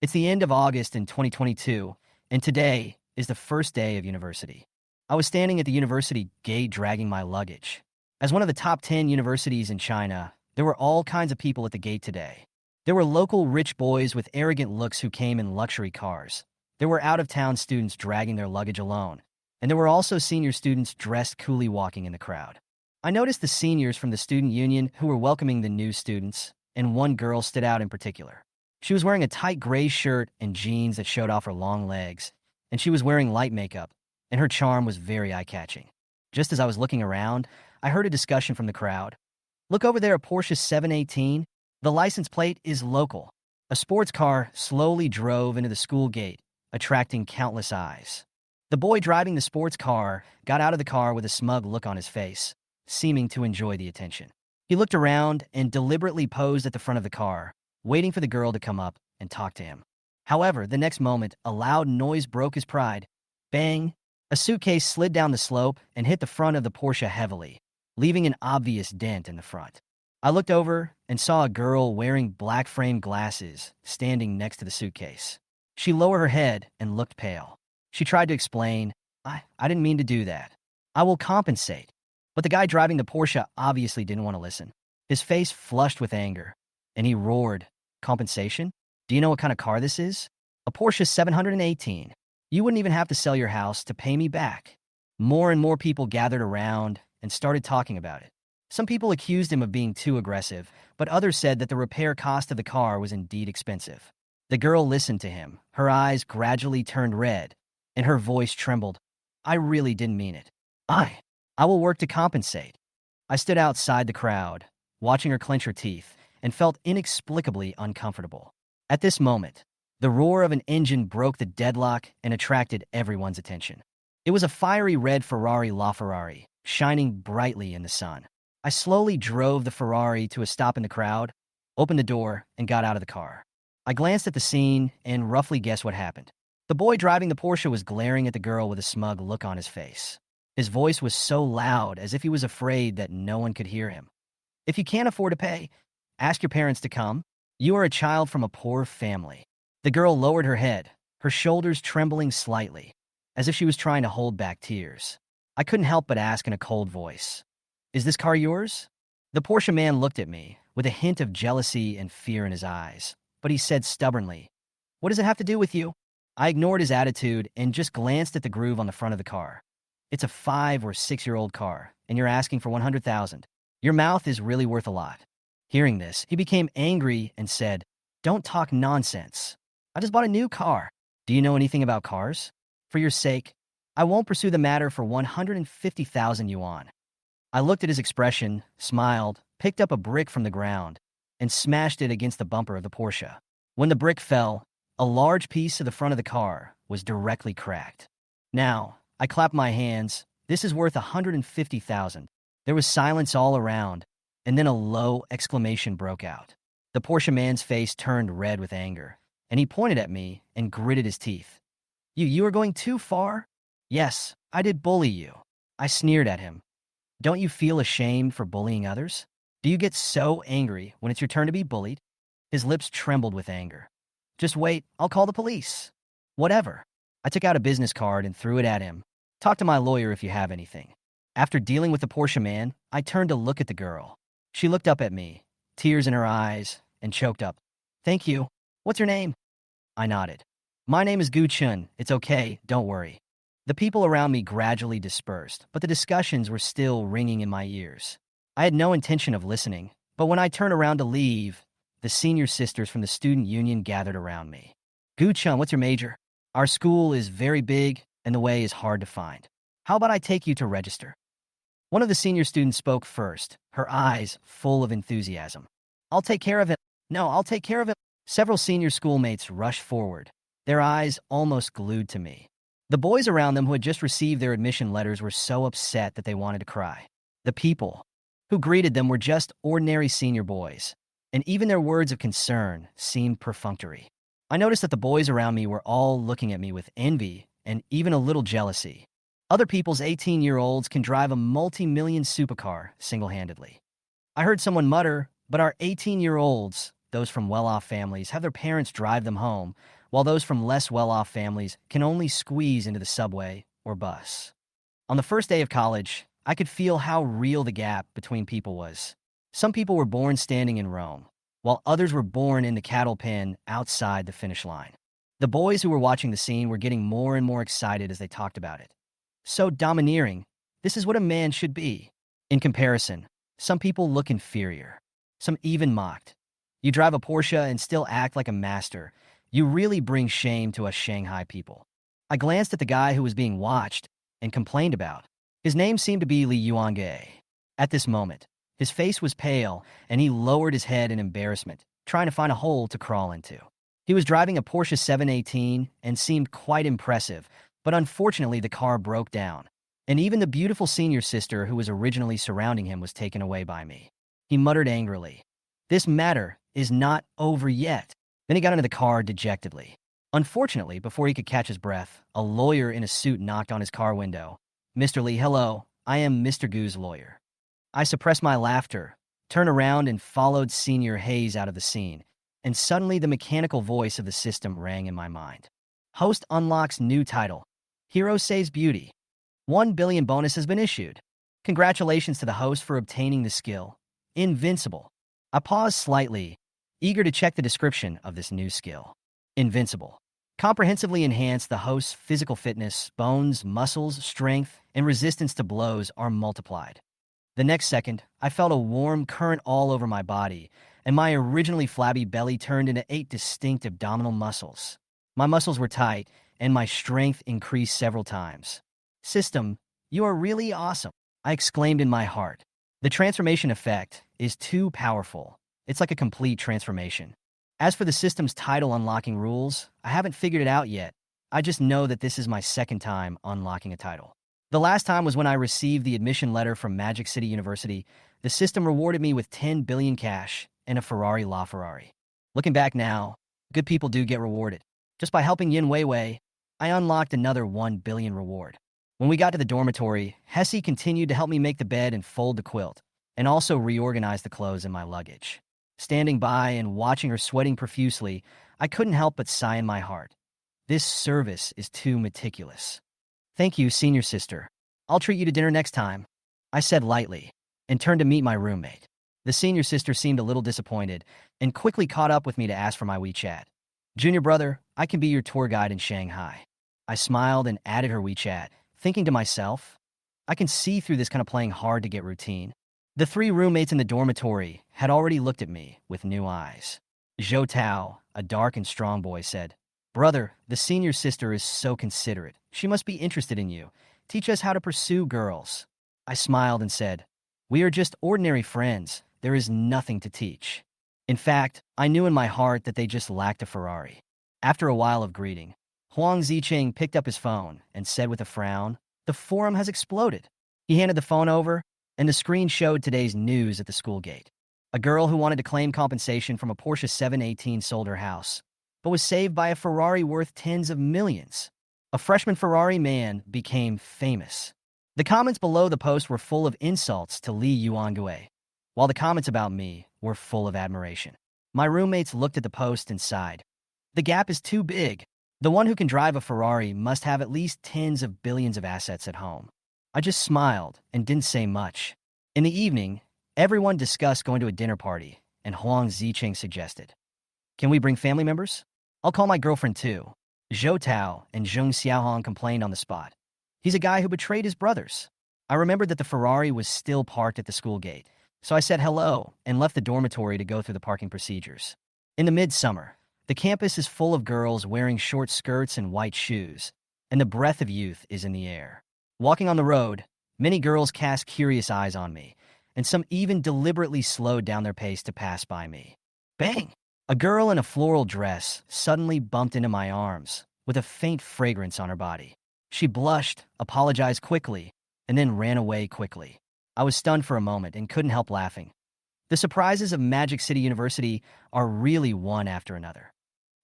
It's the end of August in 2022, and today is the first day of university. I was standing at the university gate dragging my luggage. As one of the top 10 universities in China, there were all kinds of people at the gate today. There were local rich boys with arrogant looks who came in luxury cars. There were out-of-town students dragging their luggage alone. And there were also senior students dressed coolly walking in the crowd. I noticed the seniors from the student union who were welcoming the new students, and one girl stood out in particular. She was wearing a tight gray shirt and jeans that showed off her long legs, and she was wearing light makeup, and her charm was very eye-catching. Just as I was looking around, I heard a discussion from the crowd. Look over there, a Porsche 718. The license plate is local. A sports car slowly drove into the school gate, attracting countless eyes. The boy driving the sports car got out of the car with a smug look on his face, seeming to enjoy the attention. He looked around and deliberately posed at the front of the car, waiting for the girl to come up and talk to him. However, the next moment, a loud noise broke his pride. Bang! A suitcase slid down the slope and hit the front of the Porsche heavily, leaving an obvious dent in the front. I looked over and saw a girl wearing black frame glasses standing next to the suitcase. She lowered her head and looked pale. She tried to explain, I didn't mean to do that. I will compensate. But the guy driving the Porsche obviously didn't want to listen. His face flushed with anger, and he roared, compensation? Do you know what kind of car this is? A Porsche 718. You wouldn't even have to sell your house to pay me back. More and more people gathered around and started talking about it. Some people accused him of being too aggressive, but others said that the repair cost of the car was indeed expensive. The girl listened to him. Her eyes gradually turned red, and her voice trembled. I really didn't mean it. I will work to compensate. I stood outside the crowd, watching her clench her teeth, and felt inexplicably uncomfortable. At this moment, the roar of an engine broke the deadlock and attracted everyone's attention. It was a fiery red Ferrari LaFerrari, shining brightly in the sun. I slowly drove the Ferrari to a stop in the crowd, opened the door, and got out of the car. I glanced at the scene and roughly guessed what happened. The boy driving the Porsche was glaring at the girl with a smug look on his face. His voice was so loud as if he was afraid that no one could hear him. If you can't afford to pay, ask your parents to come. You are a child from a poor family. The girl lowered her head, her shoulders trembling slightly, as if she was trying to hold back tears. I couldn't help but ask in a cold voice, is this car yours? The Porsche man looked at me with a hint of jealousy and fear in his eyes, but he said stubbornly, what does it have to do with you? I ignored his attitude and just glanced at the groove on the front of the car. It's a 5 or 6-year-old car, and you're asking for 100,000. Your mouth is really worth a lot. Hearing this, he became angry and said, don't talk nonsense. I just bought a new car. Do you know anything about cars? For your sake, I won't pursue the matter for 150,000 yuan. I looked at his expression, smiled, picked up a brick from the ground, and smashed it against the bumper of the Porsche. When the brick fell, a large piece of the front of the car was directly cracked. Now, I clapped my hands. This is worth 150,000. There was silence all around, and then a low exclamation broke out. The Porsche man's face turned red with anger, and he pointed at me and gritted his teeth. You are going too far? Yes, I did bully you. I sneered at him. Don't you feel ashamed for bullying others? Do you get so angry when it's your turn to be bullied? His lips trembled with anger. Just wait, I'll call the police. Whatever. I took out a business card and threw it at him. Talk to my lawyer if you have anything. After dealing with the Porsche man, I turned to look at the girl. She looked up at me, tears in her eyes, and choked up. Thank you. What's your name? I nodded. My name is Gu Chun. It's okay, don't worry. The people around me gradually dispersed, but the discussions were still ringing in my ears. I had no intention of listening, but when I turned around to leave, the senior sisters from the student union gathered around me. Gu Chun, what's your major? Our school is very big, and the way is hard to find. How about I take you to register? One of the senior students spoke first, her eyes full of enthusiasm. I'll take care of it. No, I'll take care of it. Several senior schoolmates rushed forward, their eyes almost glued to me. The boys around them who had just received their admission letters were so upset that they wanted to cry. The people who greeted them were just ordinary senior boys, and even their words of concern seemed perfunctory. I noticed that the boys around me were all looking at me with envy and even a little jealousy. Other people's 18-year-olds can drive a multi-million supercar single-handedly. I heard someone mutter, but our 18-year-olds, those from well-off families, have their parents drive them home, while those from less well-off families can only squeeze into the subway or bus. On the first day of college, I could feel how real the gap between people was. Some people were born standing in Rome, while others were born in the cattle pen outside the finish line. The boys who were watching the scene were getting more and more excited as they talked about it. So domineering, this is what a man should be. In comparison, some people look inferior. Some even mocked. You drive a Porsche and still act like a master. You really bring shame to us Shanghai people. I glanced at the guy who was being watched and complained about. His name seemed to be Li Yuange. At this moment, his face was pale and he lowered his head in embarrassment, trying to find a hole to crawl into. He was driving a Porsche 718 and seemed quite impressive, but unfortunately the car broke down, and even the beautiful senior sister who was originally surrounding him was taken away by me. He muttered angrily, "This matter is not over yet." Then he got into the car dejectedly. Unfortunately, before he could catch his breath, a lawyer in a suit knocked on his car window. "Mr. Lee, hello, I am Mr. Gu's lawyer." I suppressed my laughter, turned around and followed Senior Hayes out of the scene, and suddenly the mechanical voice of the system rang in my mind. Host unlocks new title. Hero saves beauty. 1 billion bonus has been issued. Congratulations to the host for obtaining the skill. Invincible. I paused slightly, eager to check the description of this new skill. Invincible. Comprehensively enhance the host's physical fitness, bones, muscles, strength, and resistance to blows are multiplied. The next second, I felt a warm current all over my body, and my originally flabby belly turned into 8 distinct abdominal muscles. My muscles were tight, and my strength increased several times. "System, you are really awesome," I exclaimed in my heart. The transformation effect is too powerful. It's like a complete transformation. As for the system's title unlocking rules, I haven't figured it out yet. I just know that this is my second time unlocking a title. The last time was when I received the admission letter from Magic City University. The system rewarded me with 10 billion cash and a Ferrari LaFerrari. Looking back now, good people do get rewarded. Just by helping Yin Weiwei, I unlocked another 1 billion reward. When we got to the dormitory, Hesse continued to help me make the bed and fold the quilt, and also reorganize the clothes in my luggage. Standing by and watching her sweating profusely, I couldn't help but sigh in my heart. This service is too meticulous. "Thank you, senior sister. I'll treat you to dinner next time," I said lightly, and turned to meet my roommate. The senior sister seemed a little disappointed, and quickly caught up with me to ask for my WeChat. "Junior brother, I can be your tour guide in Shanghai." I smiled and added her WeChat, thinking to myself, I can see through this kind of playing hard to get routine. The 3 roommates in the dormitory had already looked at me with new eyes. Zhou Tao, a dark and strong boy, said, "Brother, the senior sister is so considerate. She must be interested in you. Teach us how to pursue girls." I smiled and said, "We are just ordinary friends. There is nothing to teach." In fact, I knew in my heart that they just lacked a Ferrari. After a while of greeting, Huang Zicheng picked up his phone and said with a frown, "The forum has exploded." He handed the phone over, and the screen showed today's news at the school gate. A girl who wanted to claim compensation from a Porsche 718 sold her house, but was saved by a Ferrari worth tens of millions. A freshman Ferrari man became famous. The comments below the post were full of insults to Li Yuangue, while the comments about me were full of admiration. My roommates looked at the post and sighed. The gap is too big. The one who can drive a Ferrari must have at least tens of billions of assets at home. I just smiled and didn't say much. In the evening, everyone discussed going to a dinner party, and Huang Zicheng suggested, "Can we bring family members? I'll call my girlfriend too." Zhou Tao and Zheng Xiaohong complained on the spot. "He's a guy who betrayed his brothers." I remembered that the Ferrari was still parked at the school gate, so I said hello and left the dormitory to go through the parking procedures. In the midsummer, the campus is full of girls wearing short skirts and white shoes, and the breath of youth is in the air. Walking on the road, many girls cast curious eyes on me, and some even deliberately slowed down their pace to pass by me. Bang! A girl in a floral dress suddenly bumped into my arms, with a faint fragrance on her body. She blushed, apologized quickly, and then ran away quickly. I was stunned for a moment and couldn't help laughing. The surprises of Magic City University are really one after another.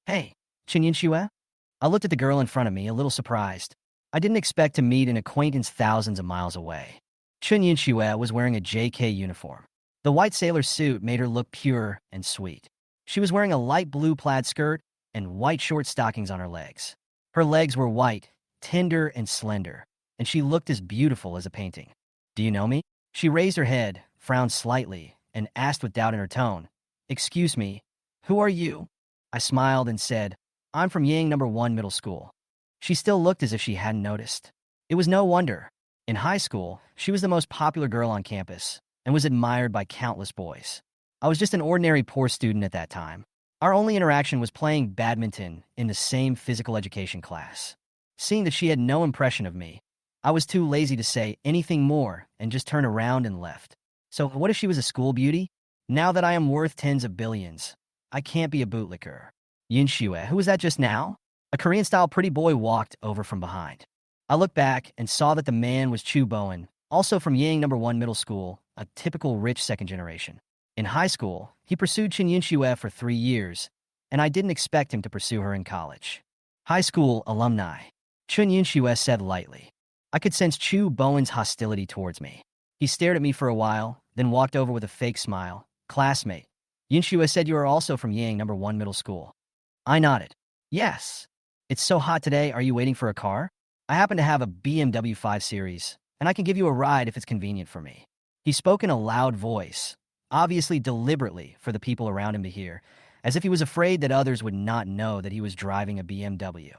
"Hey, Chen Yinxue?" I looked at the girl in front of me, a little surprised. I didn't expect to meet an acquaintance thousands of miles away. Chen Yinxue was wearing a JK uniform. The white sailor suit made her look pure and sweet. She was wearing a light blue plaid skirt and white short stockings on her legs. Her legs were white, tender, and slender, and she looked as beautiful as a painting. "Do you know me?" She raised her head, frowned slightly, and asked with doubt in her tone, "Excuse me, who are you?" I smiled and said, "I'm from Yang Number 1 Middle School." She still looked as if she hadn't noticed. It was no wonder. In high school, she was the most popular girl on campus and was admired by countless boys. I was just an ordinary poor student at that time. Our only interaction was playing badminton in the same physical education class. Seeing that she had no impression of me, I was too lazy to say anything more and just turned around and left. So what if she was a school beauty? Now that I am worth tens of billions, I can't be a bootlicker. Yin Shue, who was that just now? A Korean-style pretty boy walked over from behind. I looked back and saw that the man was Chu Bowen, also from Yang Number 1 Middle School, a typical rich second generation. In high school, he pursued Chen Yinxue for 3 years, and I didn't expect him to pursue her in college. High school alumni, Chen Yinxue said lightly. I could sense Chu Bowen's hostility towards me. He stared at me for a while, then walked over with a fake smile. "Classmate, Yinxue said you are also from Yang Number 1 Middle School." I nodded. "Yes. It's so hot today, are you waiting for a car? I happen to have a BMW 5 Series, and I can give you a ride if it's convenient for me." He spoke in a loud voice, obviously deliberately for the people around him to hear, as if he was afraid that others would not know that he was driving a BMW.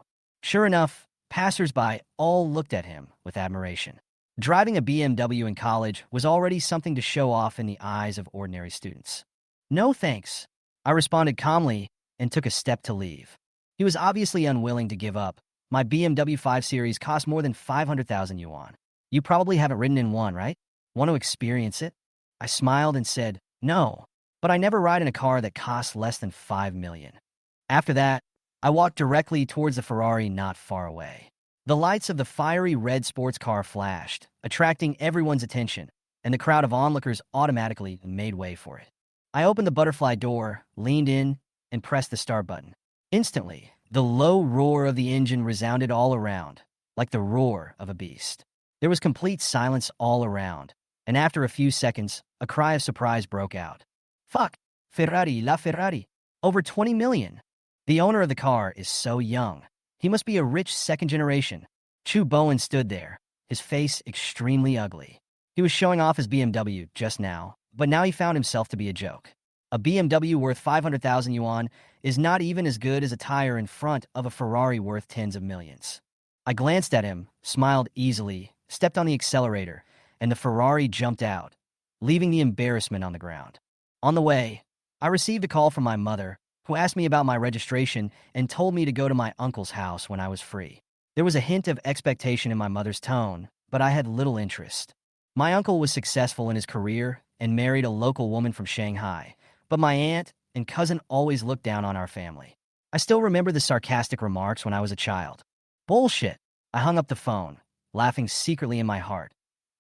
Sure enough, passers-by all looked at him with admiration. Driving a BMW in college was already something to show off in the eyes of ordinary students. "No thanks," I responded calmly and took a step to leave. He was obviously unwilling to give up. My BMW 5 Series cost more than 500,000 yuan. "You probably haven't ridden in one, right? Want to experience it?" I smiled and said, "No, but I never ride in a car that costs less than 5 million. After that, I walked directly towards the Ferrari not far away. The lights of the fiery red sports car flashed, attracting everyone's attention, and the crowd of onlookers automatically made way for it. I opened the butterfly door, leaned in, and pressed the start button. Instantly, the low roar of the engine resounded all around, like the roar of a beast. There was complete silence all around, and after a few seconds, a cry of surprise broke out. "Fuck! Ferrari, la Ferrari! Over 20 million! The owner of the car is so young. He must be a rich second generation." Chu Bowen stood there, his face extremely ugly. He was showing off his BMW just now, but now he found himself to be a joke. A BMW worth 500,000 yuan is not even as good as a tire in front of a Ferrari worth tens of millions. I glanced at him, smiled easily, stepped on the accelerator, and the Ferrari jumped out, leaving the embarrassment on the ground. On the way, I received a call from my mother, who asked me about my registration and told me to go to my uncle's house when I was free. There was a hint of expectation in my mother's tone, but I had little interest. My uncle was successful in his career and married a local woman from Shanghai, but my aunt and cousin always looked down on our family. I still remember the sarcastic remarks when I was a child. Bullshit! I hung up the phone, laughing secretly in my heart.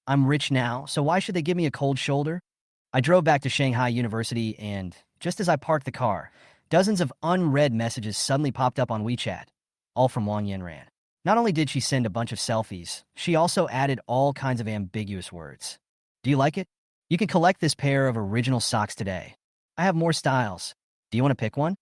I'm rich now, so why should they give me a cold shoulder? I drove back to Shanghai University and, just as I parked the car, dozens of unread messages suddenly popped up on WeChat, all from Wang Yanran. Not only did she send a bunch of selfies, she also added all kinds of ambiguous words. "Do you like it? You can collect this pair of original socks today. I have more styles. Do you want to pick one?"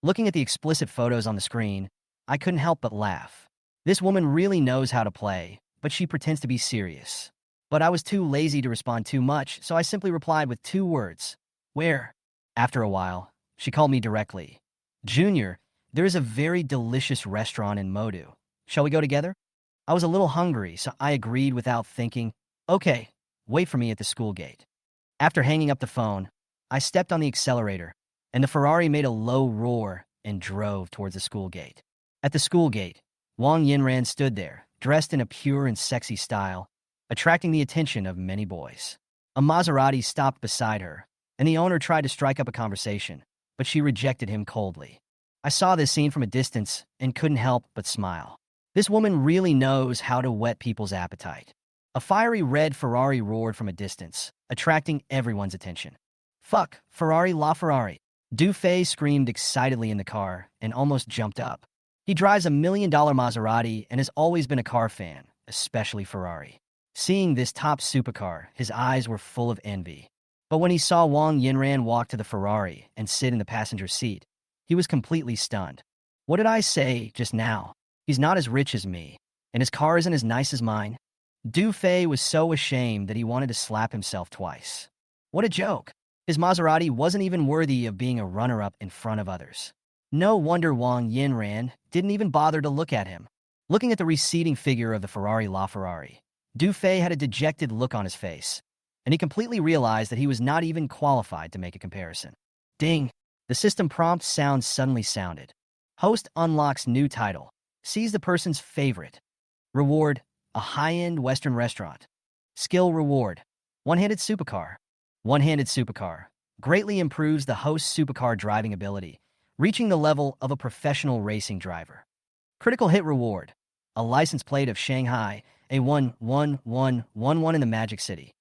Looking at the explicit photos on the screen, I couldn't help but laugh. This woman really knows how to play, but she pretends to be serious. But I was too lazy to respond too much, so I simply replied with 2 words. "Where?" After a while, she called me directly. "Junior, there is a very delicious restaurant in Modu. Shall we go together?" I was a little hungry, so I agreed without thinking. "Okay, wait for me at the school gate." After hanging up the phone, I stepped on the accelerator, and the Ferrari made a low roar and drove towards the school gate. At the school gate, Wang Yinran stood there, dressed in a pure and sexy style, attracting the attention of many boys. A Maserati stopped beside her, and the owner tried to strike up a conversation, but she rejected him coldly. I saw this scene from a distance and couldn't help but smile. This woman really knows how to whet people's appetite. A fiery red Ferrari roared from a distance, attracting everyone's attention. "Fuck, Ferrari la Ferrari." Dufay screamed excitedly in the car and almost jumped up. He drives a $1 million Maserati and has always been a car fan, especially Ferrari. Seeing this top supercar, his eyes were full of envy. But when he saw Wang Yinran walk to the Ferrari and sit in the passenger seat, he was completely stunned. What did I say just now? He's not as rich as me, and his car isn't as nice as mine. Du Fei was so ashamed that he wanted to slap himself twice. What a joke. His Maserati wasn't even worthy of being a runner-up in front of others. No wonder Wang Yinran didn't even bother to look at him. Looking at the receding figure of the Ferrari LaFerrari, Du Fei had a dejected look on his face, and he completely realized that he was not even qualified to make a comparison. Ding! The system prompt sound suddenly sounded. Host unlocks new title. Sees the person's favorite. Reward: a high-end Western restaurant. Skill reward: one-handed supercar. One-handed supercar greatly improves the host's supercar driving ability, reaching the level of a professional racing driver. Critical hit reward: a license plate of Shanghai, a 11111 in the Magic City.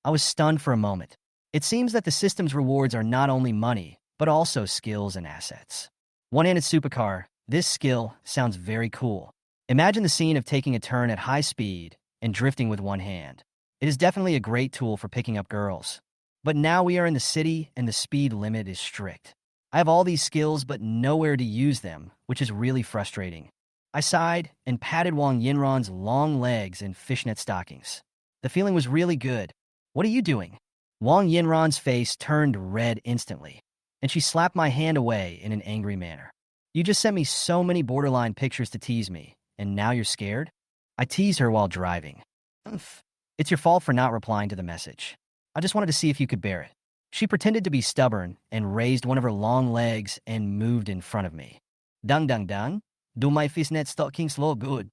I was stunned for a moment. It seems that the system's rewards are not only money, but also skills and assets. One-handed supercar, this skill sounds very cool. Imagine the scene of taking a turn at high speed and drifting with one hand. It is definitely a great tool for picking up girls. But now we are in the city and the speed limit is strict. I have all these skills but nowhere to use them, which is really frustrating. I sighed and patted Wang Yinran's long legs in fishnet stockings. The feeling was really good. What are you doing? Wang Yinran's face turned red instantly, and she slapped my hand away in an angry manner. You just sent me so many borderline pictures to tease me, and now you're scared? I teased her while driving. Umph. It's your fault for not replying to the message. I just wanted to see if you could bear it. She pretended to be stubborn and raised one of her long legs and moved in front of me. Dung dung dung, do my fishnet stockings look good?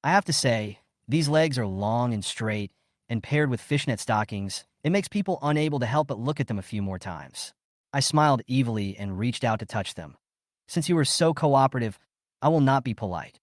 I have to say, these legs are long and straight, and paired with fishnet stockings, it makes people unable to help but look at them a few more times. I smiled evilly and reached out to touch them. Since you were so cooperative, I will not be polite.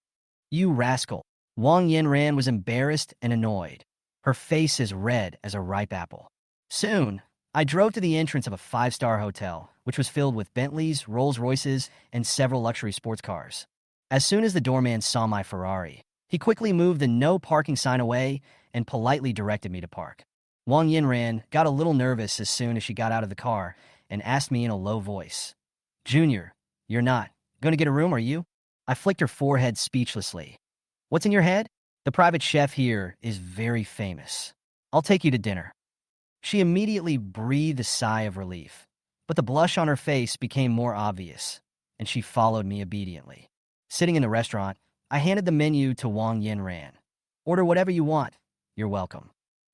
You rascal. Wang Yinran was embarrassed and annoyed. Her face as red as a ripe apple. Soon, I drove to the entrance of a 5-star hotel, which was filled with Bentleys, Rolls-Royces, and several luxury sports cars. As soon as the doorman saw my Ferrari, he quickly moved the no parking sign away and politely directed me to park. Wang Yinran got a little nervous as soon as she got out of the car and asked me in a low voice, "Junior, you're not going to get a room, are you?" I flicked her forehead speechlessly. "What's in your head? The private chef here is very famous. I'll take you to dinner." She immediately breathed a sigh of relief, but the blush on her face became more obvious, and she followed me obediently. Sitting in the restaurant, I handed the menu to Wang Yinran. "Order whatever you want. You're welcome."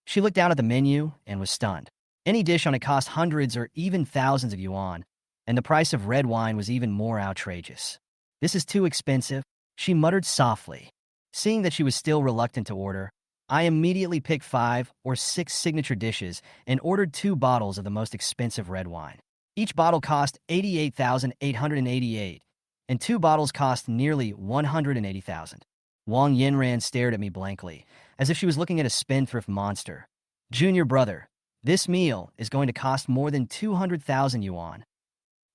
She looked down at the menu and was stunned. Any dish on it cost hundreds or even thousands of yuan, and the price of red wine was even more outrageous. "This is too expensive," she muttered softly. Seeing that she was still reluctant to order, I immediately picked 5 or 6 signature dishes and ordered 2 bottles of the most expensive red wine. Each bottle cost 88,888, and 2 bottles cost nearly 180,000. Wang Yinran stared at me blankly, as if she was looking at a spendthrift monster. "Junior brother, this meal is going to cost more than 200,000 yuan.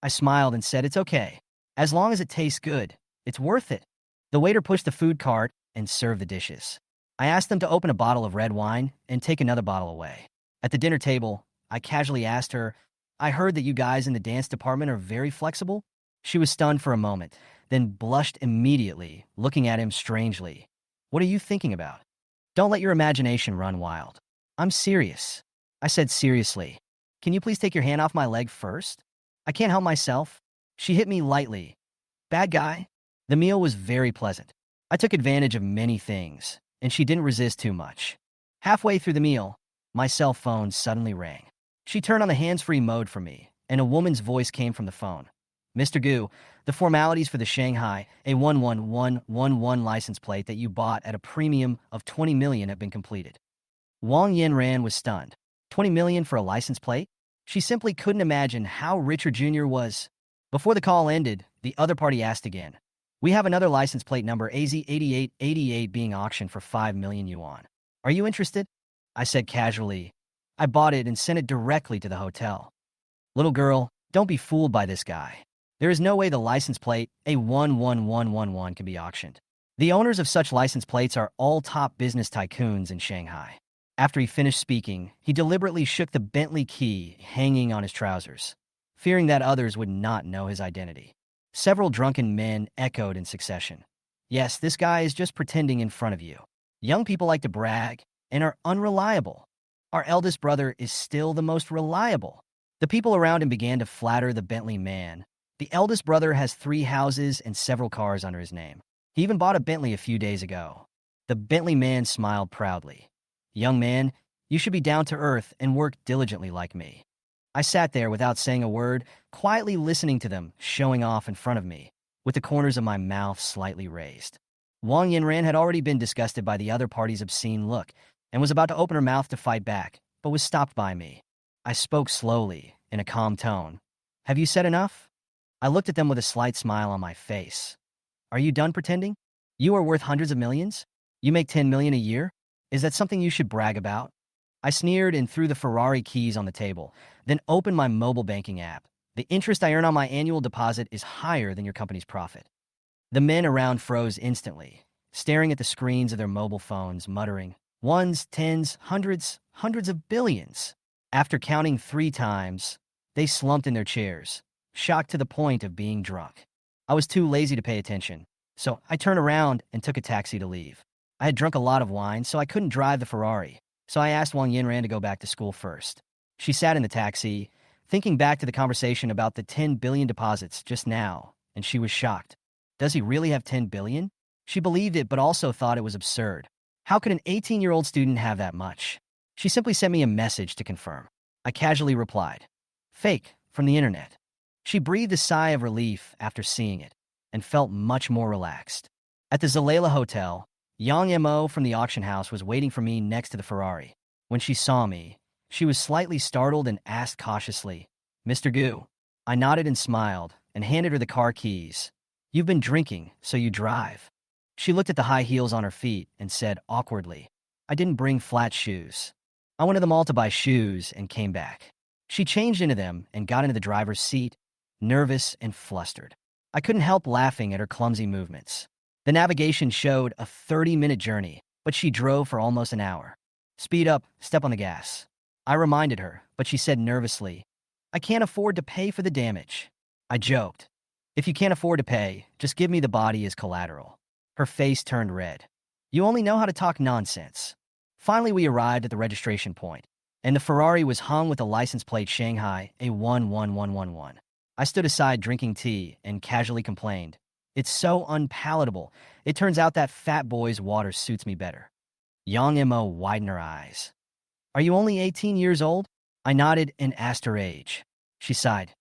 I smiled and said, "It's okay. As long as it tastes good, it's worth it." The waiter pushed the food cart and served the dishes. I asked them to open a bottle of red wine and take another bottle away. At the dinner table, I casually asked her, "I heard that you guys in the dance department are very flexible?" She was stunned for a moment, then blushed immediately, looking at him strangely. "What are you thinking about? Don't let your imagination run wild." "I'm serious." I said seriously. "Can you please take your hand off my leg first? I can't help myself." She hit me lightly. Bad guy. The meal was very pleasant. I took advantage of many things, and she didn't resist too much. Halfway through the meal, my cell phone suddenly rang. She turned on the hands-free mode for me, and a woman's voice came from the phone. "Mr. Gu, the formalities for the Shanghai A11111 license plate that you bought at a premium of 20 million have been completed." Wang Yinran was stunned. 20 million for a license plate? She simply couldn't imagine how rich her junior was. Before the call ended, the other party asked again. "We have another license plate number AZ8888 being auctioned for 5 million yuan. Are you interested?" I said casually. I bought it and sent it directly to the hotel. "Little girl, don't be fooled by this guy. There is no way the license plate A11111 can be auctioned. The owners of such license plates are all top business tycoons in Shanghai. After he finished speaking, he deliberately shook the Bentley key hanging on his trousers, fearing that others would not know his identity. Several drunken men echoed in succession. Yes, this guy is just pretending in front of you. Young people like to brag and are unreliable. Our eldest brother is still the most reliable. The people around him began to flatter the Bentley man. The eldest brother has 3 houses and several cars under his name. He even bought a Bentley a few days ago. The Bentley man smiled proudly. Young man, you should be down to earth and work diligently like me. I sat there without saying a word, quietly listening to them showing off in front of me, with the corners of my mouth slightly raised. Wang Yinran had already been disgusted by the other party's obscene look and was about to open her mouth to fight back, but was stopped by me. I spoke slowly, in a calm tone. Have you said enough? I looked at them with a slight smile on my face. Are you done pretending? You are worth hundreds of millions? You make 10 million a year? Is that something you should brag about? I sneered and threw the Ferrari keys on the table, then opened my mobile banking app. The interest I earn on my annual deposit is higher than your company's profit. The men around froze instantly, staring at the screens of their mobile phones, muttering, ones, tens, hundreds, hundreds of billions. After counting 3 times, they slumped in their chairs, shocked to the point of being drunk. I was too lazy to pay attention, so I turned around and took a taxi to leave. I had drunk a lot of wine, so I couldn't drive the Ferrari, so I asked Wang Yinran to go back to school first. She sat in the taxi, thinking back to the conversation about the 10 billion deposits just now, and she was shocked. Does he really have 10 billion? She believed it, but also thought it was absurd. How could an 18-year-old student have that much? She simply sent me a message to confirm. I casually replied, fake, from the internet. She breathed a sigh of relief after seeing it, and felt much more relaxed. At the Zalela Hotel, Yang Mo from the auction house was waiting for me next to the Ferrari. When she saw me, she was slightly startled and asked cautiously, Mr. Gu. I nodded and smiled, and handed her the car keys. You've been drinking, so you drive. She looked at the high heels on her feet and said awkwardly, I didn't bring flat shoes. I went to the mall to buy shoes and came back. She changed into them and got into the driver's seat, nervous and flustered. I couldn't help laughing at her clumsy movements. The navigation showed a 30-minute journey, but she drove for almost an hour. Speed up, step on the gas. I reminded her, but she said nervously, I can't afford to pay for the damage. I joked, if you can't afford to pay, just give me the body as collateral. Her face turned red. You only know how to talk nonsense. Finally, we arrived at the registration point, and the Ferrari was hung with the license plate Shanghai A11111. I stood aside drinking tea and casually complained, it's so unpalatable. It turns out that fat boy's water suits me better. Yang Mo widened her eyes. Are you only 18 years old? I nodded and asked her age. She sighed.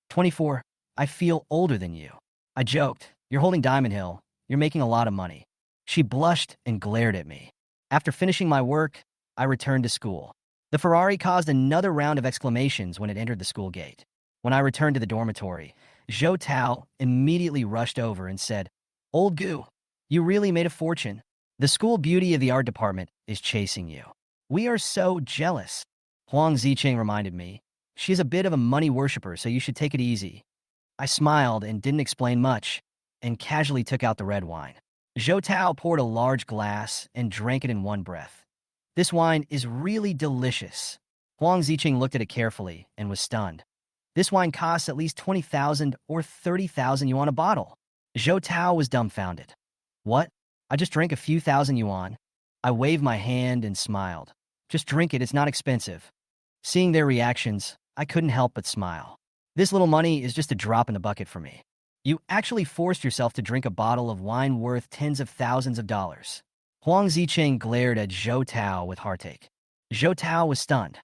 24. I feel older than you. I joked. You're holding Diamond Hill. You're making a lot of money. She blushed and glared at me. After finishing my work, I returned to school. The Ferrari caused another round of exclamations when it entered the school gate. When I returned to the dormitory, Zhou Tao immediately rushed over and said, Old Gu, you really made a fortune. The school beauty of the art department is chasing you. We are so jealous. Huang Ziqing reminded me. She's a bit of a money worshiper, so you should take it easy. I smiled and didn't explain much, and casually took out the red wine. Zhou Tao poured a large glass and drank it in one breath. This wine is really delicious. Huang Ziqing looked at it carefully and was stunned. This wine costs at least 20,000 or 30,000 yuan a bottle. Zhou Tao was dumbfounded. What? I just drank a few thousand yuan. I waved my hand and smiled. Just drink it, it's not expensive. Seeing their reactions, I couldn't help but smile. This little money is just a drop in the bucket for me. You actually forced yourself to drink a bottle of wine worth tens of thousands of dollars. Huang Ziqing glared at Zhou Tao with heartache. Zhou Tao was stunned.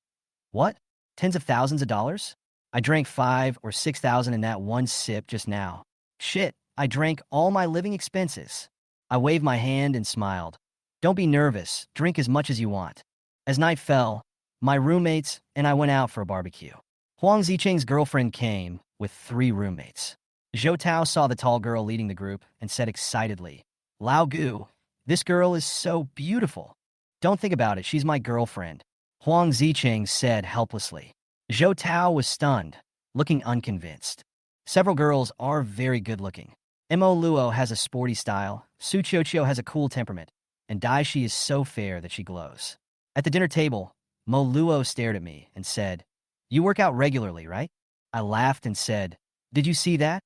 What? Tens of thousands of dollars? I drank 5 or 6,000 in that one sip just now. Shit, I drank all my living expenses. I waved my hand and smiled. Don't be nervous, drink as much as you want. As night fell, my roommates and I went out for a barbecue. Huang Ziqing's girlfriend came with 3 roommates. Zhou Tao saw the tall girl leading the group and said excitedly, Lao Gu, this girl is so beautiful. Don't think about it, she's my girlfriend. Huang Ziqing said helplessly. Zhou Tao was stunned, looking unconvinced. Several girls are very good-looking. Mo Luo has a sporty style, Su Qiuqiu has a cool temperament, and Dai Shi is so fair that she glows. At the dinner table, Mo Luo stared at me and said, "You work out regularly, right?" I laughed and said, "Did you see that?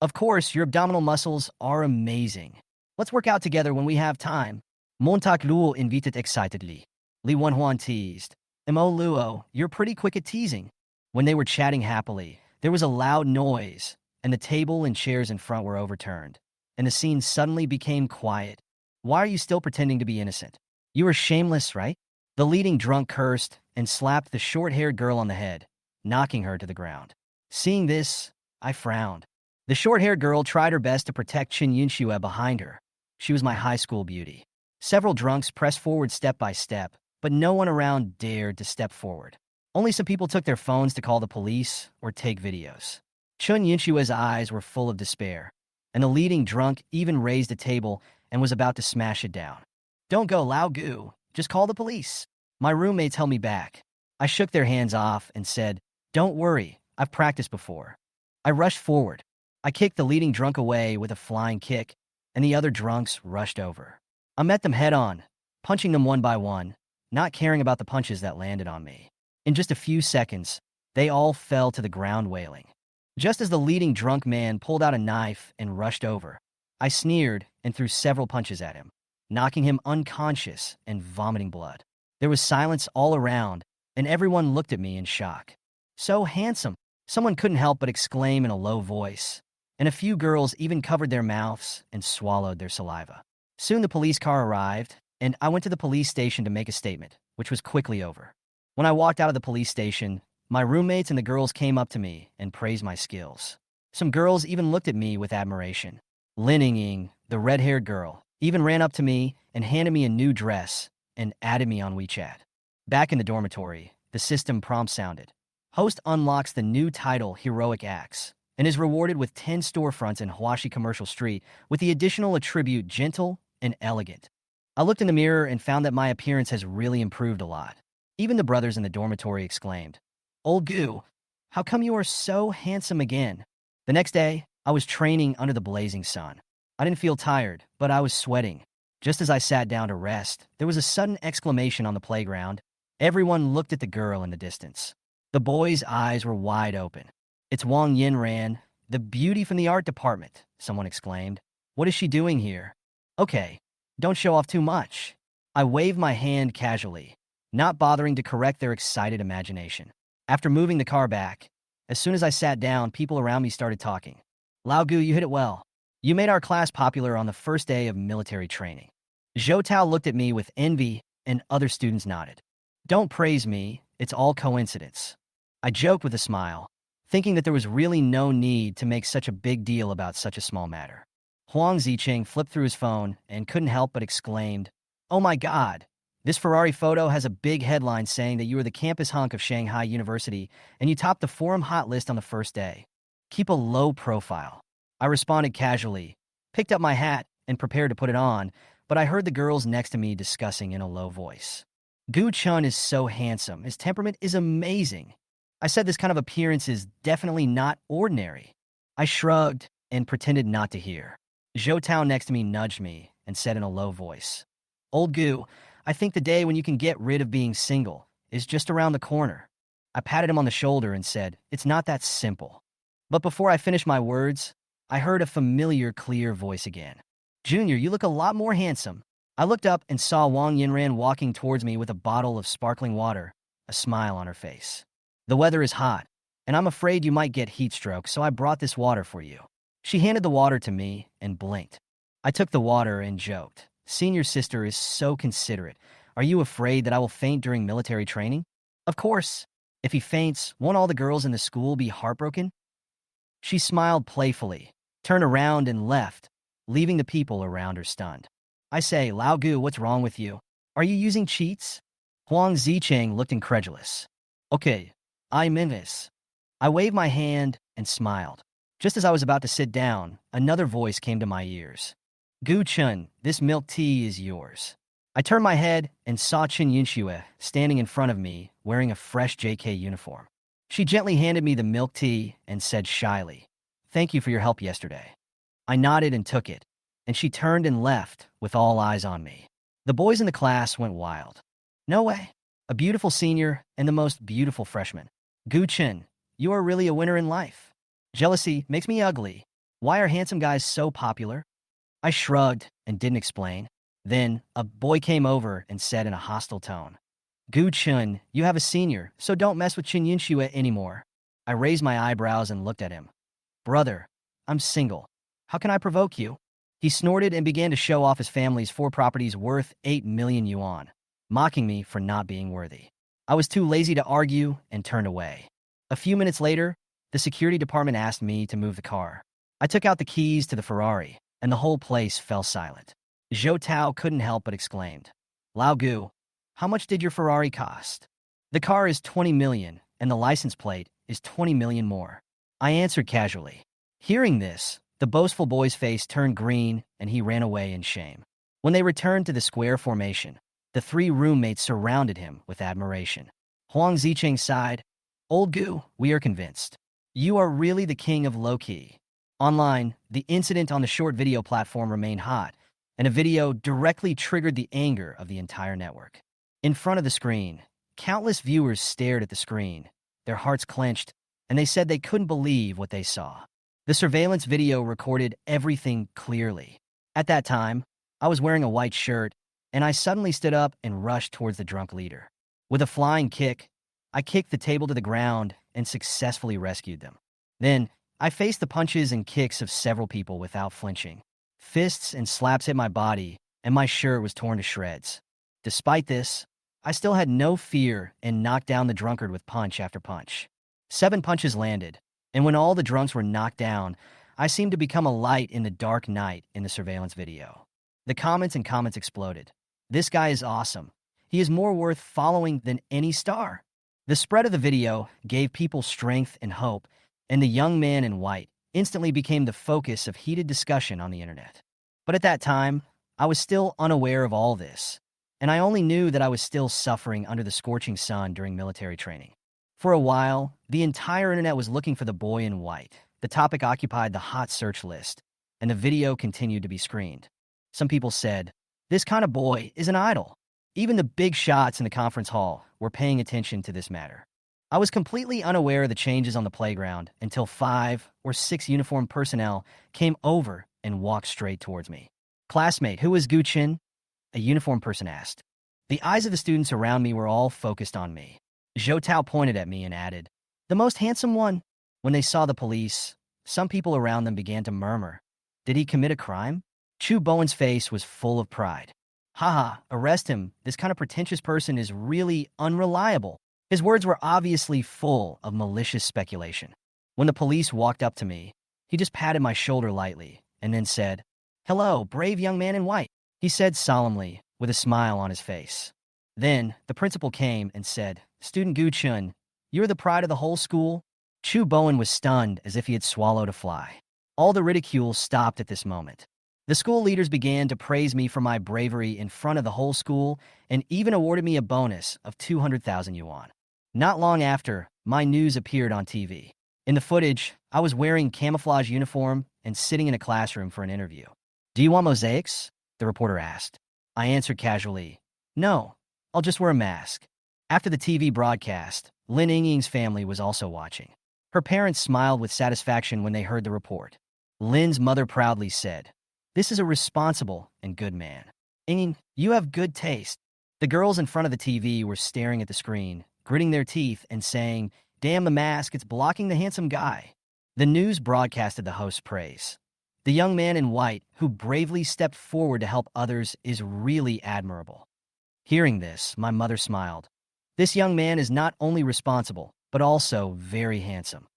Of course, your abdominal muscles are amazing. Let's work out together when we have time." Montak Luo invited excitedly. Li Wenhuan teased. Mo Luo, you're pretty quick at teasing. When they were chatting happily, there was a loud noise, and the table and chairs in front were overturned, and the scene suddenly became quiet. "Why are you still pretending to be innocent? You are shameless, right?" The leading drunk cursed and slapped the short-haired girl on the head, knocking her to the ground. Seeing this, I frowned. The short-haired girl tried her best to protect Qin Yunxue behind her. She was my high school beauty. Several drunks pressed forward step by step, but no one around dared to step forward. Only some people took their phones to call the police or take videos. Chun Yunxue's eyes were full of despair, and the leading drunk even raised a table and was about to smash it down. "Don't go, Lao Gu. Just call the police." My roommates held me back. I shook their hands off and said, "Don't worry, I've practiced before." I rushed forward. I kicked the leading drunk away with a flying kick, and the other drunks rushed over. I met them head-on, punching them one by one, not caring about the punches that landed on me. In just a few seconds, they all fell to the ground wailing. Just as the leading drunk man pulled out a knife and rushed over, I sneered and threw several punches at him, knocking him unconscious and vomiting blood. There was silence all around, and everyone looked at me in shock. "So handsome," someone couldn't help but exclaim in a low voice, and a few girls even covered their mouths and swallowed their saliva. Soon the police car arrived, and I went to the police station to make a statement, which was quickly over. When I walked out of the police station, my roommates and the girls came up to me and praised my skills. Some girls even looked at me with admiration. Lin Ying, the red-haired girl, even ran up to me and handed me a new dress and added me on WeChat. Back in the dormitory, the system prompt sounded. Host unlocks the new title Heroic Acts and is rewarded with 10 storefronts in Huashi Commercial Street with the additional attribute Gentle and Elegant. I looked in the mirror and found that my appearance has really improved a lot. Even the brothers in the dormitory exclaimed, "Old Goo, how come you are so handsome again?" The next day, I was training under the blazing sun. I didn't feel tired, but I was sweating. Just as I sat down to rest, there was a sudden exclamation on the playground. Everyone looked at the girl in the distance. The boy's eyes were wide open. "It's Wang Yinran, the beauty from the art department," someone exclaimed. "What is she doing here?" "Okay, don't show off too much." I waved my hand casually, not bothering to correct their excited imagination. After moving the car back, as soon as I sat down, people around me started talking. "Lao Gu, you hit it well. You made our class popular on the first day of military training." Zhou Tao looked at me with envy, and other students nodded. "Don't praise me, it's all coincidence." I joked with a smile, thinking that there was really no need to make such a big deal about such a small matter. Huang Zicheng flipped through his phone and couldn't help but exclaimed, "Oh my God, this Ferrari photo has a big headline saying that you are the campus hunk of Shanghai University and you topped the forum hot list on the first day. Keep a low profile." I responded casually, picked up my hat, and prepared to put it on, but I heard the girls next to me discussing in a low voice. "Gu Chun is so handsome. His temperament is amazing." I said this kind of appearance is definitely not ordinary. I shrugged and pretended not to hear. Zhou Tao next to me nudged me and said in a low voice, "Old Gu, I think the day when you can get rid of being single is just around the corner." I patted him on the shoulder and said, "It's not that simple." But before I finished my words, I heard a familiar, clear voice again. "Junior, you look a lot more handsome." I looked up and saw Wang Yinran walking towards me with a bottle of sparkling water, a smile on her face. "The weather is hot, and I'm afraid you might get heat stroke, so I brought this water for you." She handed the water to me and blinked. I took the water and joked, "Senior sister is so considerate. Are you afraid that I will faint during military training?" "Of course. If he faints, won't all the girls in the school be heartbroken?" She smiled playfully, turned around and left, leaving the people around her stunned. I say, "Lao Gu, what's wrong with you? Are you using cheats?" Huang Zicheng looked incredulous. "Okay, I'm in this." I waved my hand and smiled. Just as I was about to sit down, another voice came to my ears. "Gu Chun, this milk tea is yours." I turned my head and saw Qin Yunxue standing in front of me, wearing a fresh JK uniform. She gently handed me the milk tea and said shyly, "Thank you for your help yesterday." I nodded and took it, and she turned and left with all eyes on me. The boys in the class went wild. No way. A beautiful senior and the most beautiful freshman. Gu Chen, you are really a winner in life. Jealousy makes me ugly. Why are handsome guys so popular? I shrugged and didn't explain. Then a boy came over and said in a hostile tone, Gu Chun, you have a senior, so don't mess with Chen Yunxue anymore. I raised my eyebrows and looked at him. Brother, I'm single. How can I provoke you? He snorted and began to show off his family's 4 properties worth 8 million yuan, mocking me for not being worthy. I was too lazy to argue and turned away. A few minutes later, the security department asked me to move the car. I took out the keys to the Ferrari, and the whole place fell silent. Zhou Tao couldn't help but exclaimed, Lao Gu, how much did your Ferrari cost? The car is 20 million, and the license plate is 20 million more. I answered casually. Hearing this, the boastful boy's face turned green, and he ran away in shame. When they returned to the square formation, the 3 roommates surrounded him with admiration. Huang Zicheng sighed, Old Gu, we are convinced. You are really the king of low-key. Online, the incident on the short video platform remained hot, and a video directly triggered the anger of the entire network. In front of the screen, countless viewers stared at the screen, their hearts clenched, and they said they couldn't believe what they saw. The surveillance video recorded everything clearly. At that time, I was wearing a white shirt, and I suddenly stood up and rushed towards the drunk leader. With a flying kick, I kicked the table to the ground and successfully rescued them. Then, I faced the punches and kicks of several people without flinching. Fists and slaps hit my body, and my shirt was torn to shreds. Despite this, I still had no fear and knocked down the drunkard with punch after punch. 7 punches landed, and when all the drunks were knocked down, I seemed to become a light in the dark night in the surveillance video. The comments exploded. This guy is awesome. He is more worth following than any star. The spread of the video gave people strength and hope, and the young man in white instantly became the focus of heated discussion on the internet. But at that time, I was still unaware of all this, and I only knew that I was still suffering under the scorching sun during military training. For a while, the entire internet was looking for the boy in white. The topic occupied the hot search list, and the video continued to be screened. Some people said, this kind of boy is an idol. Even the big shots in the conference hall were paying attention to this matter. I was completely unaware of the changes on the playground until 5 or 6 uniformed personnel came over and walked straight towards me. Classmate, who is Gu Chin? A uniformed person asked. The eyes of the students around me were all focused on me. Zhou Tao pointed at me and added, the most handsome one. When they saw the police, some people around them began to murmur, did he commit a crime? Chu Bowen's face was full of pride. Haha, arrest him. This kind of pretentious person is really unreliable. His words were obviously full of malicious speculation. When the police walked up to me, he just patted my shoulder lightly and then said, hello, brave young man in white, he said solemnly with a smile on his face. Then the principal came and said, Student Gu Chun, you're the pride of the whole school? Chu Bowen was stunned as if he had swallowed a fly. All the ridicule stopped at this moment. The school leaders began to praise me for my bravery in front of the whole school and even awarded me a bonus of 200,000 yuan. Not long after, my news appeared on TV. In the footage, I was wearing camouflage uniform and sitting in a classroom for an interview. Do you want mosaics? The reporter asked. I answered casually, no, I'll just wear a mask. After the TV broadcast, Lin Yingying's family was also watching. Her parents smiled with satisfaction when they heard the report. Lin's mother proudly said, this is a responsible and good man. Yingying, you have good taste. The girls in front of the TV were staring at the screen, gritting their teeth and saying, damn the mask, it's blocking the handsome guy. The news broadcasted the host's praise. The young man in white, who bravely stepped forward to help others, is really admirable. Hearing this, my mother smiled. This young man is not only responsible, but also very handsome.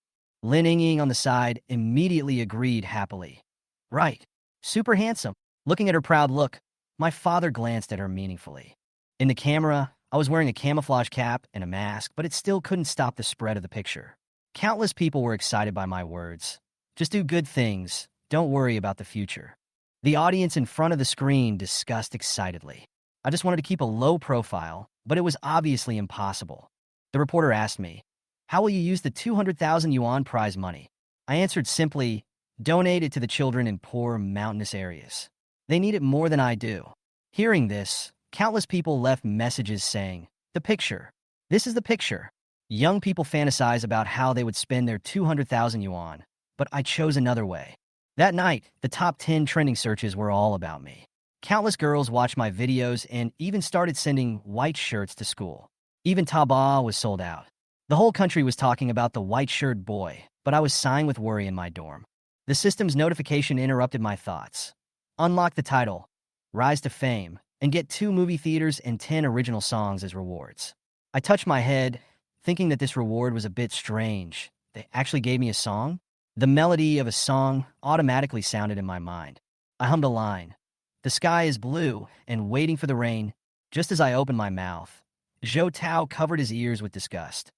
Lin Yingying on the side immediately agreed happily. Right, super handsome. Looking at her proud look, my father glanced at her meaningfully. In the camera, I was wearing a camouflage cap and a mask, but it still couldn't stop the spread of the picture. Countless people were excited by my words. Just do good things. Don't worry about the future. The audience in front of the screen discussed excitedly. I just wanted to keep a low profile, but it was obviously impossible. The reporter asked me, how will you use the 200,000 yuan prize money? I answered simply, donate it to the children in poor, mountainous areas. They need it more than I do. Hearing this, Countless people left messages saying, "The picture. This is the picture." Young people fantasize about how they would spend their 200,000 yuan, but I chose another way. That night, the top 10 trending searches were all about me. Countless girls watched my videos and even started sending white shirts to school. Even Taobao was sold out. The whole country was talking about the white-shirted boy, but I was sighing with worry in my dorm. The system's notification interrupted my thoughts. Unlock the title, Rise to Fame, and get 2 movie theaters and 10 original songs as rewards. I touched my head, thinking that this reward was a bit strange. They actually gave me a song? The melody of a song automatically sounded in my mind. I hummed a line. The sky is blue and waiting for the rain. Just as I opened my mouth, Zhou Tao covered his ears with disgust.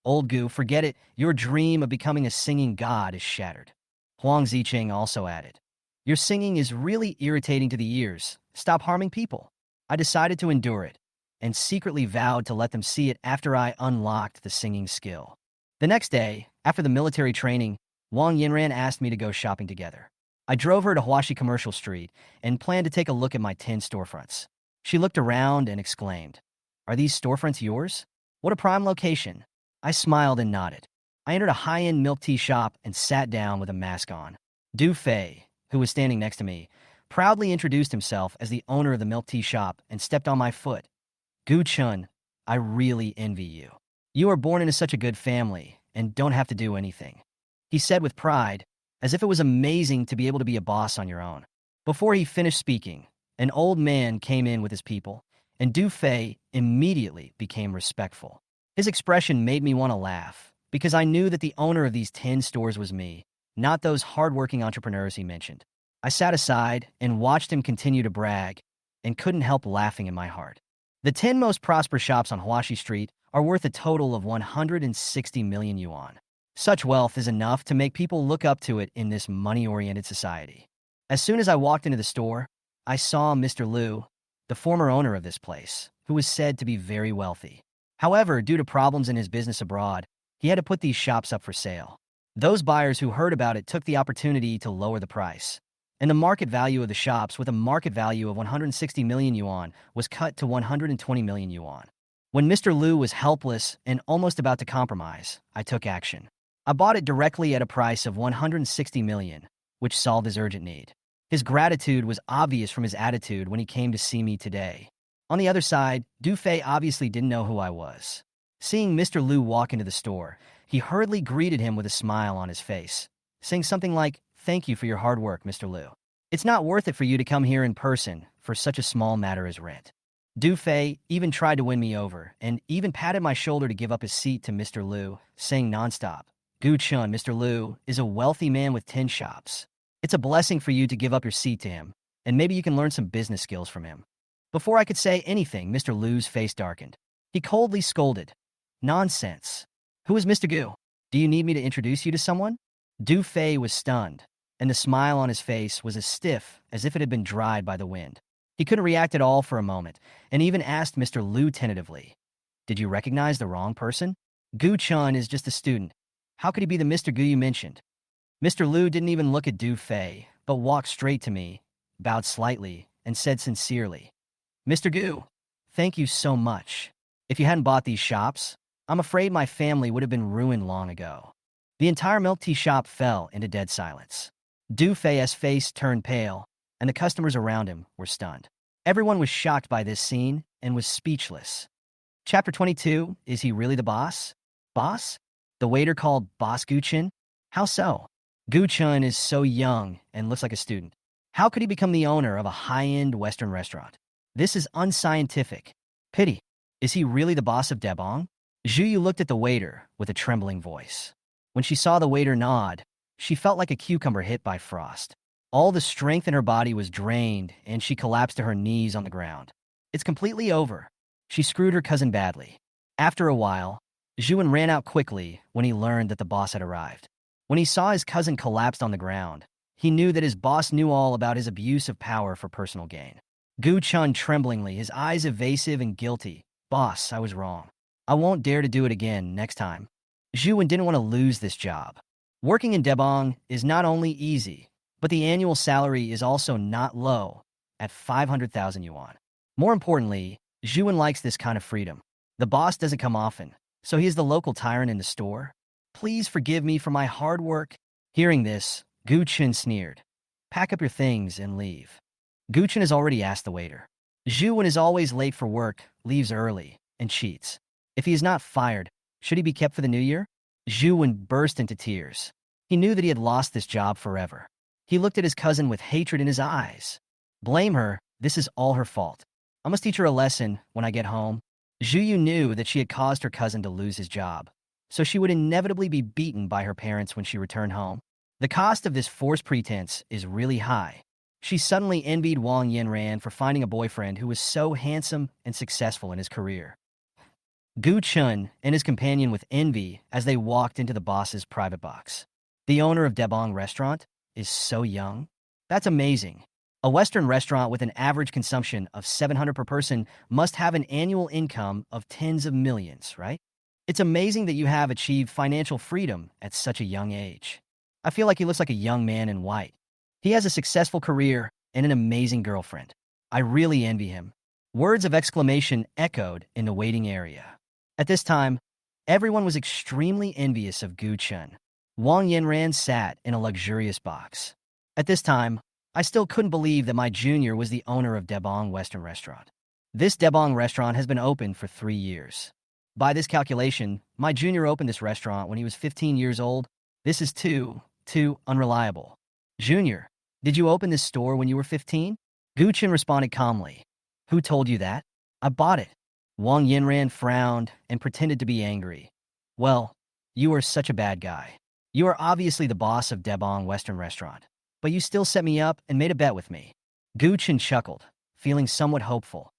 Old Gu, forget it. Your dream of becoming a singing god is shattered. Huang Ziqing also added, your singing is really irritating to the ears. Stop harming people. I decided to endure it, and secretly vowed to let them see it after I unlocked the singing skill. The next day, after the military training, Wang Yinran asked me to go shopping together. I drove her to Huaxi Commercial Street and planned to take a look at my 10 storefronts. She looked around and exclaimed, "Are these storefronts yours? What a prime location." I smiled and nodded. I entered a high-end milk tea shop and sat down with a mask on. Du Fei, who was standing next to me, proudly introduced himself as the owner of the milk tea shop and stepped on my foot. Gu Chun, I really envy you. You are born into such a good family and don't have to do anything, he said with pride, as if it was amazing to be able to be a boss on your own. Before he finished speaking, an old man came in with his people, and Du Fei immediately became respectful. His expression made me want to laugh, because I knew that the owner of these 10 stores was me, not those hardworking entrepreneurs he mentioned. I sat aside and watched him continue to brag, and couldn't help laughing in my heart. The 10 most prosperous shops on Huaxi Street are worth a total of 160 million yuan. Such wealth is enough to make people look up to it in this money-oriented society. As soon as I walked into the store, I saw Mr. Liu, the former owner of this place, who was said to be very wealthy. However, due to problems in his business abroad, he had to put these shops up for sale. Those buyers who heard about it took the opportunity to lower the price, and the market value of the shops, with a market value of 160 million yuan, was cut to 120 million yuan. When Mr. Liu was helpless and almost about to compromise, I took action. I bought it directly at a price of 160 million, which solved his urgent need. His gratitude was obvious from his attitude when he came to see me today. On the other side, Du Fei obviously didn't know who I was. Seeing Mr. Liu walk into the store, he hurriedly greeted him with a smile on his face, saying something like, "Thank you for your hard work, Mr. Liu. It's not worth it for you to come here in person for such a small matter as rent." Du Fei even tried to win me over and even patted my shoulder to give up his seat to Mr. Liu, saying nonstop, "Gu Chun, Mr. Liu is a wealthy man with 10 shops. It's a blessing for you to give up your seat to him, and maybe you can learn some business skills from him." Before I could say anything, Mr. Liu's face darkened. He coldly scolded, "Nonsense. Who is Mr. Gu? Do you need me to introduce you to someone?" Du Fei was stunned, and the smile on his face was as stiff as if it had been dried by the wind. He couldn't react at all for a moment, and even asked Mr. Liu tentatively, "Did you recognize the wrong person? Gu Chun is just a student. How could he be the Mr. Gu you mentioned?" Mr. Liu didn't even look at Du Fei, but walked straight to me, bowed slightly, and said sincerely, "Mr. Gu, thank you so much. If you hadn't bought these shops, I'm afraid my family would have been ruined long ago." The entire milk tea shop fell into dead silence. Du Fei's face turned pale, and the customers around him were stunned. Everyone was shocked by this scene and was speechless. Chapter 22, Is He Really the Boss? Boss? The waiter called Boss Gu Chun? How so? Gu Chun is so young and looks like a student. How could he become the owner of a high-end Western restaurant? This is unscientific. Pity. Is he really the boss of Debong? Zhu Yu looked at the waiter with a trembling voice. When she saw the waiter nod, she felt like a cucumber hit by frost. All the strength in her body was drained, and she collapsed to her knees on the ground. It's completely over. She screwed her cousin badly. After a while, Zhuan ran out quickly when he learned that the boss had arrived. When he saw his cousin collapsed on the ground, he knew that his boss knew all about his abuse of power for personal gain. Gu Chun tremblingly, his eyes evasive and guilty. "Boss, I was wrong. I won't dare to do it again next time." Zhuan didn't want to lose this job. Working in Debong is not only easy, but the annual salary is also not low, at 500,000 yuan. More importantly, Zhuan likes this kind of freedom. The boss doesn't come often, so he is the local tyrant in the store. Please forgive me for my hard work. Hearing this, Gu Chen sneered. Pack up your things and leave. Gu Chen has already asked the waiter. Zhuan is always late for work, leaves early, and cheats. If he is not fired, should he be kept for the new year? Zhuan burst into tears. He knew that he had lost this job forever. He looked at his cousin with hatred in his eyes. Blame her, this is all her fault. I must teach her a lesson when I get home. Zhu knew that she had caused her cousin to lose his job, so she would inevitably be beaten by her parents when she returned home. The cost of this forced pretense is really high. She suddenly envied Wang Yanran for finding a boyfriend who was so handsome and successful in his career. Gu Chun and his companion with envy as they walked into the boss's private box. The owner of Debong Restaurant is so young. That's amazing. A Western restaurant with an average consumption of 700 per person must have an annual income of tens of millions, right? It's amazing that you have achieved financial freedom at such a young age. I feel like he looks like a young man in white. He has a successful career and an amazing girlfriend. I really envy him. Words of exclamation echoed in the waiting area. At this time, everyone was extremely envious of Gu Chun. Wang Yanran sat in a luxurious box. At this time, I still couldn't believe that my junior was the owner of Debong Western Restaurant. This Debong restaurant has been open for 3 years. By this calculation, my junior opened this restaurant when he was 15 years old. This is too unreliable. Junior, did you open this store when you were 15? Gu Chen responded calmly. Who told you that? I bought it. Wang Yanran frowned and pretended to be angry. Well, you are such a bad guy. You are obviously the boss of Debong Western Restaurant, but you still set me up and made a bet with me. Gu Chen chuckled, feeling somewhat hopeful.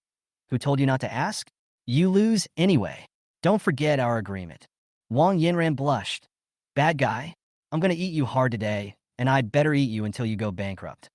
Who told you not to ask? You lose anyway. Don't forget our agreement. Wang Yanran blushed. Bad guy, I'm going to eat you hard today, and I'd better eat you until you go bankrupt.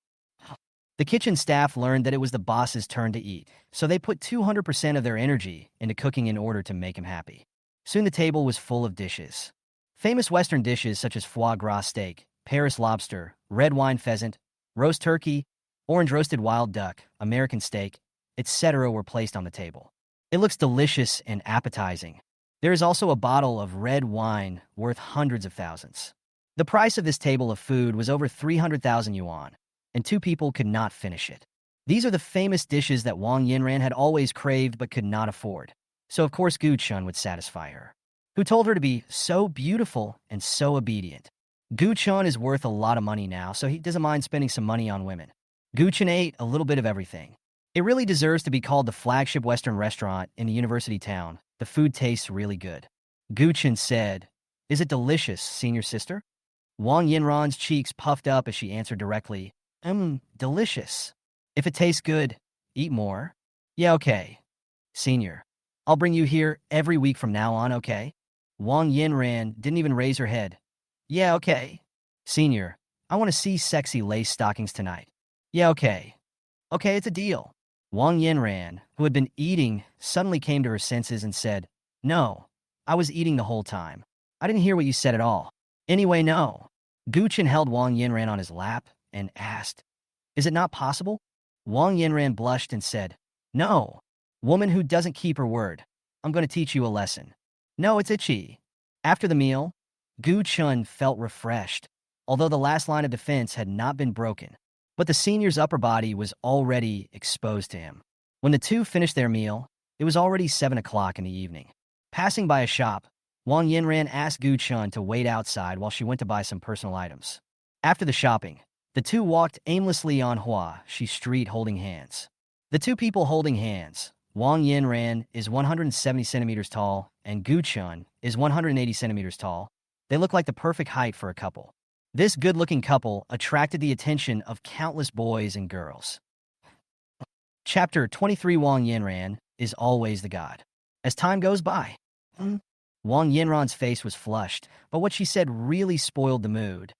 The kitchen staff learned that it was the boss's turn to eat, so they put 200% of their energy into cooking in order to make him happy. Soon the table was full of dishes. Famous Western dishes such as foie gras steak, Paris lobster, red wine pheasant, roast turkey, orange roasted wild duck, American steak, etc. were placed on the table. It looks delicious and appetizing. There is also a bottle of red wine worth hundreds of thousands. The price of this table of food was over 300,000 yuan, and 2 people could not finish it. These are the famous dishes that Wang Yanran had always craved but could not afford. So of course Gu Chun would satisfy her, who told her to be so beautiful and so obedient. Gu Chun is worth a lot of money now, so he doesn't mind spending some money on women. Gu Chun ate a little bit of everything. It really deserves to be called the flagship Western restaurant in the university town. The food tastes really good. Gu Chun said, Is it delicious, senior sister? Wang Yanran's cheeks puffed up as she answered directly, delicious. If it tastes good, eat more. Yeah, okay. Senior, I'll bring you here every week from now on, okay? Wang Yanran didn't even raise her head. Yeah, okay. Senior, I want to see sexy lace stockings tonight. Yeah, okay. Okay, it's a deal. Wang Yanran, who had been eating, suddenly came to her senses and said, No, I was eating the whole time. I didn't hear what you said at all. Anyway, no. Gu Chen held Wang Yanran on his lap and asked, Is it not possible? Wang Yanran blushed and said, No. Woman who doesn't keep her word. I'm going to teach you a lesson. No, it's itchy. After the meal, Gu Chun felt refreshed, although the last line of defense had not been broken. But the senior's upper body was already exposed to him. When the two finished their meal, it was already 7 o'clock in the evening. Passing by a shop, Wang Yanran asked Gu Chun to wait outside while she went to buy some personal items. After the shopping, the two walked aimlessly on Hua Shi Street holding hands. The two people holding hands, Wang Yanran is 170 centimeters tall and Gu Chun is 180 centimeters tall. They look like the perfect height for a couple. This good-looking couple attracted the attention of countless boys and girls. Chapter 23 Wang Yanran is always the god. As time goes by, Wang Yanran's face was flushed, but what she said really spoiled the mood.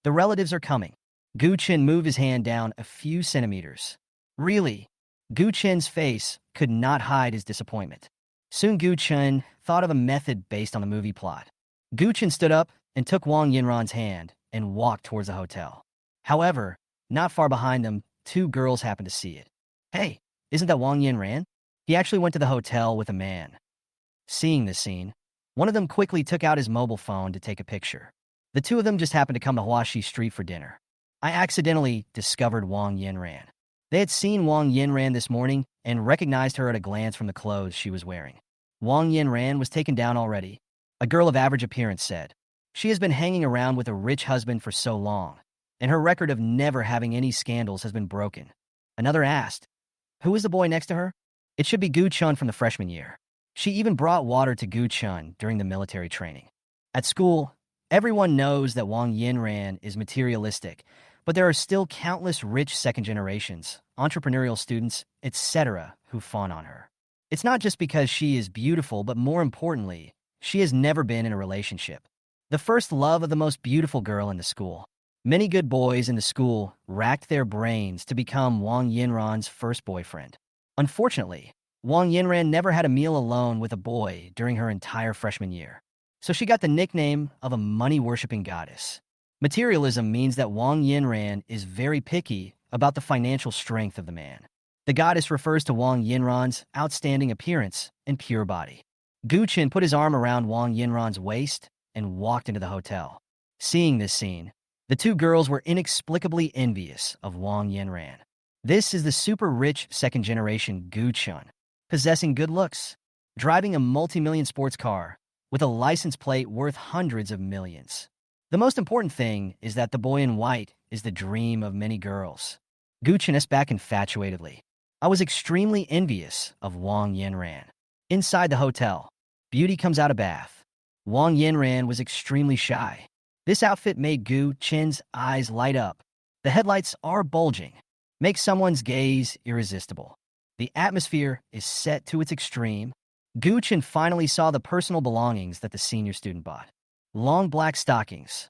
The relatives are coming. Gu Chen moved his hand down a few centimeters. Really? Gu Chen's face could not hide his disappointment. Soon Gu Chen thought of a method based on the movie plot. Gu Chen stood up and took Wang Yanran's hand and walked towards the hotel. However, not far behind them, 2 girls happened to see it. Hey, Isn't that Wang Yinran? He actually went to the hotel with a man. Seeing this scene, one of them quickly took out his mobile phone to take a picture. The two of them just happened to come to Huaxi Street for dinner. I accidentally discovered Wang Yinran. They had seen Wang Yinran this morning and recognized her at a glance from the clothes she was wearing. Wang Yinran was taken down already. A girl of average appearance said. She has been hanging around with a rich husband for so long, and her record of never having any scandals has been broken. Another asked, who is the boy next to her? It should be Gu Chun from the freshman year. She even brought water to Gu Chun during the military training. At school, everyone knows that Wang Yinran is materialistic, but there are still countless rich second generations, entrepreneurial students, etc., who fawn on her. It's not just because she is beautiful, but more importantly, she has never been in a relationship. The first love of the most beautiful girl in the school. Many good boys in the school racked their brains to become Wang Yinran's first boyfriend. Unfortunately, Wang Yinran never had a meal alone with a boy during her entire freshman year, so she got the nickname of a money-worshipping goddess. Materialism means that Wang Yinran is very picky about the financial strength of the man. The goddess refers to Wang Yinran's outstanding appearance and pure body. Gu Qin put his arm around Wang Yinran's waist and walked into the hotel. Seeing this scene, the two girls were inexplicably envious of Wang Yinran. This is the super-rich second-generation Gu Chun, possessing good looks, driving a multi-million sports car with a license plate worth hundreds of millions. The most important thing is that the boy in white is the dream of many girls. Gu Chun is back infatuatedly. I was extremely envious of Wang Yinran. Inside the hotel, Beauty comes out of bath. Wang Yinran was extremely shy. This outfit made Gu Chin's eyes light up. The headlights are bulging, make someone's gaze irresistible. The atmosphere is set to its extreme. Gu Chin finally saw the personal belongings that the senior student bought. Long black stockings.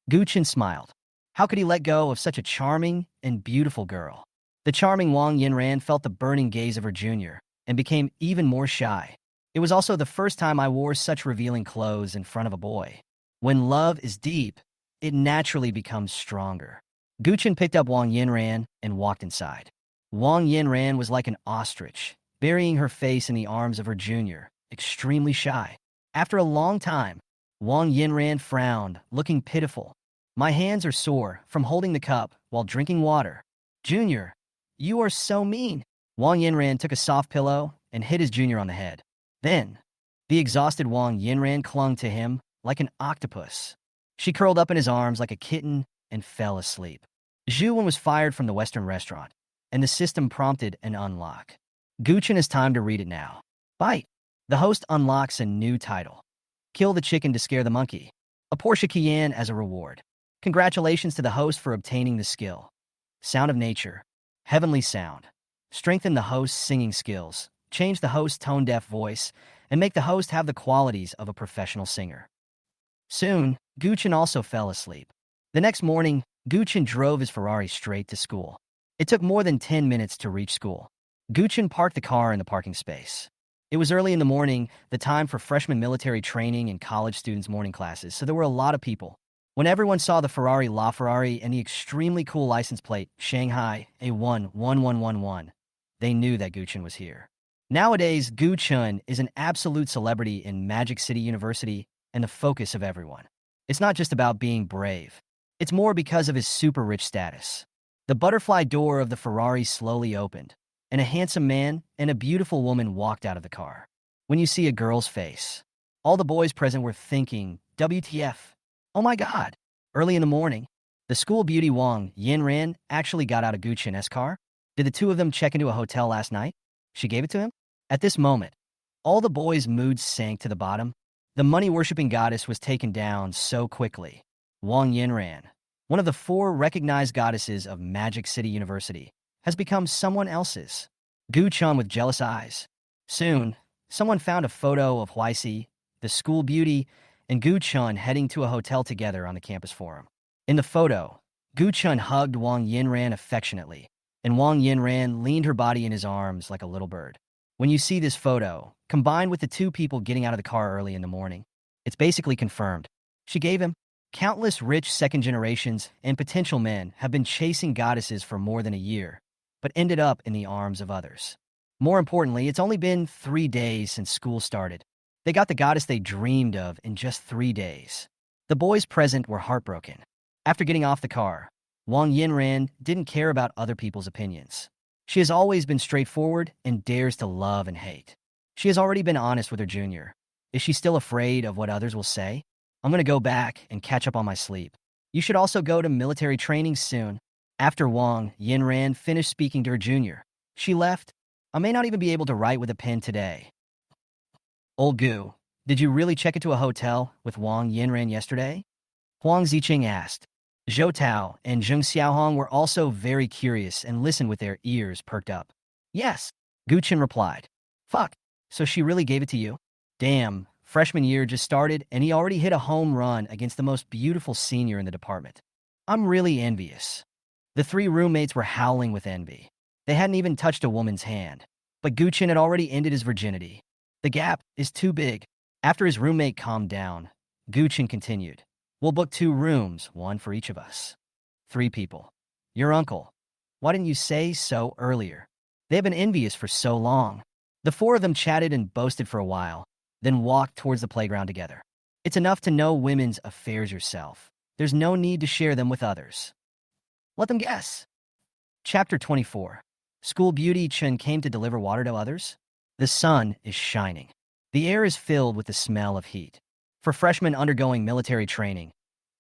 Gu Chin smiled. How could he let go of such a charming and beautiful girl? The charming Wang Yinran felt the burning gaze of her junior and became even more shy. It was also the first time I wore such revealing clothes in front of a boy. When love is deep, it naturally becomes stronger. Gu Chin picked up Wang Yinran and walked inside. Wang Yinran was like an ostrich, burying her face in the arms of her junior, extremely shy. After a long time, Wang Yinran frowned, looking pitiful. My hands are sore from holding the cup while drinking water. Junior, you are so mean. Wang Yinran took a soft pillow and hit his junior on the head. Then, the exhausted Wang Yinran clung to him like an octopus. She curled up in his arms like a kitten and fell asleep. Zhu Wen was fired from the Western restaurant, and the system prompted an unlock. Gu Chin is time to read it now. Bite. The host unlocks a new title. Kill the chicken to scare the monkey. A Porsche Cayenne as a reward. Congratulations to the host for obtaining the skill. Sound of nature. Heavenly sound. Strengthen the host's singing skills. Change the host's tone-deaf voice, and make the host have the qualities of a professional singer. Soon, Gu Chin also fell asleep. The next morning, Gu Chin drove his Ferrari straight to school. It took more than 10 minutes to reach school. Gu Chin parked the car in the parking space. It was early in the morning, the time for freshman military training and college students' morning classes, so there were a lot of people. When everyone saw the Ferrari LaFerrari and the extremely cool license plate, Shanghai A11111, they knew that Gu Chin was here. Nowadays, Gu Chun is an absolute celebrity in Magic City University and the focus of everyone. It's not just about being brave. It's more because of his super-rich status. The butterfly door of the Ferrari slowly opened, and a handsome man and a beautiful woman walked out of the car. When you see a girl's face, all the boys present were thinking, WTF? Oh my God. Early in the morning, the school beauty Wang Yinran actually got out of Gu Chin's car. Did the two of them check into a hotel last night? She gave it to him? At this moment, all the boys' moods sank to the bottom. The money-worshipping goddess was taken down so quickly. Wang Yinran, one of the 4 recognized goddesses of Magic City University, has become someone else's. Gu Chun with jealous eyes. Soon, someone found a photo of Huaixi, the school beauty, and Gu Chun heading to a hotel together on the campus forum. In the photo, Gu Chun hugged Wang Yinran affectionately, and Wang Yinran leaned her body in his arms like a little bird. When you see this photo, combined with the 2 people getting out of the car early in the morning, it's basically confirmed. She gave him. Countless rich second generations and potential men have been chasing goddesses for more than a year, but ended up in the arms of others. More importantly, it's only been 3 days since school started. They got the goddess they dreamed of in just 3 days. The boys present were heartbroken. After getting off the car, Wang Yinran didn't care about other people's opinions. She has always been straightforward and dares to love and hate. She has already been honest with her junior. Is she still afraid of what others will say? I'm going to go back and catch up on my sleep. You should also go to military training soon. After Wang Yinran finished speaking to her junior, she left. I may not even be able to write with a pen today. Old Gu, did you really check into a hotel with Wang Yinran yesterday? Huang Ziqing asked. Zhou Tao and Zheng Xiaohong were also very curious and listened with their ears perked up. Yes, Gu Chen replied. Fuck, so she really gave it to you? Damn, freshman year just started and he already hit a home run against the most beautiful senior in the department. I'm really envious. The 3 roommates were howling with envy. They hadn't even touched a woman's hand. But Gu Chen had already ended his virginity. The gap is too big. After his roommate calmed down, Gu Chen continued. We'll book 2 rooms, 1 for each of us. 3 people. Your uncle. Why didn't you say so earlier? They have been envious for so long. The 4 of them chatted and boasted for a while, then walked towards the playground together. It's enough to know women's affairs yourself. There's no need to share them with others. Let them guess. Chapter 24. School beauty Chen came to deliver water to others. The sun is shining. The air is filled with the smell of heat. For freshmen undergoing military training,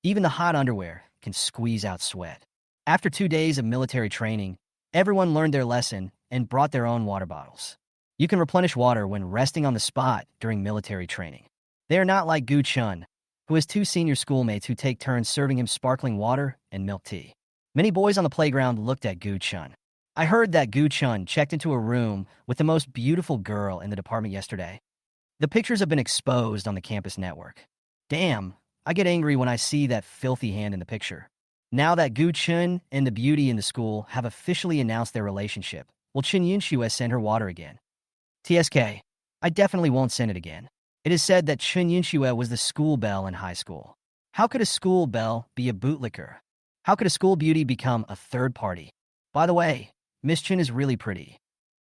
even the hot underwear can squeeze out sweat. After 2 days of military training, everyone learned their lesson and brought their own water bottles. You can replenish water when resting on the spot during military training. They are not like Gu Chun, who has 2 senior schoolmates who take turns serving him sparkling water and milk tea. Many boys on the playground looked at Gu Chun. I heard that Gu Chun checked into a room with the most beautiful girl in the department yesterday. The pictures have been exposed on the campus network. Damn, I get angry when I see that filthy hand in the picture. Now that Gu Chun and the beauty in the school have officially announced their relationship, will Chen Yunxue send her water again? TSK, I definitely won't send it again. It is said that Chen Yunxue was the school belle in high school. How could a school belle be a bootlicker? How could a school beauty become a third party? By the way, Miss Chen is really pretty.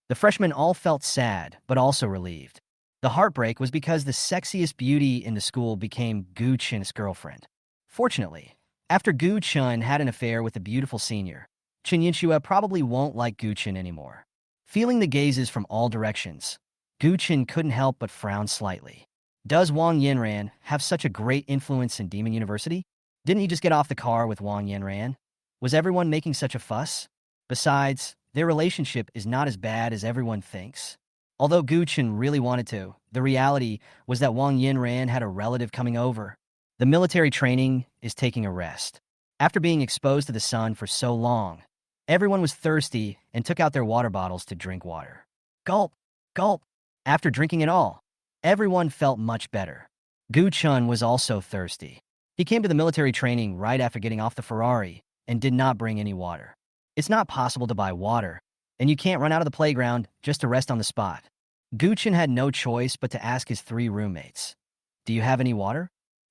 The freshmen all felt sad, but also relieved. The heartbreak was because the sexiest beauty in the school became Gu Chen's girlfriend. Fortunately, after Gu Chen had an affair with a beautiful senior, Chen Yinxue probably won't like Gu Chen anymore. Feeling the gazes from all directions, Gu Chen couldn't help but frown slightly. Does Wang Yinran have such a great influence in Demon University? Didn't he just get off the car with Wang Yinran? Was everyone making such a fuss? Besides, their relationship is not as bad as everyone thinks. Although Gu Chen really wanted to, the reality was that Wang Yinran had a relative coming over. The military training is taking a rest. After being exposed to the sun for so long, everyone was thirsty and took out their water bottles to drink water. Gulp, gulp. After drinking it all, everyone felt much better. Gu Chun was also thirsty. He came to the military training right after getting off the Ferrari and did not bring any water. It's not possible to buy water, and you can't run out of the playground just to rest on the spot. Gu Chen had no choice but to ask his 3 roommates, Do you have any water?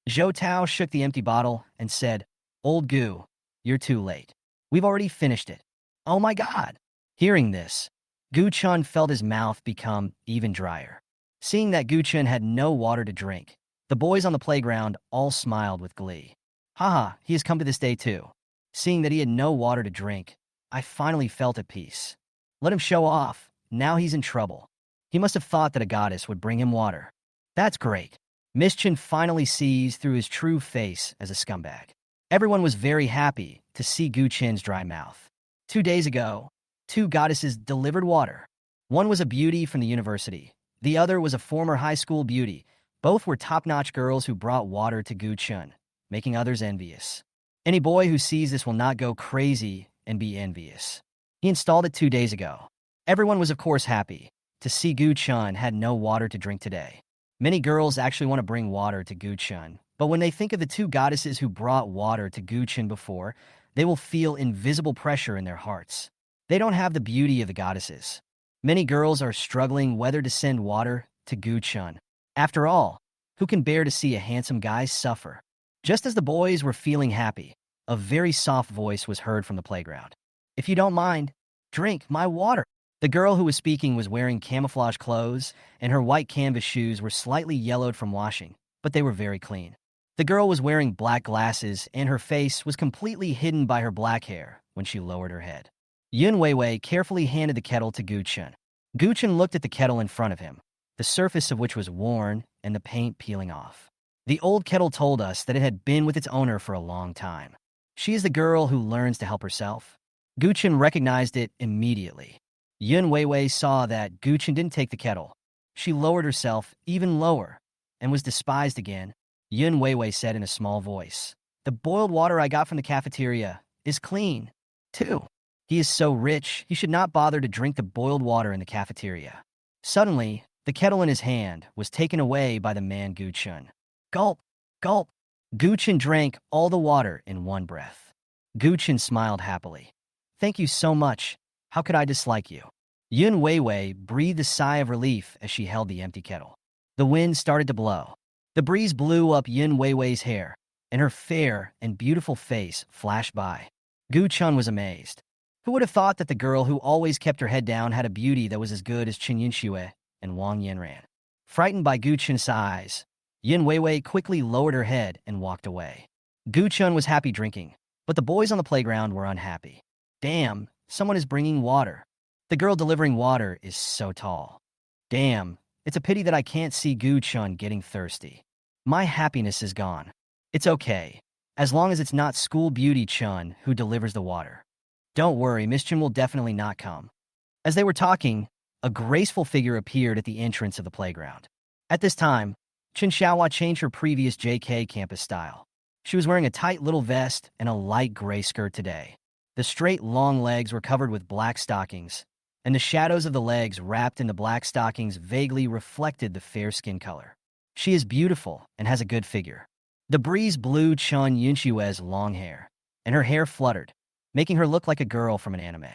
Zhou Tao shook the empty bottle and said, Old Gu, you're too late. We've already finished it. Oh my god. Hearing this, Gu Chun felt his mouth become even drier. Seeing that Gu Chen had no water to drink, the boys on the playground all smiled with glee. Haha, he has come to this day too. Seeing that he had no water to drink, I finally felt at peace. Let him show off. Now he's in trouble. He must have thought that a goddess would bring him water. That's great. Miss Chen finally sees through his true face as a scumbag. Everyone was very happy to see Gu Chen's dry mouth. 2 days ago, 2 goddesses delivered water. One was a beauty from the university. The other was a former high school beauty. Both were top-notch girls who brought water to Gu Chen, making others envious. Any boy who sees this will not go crazy and be envious. He installed it 2 days ago. Everyone was of course happy to see Gu Chen had no water to drink today. Many girls actually want to bring water to Gu Chen, but when they think of the 2 goddesses who brought water to Gu Chen before, they will feel invisible pressure in their hearts. They don't have the beauty of the goddesses. Many girls are struggling whether to send water to Gu Chen. After all, who can bear to see a handsome guy suffer? Just as the boys were feeling happy, a very soft voice was heard from the playground. If you don't mind, Drink my water. The girl who was speaking was wearing camouflage clothes, and her white canvas shoes were slightly yellowed from washing, but they were very clean. The girl was wearing black glasses, and her face was completely hidden by her black hair when she lowered her head. Yun Weiwei carefully handed the kettle to Gu Chun. Gu Chun looked at the kettle in front of him, the surface of which was worn and the paint peeling off. The old kettle told us that it had been with its owner for a long time. She is the girl who learns to help herself. Gu Chun recognized it immediately. Yun Weiwei saw that Gu Chun didn't take the kettle. She lowered herself even lower and was despised again. Yun Weiwei said in a small voice, "The boiled water I got from the cafeteria is clean, too. He is so rich, he should not bother to drink the boiled water in the cafeteria." Suddenly, the kettle in his hand was taken away by the man Gu Chun. Gulp, gulp. Gu Chun drank all the water in one breath. Gu Chun smiled happily. "Thank you so much. How could I dislike you?" Yun Weiwei breathed a sigh of relief as she held the empty kettle. The wind started to blow. The breeze blew up Yun Weiwei's hair, and her fair and beautiful face flashed by. Gu Chun was amazed. Who would have thought that the girl who always kept her head down had a beauty that was as good as Chen Yunxue and Wang Yanran? Frightened by Gu Chun's eyes, Yun Weiwei quickly lowered her head and walked away. Gu Chun was happy drinking, but the boys on the playground were unhappy. Damn, someone is bringing water. The girl delivering water is so tall. Damn, it's a pity that I can't see Gu Chun getting thirsty. My happiness is gone. It's okay, as long as it's not School Beauty Chun who delivers the water. Don't worry, Miss Chun will definitely not come. As they were talking, a graceful figure appeared at the entrance of the playground. At this time, Chen Xiaohua changed her previous JK campus style. She was wearing a tight little vest and a light gray skirt today. The straight, long legs were covered with black stockings, and the shadows of the legs wrapped in the black stockings vaguely reflected the fair skin color. She is beautiful and has a good figure. The breeze blew Chun Yunshue's long hair, and her hair fluttered, making her look like a girl from an anime.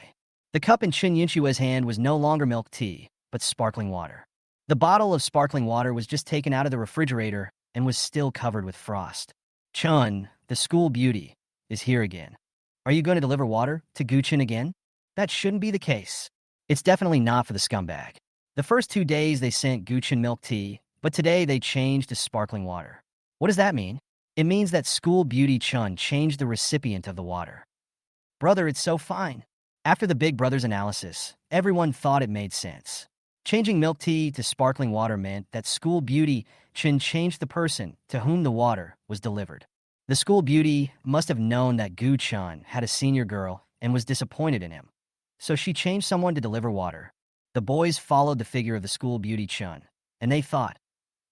The cup in Chen Yunshue's hand was no longer milk tea, but sparkling water. The bottle of sparkling water was just taken out of the refrigerator and was still covered with frost. Chun, the school beauty, is here again. Are you going to deliver water to Gu Chun again? That shouldn't be the case. It's definitely not for the scumbag. The first 2 days they sent Gu Chun milk tea, but today they changed to sparkling water. What does that mean? It means that School Beauty Chun changed the recipient of the water. Brother, it's so fine. After the Big Brother's analysis, everyone thought it made sense. Changing milk tea to sparkling water meant that School Beauty Chun changed the person to whom the water was delivered. The School Beauty must have known that Gu Chun had a senior girl and was disappointed in him. So she changed someone to deliver water. The boys followed the figure of the School Beauty Chun, and they thought,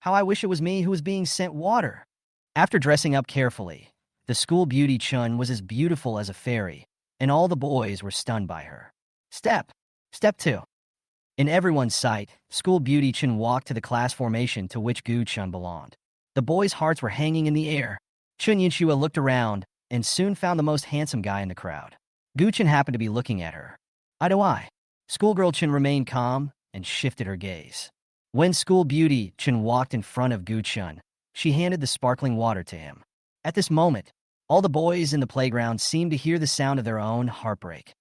"How I wish it was me who was being sent water." After dressing up carefully, the School Beauty Chun was as beautiful as a fairy, and all the boys were stunned by her. Step 2. In everyone's sight, School Beauty Chun walked to the class formation to which Gu Chun belonged. The boys' hearts were hanging in the air. Chun Yunxue looked around and soon found the most handsome guy in the crowd. Gu Chun happened to be looking at her. Eye to eye. Schoolgirl Chun remained calm and shifted her gaze. When School Beauty Chun walked in front of Gu Chun, she handed the sparkling water to him. At this moment, all the boys in the playground seemed to hear the sound of their own heartbreak.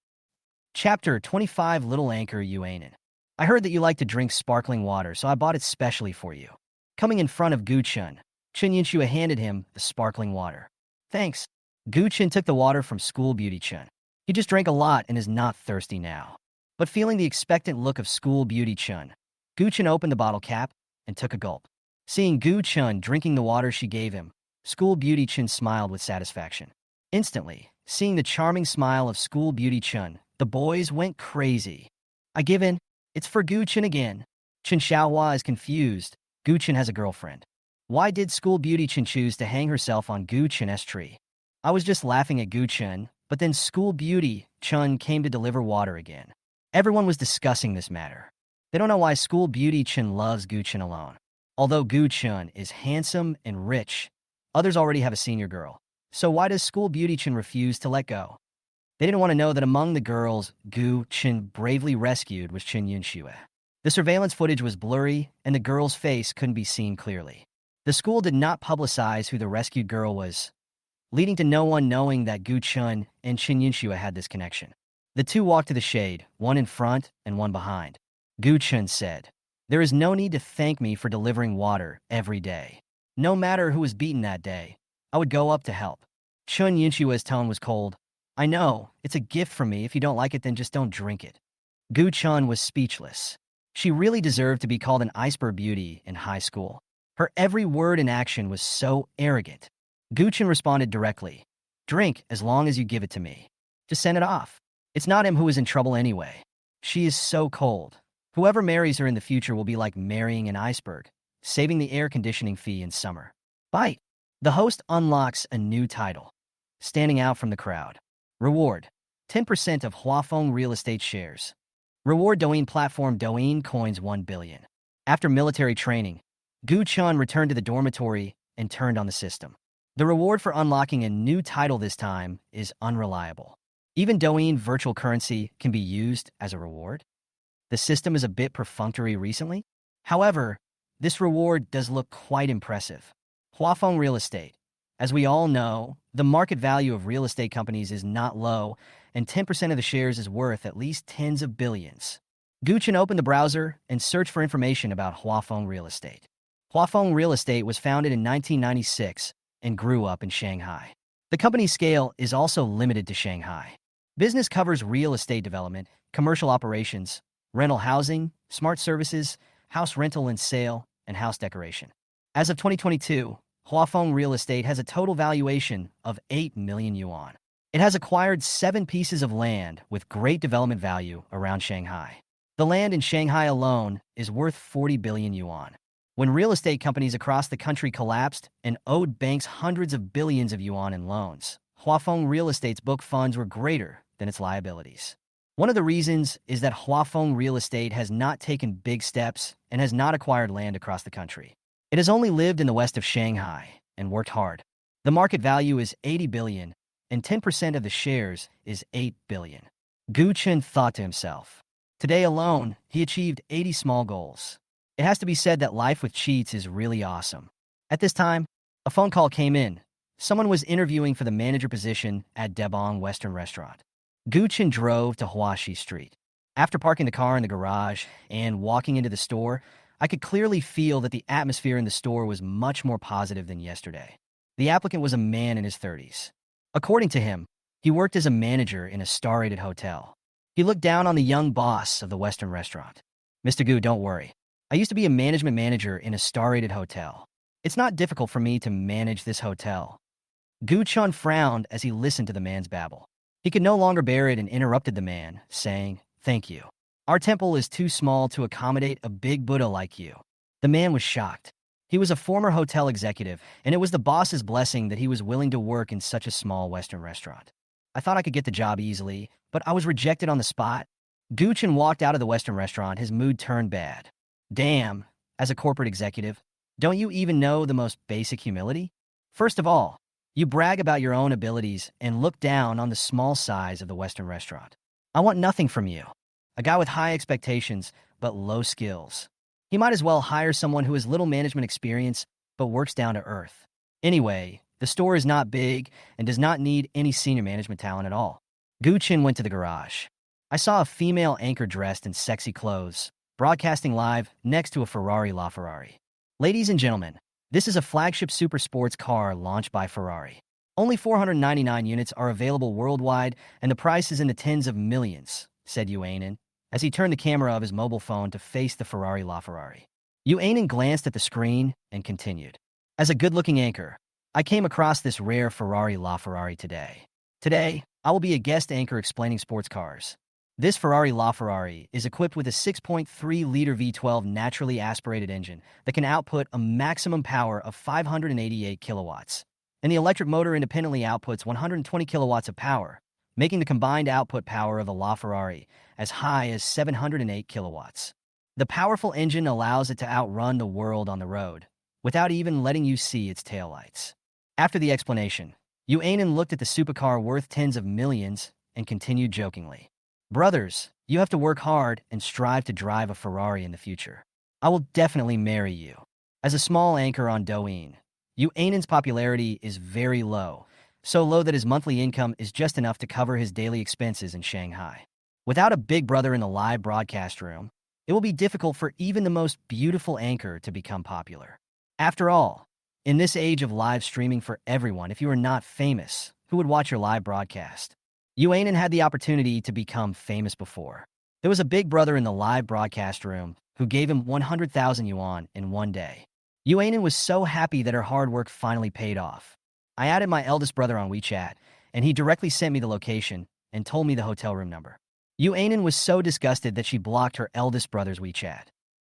Chapter 25. Little Anchor Yuanin. I heard that you like to drink sparkling water, so I bought it specially for you. Coming in front of Gu Chun, Chen Yunxue handed him the sparkling water. Thanks. Gu Chun took the water from School Beauty Chun. He just drank a lot and is not thirsty now. But feeling the expectant look of School Beauty Chun, Gu Chun opened the bottle cap and took a gulp. Seeing Gu Chun drinking the water she gave him, School Beauty Chun smiled with satisfaction. Instantly, seeing the charming smile of School Beauty Chun, the boys went crazy. I give in. It's for Gu Chun again. Chen Xiaohua is confused. Gu Chun has a girlfriend. Why did School Beauty Chun choose to hang herself on Gu Chun's tree? I was just laughing at Gu Chun, but then School Beauty Chun came to deliver water again. Everyone was discussing this matter. They don't know why School Beauty Chun loves Gu Chun alone. Although Gu Chun is handsome and rich, others already have a senior girl. So why does School Beauty Chun refuse to let go? They didn't want to know that among the girls Gu Chun bravely rescued was Chen Yunxue. The surveillance footage was blurry, and the girl's face couldn't be seen clearly. The school did not publicize who the rescued girl was, leading to no one knowing that Gu Chun and Chen Yunxue had this connection. The two walked to the shade, one in front and one behind. Gu Chun said, "There is no need to thank me for delivering water every day. No matter who was beaten that day, I would go up to help." Chun Yinchua's tone was cold. "I know, it's a gift from me. If you don't like it, then just don't drink it." Gu Chun was speechless. She really deserved to be called an iceberg beauty in high school. Her every word and action was so arrogant. Gu Chun responded directly, "Drink as long as you give it to me. Just send it off. It's not him who is in trouble anyway. She is so cold. Whoever marries her in the future will be like marrying an iceberg, saving the air conditioning fee in summer." Bite. The host unlocks a new title. Standing out from the crowd. Reward: 10% of Huafeng real estate shares. Reward: Douyin platform Douyin coins 1 billion. After military training, Gu Chun returned to the dormitory and turned on the system. The reward for unlocking a new title this time is unreliable. Even Douyin virtual currency can be used as a reward. The system is a bit perfunctory recently. However, this reward does look quite impressive. Huafeng real estate. As we all know, the market value of real estate companies is not low, and 10% of the shares is worth at least tens of billions. Gu Chun opened the browser and searched for information about Huafeng real estate. Huafeng real estate was founded in 1996 and grew up in Shanghai. The company's scale is also limited to Shanghai. Business covers real estate development, commercial operations, rental housing, smart services, house rental and sale, and house decoration. As of 2022, Huafeng Real Estate has a total valuation of 8 million yuan. It has acquired 7 pieces of land with great development value around Shanghai. The land in Shanghai alone is worth 40 billion yuan. When real estate companies across the country collapsed and owed banks hundreds of billions of yuan in loans, Huafeng Real Estate's book funds were greater than its liabilities. One of the reasons is that Huafeng Real Estate has not taken big steps and has not acquired land across the country. It has only lived in the west of Shanghai and worked hard. The market value is 80 billion, and 10% of the shares is 8 billion. Gu Chun thought to himself. Today alone, he achieved 80 small goals. It has to be said that life with cheats is really awesome. At this time, a phone call came in. Someone was interviewing for the manager position at Debong Western Restaurant. Gu Chun drove to Huaxi Street. After parking the car in the garage and walking into the store, I could clearly feel that the atmosphere in the store was much more positive than yesterday. The applicant was a man in his 30s. According to him, he worked as a manager in a star-rated hotel. He looked down on the young boss of the Western restaurant. "Mr. Gu, don't worry. I used to be a management manager in a star-rated hotel. It's not difficult for me to manage this hotel." Gu Chun frowned as he listened to the man's babble. He could no longer bear it and interrupted the man, saying, "Thank you. Our temple is too small to accommodate a big Buddha like you." The man was shocked. He was a former hotel executive, and it was the boss's blessing that he was willing to work in such a small Western restaurant. "I thought I could get the job easily, but I was rejected on the spot." Gu Chun walked out of the Western restaurant, his mood turned bad. Damn, as a corporate executive, don't you even know the most basic humility? First of all, you brag about your own abilities and look down on the small size of the Western restaurant. I want nothing from you. A guy with high expectations, but low skills. He might as well hire someone who has little management experience, but works down to earth. Anyway, the store is not big and does not need any senior management talent at all. Gu Chun went to the garage. I saw a female anchor dressed in sexy clothes, broadcasting live next to a Ferrari LaFerrari. "Ladies and gentlemen, this is a flagship super sports car launched by Ferrari. Only 499 units are available worldwide, and the price is in the tens of millions," said Yuanen, as he turned the camera of his mobile phone to face the Ferrari LaFerrari. Yuanen glanced at the screen and continued. "As a good-looking anchor, I came across this rare Ferrari LaFerrari today. Today, I will be a guest anchor explaining sports cars. This Ferrari LaFerrari is equipped with a 6.3-liter V12 naturally aspirated engine that can output a maximum power of 588 kilowatts, and the electric motor independently outputs 120 kilowatts of power, making the combined output power of the LaFerrari as high as 708 kilowatts. The powerful engine allows it to outrun the world on the road, without even letting you see its taillights." After the explanation, Yuanen looked at the supercar worth tens of millions and continued jokingly. "Brothers, you have to work hard and strive to drive a Ferrari in the future. I will definitely marry you." As a small anchor on Douyin, Yuanen's popularity is very low, so low that his monthly income is just enough to cover his daily expenses in Shanghai. Without a big brother in the live broadcast room, it will be difficult for even the most beautiful anchor to become popular. After all, in this age of live streaming for everyone, if you are not famous, who would watch your live broadcast? Yuanin had the opportunity to become famous before. There was a big brother in the live broadcast room who gave him 100,000 yuan in one day. Yuanin was so happy that her hard work finally paid off. I added my eldest brother on WeChat, and he directly sent me the location and told me the hotel room number. Yuanin was so disgusted that she blocked her eldest brother's WeChat.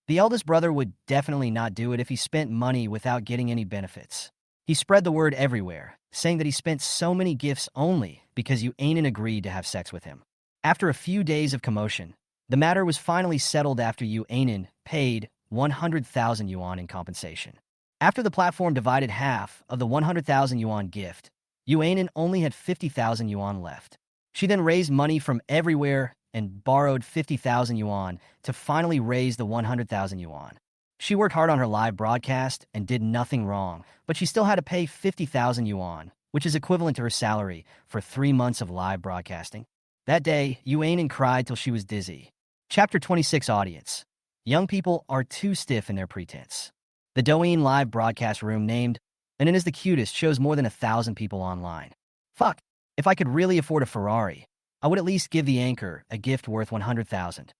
The eldest brother would definitely not do it if he spent money without getting any benefits. He spread the word everywhere, saying that he spent so many gifts only because Yuanin agreed to have sex with him. After a few days of commotion, the matter was finally settled after Yuanin paid 100,000 yuan in compensation. After the platform divided half of the 100,000 yuan gift, Yuanin only had 50,000 yuan left. She then raised money from everywhere and borrowed 50,000 yuan to finally raise the 100,000 yuan. She worked hard on her live broadcast and did nothing wrong, but she still had to pay 50,000 yuan, which is equivalent to her salary for 3 months of live broadcasting. That day, Yuanin cried till she was dizzy. Chapter 26 Audience. Young people are too stiff in their pretense. The Douyin live broadcast room named, and it is the cutest, shows more than 1,000 people online. Fuck, if I could really afford a Ferrari, I would at least give the anchor a gift worth 100,000.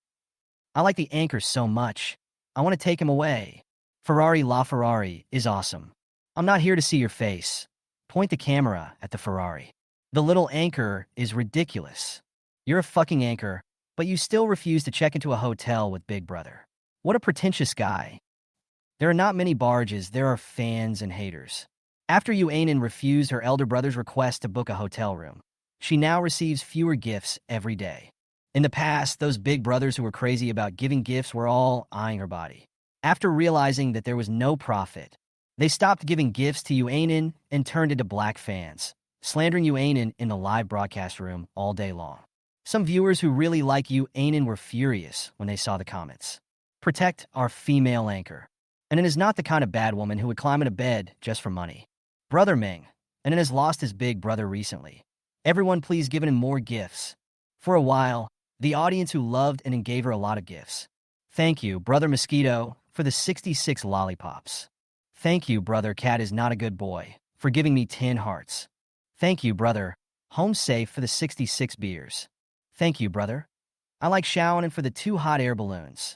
I like the anchor so much. I want to take him away. Ferrari La Ferrari is awesome. I'm not here to see your face. Point the camera at the Ferrari. The little anchor is ridiculous. You're a fucking anchor, but you still refuse to check into a hotel with Big Brother. What a pretentious guy. There are not many barges, there are fans and haters. After Yuanin refused her elder brother's request to book a hotel room, she now receives fewer gifts every day. In the past, those big brothers who were crazy about giving gifts were all eyeing her body. After realizing that there was no profit, they stopped giving gifts to Yuanin and turned into black fans, slandering Yuanin in the live broadcast room all day long. Some viewers who really like Yuanin were furious when they saw the comments. Protect our female anchor. And it is not the kind of bad woman who would climb into bed just for money. Brother Ming, and it has lost his big brother recently. Everyone please give him more gifts. For a while, the audience who loved and gave her a lot of gifts. Thank you, Brother Mosquito, for the 66 lollipops. Thank you, Brother Cat is not a good boy, for giving me 10 hearts. Thank you, Brother Home Safe, for the 66 beers. Thank you, Brother. I like Shaonin for the 2 hot air balloons.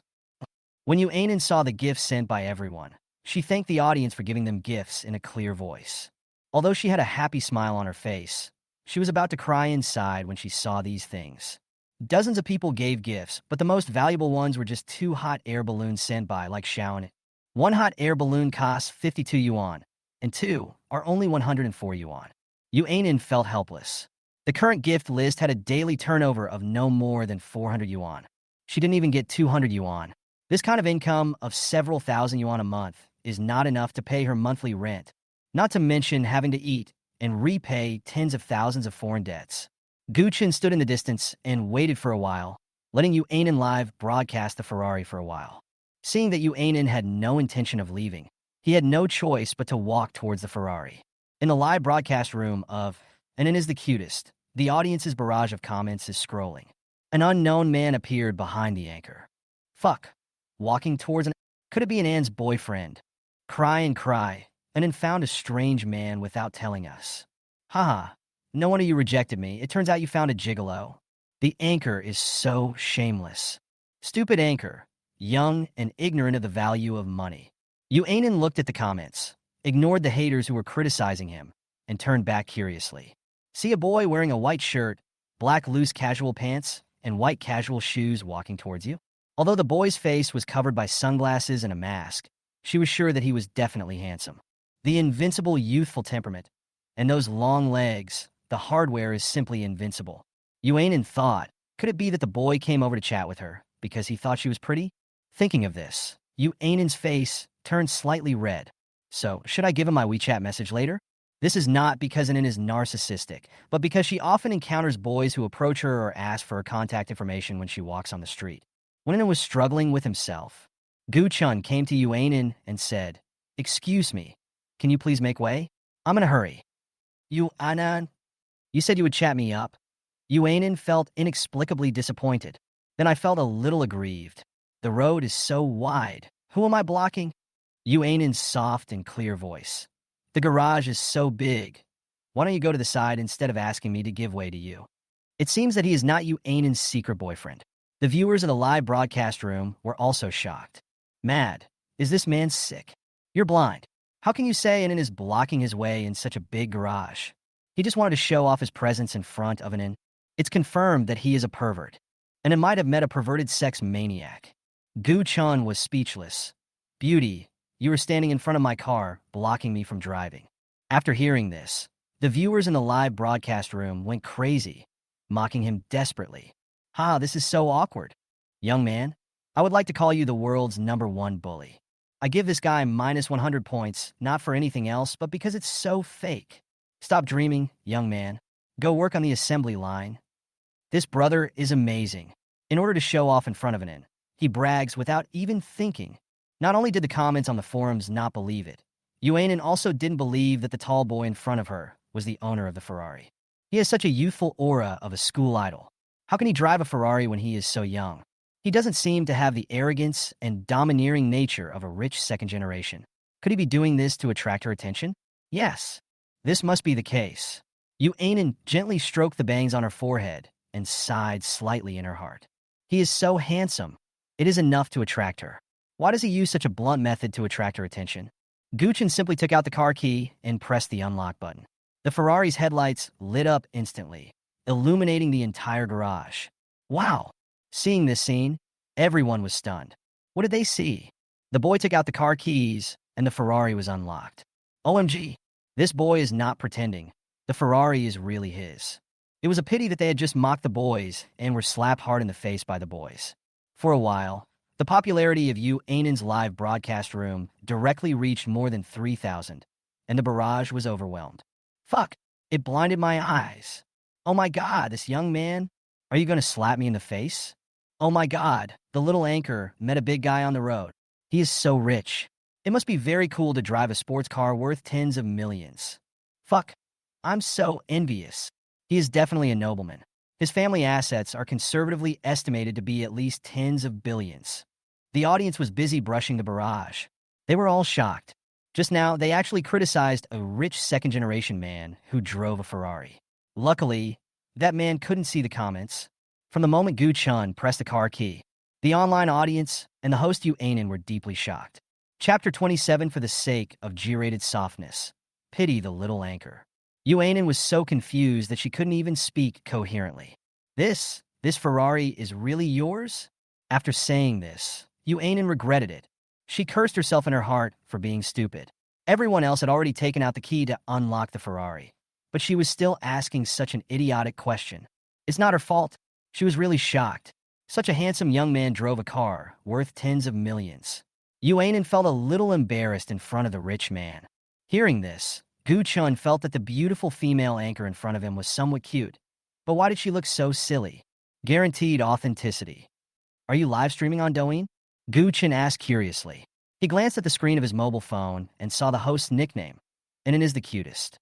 When Yuanin saw the gifts sent by everyone, she thanked the audience for giving them gifts in a clear voice. Although she had a happy smile on her face, she was about to cry inside when she saw these things. Dozens of people gave gifts, but the most valuable ones were just 2 hot air balloons sent by like Shaonin. 1 hot air balloon costs 52 yuan, and 2 are only 104 yuan. Yuanin felt helpless. The current gift list had a daily turnover of no more than 400 yuan. She didn't even get 200 yuan. This kind of income of several thousand yuan a month is not enough to pay her monthly rent, not to mention having to eat and repay tens of thousands of foreign debts. Gu Chen stood in the distance and waited for a while, letting Yuanin live broadcast the Ferrari for a while. Seeing that Yuanin had no intention of leaving, he had no choice but to walk towards the Ferrari. In the live broadcast room of, and it is the cutest, the audience's barrage of comments is scrolling. An unknown man appeared behind the anchor. Fuck. Walking towards could it be an Anne's boyfriend? Cry and cry, and then found a strange man without telling us. Haha, no wonder you rejected me. It turns out you found a gigolo. The anchor is so shameless. Stupid anchor, young and ignorant of the value of money. Yuanin looked at the comments, ignored the haters who were criticizing him, and turned back curiously. See a boy wearing a white shirt, black loose casual pants, and white casual shoes walking towards you? Although the boy's face was covered by sunglasses and a mask, she was sure that he was definitely handsome. The invincible youthful temperament, and those long legs, the hardware is simply invincible. Yuanin thought, could it be that the boy came over to chat with her because he thought she was pretty? Thinking of this, Yuanin's face turned slightly red. So, should I give him my WeChat message later? This is not because Anin is narcissistic, but because she often encounters boys who approach her or ask for her contact information when she walks on the street. When Anin was struggling with himself, Gu Chun came to Yuanin and said, "Excuse me, can you please make way? I'm in a hurry." Yuanin, you said you would chat me up. Yuanin felt inexplicably disappointed. Then I felt a little aggrieved. The road is so wide. Who am I blocking? You Ainan's soft and clear voice. The garage is so big. Why don't you go to the side instead of asking me to give way to you? It seems that he is not you Ainan's secret boyfriend. The viewers of the live broadcast room were also shocked. Mad. Is this man sick? You're blind. How can you say Ainan is blocking his way in such a big garage? He just wanted to show off his presence in front of Ainan. It's confirmed that he is a pervert, and it might have met a perverted sex maniac. Gu Chun was speechless. Beauty, you were standing in front of my car, blocking me from driving. After hearing this, the viewers in the live broadcast room went crazy, mocking him desperately. This is so awkward. Young man, I would like to call you the world's #1 bully. I give this guy minus 100 points, not for anything else, but because it's so fake. Stop dreaming, young man. Go work on the assembly line. This brother is amazing. In order to show off in front of Ainan, he brags without even thinking. Not only did the comments on the forums not believe it, Ainan also didn't believe that the tall boy in front of her was the owner of the Ferrari. He has such a youthful aura of a school idol. How can he drive a Ferrari when he is so young? He doesn't seem to have the arrogance and domineering nature of a rich second generation. Could he be doing this to attract her attention? Yes, this must be the case. Ainan gently stroked the bangs on her forehead and sighed slightly in her heart. He is so handsome. It is enough to attract her. Why does he use such a blunt method to attract her attention? Guchin simply took out the car key and pressed the unlock button. The Ferrari's headlights lit up instantly, illuminating the entire garage. Wow! Seeing this scene, everyone was stunned. What did they see? The boy took out the car keys, and the Ferrari was unlocked. OMG! This boy is not pretending. The Ferrari is really his. It was a pity that they had just mocked the boys and were slapped hard in the face by the boys. For a while, the popularity of Ainan's live broadcast room directly reached more than 3,000, and the barrage was overwhelmed. Fuck! It blinded my eyes. Oh my god, this young man? Are you going to slap me in the face? Oh my god, the little anchor met a big guy on the road. He is so rich. It must be very cool to drive a sports car worth tens of millions. Fuck, I'm so envious. He is definitely a nobleman. His family assets are conservatively estimated to be at least tens of billions. The audience was busy brushing the barrage. They were all shocked. Just now, they actually criticized a rich second-generation man who drove a Ferrari. Luckily, that man couldn't see the comments. From the moment Gu Chun pressed the car key, the online audience and the host Ainan were deeply shocked. Chapter 27 For the sake of G-rated softness. Pity the little anchor. Ainan was so confused that she couldn't even speak coherently. This Ferrari is really yours? After saying this, Ainan regretted it. She cursed herself in her heart for being stupid. Everyone else had already taken out the key to unlock the Ferrari, but she was still asking such an idiotic question. It's not her fault. She was really shocked. Such a handsome young man drove a car worth tens of millions. Ainan felt a little embarrassed in front of the rich man. Hearing this, Gu Chun felt that the beautiful female anchor in front of him was somewhat cute. But why did she look so silly? Guaranteed authenticity. Are you live streaming on Douyin? Gu Chun asked curiously. He glanced at the screen of his mobile phone and saw the host's nickname. Ainan is the cutest.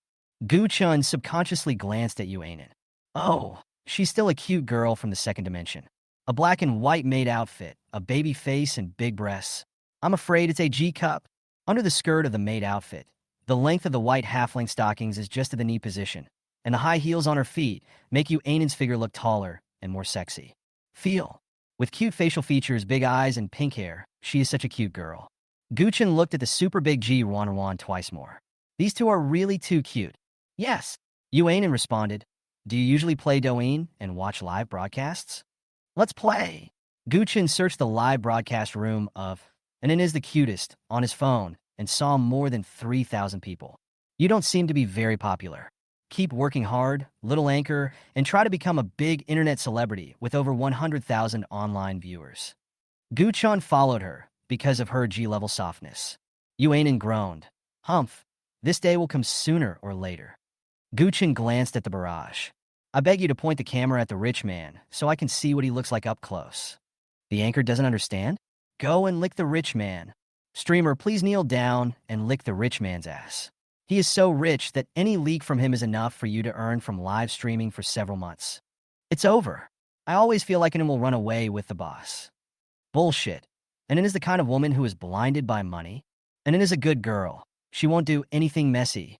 Gu Chun subconsciously glanced at Ainan. Oh, she's still a cute girl from the second dimension. A black and white maid outfit, a baby face, and big breasts. I'm afraid it's a G-cup. Under the skirt of the maid outfit, the length of the white half-length stockings is just at the knee position, and the high heels on her feet make Ainan's figure look taller and more sexy. Feel. With cute facial features, big eyes, and pink hair, she is such a cute girl. Guchin looked at the super big G Wan twice more. These two are really too cute. Yes. Ainan responded. Do you usually play Douyin and watch live broadcasts? Let's play. Guchin searched the live broadcast room of Ainan is the cutest on his phone and saw more than 3,000 people. You don't seem to be very popular. Keep working hard, little anchor, and try to become a big internet celebrity with over 100,000 online viewers. Gu Chun followed her because of her G-level softness. Ainan groaned. Humph, this day will come sooner or later. Gu Chun glanced at the barrage. I beg you to point the camera at the rich man so I can see what he looks like up close. The anchor doesn't understand? Go and lick the rich man. Streamer, please kneel down and lick the rich man's ass. He is so rich that any leak from him is enough for you to earn from live streaming for several months. It's over. I always feel like Inen will run away with the boss. Bullshit. Inen is the kind of woman who is blinded by money. Inen is a good girl. She won't do anything messy.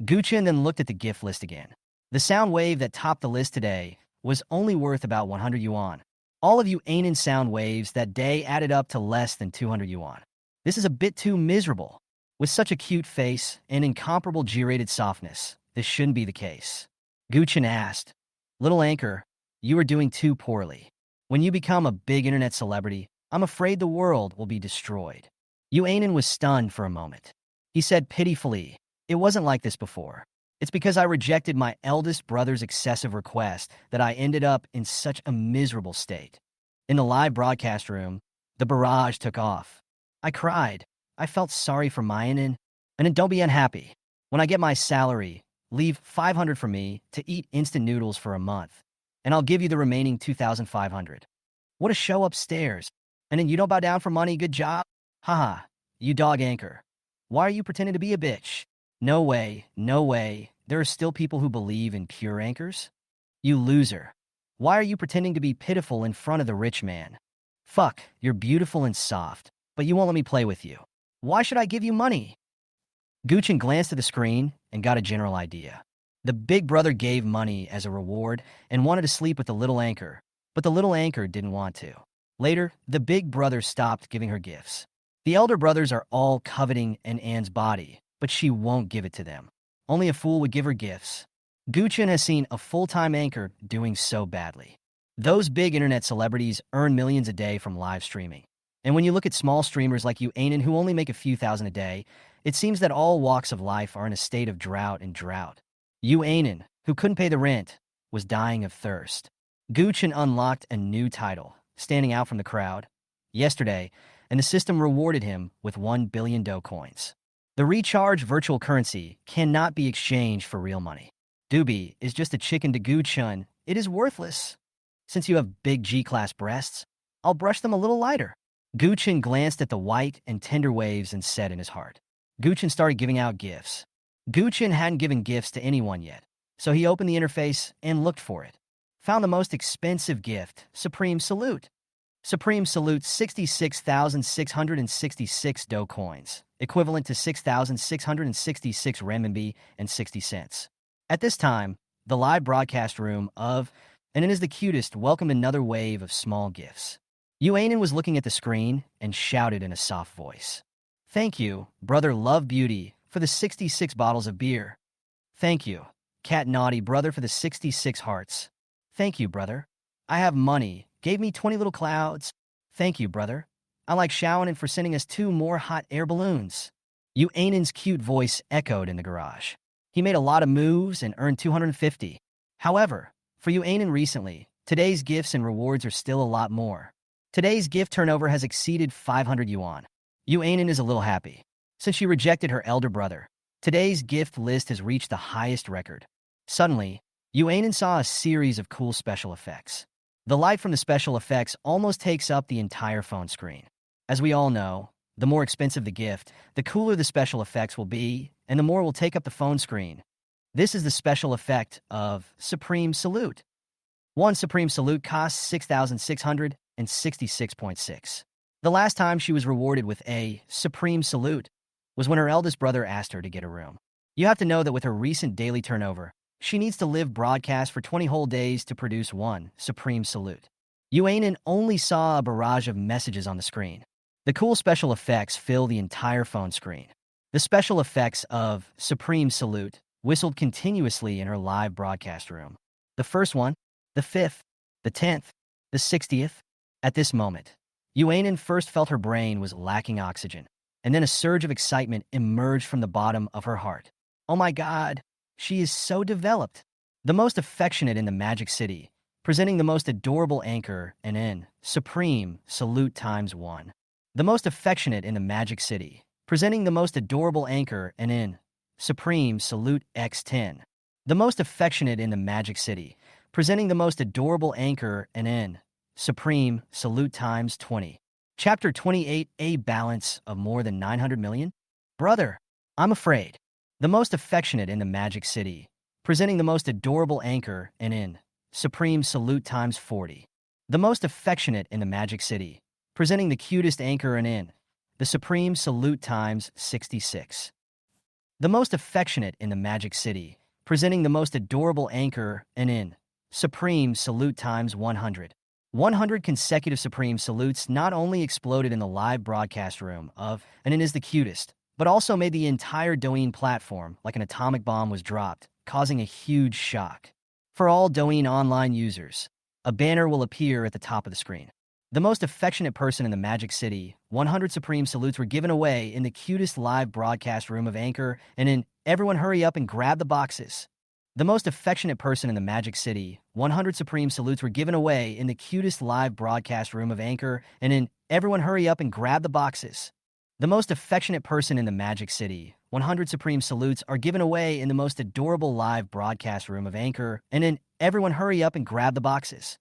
Guchin then looked at the gift list again. The sound wave that topped the list today was only worth about 100 yuan. All of you Ainen sound waves that day added up to less than 200 yuan. This is a bit too miserable. With such a cute face and incomparable G-rated softness, this shouldn't be the case. Guchin asked, "Little Anchor, you are doing too poorly. When you become a big internet celebrity, I'm afraid the world will be destroyed." Yu Ainen was stunned for a moment. He said pitifully, "It wasn't like this before. It's because I rejected my eldest brother's excessive request that I ended up in such a miserable state." In the live broadcast room, the barrage took off. I cried. I felt sorry for Mayanin. And then don't be unhappy. When I get my salary, leave 500 for me to eat instant noodles for a month, and I'll give you the remaining 2,500. What a show upstairs. And then you don't bow down for money, good job? Haha, you dog Anchor. Why are you pretending to be a bitch? No way, no way. There are still people who believe in pure anchors? You loser. Why are you pretending to be pitiful in front of the rich man? Fuck, you're beautiful and soft, but you won't let me play with you. Why should I give you money? Guchin glanced at the screen and got a general idea. The big brother gave money as a reward and wanted to sleep with the little Anchor, but the little Anchor didn't want to. Later, the big brother stopped giving her gifts. The elder brothers are all coveting Anne's body, but she won't give it to them. Only a fool would give her gifts. Guchin has seen a full-time anchor doing so badly. Those big internet celebrities earn millions a day from live streaming. And when you look at small streamers like you Ainen who only make a few thousand a day, it seems that all walks of life are in a state of drought and drought. You Ainen, who couldn't pay the rent, was dying of thirst. Guchin unlocked a new title, standing out from the crowd, yesterday, and the system rewarded him with 1 billion Do coins. The recharge virtual currency cannot be exchanged for real money. Doobie is just a chicken to Guchin. It is worthless. Since you have big G-class breasts, I'll brush them a little lighter. Guchin glanced at the white and tender waves and said in his heart. Guchin started giving out gifts. Guchin hadn't given gifts to anyone yet, so he opened the interface and looked for it. Found the most expensive gift, Supreme Salute. Supreme Salute 66,666 Do coins, equivalent to 6,666 renminbi and 60 cents. At this time, the live broadcast room of And It Is the Cutest welcomed another wave of small gifts. Yu Ainen was looking at the screen and shouted in a soft voice. "Thank you, Brother Love Beauty, for the 66 bottles of beer. Thank you, Cat Naughty Brother, for the 66 hearts. Thank you, brother. I have money. Gave me 20 little clouds. Thank you, brother. I like Shaonin for sending us 2 more hot air balloons." Yu Ainen's cute voice echoed in the garage. He made a lot of moves and earned 250. However, for Yu Ainen recently, today's gifts and rewards are still a lot more. Today's gift turnover has exceeded 500 yuan. Yu Ainen is a little happy. Since she rejected her elder brother, today's gift list has reached the highest record. Suddenly, Yu Ainen saw a series of cool special effects. The light from the special effects almost takes up the entire phone screen. As we all know, the more expensive the gift, the cooler the special effects will be, and the more will take up the phone screen. This is the special effect of Supreme Salute. One Supreme Salute costs 6,666.6. The last time she was rewarded with a Supreme Salute was when her eldest brother asked her to get a room. You have to know that with her recent daily turnover, she needs to live broadcast for 20 whole days to produce one Supreme Salute. Yu Ainen only saw a barrage of messages on the screen. The cool special effects fill the entire phone screen. The special effects of Supreme Salute whistled continuously in her live broadcast room. The first one, the 5th, the 10th, the 60th. At this moment, Yu Ainen first felt her brain was lacking oxygen, and then a surge of excitement emerged from the bottom of her heart. Oh my God, she is so developed. The most affectionate in the Magic City, presenting the most adorable anchor and in Supreme Salute ×1. The most affectionate in the Magic City, presenting the most adorable anchor and in Supreme Salute x10. The most affectionate in the Magic City, presenting the most adorable anchor and in Supreme Salute ×20. Chapter 28, a balance of more than 900 million? Brother, I'm afraid. The most affectionate in the Magic City, presenting the most adorable anchor and in Supreme Salute times 40. The most affectionate in the Magic City, presenting the cutest anchor and in. The Supreme Salute times 66. The most affectionate in the Magic City, presenting the most adorable anchor and in. Supreme Salute times 100. 100 consecutive Supreme Salutes not only exploded in the live broadcast room of and it is the cutest, but also made the entire Douyin platform like an atomic bomb was dropped, causing a huge shock. For all Douyin online users, a banner will appear at the top of the screen. The most affectionate person in the Magic City, 100 Supreme Salutes were given away in the cutest live broadcast room of Anchor and in Everyone Hurry Up and Grab the Boxes. The most affectionate person in the Magic City, 100 Supreme Salutes were given away in the cutest live broadcast room of Anchor and in Everyone Hurry Up and Grab the Boxes. The most affectionate person in the Magic City, 100 Supreme Salutes are given away in the most adorable live broadcast room of Anchor and in Everyone Hurry Up and Grab the Boxes.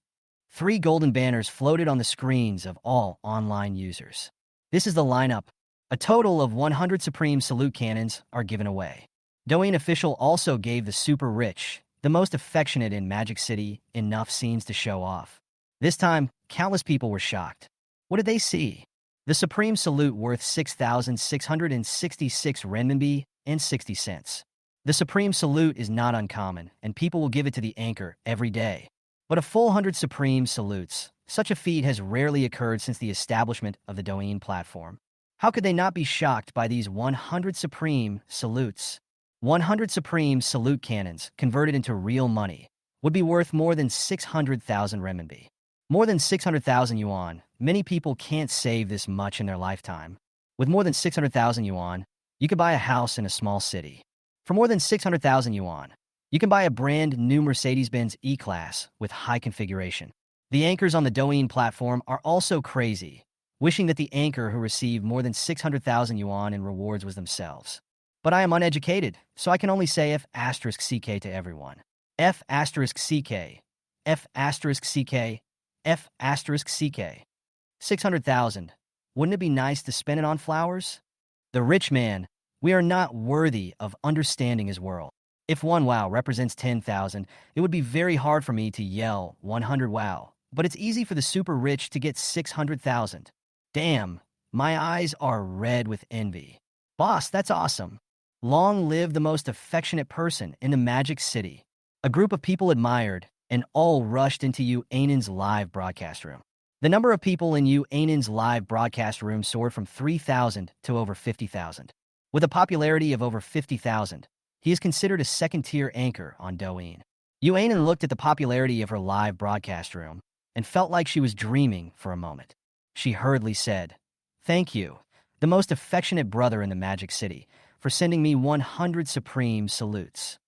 3 golden banners floated on the screens of all online users. This is the lineup. A total of 100 Supreme Salute cannons are given away. Douyin official also gave the super rich, the most affectionate in Magic City, enough scenes to show off. This time, countless people were shocked. What did they see? The Supreme Salute worth 6,666 renminbi and 60 cents. The Supreme Salute is not uncommon, and people will give it to the anchor every day. But a full 100 Supreme Salutes, such a feat has rarely occurred since the establishment of the Douyin platform. How could they not be shocked by these 100 Supreme Salutes? 100 Supreme Salute cannons, converted into real money, would be worth more than 600,000 renminbi. More than 600,000 yuan, many people can't save this much in their lifetime. With more than 600,000 yuan, you could buy a house in a small city. For more than 600,000 yuan, you can buy a brand new Mercedes-Benz E-Class with high configuration. The anchors on the Douyin platform are also crazy, wishing that the anchor who received more than 600,000 yuan in rewards was themselves. But I am uneducated, so I can only say F*CK to everyone. F*CK. F*CK. F*CK. 600,000. Wouldn't it be nice to spend it on flowers? The rich man, we are not worthy of understanding his world. If 1 wow represents 10,000, it would be very hard for me to yell 100 wow, but it's easy for the super rich to get 600,000. Damn, my eyes are red with envy. Boss, that's awesome. Long live the most affectionate person in the Magic City. A group of people admired and all rushed into Yu Ainan's live broadcast room. The number of people in Yu Ainan's live broadcast room soared from 3,000 to over 50,000. With a popularity of over 50,000, he is considered a second-tier anchor on Douyin. Yu Ainan looked at the popularity of her live broadcast room and felt like she was dreaming for a moment. She hurriedly said, "Thank you, the most affectionate brother in the Magic City, for sending me 100 Supreme Salutes."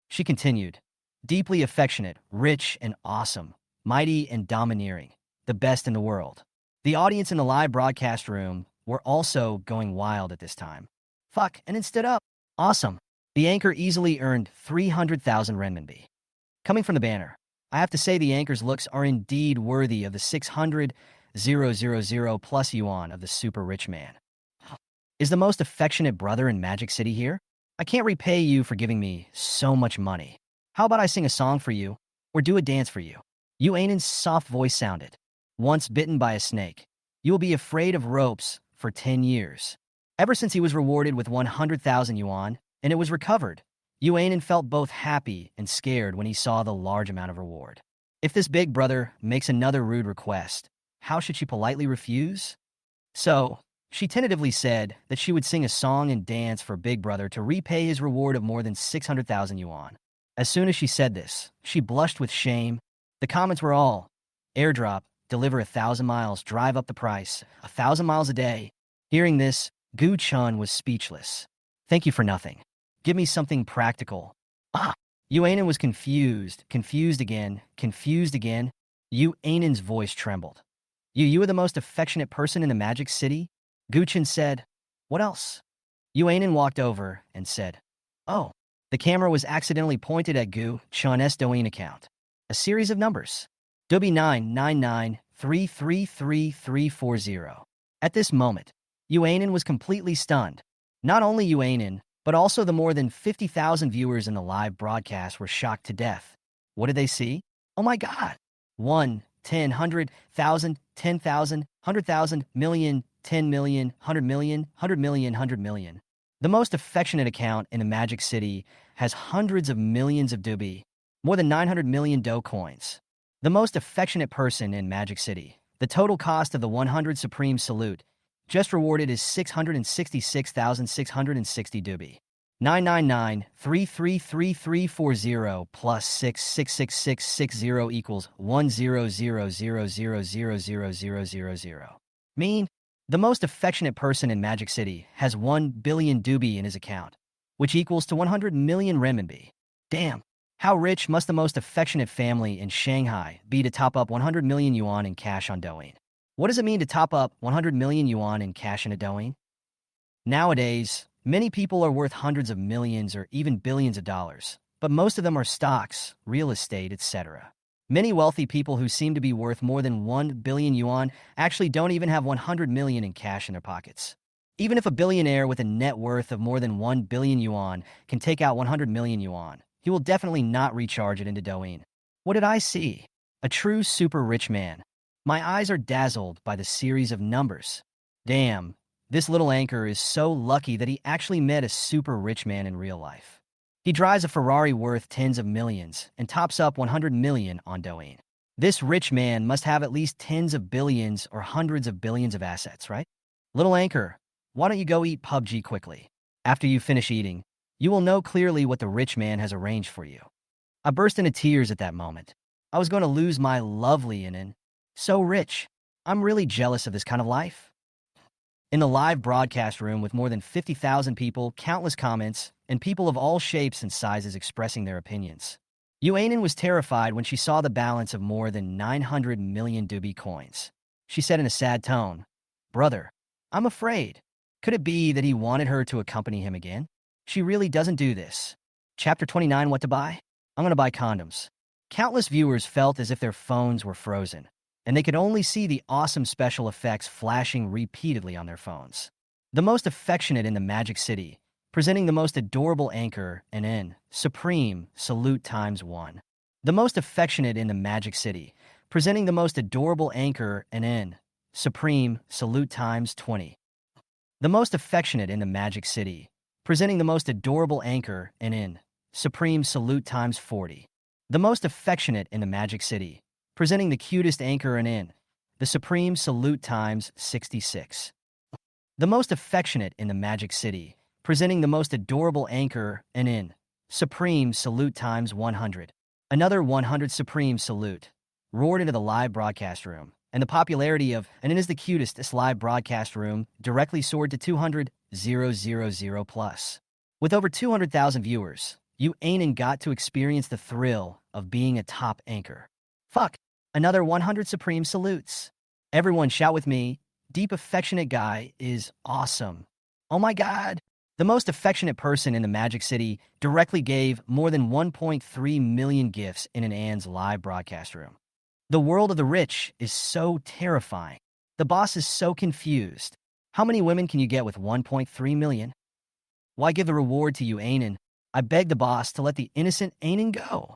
She continued, "Deeply affectionate, rich and awesome, mighty and domineering, the best in the world." The audience in the live broadcast room were also going wild at this time. Fuck, and it stood up. Awesome. The anchor easily earned 300,000 renminbi. Coming from the banner, I have to say the anchor's looks are indeed worthy of the 600,000 plus yuan of the super rich man. Is the most affectionate brother in Magic City here? I can't repay you for giving me so much money. How about I sing a song for you, or do a dance for you? Yu Ainan's soft voice sounded. Once bitten by a snake, you will be afraid of ropes for 10 years. Ever since he was rewarded with 100,000 yuan, and it was recovered, Yu Ainan felt both happy and scared when he saw the large amount of reward. If this big brother makes another rude request, how should she politely refuse? So, she tentatively said that she would sing a song and dance for Big Brother to repay his reward of more than 600,000 yuan. As soon as she said this, she blushed with shame. The comments were all, "Airdrop, deliver 1,000 miles, drive up the price, 1,000 miles a day." Hearing this, Gu Chun was speechless. "Thank you for nothing. Give me something practical." Yu Ainan was confused again. Yu Ainan's voice trembled. You are the most affectionate person in the Magic City?" Gu Chun said, "What else?" Yu Ainan walked over and said, "Oh." The camera was accidentally pointed at Gu Chun's Douyin account. A series of numbers. W999333340. At this moment, Yu Ainan was completely stunned. Not only Yu Ainan, but also the more than 50,000 viewers in the live broadcast were shocked to death. What did they see? Oh my God. 1, 10, 100, 1,000, 10,000, 100,000, million, 10 million, 100 million, 100 million, 100 million. The most affectionate account in the Magic City has hundreds of millions of dubi, more than 900 million do coins. The most affectionate person in Magic City. The total cost of the 100 Supreme Salute just rewarded is 666,660 dubi. 999-333340 plus 6666660 equals 10000000000. Mean, the most affectionate person in Magic City has 1 billion dubi in his account, which equals to 100 million renminbi. Damn, how rich must the most affectionate family in Shanghai be to top up 100 million yuan in cash on Douyin? What does it mean to top up 100 million yuan in cash in a Douyin? Nowadays, many people are worth hundreds of millions or even billions of dollars, but most of them are stocks, real estate, etc. Many wealthy people who seem to be worth more than 1 billion yuan actually don't even have 100 million in cash in their pockets. Even if a billionaire with a net worth of more than 1 billion yuan can take out 100 million yuan, he will definitely not recharge it into Douyin. What did I see? A true super rich man. My eyes are dazzled by the series of numbers. Damn. This little anchor is so lucky that he actually met a super rich man in real life. He drives a Ferrari worth tens of millions and tops up 100 million on Douyin. This rich man must have at least tens of billions or hundreds of billions of assets, right? Little anchor, why don't you go eat PUBG quickly? After you finish eating, you will know clearly what the rich man has arranged for you. I burst into tears at that moment. I was going to lose my lovely Inen. So rich. I'm really jealous of this kind of life. In the live broadcast room with more than 50,000 people, countless comments, and people of all shapes and sizes expressing their opinions. Yuanin was terrified when she saw the balance of more than 900 million dubi coins. She said in a sad tone, "Brother, I'm afraid. Could it be that he wanted her to accompany him again? She really doesn't do this." Chapter 29, What to Buy? I'm going to buy condoms. Countless viewers felt as if their phones were frozen, and they could only see the awesome special effects flashing repeatedly on their phones. The most affectionate in the Magic City, presenting the most adorable anchor, and in Supreme Salute times 1. The most affectionate in the Magic City, presenting the most adorable anchor, and in Supreme Salute times 20. The most affectionate in the Magic City, presenting the most adorable anchor, and in Supreme Salute times 40. The most affectionate in the Magic City, presenting the cutest anchor, and in the Supreme Salute times 66. The most affectionate in the Magic City, presenting the most adorable anchor, and in Supreme Salute times 100. Another 100 Supreme Salute roared into the live broadcast room, and the popularity of "and it is the cutest" this live broadcast room directly soared to 200,000 plus. With over 200,000 viewers, Yuanin got to experience the thrill of being a top anchor. Fuck, another 100 Supreme Salutes. Everyone shout with me, "Deep affectionate guy is awesome." Oh my God. The most affectionate person in the Magic City directly gave more than 1.3 million gifts in an Ann's live broadcast room. The world of the rich is so terrifying. The boss is so confused. How many women can you get with 1.3 million? Why give the reward to you, Anan? I beg the boss to let the innocent Anan go.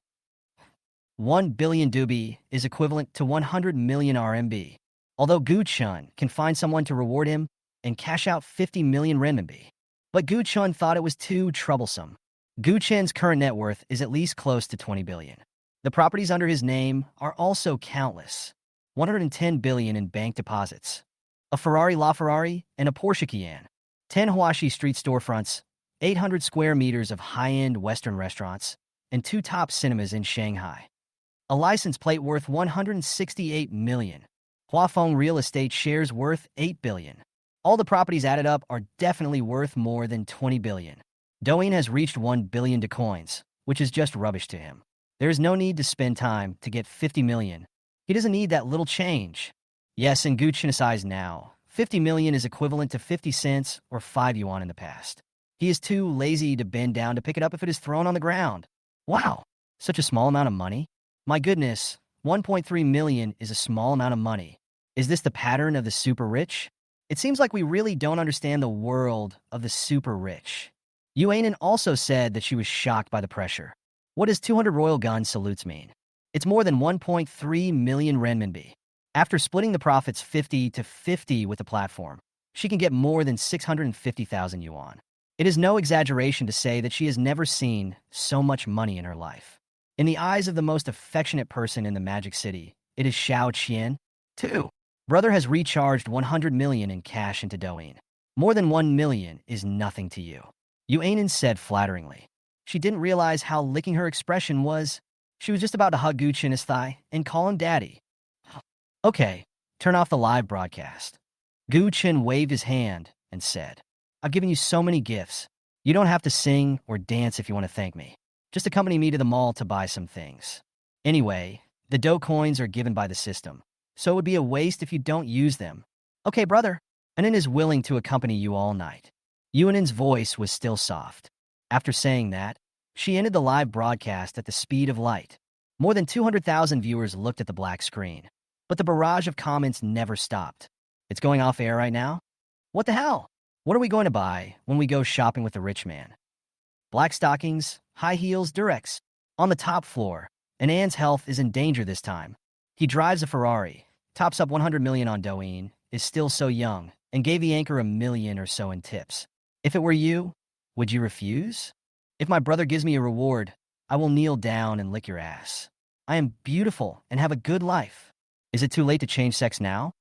1 billion dubi is equivalent to 100 million RMB. Although Gu Chun can find someone to reward him and cash out 50 million renminbi. But Gu Chun thought it was too troublesome. Gu Chun's current net worth is at least close to 20 billion. The properties under his name are also countless. 110 billion in bank deposits. A Ferrari LaFerrari and a Porsche Cayenne. 10 Huashi street storefronts. 800 square meters of high-end Western restaurants. And 2 top cinemas in Shanghai. A license plate worth 168 million. Huafeng real estate shares worth 8 billion. All the properties added up are definitely worth more than 20 billion. Douyin has reached 1 billion to coins, which is just rubbish to him. There is no need to spend time to get 50 million. He doesn't need that little change. Yes, in Gu Chun's eyes now, 50 million is equivalent to 50 cents or 5 yuan in the past. He is too lazy to bend down to pick it up if it is thrown on the ground. Wow, such a small amount of money? My goodness, 1.3 million is a small amount of money. Is this the pattern of the super rich? It seems like we really don't understand the world of the super rich. Yuanin also said that she was shocked by the pressure. What does 200 royal gun salutes mean? It's more than 1.3 million renminbi. After splitting the profits 50 to 50 with the platform, she can get more than 650,000 yuan. It is no exaggeration to say that she has never seen so much money in her life. In the eyes of the most affectionate person in the Magic City, it is Xiao Qian. 2. Brother has recharged 100 million in cash into Douyin. More than 1 million is nothing to you. Yuanin said flatteringly. She didn't realize how licking her expression was. She was just about to hug Gu Chin's thigh and call him daddy. Okay, turn off the live broadcast. Gu Chin waved his hand and said, I've given you so many gifts. You don't have to sing or dance if you want to thank me. Just accompany me to the mall to buy some things. Anyway, the dough coins are given by the system, so it would be a waste if you don't use them. Okay, brother. Anin is willing to accompany you all night. Yuanin's voice was still soft. After saying that, she ended the live broadcast at the speed of light. More than 200,000 viewers looked at the black screen. But the barrage of comments never stopped. It's going off air right now? What the hell? What are we going to buy when we go shopping with the rich man? Black stockings, high heels, Durex. On the top floor, and Anne's health is in danger this time. He drives a Ferrari, tops up 100 million on Douyin, is still so young, and gave the anchor 1 million or so in tips. If it were you, would you refuse? If my brother gives me a reward, I will kneel down and lick your ass. I am beautiful and have a good life. Is it too late to change sex now?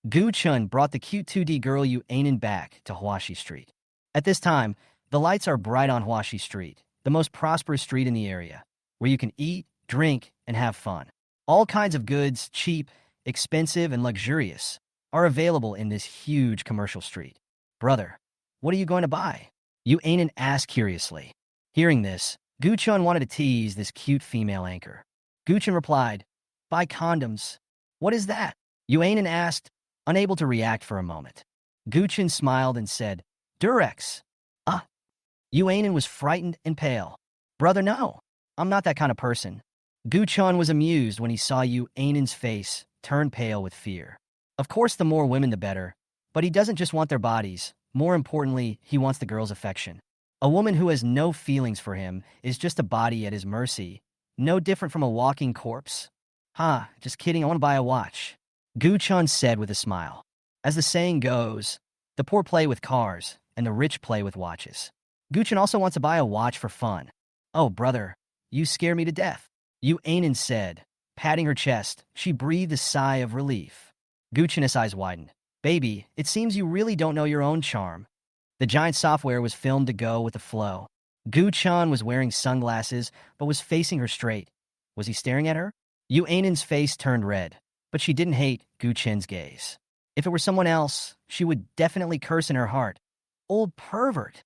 Gu Chun brought the cute 2D girl Yu Ainen back to Huashi Street. At this time, the lights are bright on Huashi Street, the most prosperous street in the area, where you can eat, drink, and have fun. All kinds of goods, cheap, expensive, and luxurious, are available in this huge commercial street. Brother, what are you going to buy? Yu Ainen asked curiously. Hearing this, Gu Chun wanted to tease this cute female anchor. Gu Chun replied, Buy condoms. What is that? Yu Ainen asked, unable to react for a moment. Gu Chun smiled and said, Durex. Yu Ainen was frightened and pale. Brother, no. I'm not that kind of person. Gu Chun was amused when he saw Yu Ainen's face turn pale with fear. Of course, the more women the better, but he doesn't just want their bodies. More importantly, he wants the girl's affection. A woman who has no feelings for him is just a body at his mercy, no different from a walking corpse. Just kidding, I want to buy a watch. Gu Chun said with a smile. As the saying goes, the poor play with cars, and the rich play with watches. Gu Chun also wants to buy a watch for fun. Oh, brother, you scare me to death. Yu Ainen said. Patting her chest, she breathed a sigh of relief. Gu Chun's eyes widened. Baby, it seems you really don't know your own charm. The giant software was filmed to go with the flow. Gu Chun was wearing sunglasses, but was facing her straight. Was he staring at her? Yu Ainen's face turned red, but she didn't hate Gu Chen's gaze. If it were someone else, she would definitely curse in her heart. Old pervert.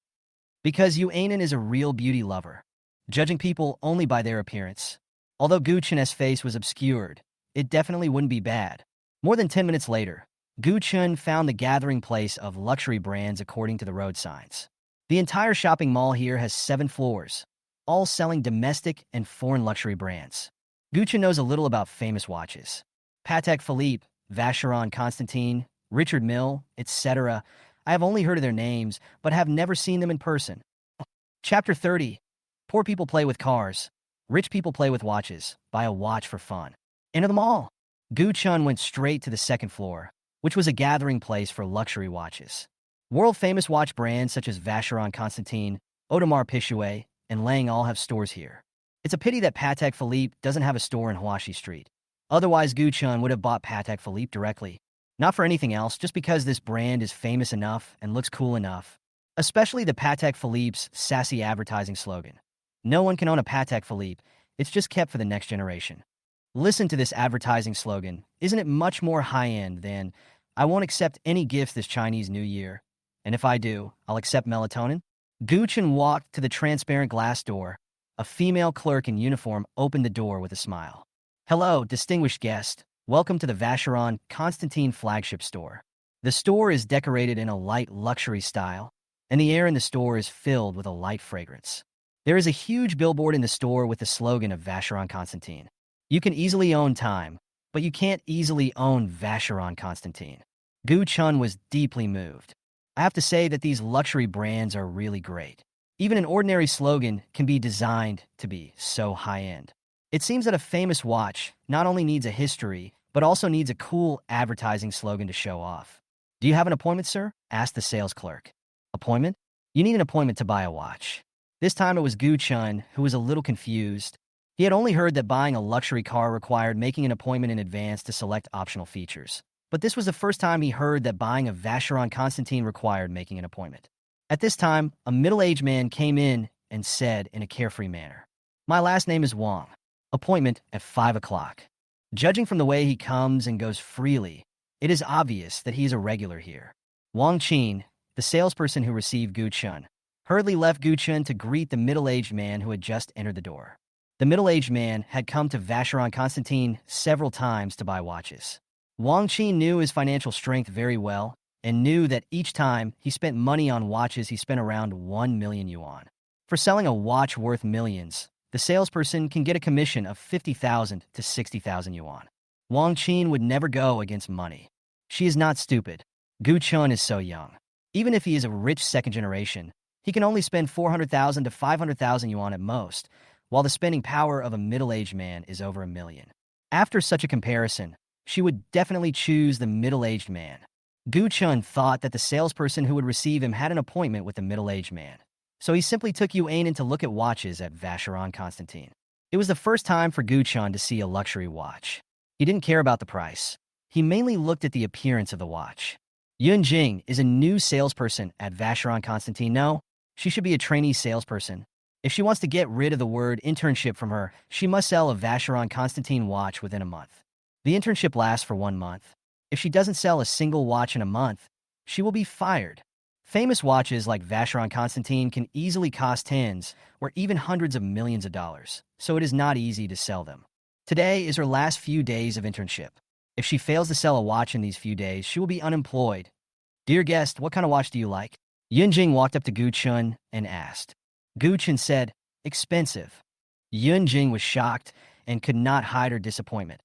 Because Yu Ainen is a real beauty lover, judging people only by their appearance. Although Gu Chen's face was obscured, it definitely wouldn't be bad. More than 10 minutes later, Gu Chun found the gathering place of luxury brands according to the road signs. The entire shopping mall here has 7 floors, all selling domestic and foreign luxury brands. Gu Chun knows a little about famous watches. Patek Philippe, Vacheron Constantin, Richard Mille, etc. I have only heard of their names, but have never seen them in person. Chapter 30. Poor people play with cars. Rich people play with watches. Buy a watch for fun. Enter the mall. Gu Chun went straight to the second floor, which was a gathering place for luxury watches. World-famous watch brands such as Vacheron Constantin, Audemars Piguet, and Lang all have stores here. It's a pity that Patek Philippe doesn't have a store in Huashi Street. Otherwise, Gu Chun would have bought Patek Philippe directly. Not for anything else, just because this brand is famous enough and looks cool enough. Especially the Patek Philippe's sassy advertising slogan. No one can own a Patek Philippe. It's just kept for the next generation. Listen to this advertising slogan. Isn't it much more high-end than, I won't accept any gifts this Chinese New Year. And if I do, I'll accept melatonin? Gu Chun walked to the transparent glass door. A female clerk in uniform opened the door with a smile. Hello, distinguished guest. Welcome to the Vacheron Constantin flagship store. The store is decorated in a light luxury style, and the air in the store is filled with a light fragrance. There is a huge billboard in the store with the slogan of Vacheron Constantin. You can easily own time, but you can't easily own Vacheron Constantin. Gu Chun was deeply moved. I have to say that these luxury brands are really great. Even an ordinary slogan can be designed to be so high-end. It seems that a famous watch not only needs a history, but also needs a cool advertising slogan to show off. Do you have an appointment, sir? Asked the sales clerk. Appointment? You need an appointment to buy a watch. This time it was Gu Chun, who was a little confused. He had only heard that buying a luxury car required making an appointment in advance to select optional features. But this was the first time he heard that buying a Vacheron Constantine required making an appointment. At this time, a middle-aged man came in and said in a carefree manner, "My last name is Wang. Appointment at 5 o'clock." Judging from the way he comes and goes freely, it is obvious that he is a regular here. Wang Qin, the salesperson who received Gu Chun, hurriedly left Gu Chun to greet the middle-aged man who had just entered the door. The middle-aged man had come to Vacheron Constantine several times to buy watches. Wang Qin knew his financial strength very well and knew that each time he spent money on watches, he spent around 1 million yuan. For selling a watch worth millions, the salesperson can get a commission of 50,000 to 60,000 yuan. Wang Qin would never go against money. She is not stupid. Gu Chun is so young. Even if he is a rich second generation, he can only spend 400,000 to 500,000 yuan at most, while the spending power of a middle-aged man is over 1 million. After such a comparison, she would definitely choose the middle-aged man. Gu Chun thought that the salesperson who would receive him had an appointment with the middle-aged man. So he simply took Yu Ainen to look at watches at Vacheron Constantine. It was the first time for Gu Chun to see a luxury watch. He didn't care about the price. He mainly looked at the appearance of the watch. Yun Jing is a new salesperson at Vacheron Constantine. No, she should be a trainee salesperson. If she wants to get rid of the word internship from her, she must sell a Vacheron Constantine watch within a month. The internship lasts for 1 month. If she doesn't sell a single watch in a month, she will be fired. Famous watches like Vacheron Constantine can easily cost tens or even hundreds of millions of dollars, so it is not easy to sell them. Today is her last few days of internship. If she fails to sell a watch in these few days, she will be unemployed. "Dear guest, what kind of watch do you like?" Yun Jing walked up to Gu Chun and asked. Gu Chun said, "Expensive." Yun Jing was shocked and could not hide her disappointment.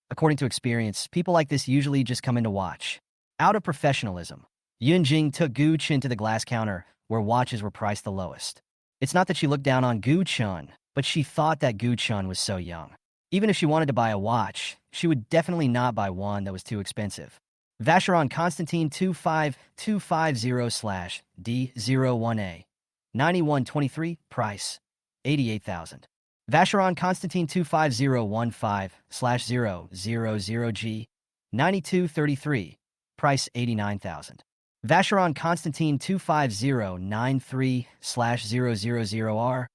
According to experience, people like this usually just come in to watch. Out of professionalism, Yun Jing took Gu Chun to the glass counter where watches were priced the lowest. It's not that she looked down on Gu Chun, but she thought that Gu Chun was so young. Even if she wanted to buy a watch, she would definitely not buy one that was too expensive. Vacheron Constantine 25250/D01A. 9123, price 88,000. Vacheron Constantine 25015/000G. 9233, price 89,000. Vacheron Constantine 25093/000R.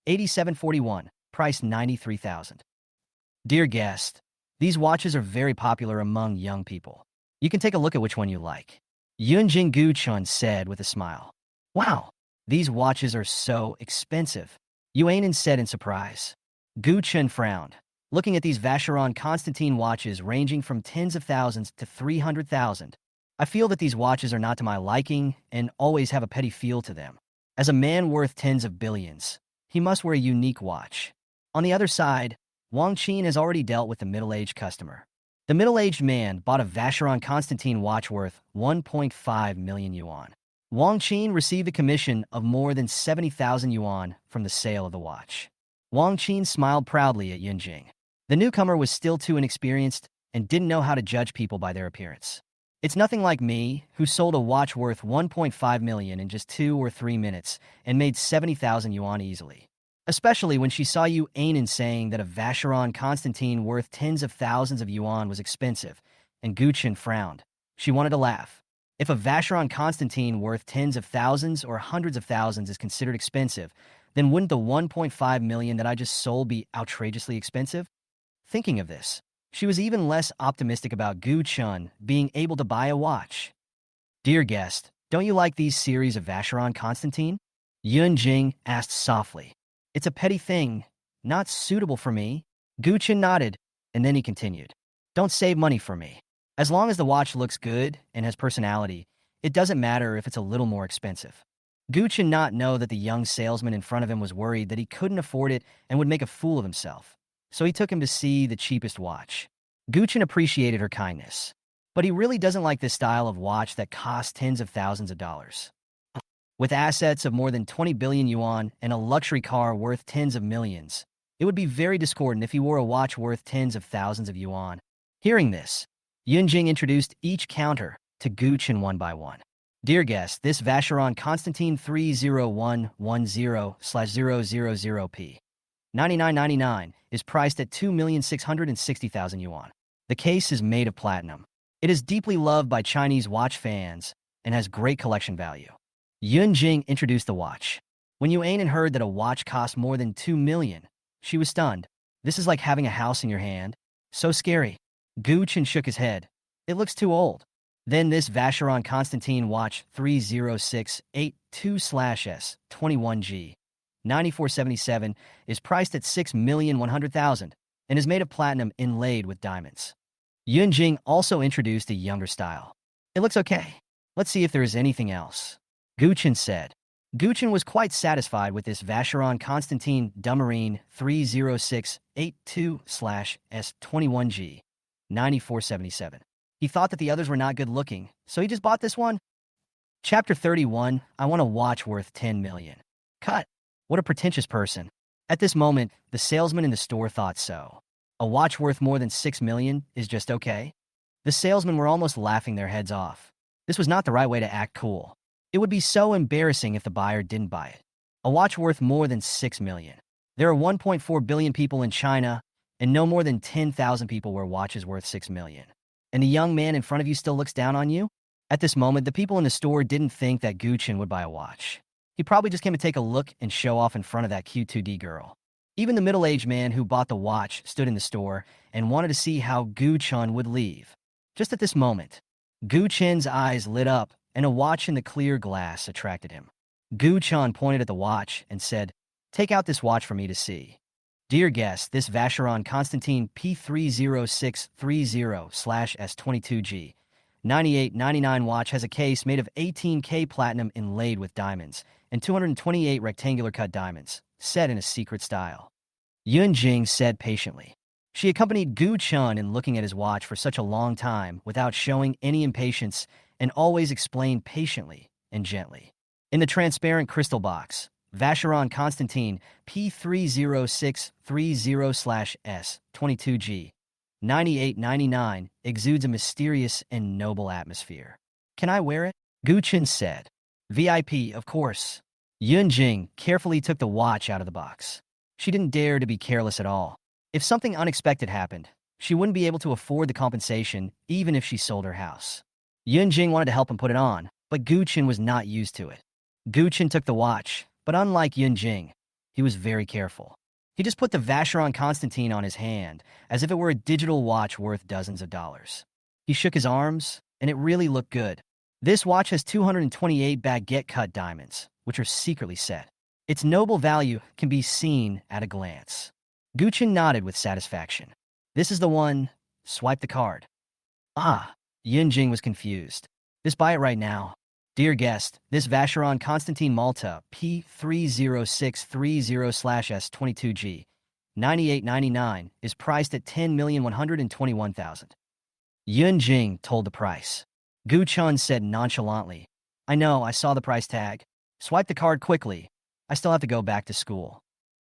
8741, price 93,000. Dear guest, these watches are very popular among young people. You can take a look at which one you like. Yunjing Gu Chun said with a smile. "Wow, these watches are so expensive," Yuanen said in surprise. Gu Chun frowned, looking at these Vacheron Constantine watches ranging from tens of thousands to 300,000. "I feel that these watches are not to my liking and always have a petty feel to them. As a man worth tens of billions, he must wear a unique watch." On the other side, Wang Qin has already dealt with the middle-aged customer. The middle-aged man bought a Vacheron Constantine watch worth 1.5 million yuan. Wang Qin received a commission of more than 70,000 yuan from the sale of the watch. Wang Qin smiled proudly at Yunjing. The newcomer was still too inexperienced and didn't know how to judge people by their appearance. It's nothing like me, who sold a watch worth 1.5 million in just 2 or 3 minutes and made 70,000 yuan easily. Especially when she saw you Ainen saying that a Vacheron Constantine worth tens of thousands of yuan was expensive, and Guchen frowned. She wanted to laugh. If a Vacheron Constantine worth tens of thousands or hundreds of thousands is considered expensive, then wouldn't the 1.5 million that I just sold be outrageously expensive? Thinking of this, she was even less optimistic about Gu Chun being able to buy a watch. "Dear guest, don't you like these series of Vacheron Constantine?" Yun Jing asked softly. "It's a petty thing, not suitable for me." Gu Chun nodded, and then he continued. "Don't save money for me. As long as the watch looks good and has personality, it doesn't matter if it's a little more expensive." Gu Chun not know that the young salesman in front of him was worried that he couldn't afford it and would make a fool of himself. So he took him to see the cheapest watch. Gu Chun appreciated her kindness, but he really doesn't like this style of watch that costs tens of thousands of dollars. With assets of more than 20 billion yuan and a luxury car worth tens of millions, It would be very discordant if he wore a watch worth tens of thousands of yuan. Hearing this, Yunjing introduced each counter to Guchen one by one. Dear guest, this Vacheron Constantine 30110/000p 99.99 is priced at 2,660,000 yuan. The case is made of platinum. It is deeply loved by Chinese watch fans and has great collection value. Yunjing introduced the watch. When Yuanan heard that a watch cost more than 2 million, she was stunned. This is like having a house in your hand. So scary. Guchen shook his head. It looks too old. Then this Vacheron Constantine watch 30682/S21G 9477 is priced at 6,100,000 and is made of platinum inlaid with diamonds. Yunjing also introduced a younger style. It looks okay. Let's see if there is anything else. Guchen said. Guchen was quite satisfied with this Vacheron Constantine Dumarine 30682/S21G 9477. He thought that the others were not good looking, so he just bought this one. Chapter 31, I want a watch worth 10 million. Cut. What a pretentious person. At this moment, the salesman in the store thought so. A watch worth more than 6 million is just okay. The salesmen were almost laughing their heads off. This was not the right way to act cool. It would be so embarrassing if the buyer didn't buy it. A watch worth more than 6 million. There are 1.4 billion people in China, and no more than 10,000 people wear watches worth 6 million. And the young man in front of you still looks down on you? At this moment, the people in the store didn't think that Guchen would buy a watch. He probably just came to take a look and show off in front of that Q2D girl. Even the middle-aged man who bought the watch stood in the store and wanted to see how Guchen would leave. Just at this moment, Guchen's eyes lit up and a watch in the clear glass attracted him. Guchen pointed at the watch and said, "Take out this watch for me to see." Dear guest, this Vacheron Constantine P30630/S22G 9899 watch has a case made of 18K platinum inlaid with diamonds and 228 rectangular cut diamonds, set in a secret style. Yunjing said patiently. She accompanied Guchen in looking at his watch for such a long time without showing any impatience and always explained patiently and gently. In the transparent crystal box, Vacheron Constantine P30630/S22G 9899 exudes a mysterious and noble atmosphere. Can I wear it? Guchen said. VIP, of course. Yunjing carefully took the watch out of the box. She didn't dare to be careless at all. If something unexpected happened, she wouldn't be able to afford the compensation even if she sold her house. Yunjing wanted to help him put it on, but Guchen was not used to it. Guchen took the watch, but unlike Yunjing, he was very careful. He just put the Vacheron Constantine on his hand, as if it were a digital watch worth dozens of dollars. He shook his arms, and it really looked good. This watch has 228 baguette-cut diamonds, which are secretly set. Its noble value can be seen at a glance. Guchen nodded with satisfaction. This is the one. Swipe the card. Ah, Yunjing was confused. Just buy it right now. Dear guest, this Vacheron Constantine Malta P30630/S22G 9899 is priced at 10,121,000. Yunjing told the price. Guchen said nonchalantly, I know, I saw the price tag. Swipe the card quickly. I still have to go back to school.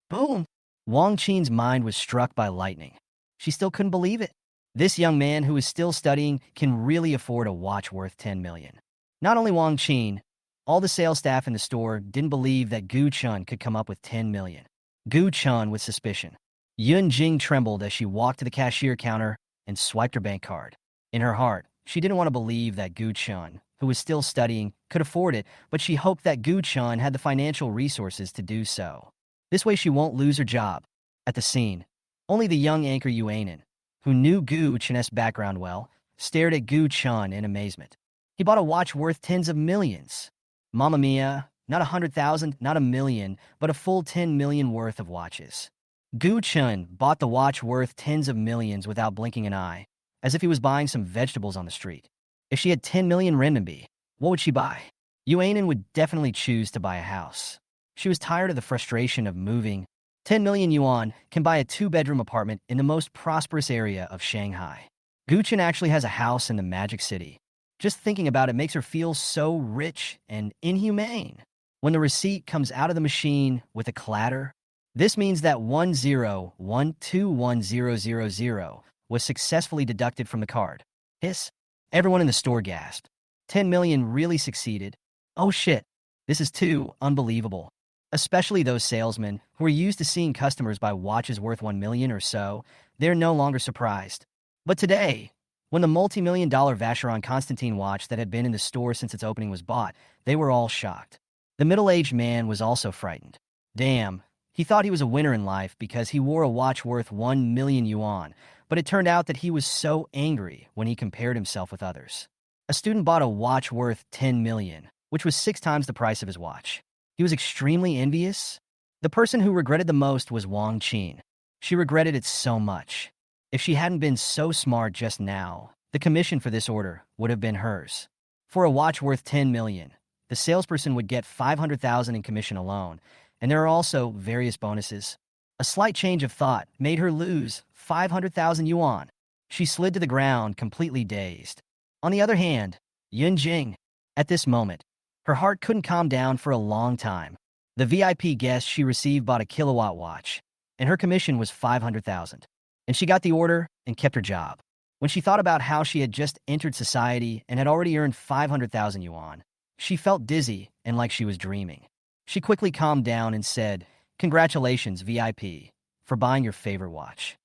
Boom! Wang Qin's mind was struck by lightning. She still couldn't believe it. This young man who is still studying can really afford a watch worth 10 million. Not only Wang Qin, all the sales staff in the store didn't believe that Guchen could come up with 10 million. Guchen with suspicion. Yunjing trembled as she walked to the cashier counter and swiped her bank card. In her heart, she didn't want to believe that Guchen, who was still studying, could afford it, but she hoped that Guchen had the financial resources to do so. This way she won't lose her job. At the scene, only the young anchor Yuanan, who knew Guchen's background well, stared at Guchen in amazement. He bought a watch worth tens of millions. Mamma mia, not 100,000, not a million, but a full 10 million worth of watches. Guchen bought the watch worth tens of millions without blinking an eye, as if he was buying some vegetables on the street. If she had 10 million renminbi, what would she buy? Yuanan would definitely choose to buy a house. She was tired of the frustration of moving. 10 million yuan can buy a 2-bedroom apartment in the most prosperous area of Shanghai. Guchen actually has a house in the Magic City. Just thinking about it makes her feel so rich and inhumane. When the receipt comes out of the machine with a clatter, This means that 10121000 was successfully deducted from the card. Hiss. Everyone in the store gasped. 10 million really succeeded. Oh shit. This is too unbelievable. Especially those salesmen who are used to seeing customers buy watches worth 1 million or so, they're no longer surprised. But today, when the multi-million dollar Vacheron Constantin watch that had been in the store since its opening was bought, they were all shocked. The middle-aged man was also frightened. Damn, he thought he was a winner in life because he wore a watch worth 1 million yuan, but it turned out that he was so angry when he compared himself with others. A student bought a watch worth 10 million, which was 6 times the price of his watch. He was extremely envious. The person who regretted the most was Wang Qin. She regretted it so much. If she hadn't been so smart just now, the commission for this order would have been hers. For a watch worth 10 million, the salesperson would get 500,000 in commission alone, and there are also various bonuses. A slight change of thought made her lose 500,000 yuan. She slid to the ground, completely dazed. On the other hand, Yun Jing, at this moment, her heart couldn't calm down for a long time. The VIP guest she received bought a kilowatt watch, and her commission was 500,000. And she got the order and kept her job. When she thought about how she had just entered society and had already earned 500,000 yuan, she felt dizzy and like she was dreaming. She quickly calmed down and said, "Congratulations, VIP, for buying your favorite watch.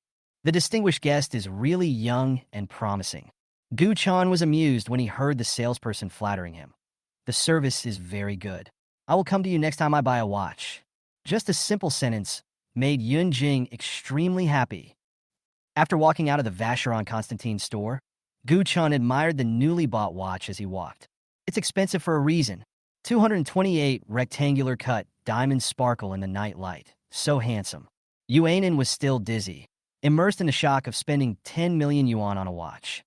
The distinguished guest is really young and promising." Gu Chan was amused when he heard the salesperson flattering him. "The service is very good. I will come to you next time I buy a watch." Just a simple sentence made Yun Jing extremely happy. After walking out of the Vacheron Constantin store, Gu Chun admired the newly bought watch as he walked. It's expensive for a reason. 228 rectangular cut diamonds sparkle in the night light. So handsome. Yuanin was still dizzy, immersed in the shock of spending 10 million yuan on a watch.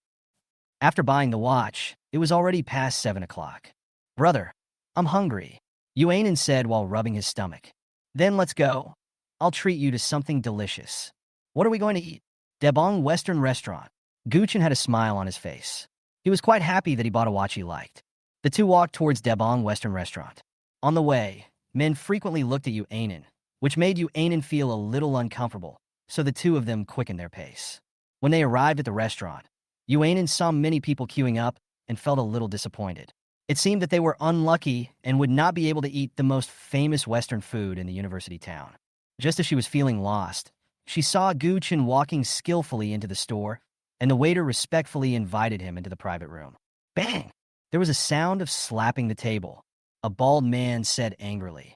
After buying the watch, it was already past 7 o'clock. "Brother, I'm hungry," Yuanin said while rubbing his stomach. "Then let's go. I'll treat you to something delicious." "What are we going to eat?" "Debong Western Restaurant." Guchin had a smile on his face. He was quite happy that he bought a watch he liked. The two walked towards Debong Western Restaurant. On the way, men frequently looked at Yuanin, which made Yuanin feel a little uncomfortable, so the two of them quickened their pace. When they arrived at the restaurant, Yuanin saw many people queuing up and felt a little disappointed. It seemed that they were unlucky and would not be able to eat the most famous Western food in the university town. Just as she was feeling lost, she saw Gu Chen walking skillfully into the store, and the waiter respectfully invited him into the private room. Bang! There was a sound of slapping the table. A bald man said angrily,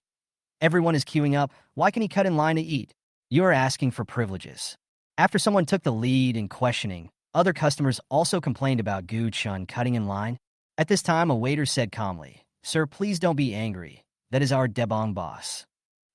"Everyone is queuing up. Why can he cut in line to eat? You are asking for privileges." After someone took the lead in questioning, other customers also complained about Gu Chun cutting in line. At this time, a waiter said calmly, "Sir, please don't be angry. That is our Debong boss.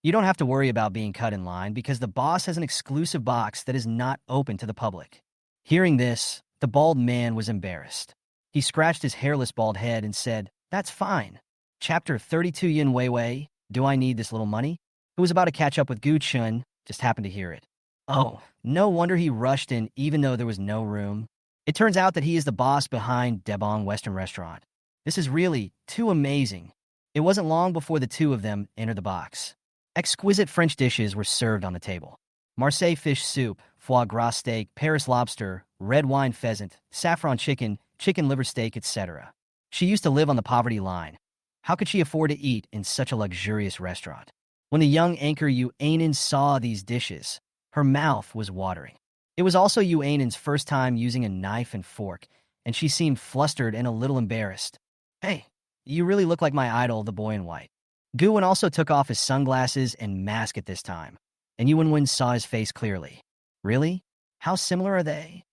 You don't have to worry about being cut in line because the boss has an exclusive box that is not open to the public." Hearing this, the bald man was embarrassed. He scratched his hairless bald head and said, "That's fine. Chapter 32 Yin Wei Wei, do I need this little money?" Who was about to catch up with Gu Chun, just happened to hear it. Oh, no wonder he rushed in even though there was no room. It turns out that he is the boss behind Debong Western Restaurant. This is really too amazing. It wasn't long before the two of them entered the box. Exquisite French dishes were served on the table. Marseille fish soup, foie gras steak, Paris lobster, red wine pheasant, saffron chicken, chicken liver steak, etc. She used to live on the poverty line. How could she afford to eat in such a luxurious restaurant? When the young anchor Yuanin saw these dishes, her mouth was watering. It was also Yuanin's first time using a knife and fork, and she seemed flustered and a little embarrassed. "Hey, you really look like my idol, the boy in white." Guwen also took off his sunglasses and mask at this time, and Yuanwen saw his face clearly. "Really? How similar are they?"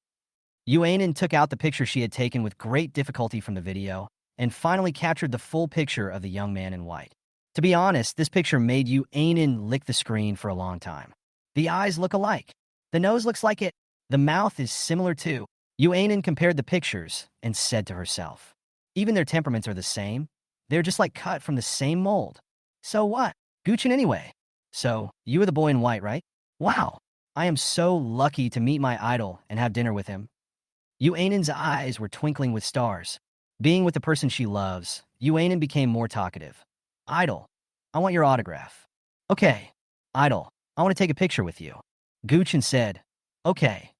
Yuanin took out the picture she had taken with great difficulty from the video, and finally captured the full picture of the young man in white. To be honest, this picture made Yuanin lick the screen for a long time. The eyes look alike. The nose looks like it. The mouth is similar too. Yuanin compared the pictures and said to herself, "Even their temperaments are the same. They're just like cut from the same mold. So what? Guchin anyway. So, you are the boy in white, right? Wow, I am so lucky to meet my idol and have dinner with him." Yuanin's eyes were twinkling with stars. Being with the person she loves, Yuanin became more talkative. "Idol, I want your autograph." "Okay, idol, I want to take a picture with you. Gu Chun said, okay.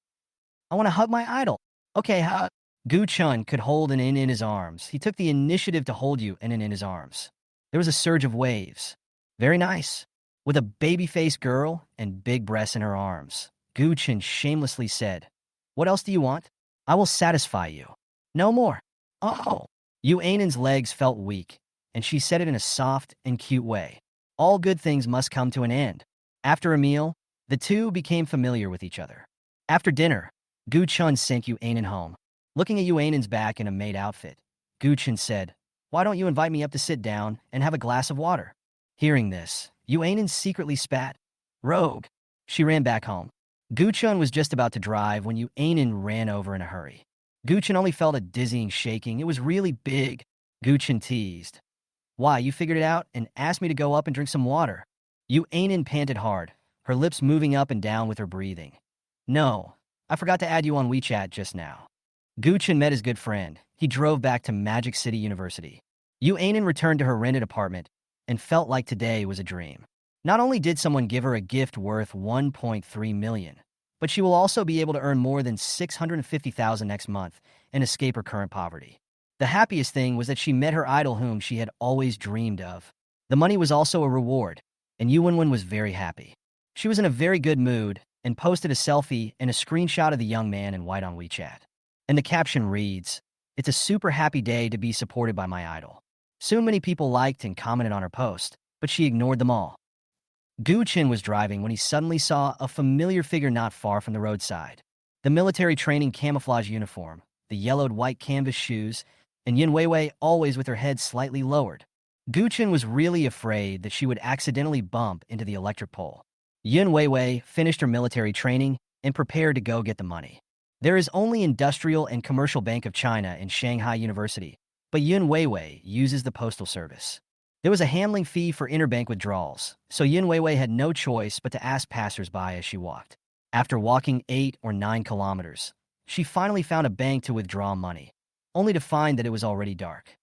I want to hug my idol. Okay, hug. Gu Chun could hold an in his arms. He took the initiative to hold you in his arms. There was a surge of waves. Very nice. With a baby-faced girl and big breasts in her arms, Gu Chun shamelessly said, what else do you want? I will satisfy you. No more. Oh. Yu Ainan's legs felt weak, and she said it in a soft and cute way. All good things must come to an end. After a meal, the two became familiar with each other. After dinner, Gu Chun sent Yu Ainan home. Looking at Yu Ainan's back in a maid outfit, Gu Chun said, why don't you invite me up to sit down and have a glass of water? Hearing this, Yu Ainan secretly spat. Rogue. She ran back home. Gu Chun was just about to drive when Yu Ainan ran over in a hurry. Gu Chun only felt a dizzying shaking. It was really big. Gu Chun teased. Why, you figured it out and asked me to go up and drink some water. Yu Ainan panted hard, her lips moving up and down with her breathing. No, I forgot to add you on WeChat just now. Gu Chun met his good friend. He drove back to Magic City University. Yu Ainan returned to her rented apartment and felt like today was a dream. Not only did someone give her a gift worth 1.3 million, but she will also be able to earn more than 650,000 next month and escape her current poverty. The happiest thing was that she met her idol whom she had always dreamed of. The money was also a reward, and Yu Wenwen was very happy. She was in a very good mood and posted a selfie and a screenshot of the young man in white on WeChat. And the caption reads, it's a super happy day to be supported by my idol. Soon many people liked and commented on her post, but she ignored them all. Gu Chun was driving when he suddenly saw a familiar figure not far from the roadside. The military training camouflage uniform, the yellowed white canvas shoes, and Yin Weiwei always with her head slightly lowered. Gu Chun was really afraid that she would accidentally bump into the electric pole. Yin Weiwei finished her military training and prepared to go get the money. There is only Industrial and Commercial Bank of China in Shanghai University, but Yin Weiwei uses the postal service. There was a handling fee for interbank withdrawals, so Yin Weiwei had no choice but to ask passersby as she walked. After walking 8 or 9 kilometers, she finally found a bank to withdraw money, only to find that it was already dark.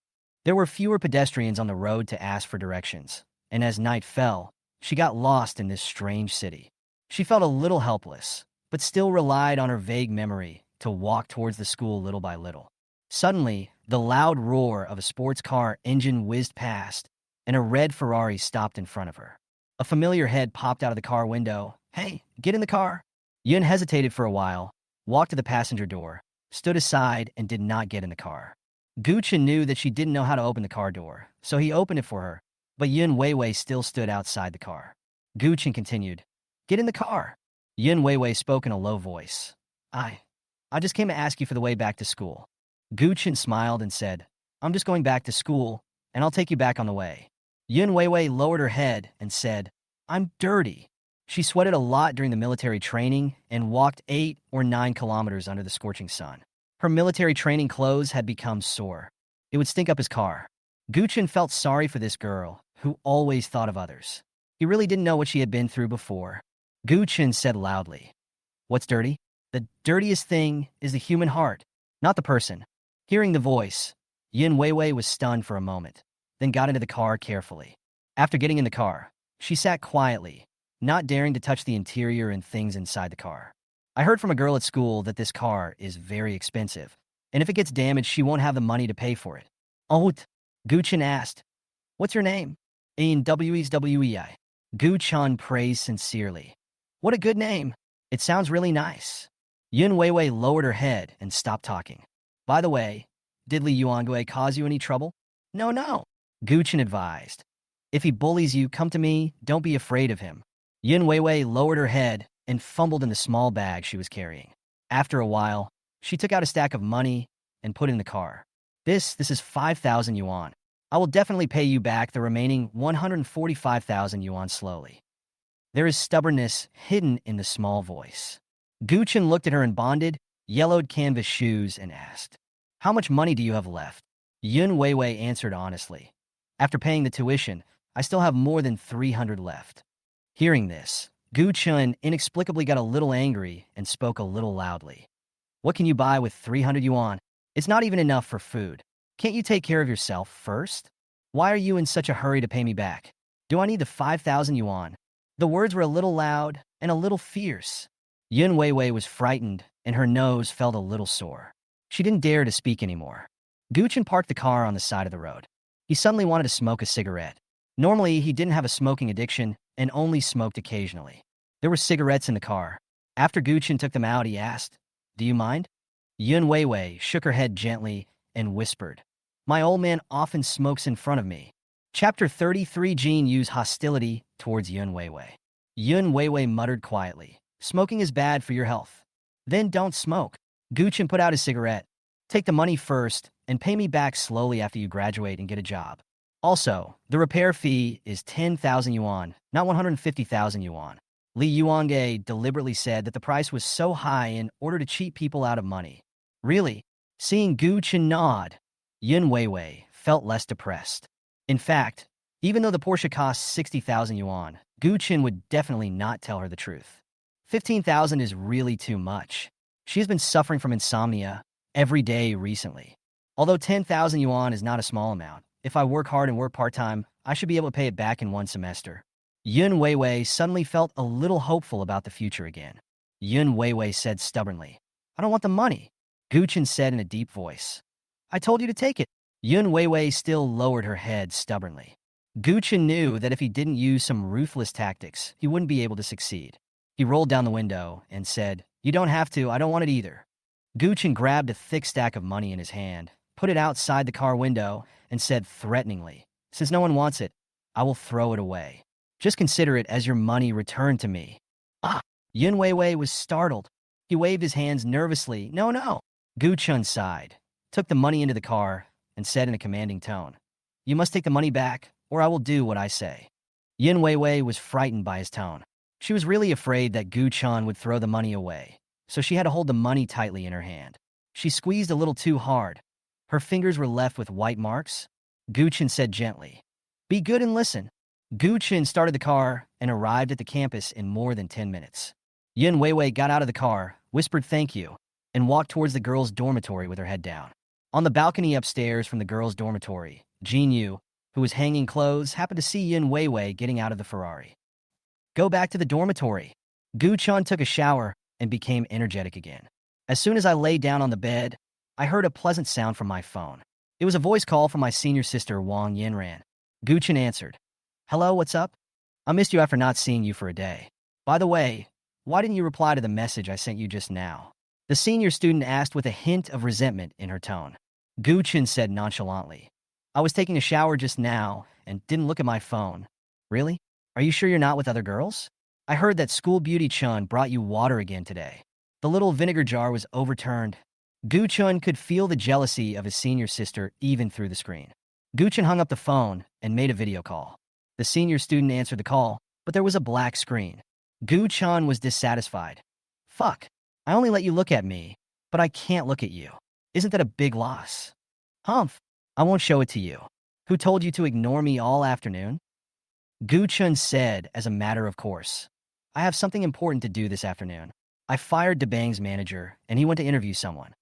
There were fewer pedestrians on the road to ask for directions, and as night fell, she got lost in this strange city. She felt a little helpless, but still relied on her vague memory to walk towards the school little by little. Suddenly, the loud roar of a sports car engine whizzed past, and a red Ferrari stopped in front of her. A familiar head popped out of the car window. Hey, get in the car. Yun hesitated for a while, walked to the passenger door, stood aside, and did not get in the car. Gu Chun knew that she didn't know how to open the car door, so he opened it for her, but Yun Weiwei still stood outside the car. Gu Chun continued, get in the car. Yun Weiwei spoke in a low voice. I just came to ask you for the way back to school. Gu Chun smiled and said, I'm just going back to school, and I'll take you back on the way. Yun Weiwei lowered her head and said, I'm dirty. She sweated a lot during the military training and walked 8 or 9 kilometers under the scorching sun. Her military training clothes had become sore. It would stink up his car. Gu Chun felt sorry for this girl, who always thought of others. He really didn't know what she had been through before. Gu Chun said loudly, what's dirty? The dirtiest thing is the human heart, not the person. Hearing the voice, Yin Weiwei was stunned for a moment, then got into the car carefully. After getting in the car, she sat quietly, not daring to touch the interior and things inside the car. I heard from a girl at school that this car is very expensive, and if it gets damaged, she won't have the money to pay for it. Oh, Gu Chun asked, what's your name? In WEI. Gu Chun praised sincerely. What a good name. It sounds really nice. Yun Weiwei lowered her head and stopped talking. By the way, did Li Yuangue cause you any trouble? No. Gu Chun advised. If he bullies you, come to me, don't be afraid of him. Yun Weiwei lowered her head and fumbled in the small bag she was carrying. After a while, she took out a stack of money and put it in the car. This is 5,000 yuan. I will definitely pay you back the remaining 145,000 yuan slowly. There is stubbornness hidden in the small voice. Gu Chun looked at her in bonded, yellowed canvas shoes and asked, how much money do you have left? Yun Weiwei answered honestly. After paying the tuition, I still have more than 300 left. Hearing this, Gu Chun inexplicably got a little angry and spoke a little loudly. What can you buy with 300 yuan? It's not even enough for food. Can't you take care of yourself first? Why are you in such a hurry to pay me back? Do I need the 5,000 yuan? The words were a little loud and a little fierce. Yun Weiwei was frightened, and her nose felt a little sore. She didn't dare to speak anymore. Guchen parked the car on the side of the road. He suddenly wanted to smoke a cigarette. Normally, he didn't have a smoking addiction and only smoked occasionally. There were cigarettes in the car. After Guchen took them out, he asked, "Do you mind?" Yun Weiwei shook her head gently and whispered, "My old man often smokes in front of me." Chapter 33. Jin Yu's hostility towards Yun Weiwei. Yun Weiwei muttered quietly, "Smoking is bad for your health." "Then don't smoke." Guchen put out his cigarette. "Take the money first and pay me back slowly after you graduate and get a job. Also, the repair fee is 10,000 yuan, not 150,000 yuan. Li Yuange deliberately said that the price was so high in order to cheat people out of money. Really? Seeing Gu Chen nod, Yun Weiwei felt less depressed. In fact, even though the Porsche cost 60,000 yuan, Gu Chen would definitely not tell her the truth. 15,000 is really too much. She has been suffering from insomnia every day recently. Although 10,000 yuan is not a small amount, if I work hard and work part-time, I should be able to pay it back in one semester. Yun Weiwei suddenly felt a little hopeful about the future again. Yun Weiwei said stubbornly, "I don't want the money." Gu Chen said in a deep voice, "I told you to take it." Yun Weiwei still lowered her head stubbornly. Gu Chen knew that if he didn't use some ruthless tactics, he wouldn't be able to succeed. He rolled down the window and said, "You don't have to, I don't want it either." Gu Chen grabbed a thick stack of money in his hand, put it outside the car window, and said threateningly, "Since no one wants it, I will throw it away. Just consider it as your money returned to me." Ah! Yun Weiwei was startled. He waved his hands nervously. "No, no." Gu Chen sighed, took the money into the car, and said in a commanding tone, "You must take the money back, or I will do what I say." Yun Weiwei was frightened by his tone. She was really afraid that Gu Chen would throw the money away, so she had to hold the money tightly in her hand. She squeezed a little too hard. Her fingers were left with white marks. Gu Chen said gently, "Be good and listen." Gu Chen started the car and arrived at the campus in more than 10 minutes. Yun Weiwei got out of the car, whispered thank you, and walked towards the girls' dormitory with her head down. On the balcony upstairs from the girls' dormitory, Jin Yu, who was hanging clothes, happened to see Yun Weiwei getting out of the Ferrari. "Go back to the dormitory." Gu Chen took a shower and became energetic again. "As soon as I lay down on the bed, I heard a pleasant sound from my phone. It was a voice call from my senior sister, Wang Yinran." Gu Chen answered, "Hello, what's up? I missed you after not seeing you for a day. By the way, why didn't you reply to the message I sent you just now?" The senior student asked with a hint of resentment in her tone. Gu Chen said nonchalantly, "I was taking a shower just now and didn't look at my phone." "Really? Are you sure you're not with other girls? I heard that School Beauty Chun brought you water again today." The little vinegar jar was overturned. Gu Chun could feel the jealousy of his senior sister even through the screen. Gu Chun hung up the phone and made a video call. The senior student answered the call, but there was a black screen. Gu Chun was dissatisfied. "Fuck, I only let you look at me, but I can't look at you. Isn't that a big loss?" "Humph, I won't show it to you. Who told you to ignore me all afternoon?" Gu Chun said as a matter of course, "I have something important to do this afternoon. I fired DeBang's manager, and he went to interview someone."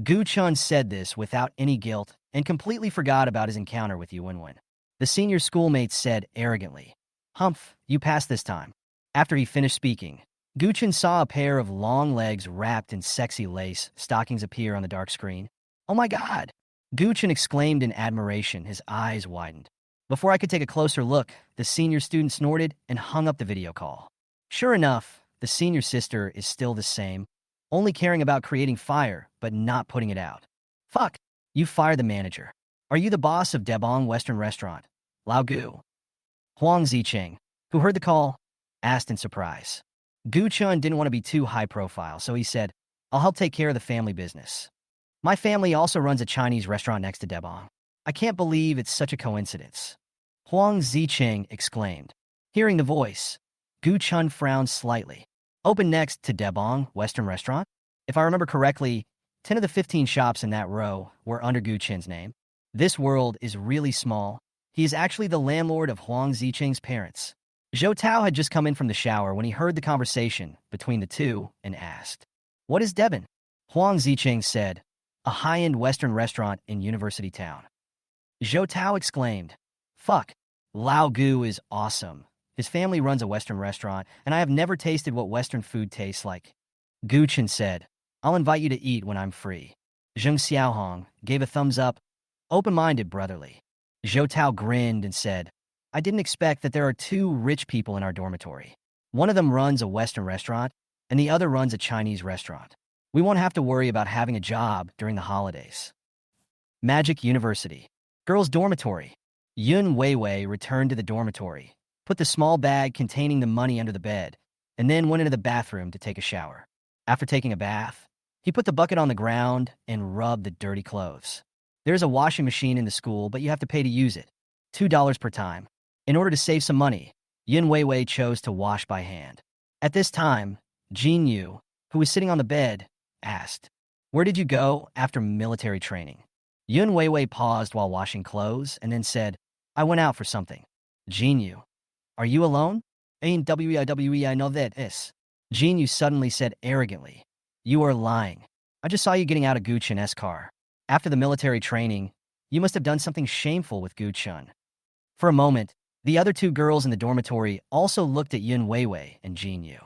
Gu Chun said this without any guilt and completely forgot about his encounter with Yu Wenwen. The senior schoolmate said arrogantly, "Humph, you passed this time." After he finished speaking, Gu Chun saw a pair of long legs wrapped in sexy lace stockings appear on the dark screen. "Oh my God!" Gu Chun exclaimed in admiration, his eyes widened. Before I could take a closer look, the senior student snorted and hung up the video call. Sure enough, the senior sister is still the same, only caring about creating fire, but not putting it out. "Fuck, you fired the manager. Are you the boss of Debong Western Restaurant?" Lao Gu. Huang Zicheng, who heard the call, asked in surprise. Gu Chun didn't want to be too high profile, so he said, "I'll help take care of the family business. My family also runs a Chinese restaurant next to Debong. I can't believe it's such a coincidence." Huang Zicheng exclaimed. Hearing the voice, Gu Chun frowned slightly. "Open next to Debong Western Restaurant? If I remember correctly, 10 of the 15 shops in that row were under Gu Chen's name. This world is really small. He is actually the landlord of Huang Zicheng's parents." Zhou Tao had just come in from the shower when he heard the conversation between the two and asked, "What is Devon?" Huang Zicheng said, "A high-end Western restaurant in University Town." Zhou Tao exclaimed, "Fuck, Lao Gu is awesome. His family runs a Western restaurant, and I have never tasted what Western food tastes like. Gu Chen said, I'll invite you to eat when I'm free. Zheng Xiaohong gave a thumbs up, open-minded brotherly. Zhou Tao grinned and said, I didn't expect that there are two rich people in our dormitory. One of them runs a Western restaurant, and the other runs a Chinese restaurant. We won't have to worry about having a job during the holidays. Magic University. Girls' dormitory. Yun Weiwei returned to the dormitory, put the small bag containing the money under the bed, and then went into the bathroom to take a shower. After taking a bath, he put the bucket on the ground and rubbed the dirty clothes. There's a washing machine in the school, but you have to pay to use it. $2 per time. In order to save some money, Yun Weiwei chose to wash by hand. At this time, Jin Yu, who was sitting on the bed, asked, Where did you go after military training? Yun Weiwei paused while washing clothes and then said, I went out for something. Jin Yu, are you alone? Ain't I know that is. Jin Yu suddenly said arrogantly, You are lying. I just saw you getting out of Gu Chen's car. After the military training, you must have done something shameful with Gu Chen. For a moment, the other two girls in the dormitory also looked at Yun Weiwei and Jin Yu.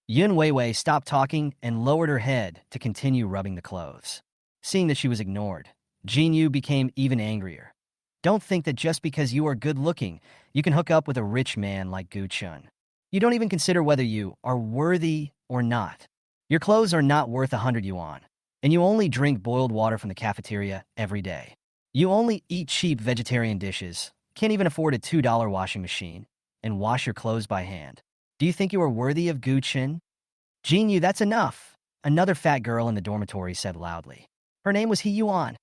Yun Weiwei stopped talking and lowered her head to continue rubbing the clothes. Seeing that she was ignored, Jin Yu became even angrier. Don't think that just because you are good-looking, you can hook up with a rich man like Gu Chen. You don't even consider whether you are worthy or not. Your clothes are not worth 100 yuan, and you only drink boiled water from the cafeteria every day. You only eat cheap vegetarian dishes, can't even afford a $2 washing machine, and wash your clothes by hand. Do you think you are worthy of Gu Chen? Jin Yu, that's enough, another fat girl in the dormitory said loudly. Her name was He Yuan.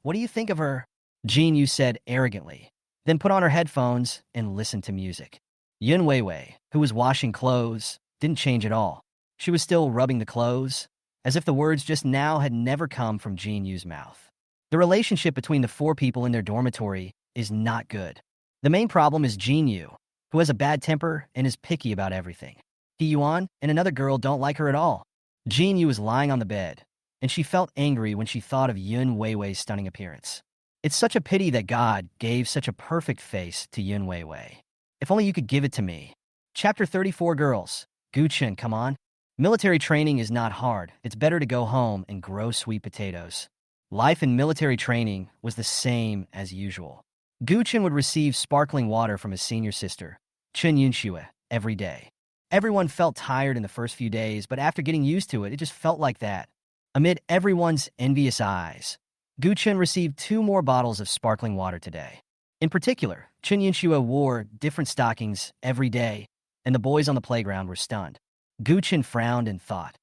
What do you think of her? Jin Yu said arrogantly, then put on her headphones and listened to music. Yun Weiwei, who was washing clothes, didn't change at all. She was still rubbing the clothes, as if the words just now had never come from Jin Yu's mouth. The relationship between the four people in their dormitory is not good. The main problem is Jin Yu, who has a bad temper and is picky about everything. He Yuan and another girl don't like her at all. Jin Yu was lying on the bed, and she felt angry when she thought of Yun Weiwei's stunning appearance. It's such a pity that God gave such a perfect face to Yun Weiwei. If only you could give it to me. Chapter 34 Girls. Gu Chen, come on. Military training is not hard. It's better to go home and grow sweet potatoes. Life in military training was the same as usual. Gu Chen would receive sparkling water from his senior sister, Chen Yunxue, every day. Everyone felt tired in the first few days, but after getting used to it, it just felt like that. Amid everyone's envious eyes, Gu Chen received 2 more bottles of sparkling water today. In particular, Chen Yunxue wore different stockings every day, and the boys on the playground were stunned. Gu Chen frowned and thought,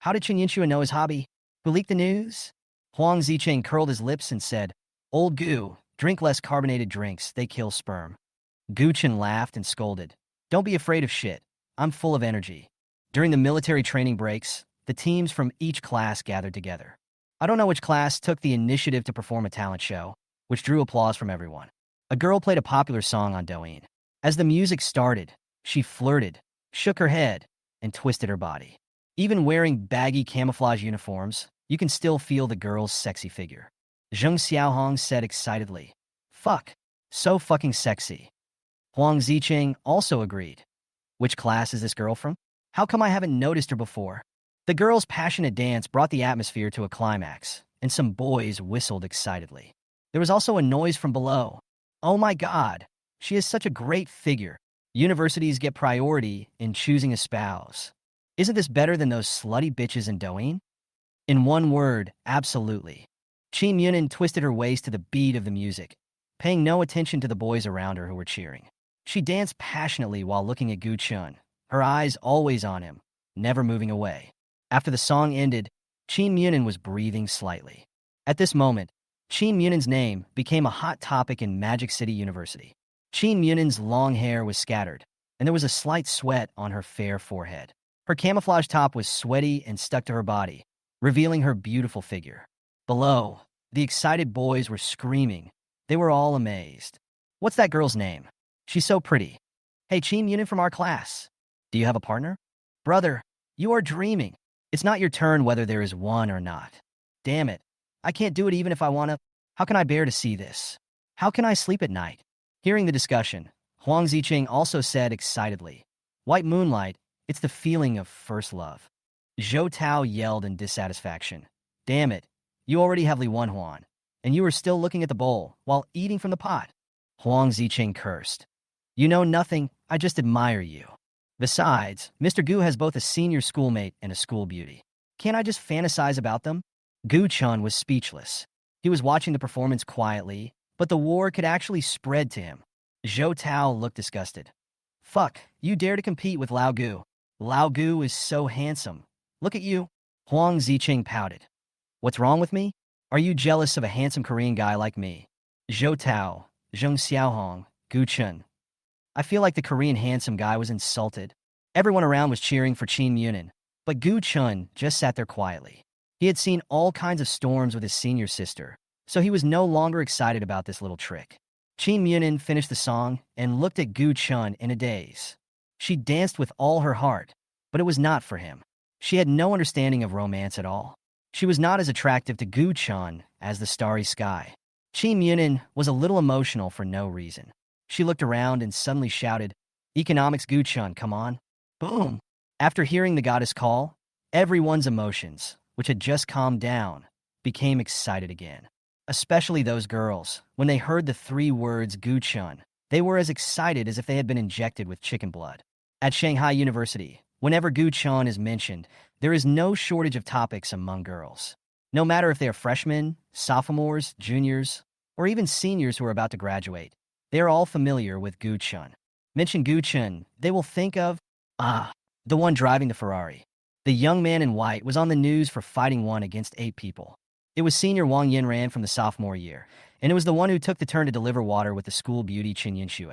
how did Chen Yunxue know his hobby? Who leaked the news? Huang Zicheng curled his lips and said, Old Gu, drink less carbonated drinks, they kill sperm. Gu Chen laughed and scolded, Don't be afraid of shit. I'm full of energy. During the military training breaks, the teams from each class gathered together. I don't know which class took the initiative to perform a talent show, which drew applause from everyone. A girl played a popular song on Douyin. As the music started, she flirted, shook her head, and twisted her body. Even wearing baggy camouflage uniforms, you can still feel the girl's sexy figure. Zheng Xiaohong said excitedly, Fuck, so fucking sexy. Huang Zicheng also agreed. Which class is this girl from? How come I haven't noticed her before? The girl's passionate dance brought the atmosphere to a climax, and some boys whistled excitedly. There was also a noise from below. Oh my God, she is such a great figure. Universities get priority in choosing a spouse. Isn't this better than those slutty bitches in Douyin? In one word, absolutely. Qi Munin twisted her waist to the beat of the music, paying no attention to the boys around her who were cheering. She danced passionately while looking at Gu Chen, her eyes always on him, never moving away. After the song ended, Qi Munin was breathing slightly. At this moment, Qi Munin's name became a hot topic in Magic City University. Qi Munin's long hair was scattered, and there was a slight sweat on her fair forehead. Her camouflage top was sweaty and stuck to her body, revealing her beautiful figure. Below, the excited boys were screaming. They were all amazed. What's that girl's name? She's so pretty. Hey, Qi Munin from our class. Do you have a partner? Brother, you are dreaming. It's not your turn whether there is one or not. Damn it. I can't do it even if I want to. How can I bear to see this? How can I sleep at night? Hearing the discussion, Huang Ziqing also said excitedly. White moonlight, it's the feeling of first love. Zhou Tao yelled in dissatisfaction. Damn it, you already have Li Wenhuan, and you are still looking at the bowl while eating from the pot. Huang Ziqing cursed. You know nothing, I just admire you. Besides, Mr. Gu has both a senior schoolmate and a school beauty. Can't I just fantasize about them? Gu Chun was speechless. He was watching the performance quietly, but the war could actually spread to him. Zhou Tao looked disgusted. Fuck, you dare to compete with Lao Gu. Lao Gu is so handsome. Look at you. Huang Ziqing pouted. What's wrong with me? Are you jealous of a handsome Korean guy like me? Zhou Tao, Zheng Xiaohong, Gu Chun. I feel like the Korean handsome guy was insulted. Everyone around was cheering for Qin Munin, but Gu Chun just sat there quietly. He had seen all kinds of storms with his senior sister, so he was no longer excited about this little trick. Qin Munin finished the song and looked at Gu Chun in a daze. She danced with all her heart, but it was not for him. She had no understanding of romance at all. She was not as attractive to Gu Chun as the starry sky. Qin Munin was a little emotional for no reason. She looked around and suddenly shouted, Economics Gu Chun, come on. Boom! After hearing the goddess call, everyone's emotions, which had just calmed down, became excited again. Especially those girls. When they heard the 3 words Gu Chun, they were as excited as if they had been injected with chicken blood. At Shanghai University, whenever Gu Chun is mentioned, there is no shortage of topics among girls. No matter if they are freshmen, sophomores, juniors, or even seniors who are about to graduate, they are all familiar with Gu Chun. Mention Gu Chun, they will think of, the one driving the Ferrari. The young man in white was on the news for fighting 1 against 8 people. It was senior Wang Yinran from the sophomore year, and it was the one who took the turn to deliver water with the school beauty Qin Yinxue.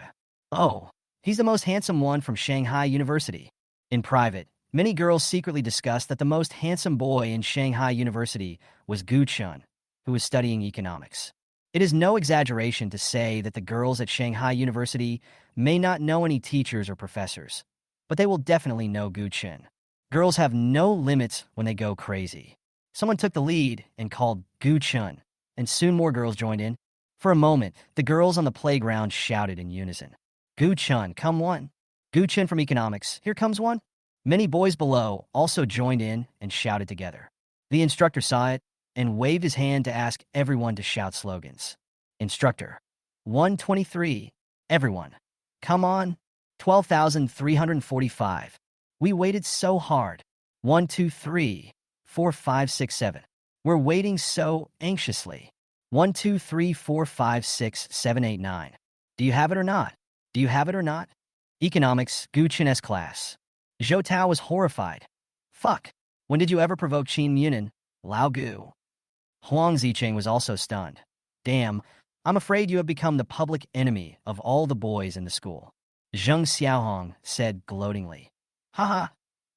Oh, he's the most handsome one from Shanghai University. In private, many girls secretly discussed that the most handsome boy in Shanghai University was Gu Chun, who was studying economics. It is no exaggeration to say that the girls at Shanghai University may not know any teachers or professors, but they will definitely know Gu Chun. Girls have no limits when they go crazy. Someone took the lead and called Gu Chun, and soon more girls joined in. For a moment, the girls on the playground shouted in unison. Gu Chun, come one. Gu Chun from economics, here comes one. Many boys below also joined in and shouted together. The instructor saw it and waved his hand to ask everyone to shout slogans. Instructor, 123, everyone. Come on, 12,345. We waited so hard. 1, 2, 3, 4, 5, 6, 7. We're waiting so anxiously. 1, 2, 3, 4, 5, 6, 7, 8, 9. Do you have it or not? Do you have it or not? Economics, Gu Chun's class. Zhou Tao was horrified. Fuck. When did you ever provoke Qin Munin? Lao Gu. Huang Ziqing was also stunned. Damn, I'm afraid you have become the public enemy of all the boys in the school. Zheng Xiaohong said gloatingly. Haha.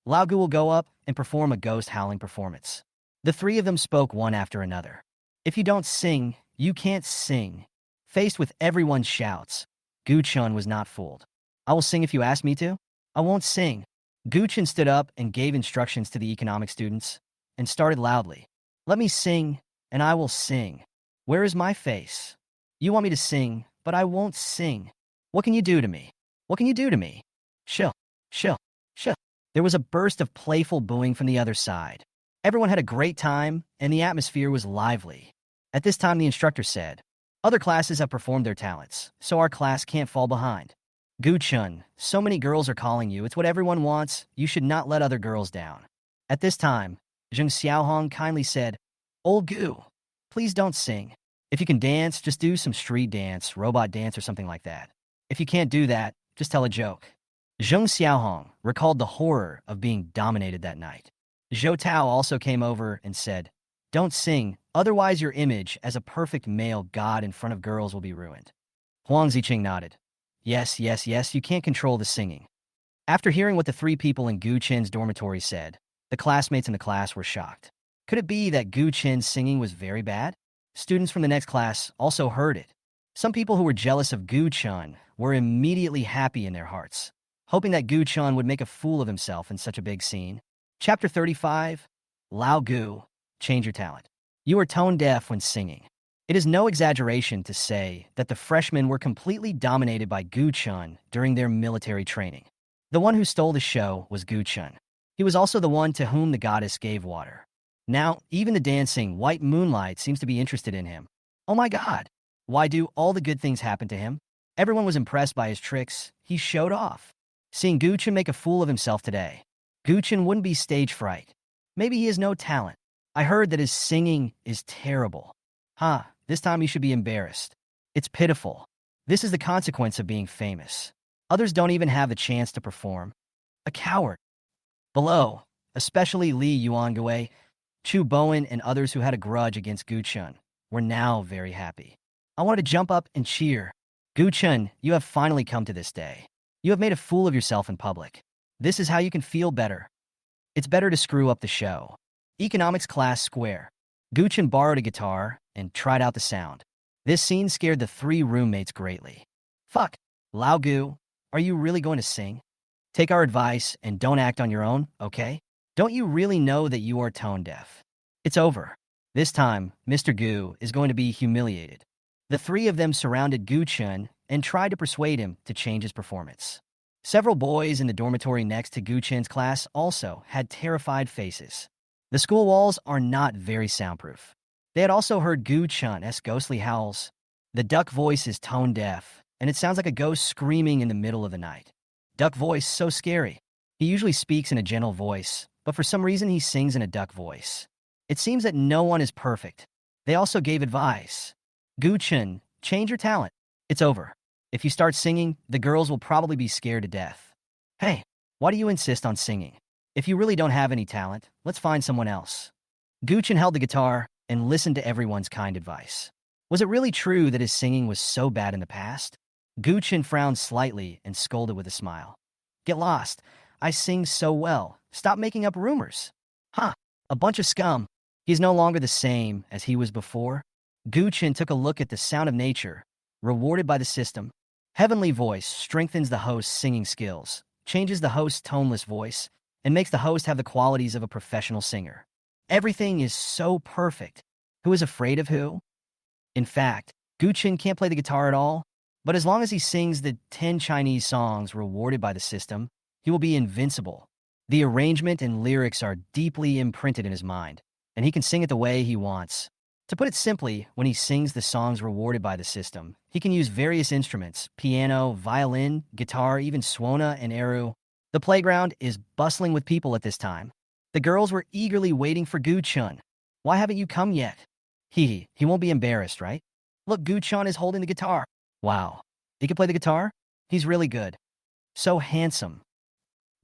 Lao Gu will go up and perform a ghost howling performance. The 3 of them spoke one after another. If you don't sing, you can't sing. Faced with everyone's shouts, Gu Chun was not fooled. I will sing if you ask me to. I won't sing. Gu Chun stood up and gave instructions to the economic students and started loudly. Let me sing, and I will sing. Where is my face? You want me to sing, but I won't sing. What can you do to me? What can you do to me? Shill, shill, shill. There was a burst of playful booing from the other side. Everyone had a great time, and the atmosphere was lively. At this time, the instructor said, other classes have performed their talents, so our class can't fall behind. Gu Chun, so many girls are calling you. It's what everyone wants. You should not let other girls down. At this time, Zheng Xiaohong kindly said, Old Gu, please don't sing. If you can dance, just do some street dance, robot dance, or something like that. If you can't do that, just tell a joke. Zheng Xiaohong recalled the horror of being dominated that night. Zhou Tao also came over and said, don't sing, otherwise your image as a perfect male god in front of girls will be ruined. Huang Ziqing nodded. Yes, yes, yes, you can't control the singing. After hearing what the 3 people in Gu Chen's dormitory said, the classmates in the class were shocked. Could it be that Gu Chen's singing was very bad? Students from the next class also heard it. Some people who were jealous of Gu Chun were immediately happy in their hearts, hoping that Gu Chun would make a fool of himself in such a big scene. Chapter 35, Lao Gu, change your talent. You are tone deaf when singing. It is no exaggeration to say that the freshmen were completely dominated by Gu Chun during their military training. The one who stole the show was Gu Chun. He was also the one to whom the goddess gave water. Now, even the dancing white moonlight seems to be interested in him. Oh my god! Why do all the good things happen to him? Everyone was impressed by his tricks. He showed off. Seeing Gu Chun make a fool of himself today, Gu Chun wouldn't be stage fright. Maybe he has no talent. I heard that his singing is terrible. This time he should be embarrassed. It's pitiful. This is the consequence of being famous. Others don't even have the chance to perform. A coward. Below, especially Li Yuangue, Chu Bowen, and others who had a grudge against Gu Chun, were now very happy. I wanted to jump up and cheer. Gu Chun, you have finally come to this day. You have made a fool of yourself in public. This is how you can feel better. It's better to screw up the show. Economics class square. Gu Chun borrowed a guitar and tried out the sound. This scene scared the three roommates greatly. Fuck, Lao Gu, are you really going to sing? Take our advice and don't act on your own, okay? Don't you really know that you are tone deaf? It's over. This time, Mr. Gu is going to be humiliated. The three of them surrounded Gu Chun and tried to persuade him to change his performance. Several boys in the dormitory next to Gu Chun's class also had terrified faces. The school walls are not very soundproof. They had also heard Gu Chun's ghostly howls. The duck voice is tone deaf, and it sounds like a ghost screaming in the middle of the night. Duck voice, so scary. He usually speaks in a gentle voice, but for some reason he sings in a duck voice. It seems that no one is perfect. They also gave advice. Gu Chun, change your talent. It's over. If you start singing, the girls will probably be scared to death. Hey, why do you insist on singing? If you really don't have any talent, let's find someone else. Gu Chun held the guitar and listened to everyone's kind advice. Was it really true that his singing was so bad in the past? Gu Chun frowned slightly and scolded with a smile. Get lost. I sing so well. Stop making up rumors. A bunch of scum. He's no longer the same as he was before. Gu Chun took a look at the sound of nature, rewarded by the system. Heavenly voice strengthens the host's singing skills, changes the host's toneless voice, and makes the host have the qualities of a professional singer. Everything is so perfect. Who is afraid of who? In fact, Gu Chun can't play the guitar at all, but as long as he sings the 10 Chinese songs rewarded by the system, he will be invincible. The arrangement and lyrics are deeply imprinted in his mind, and he can sing it the way he wants. To put it simply, when he sings the songs rewarded by the system, he can use various instruments, piano, violin, guitar, even suona and eru. The playground is bustling with people at this time. The girls were eagerly waiting for Gu Chun. Why haven't you come yet? He won't be embarrassed, right? Look, Gu Chun is holding the guitar. Wow, he can play the guitar? He's really good. So handsome.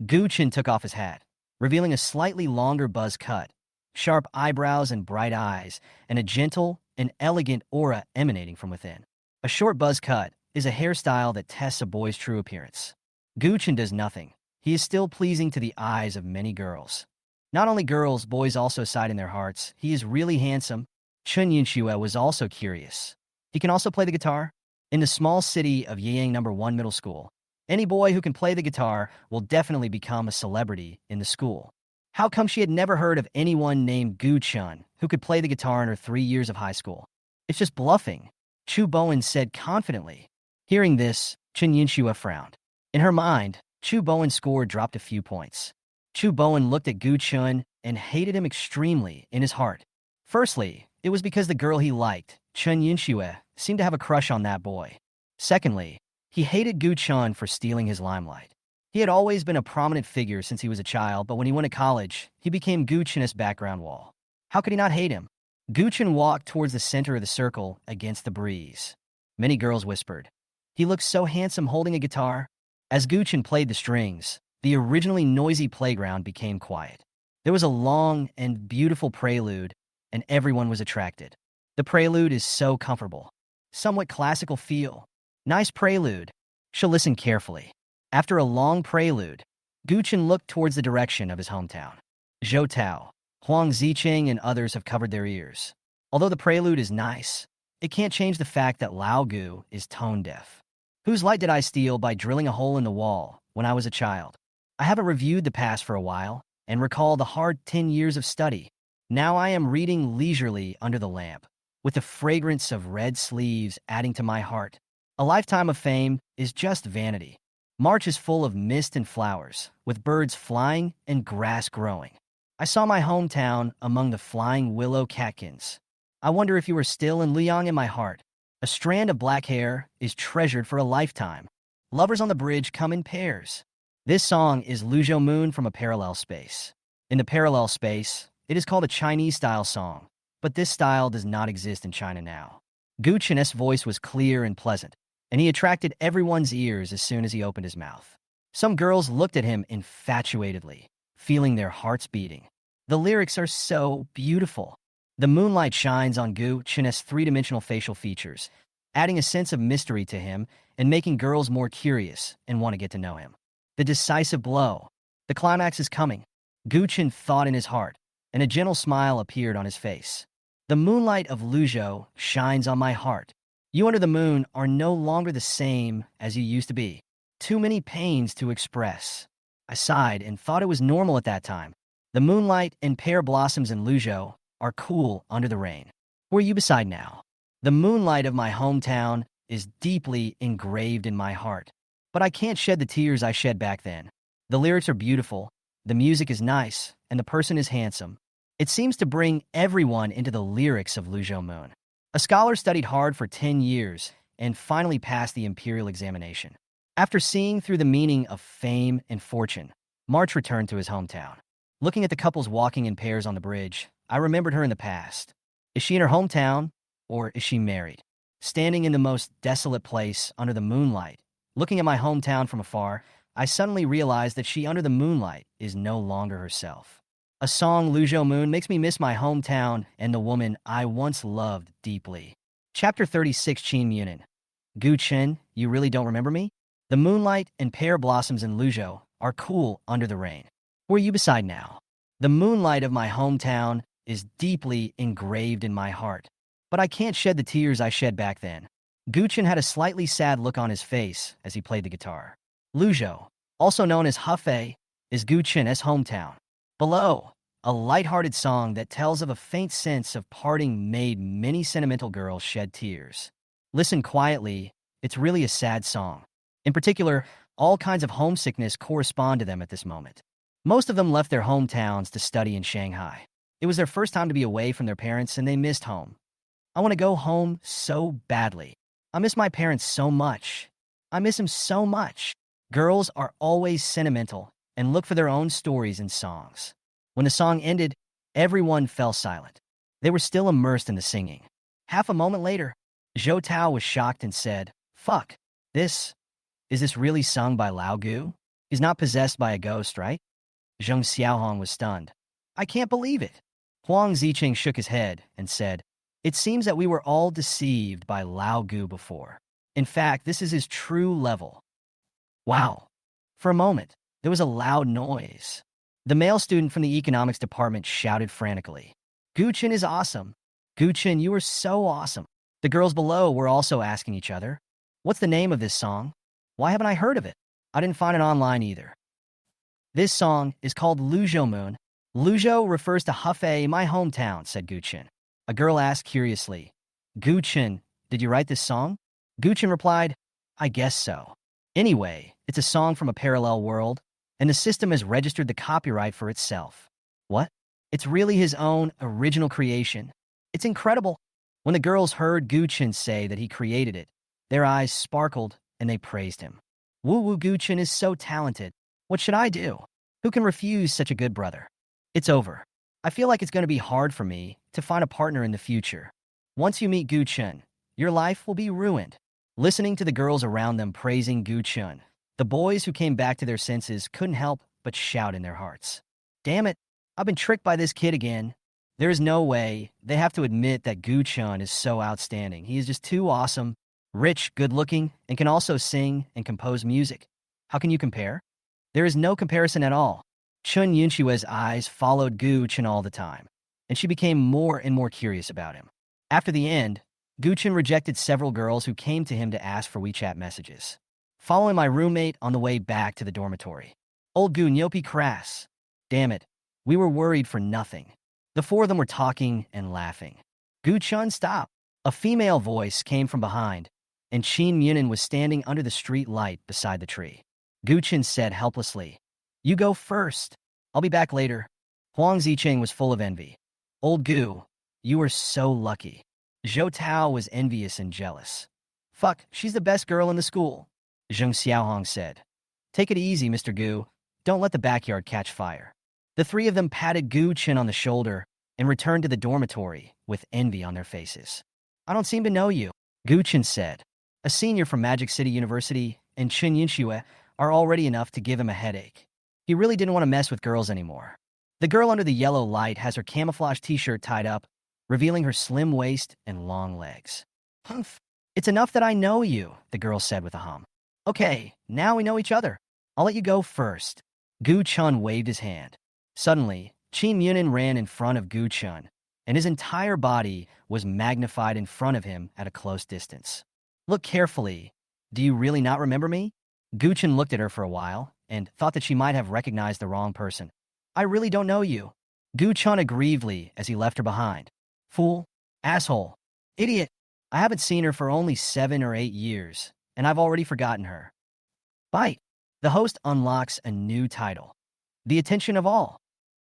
Gu Chun took off his hat, revealing a slightly longer buzz cut, sharp eyebrows and bright eyes, and a gentle and elegant aura emanating from within. A short buzz cut is a hairstyle that tests a boy's true appearance. Gu Chun does nothing. He is still pleasing to the eyes of many girls. Not only girls, boys also sighed in their hearts. He is really handsome. Chun Yinxue was also curious. He can also play the guitar. In the small city of Yiyang No. 1 Middle School, any boy who can play the guitar will definitely become a celebrity in the school. How come she had never heard of anyone named Gu Chun who could play the guitar in her 3 years of high school? It's just bluffing, Chu Bowen said confidently. Hearing this, Chun Yinxue frowned. In her mind, Chu Bowen's score dropped a few points. Chu Bowen looked at Gu Chun and hated him extremely in his heart. Firstly, it was because the girl he liked, Chun Yinxue, seemed to have a crush on that boy. Secondly, he hated Gu Chun for stealing his limelight. He had always been a prominent figure since he was a child, but when he went to college, he became Gu Chun's background wall. How could he not hate him? Gu Chun walked towards the center of the circle against the breeze. Many girls whispered. He looked so handsome holding a guitar. As Gu Chun played the strings, the originally noisy playground became quiet. There was a long and beautiful prelude, and everyone was attracted. The prelude is so comfortable. Somewhat classical feel. Nice prelude. She'll listen carefully. After a long prelude, Gu Chun looked towards the direction of his hometown. Zhou Tao, Huang Ziqing, and others have covered their ears. Although the prelude is nice, it can't change the fact that Lao Gu is tone deaf. Whose light did I steal by drilling a hole in the wall when I was a child? I haven't reviewed the past for a while and recall the hard 10 years of study. Now I am reading leisurely under the lamp. with the fragrance of red sleeves adding to my heart. A lifetime of fame is just vanity. March is full of mist and flowers, with birds flying and grass growing. I saw my hometown among the flying willow catkins. I wonder if you are still in Liang in my heart. A strand of black hair is treasured for a lifetime. Lovers on the bridge come in pairs. This song is Luzhou Moon from a parallel space. In the parallel space, it is called a Chinese-style song, but this style does not exist in China now. Gu Chen's voice was clear and pleasant, and he attracted everyone's ears as soon as he opened his mouth. Some girls looked at him infatuatedly, feeling their hearts beating. The lyrics are so beautiful. The moonlight shines on Gu Chen's three-dimensional facial features, adding a sense of mystery to him and making girls more curious and want to get to know him. The decisive blow. The climax is coming. Gu Chen thought in his heart, and a gentle smile appeared on his face. The moonlight of Luzhou shines on my heart. You under the moon are no longer the same as you used to be. Too many pains to express. I sighed and thought it was normal at that time. The moonlight and pear blossoms in Luzhou are cool under the rain. Who are you beside now? The moonlight of my hometown is deeply engraved in my heart. But I can't shed the tears I shed back then. The lyrics are beautiful, the music is nice, and the person is handsome. It seems to bring everyone into the lyrics of Luzhou Moon. A scholar studied hard for 10 years and finally passed the imperial examination. After seeing through the meaning of fame and fortune, March returned to his hometown. Looking at the couples walking in pairs on the bridge, I remembered her in the past. Is she in her hometown, or is she married? Standing in the most desolate place under the moonlight, looking at my hometown from afar, I suddenly realized that she under the moonlight is no longer herself. A song, Luzhou Moon, makes me miss my hometown and the woman I once loved deeply. Chapter 36, Qin Munin. Gu Chen, you really don't remember me? The moonlight and pear blossoms in Luzhou are cool under the rain. Who are you beside now? The moonlight of my hometown is deeply engraved in my heart. But I can't shed the tears I shed back then. Gu Chen had a slightly sad look on his face as he played the guitar. Luzhou, also known as Hefei, is Gu Chen's hometown. Below, a light-hearted song that tells of a faint sense of parting made many sentimental girls shed tears. Listen quietly, it's really a sad song. In particular, all kinds of homesickness correspond to them at this moment. Most of them left their hometowns to study in Shanghai. It was their first time to be away from their parents and they missed home. I want to go home so badly. I miss my parents so much. I miss him so much. Girls are always sentimental and look for their own stories in songs. When the song ended, everyone fell silent. They were still immersed in the singing. Half a moment later, Zhou Tao was shocked and said, "Fuck, is this really sung by Lao Gu? He's not possessed by a ghost, right?" Zheng Xiaohong was stunned. "I can't believe it." Huang Ziqing shook his head and said, "It seems that we were all deceived by Lao Gu before. In fact, this is his true level." Wow. For a moment, there was a loud noise. The male student from the economics department shouted frantically, "Gu Chen is awesome. Gu Chen, you are so awesome." The girls below were also asking each other, "What's the name of this song? Why haven't I heard of it? I didn't find it online either." This song is called Luzhou Moon. Luzhou refers to Hefei, my hometown, said Gu Chen. A girl asked curiously, "Gu Chen, did you write this song?" Gu Chen replied, "I guess so. Anyway, it's a song from a parallel world, and the system has registered the copyright for itself." What? It's really his own original creation. It's incredible. When the girls heard Gu Chen say that he created it, their eyes sparkled and they praised him. Wu Wu Gu Chen is so talented. What should I do? Who can refuse such a good brother? It's over. I feel like it's going to be hard for me to find a partner in the future. Once you meet Gu Chen, your life will be ruined. Listening to the girls around them praising Gu Chen, the boys who came back to their senses couldn't help but shout in their hearts. Damn it, I've been tricked by this kid again. There is no way. They have to admit that Gu Chen is so outstanding. He is just too awesome, rich, good-looking, and can also sing and compose music. How can you compare? There is no comparison at all. Chun Yunchue's eyes followed Gu Chen all the time, and she became more and more curious about him. After the end, Gu Chen rejected several girls who came to him to ask for WeChat messages. Following my roommate on the way back to the dormitory. Old Gu Nyopi crass. Damn it, we were worried for nothing. The four of them were talking and laughing. Gu Chen, stop. A female voice came from behind, and Qin Munin was standing under the street light beside the tree. Gu Chen said helplessly, "You go first. I'll be back later." Huang Zicheng was full of envy. "Old Gu, you were so lucky." Zhou Tao was envious and jealous. "Fuck, she's the best girl in the school," Zheng Xiaohong said. "Take it easy, Mr. Gu. Don't let the backyard catch fire." The three of them patted Gu Chen on the shoulder and returned to the dormitory with envy on their faces. "I don't seem to know you," Gu Chen said. A senior from Magic City University and Chen Yinxue are already enough to give him a headache. He really didn't want to mess with girls anymore. The girl under the yellow light has her camouflage t-shirt tied up, revealing her slim waist and long legs. "Humph. It's enough that I know you," the girl said with a hum. "Okay, now we know each other. I'll let you go first." Gu Chun waved his hand. Suddenly, Qin Munin ran in front of Gu Chun, and his entire body was magnified in front of him at a close distance. "Look carefully. Do you really not remember me?" Gu Chun looked at her for a while and thought that she might have recognized the wrong person. "I really don't know you." Gu Chun aggrievedly as he left her behind. "Fool. Asshole. Idiot. I haven't seen her for only 7 or 8 years, and I've already forgotten her." Bite. The host unlocks a new title. The attention of all.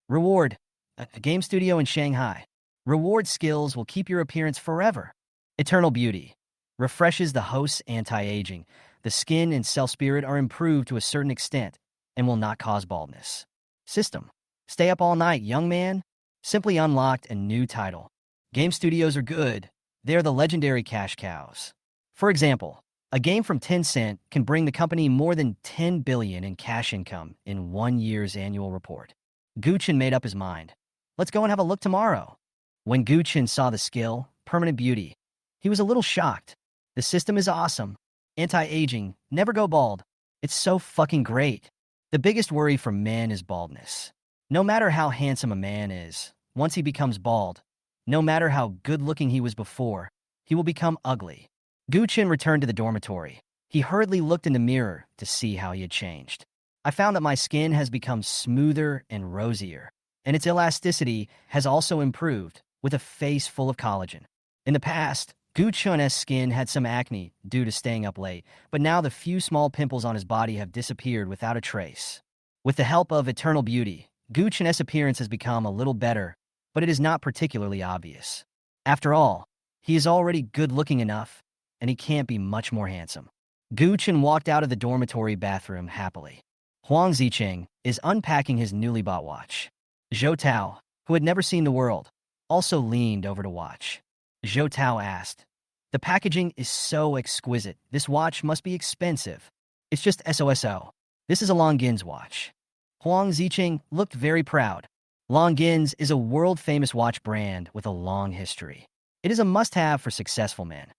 Reward. A game studio in Shanghai. Reward skills will keep your appearance forever. Eternal beauty. Refreshes the host's anti-aging. The skin and cell spirit are improved to a certain extent and will not cause baldness. System. Stay up all night, young man. Simply unlocked a new title. Game studios are good. They are the legendary cash cows. For example, a game from Tencent can bring the company more than 10 billion in cash income in 1 year's annual report. Gu Chen made up his mind. "Let's go and have a look tomorrow." When Gu Chen saw the skill, permanent beauty, he was a little shocked. The system is awesome. Anti-aging, never go bald. It's so fucking great. The biggest worry for men is baldness. No matter how handsome a man is, once he becomes bald, no matter how good-looking he was before, he will become ugly. Gu Chen returned to the dormitory. He hurriedly looked in the mirror to see how he had changed. "I found that my skin has become smoother and rosier, and its elasticity has also improved, with a face full of collagen." In the past, Gu Chun's skin had some acne due to staying up late, but now the few small pimples on his body have disappeared without a trace. With the help of Eternal Beauty, Gu Chun's appearance has become a little better, but it is not particularly obvious. After all, he is already good-looking enough, and he can't be much more handsome. Gu Chen walked out of the dormitory bathroom happily. Huang Zicheng is unpacking his newly bought watch. Zhou Tao, who had never seen the world, also leaned over to watch. Zhou Tao asked, "The packaging is so exquisite. This watch must be expensive." "It's just SOSO. This is a Longines watch." Huang Zicheng looked very proud. Longines is a world-famous watch brand with a long history. It is a must-have for successful men.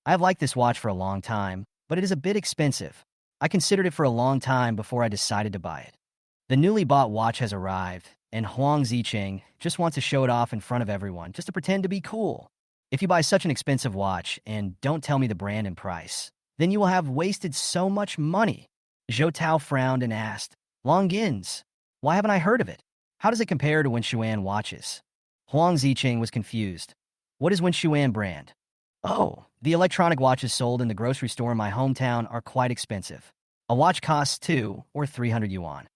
"I've liked this watch for a long time, but it is a bit expensive. I considered it for a long time before I decided to buy it." The newly bought watch has arrived, and Huang Zicheng just wants to show it off in front of everyone, just to pretend to be cool. "If you buy such an expensive watch and don't tell me the brand and price, then you will have wasted so much money." Zhou Tao frowned and asked, "Longines? Why haven't I heard of it? How does it compare to Wenshuan watches?" Huang Zicheng was confused. "What is Wenshuan brand?" "Oh, the electronic watches sold in the grocery store in my hometown are quite expensive. A watch costs 2 or 300 yuan."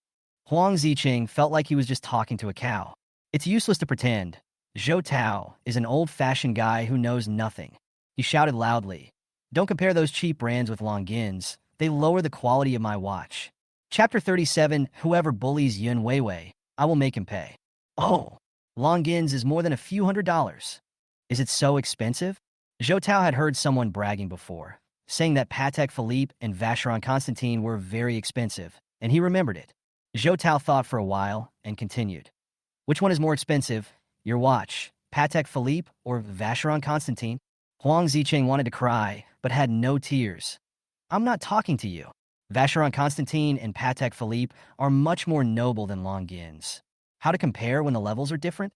Huang Zicheng felt like he was just talking to a cow. It's useless to pretend. Zhou Tao is an old-fashioned guy who knows nothing. He shouted loudly, "Don't compare those cheap brands with Longines. They lower the quality of my watch." Chapter 37, Whoever bullies Yun Weiwei, I will make him pay. "Oh, Longines is more than a few $100s. Is it so expensive?" Zhou Tao had heard someone bragging before, saying that Patek Philippe and Vacheron Constantin were very expensive, and he remembered it. Zhou Tao thought for a while and continued, "Which one is more expensive, your watch, Patek Philippe or Vacheron Constantin?" Huang Zicheng wanted to cry, but had no tears. "I'm not talking to you. Vacheron Constantin and Patek Philippe are much more noble than Longines. How to compare when the levels are different?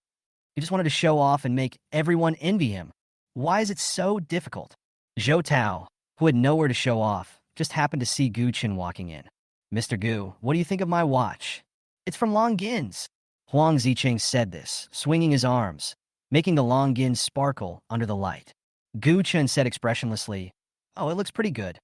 He just wanted to show off and make everyone envy him. Why is it so difficult?" Zhou Tao, who had nowhere to show off, just happened to see Gu Chen walking in. "Mr. Gu, what do you think of my watch?" "It's from Longines." Huang Zicheng said this, swinging his arms, making the Longines sparkle under the light. Gu Chun said expressionlessly, "Oh, it looks pretty good.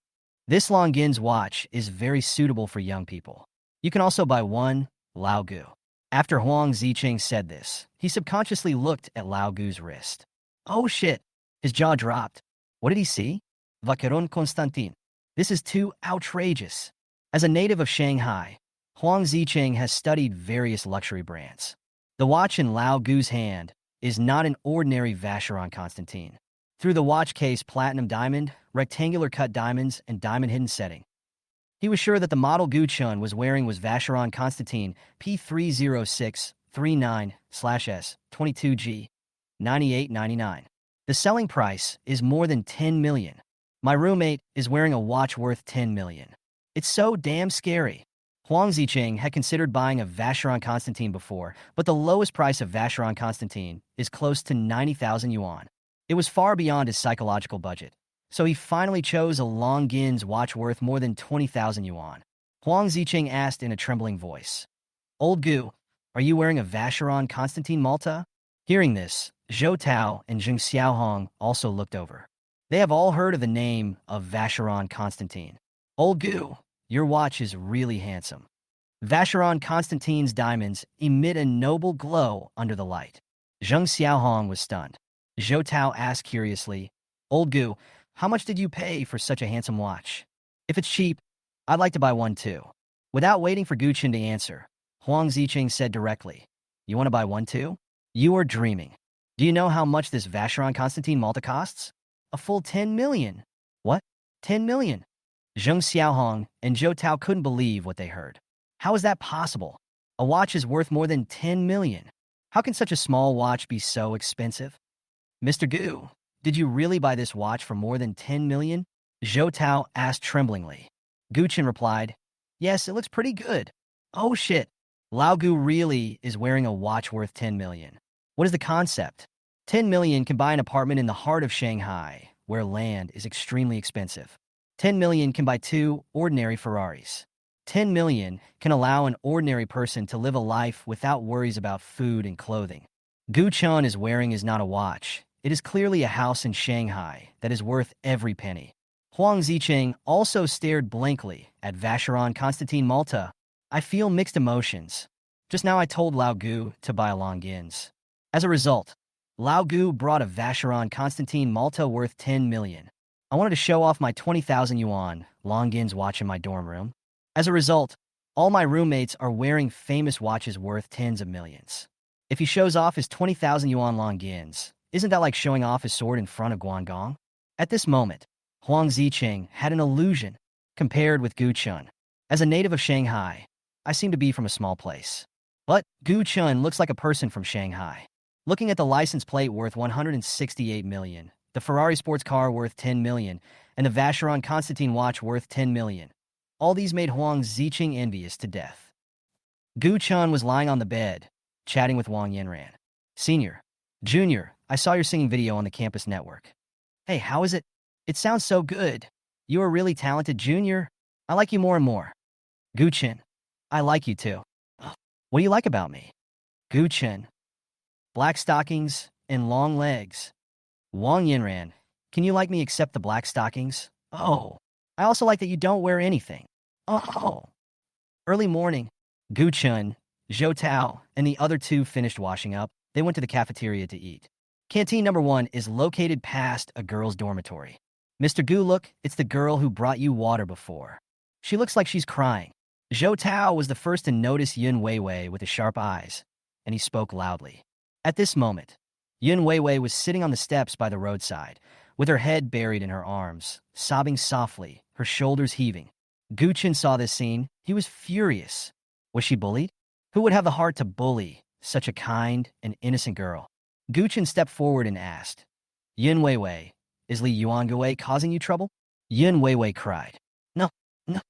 This Longines watch is very suitable for young people. You can also buy one, Lao Gu." After Huang Ziqing said this, he subconsciously looked at Lao Gu's wrist. Oh shit! His jaw dropped. What did he see? Vacheron Constantin. This is too outrageous. As a native of Shanghai, Huang Ziqing has studied various luxury brands. The watch in Lao Gu's hand is not an ordinary Vacheron Constantin. Through the watch case platinum diamond, rectangular cut diamonds, and diamond hidden setting, he was sure that the model Gu Chun was wearing was Vacheron Constantin P30639/S 22G 9899. The selling price is more than 10 million. My roommate is wearing a watch worth 10 million. It's so damn scary. Huang Ziqing had considered buying a Vacheron Constantin before, but the lowest price of Vacheron Constantin is close to 90,000 yuan. It was far beyond his psychological budget, so he finally chose a Longines watch worth more than 20,000 yuan. Huang Ziqing asked in a trembling voice, "Old Gu, are you wearing a Vacheron Constantin Malta?" Hearing this, Zhou Tao and Zheng Xiaohong also looked over. They have all heard of the name of Vacheron Constantin. "Old Gu, your watch is really handsome." Vacheron Constantin's diamonds emit a noble glow under the light. Zheng Xiaohong was stunned. Zhou Tao asked curiously, "Old Gu, how much did you pay for such a handsome watch? If it's cheap, I'd like to buy one too." Without waiting for Gu Qin to answer, Huang Ziqing said directly, "You want to buy one too? You are dreaming. Do you know how much this Vacheron Constantin Malta costs? A full 10 million. What? 10 million? Zheng Xiaohong and Zhou Tao couldn't believe what they heard. How is that possible? A watch is worth more than 10 million. How can such a small watch be so expensive? Mr. Gu, did you really buy this watch for more than 10 million? Zhou Tao asked tremblingly. Gu Qin replied, "Yes, it looks pretty good." Oh shit. Lao Gu really is wearing a watch worth 10 million. What is the concept? 10 million can buy an apartment in the heart of Shanghai, where land is extremely expensive. 10 million can buy 2 ordinary Ferraris. 10 million can allow an ordinary person to live a life without worries about food and clothing. Gu Chun is wearing is not a watch. It is clearly a house in Shanghai that is worth every penny. Huang Ziqing also stared blankly at Vacheron Constantin Malta. "I feel mixed emotions. Just now I told Lao Gu to buy a Longines. As a result, Lao Gu brought a Vacheron Constantin Malta worth 10 million. I wanted to show off my 20,000 yuan Longines watch in my dorm room. As a result, all my roommates are wearing famous watches worth tens of millions. If he shows off his 20,000 yuan Longines, isn't that like showing off his sword in front of Guangdong?" At this moment, Huang Ziqing had an illusion compared with Gu Chun. As a native of Shanghai, I seem to be from a small place. But Gu Chun looks like a person from Shanghai. Looking at the license plate worth 168 million, the Ferrari sports car worth 10 million, and the Vacheron Constantin watch worth 10 million. All these made Huang Ziqing envious to death. Gu Chun was lying on the bed, chatting with Wang Yanran. "Senior, Junior, I saw your singing video on the campus network. Hey, how is it? It sounds so good. You are really talented, Junior. I like you more and more." Gu Chun, "I like you too." "What do you like about me?" Gu Chun, "Black stockings and long legs." Wang Yanran, "Can you like me except the black stockings?" "Oh, I also like that you don't wear anything." "Oh." Early morning, Gu Chun, Zhou Tao, and the other two finished washing up. They went to the cafeteria to eat. Canteen number 1 is located past a girl's dormitory. "Mr. Gu, look, it's the girl who brought you water before. She looks like she's crying." Zhou Tao was the first to notice Yun Weiwei with his sharp eyes, and he spoke loudly. At this moment, Yun Weiwei was sitting on the steps by the roadside, with her head buried in her arms, sobbing softly, her shoulders heaving. Gu Qin saw this scene. He was furious. Was she bullied? Who would have the heart to bully such a kind and innocent girl? Gu Qin stepped forward and asked, "Yun Weiwei, is Li Yuangui causing you trouble?" Yun Weiwei cried, "No, no."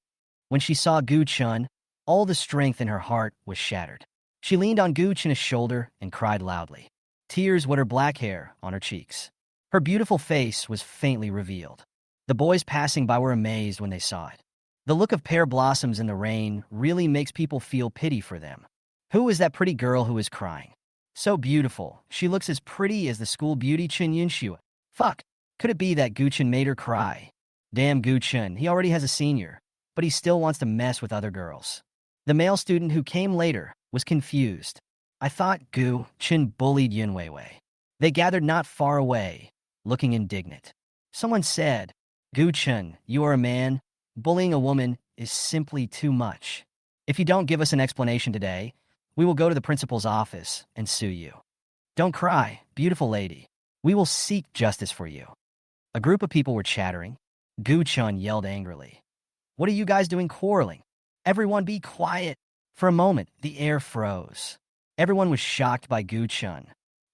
When she saw Gu Chun, all the strength in her heart was shattered. She leaned on Gu Chin's shoulder and cried loudly. Tears wet her black hair on her cheeks. Her beautiful face was faintly revealed. The boys passing by were amazed when they saw it. The look of pear blossoms in the rain really makes people feel pity for them. Who is that pretty girl who is crying? So beautiful. She looks as pretty as the school beauty Chen Yunxue. Fuck. Could it be that Guchen made her cry? Damn Guchen, he already has a senior, but he still wants to mess with other girls. The male student who came later was confused. I thought Guchen bullied Yun Weiwei. They gathered not far away, looking indignant. Someone said, Guchen, you are a man. Bullying a woman is simply too much. If you don't give us an explanation today, we will go to the principal's office and sue you. Don't cry, beautiful lady. We will seek justice for you. A group of people were chattering. Gu Chun yelled angrily. What are you guys doing quarreling? Everyone be quiet. For a moment, the air froze. Everyone was shocked by Gu Chun,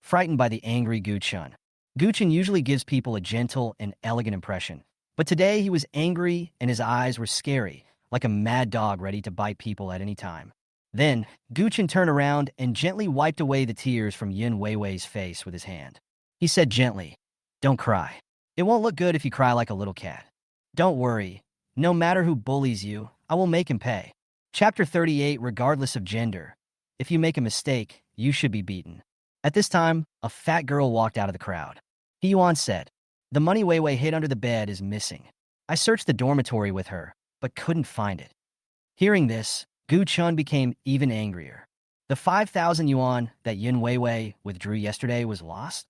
frightened by the angry Gu Chun. Gu Chun usually gives people a gentle and elegant impression, but today he was angry and his eyes were scary, like a mad dog ready to bite people at any time. Then, Gu Chun turned around and gently wiped away the tears from Yin Weiwei's face with his hand. He said gently, Don't cry. It won't look good if you cry like a little cat. Don't worry. No matter who bullies you, I will make him pay. Chapter 38, regardless of gender. If you make a mistake, you should be beaten. At this time, a fat girl walked out of the crowd. Yuan said, The money Weiwei hid under the bed is missing. I searched the dormitory with her, but couldn't find it. Hearing this, Gu Chun became even angrier. The 5,000 yuan that Yin Weiwei withdrew yesterday was lost?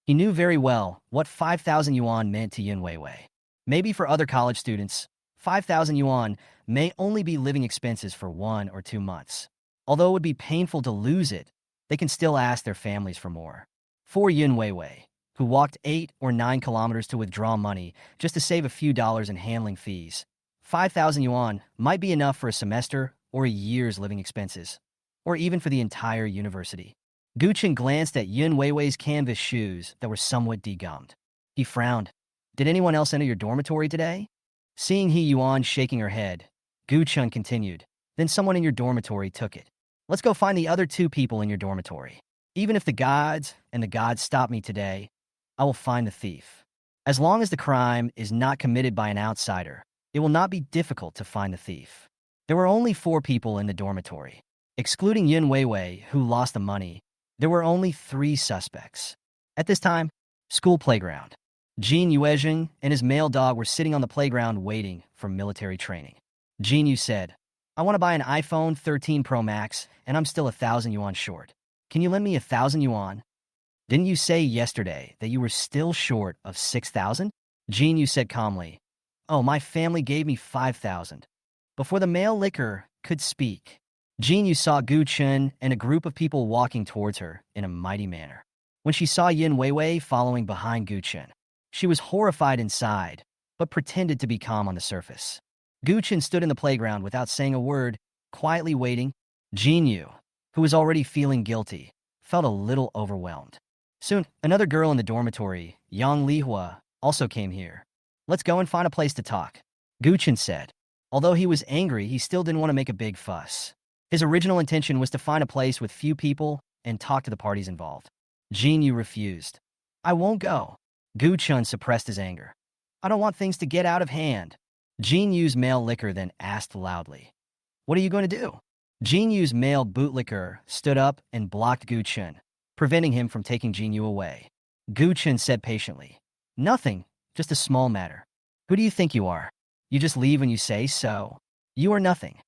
He knew very well what 5,000 yuan meant to Yin Weiwei. Maybe for other college students, 5,000 yuan may only be living expenses for 1 or 2 months. Although it would be painful to lose it, they can still ask their families for more. For Yin Weiwei, who walked 8 or 9 kilometers to withdraw money just to save a few dollars in handling fees, 5,000 yuan might be enough for a semester or a year's living expenses, or even for the entire university. Guchen glanced at Yun Weiwei's canvas shoes that were somewhat degummed. He frowned. Did anyone else enter your dormitory today? Seeing Yuan shaking her head, Guchen continued, Then someone in your dormitory took it. Let's go find the other 2 people in your dormitory. Even if the gods stop me today, I will find the thief. As long as the crime is not committed by an outsider, it will not be difficult to find the thief. There were only 4 people in the dormitory. Excluding Yin Weiwei, who lost the money, there were only 3 suspects. At this time, school playground. Jin Yuezheng and his male dog were sitting on the playground waiting for military training. Jin Yu said, I want to buy an iPhone 13 Pro Max, and I'm still 1,000 yuan short. Can you lend me 1,000 yuan? Didn't you say yesterday that you were still short of 6,000? Jin Yu said calmly, Oh, my family gave me 5,000. Before the male licker could speak, Jin Yu saw Gu Chun and a group of people walking towards her in a mighty manner. When she saw Yin Weiwei following behind Gu Chun, she was horrified inside, but pretended to be calm on the surface. Gu Chun stood in the playground without saying a word, quietly waiting. Jin Yu, who was already feeling guilty, felt a little overwhelmed. Soon, another girl in the dormitory, Yang Lihua, also came here. Let's go and find a place to talk, Gu Chun said. Although he was angry, he still didn't want to make a big fuss. His original intention was to find a place with few people and talk to the parties involved. Jin Yu refused. I won't go. Gu Chun suppressed his anger. I don't want things to get out of hand. Jin Yu's male licker then asked loudly, What are you going to do? Jin Yu's male bootlicker stood up and blocked Gu Chun, preventing him from taking Jin Yu away. Gu Chun said patiently, Nothing, just a small matter. Who do you think you are? You just leave when you say so. You are nothing.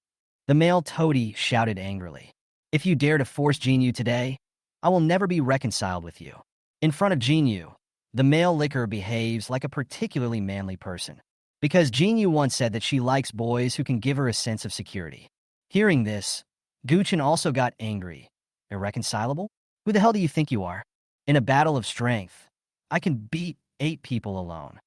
The male toady shouted angrily. If you dare to force Jin Yu today, I will never be reconciled with you. In front of Jin Yu, the male licker behaves like a particularly manly person, because Jin Yu once said that she likes boys who can give her a sense of security. Hearing this, Gu Chun also got angry. Irreconcilable? Who the hell do you think you are? In a battle of strength, I can beat 8 people alone.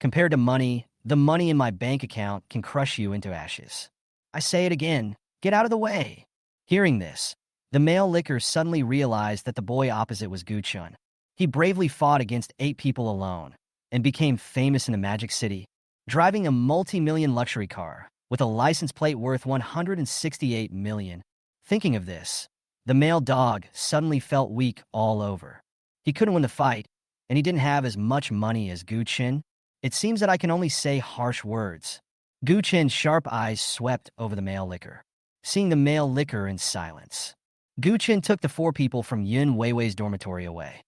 Compared to money, the money in my bank account can crush you into ashes. I say it again, get out of the way. Hearing this, the male licker suddenly realized that the boy opposite was Gu Chun. He bravely fought against 8 people alone and became famous in the Magic City, driving a multi-million luxury car with a license plate worth 168 million. Thinking of this, the male dog suddenly felt weak all over. He couldn't win the fight, and he didn't have as much money as Gu Chun. It seems that I can only say harsh words. Gu Chun's sharp eyes swept over the male licker. Seeing the male licker in silence, Gu Chun took the 4 people from Yun Weiwei's dormitory away.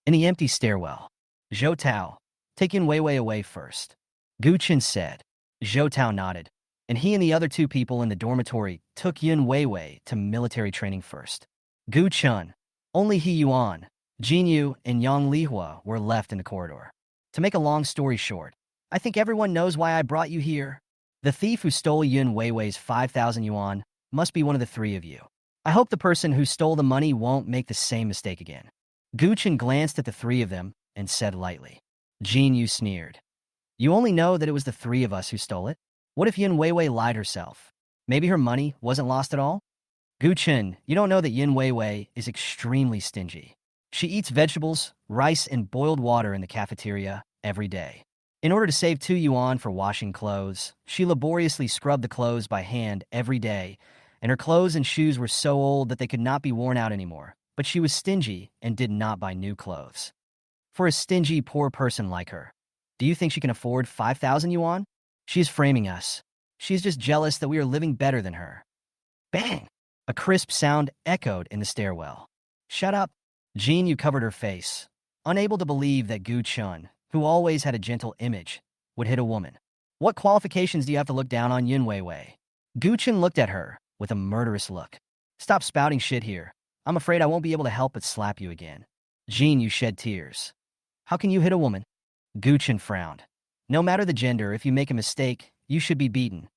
In the empty stairwell, Zhou Tao, Take Yin Weiwei away first. Gu Chen said. Zhou Tao nodded, and he and the other two people in the dormitory took Yin Weiwei to military training first. Gu Chun, only He Yuan, Jin Yu, and Yang Lihua were left in the corridor. To make a long story short, I think everyone knows why I brought you here. The thief who stole Yin Weiwei's 5,000 yuan must be one of the three of you. I hope the person who stole the money won't make the same mistake again. Gu Chen glanced at the three of them and said lightly. Jin Yu sneered. You only know that it was the three of us who stole it? What if Yin Weiwei lied herself? Maybe her money wasn't lost at all? Gu Chen, you don't know that Yin Weiwei is extremely stingy. She eats vegetables, rice, and boiled water in the cafeteria every day. In order to save 2 yuan for washing clothes, she laboriously scrubbed the clothes by hand every day, and her clothes and shoes were so old that they could not be worn out anymore. But she was stingy and did not buy new clothes. For a stingy, poor person like her, do you think she can afford 5,000 yuan? She is framing us. She is just jealous that we are living better than her. Bang! A crisp sound echoed in the stairwell. Shut up. Jin Yu covered her face, unable to believe that Gu Chun, who always had a gentle image, would hit a woman. What qualifications do you have to look down on Yin Weiwei? Gu Chun looked at her with a murderous look. Stop spouting shit here. I'm afraid I won't be able to help but slap you again. Jin Yu shed tears. How can you hit a woman? Gu Chun frowned. No matter the gender, if you make a mistake, you should be beaten.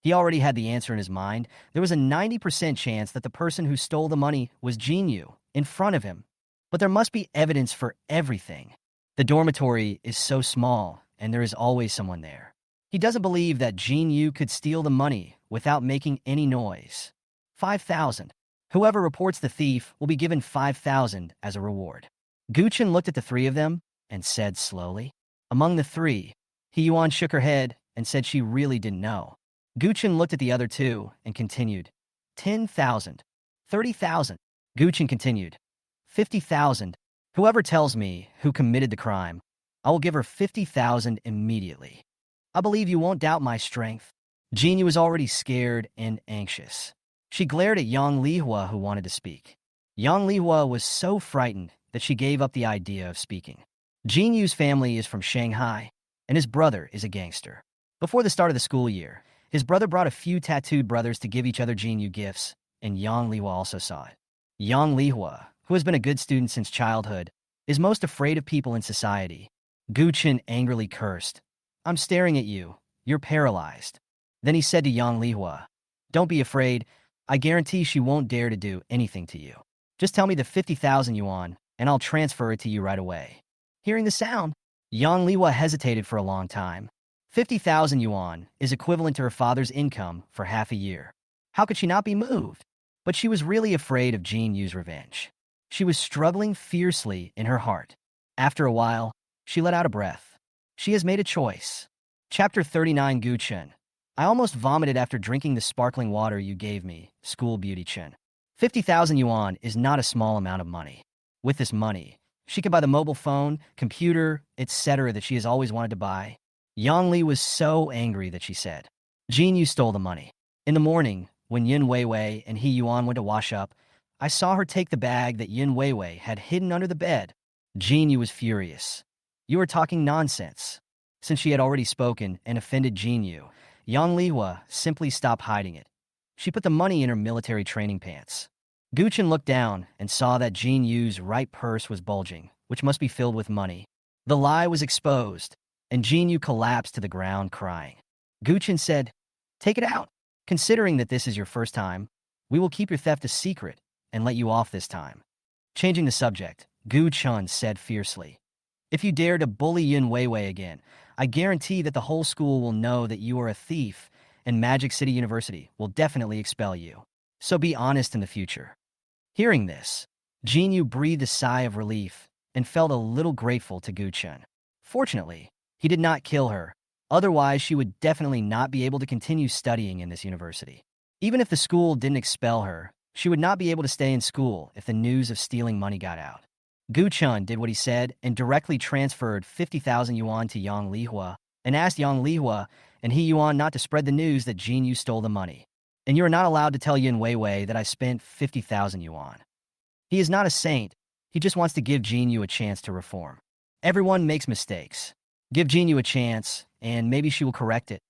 He already had the answer in his mind. There was a 90% chance that the person who stole the money was Jin Yu, in front of him. But there must be evidence for everything. The dormitory is so small, and there is always someone there. He doesn't believe that Jin Yu could steal the money without making any noise. 5,000. Whoever reports the thief will be given 5,000 as a reward. Gu Chen looked at the three of them and said slowly. Among the three, He Yuan shook her head and said she really didn't know. Gu Chen looked at the other two and continued. 10,000. 30,000. Gu Chen continued. 50,000. Whoever tells me who committed the crime, I will give her 50,000 immediately. I believe you won't doubt my strength. Jin Yu was already scared and anxious. She glared at Yang Lihua, who wanted to speak. Yang Lihua was so frightened that she gave up the idea of speaking. Jin Yu's family is from Shanghai, and his brother is a gangster. Before the start of the school year, his brother brought a few tattooed brothers to give each other Jin Yu gifts, and Yang Lihua also saw it. Yang Lihua, who has been a good student since childhood, is most afraid of people in society. Gu Chen angrily cursed. I'm staring at you. You're paralyzed. Then he said to Yang Lihua, Don't be afraid. I guarantee she won't dare to do anything to you. Just tell me the 50,000 yuan, and I'll transfer it to you right away. Hearing the sound, Yang Lihua hesitated for a long time. 50,000 yuan is equivalent to her father's income for half a year. How could she not be moved? But she was really afraid of Jin Yu's revenge. She was struggling fiercely in her heart. After a while, she let out a breath. She has made a choice. Chapter 39 Gu Chen. I almost vomited after drinking the sparkling water you gave me, School Beauty Chen. 50,000 yuan is not a small amount of money. With this money, she could buy the mobile phone, computer, etc. that she has always wanted to buy. Yang Li was so angry that she said, Jin Yu stole the money. In the morning, when Yin Weiwei and He Yuan went to wash up, I saw her take the bag that Yin Weiwei had hidden under the bed. Jin Yu was furious. You are talking nonsense. Since she had already spoken and offended Jin Yu, Yang Lihua simply stopped hiding it. She put the money in her military training pants. Gu Chen looked down and saw that Jin Yu's right purse was bulging, which must be filled with money. The lie was exposed, and Jin Yu collapsed to the ground crying. Gu Chen said, Take it out. Considering that this is your first time, we will keep your theft a secret and let you off this time. Changing the subject, Gu Chen said fiercely, If you dare to bully Yin Weiwei again, I guarantee that the whole school will know that you are a thief, and Magic City University will definitely expel you. So be honest in the future. Hearing this, Jin Yu breathed a sigh of relief and felt a little grateful to Gu Chen. Fortunately, he did not kill her. Otherwise, she would definitely not be able to continue studying in this university. Even if the school didn't expel her, she would not be able to stay in school if the news of stealing money got out. Gu Chen did what he said and directly transferred 50,000 yuan to Yang Lihua and asked Yang Lihua and He Yuan not to spread the news that Jin Yu stole the money. And you are not allowed to tell Yin Weiwei that I spent 50,000 yuan. He is not a saint. He just wants to give Jin Yu a chance to reform. Everyone makes mistakes. Give Jinyu a chance, and maybe she will correct it.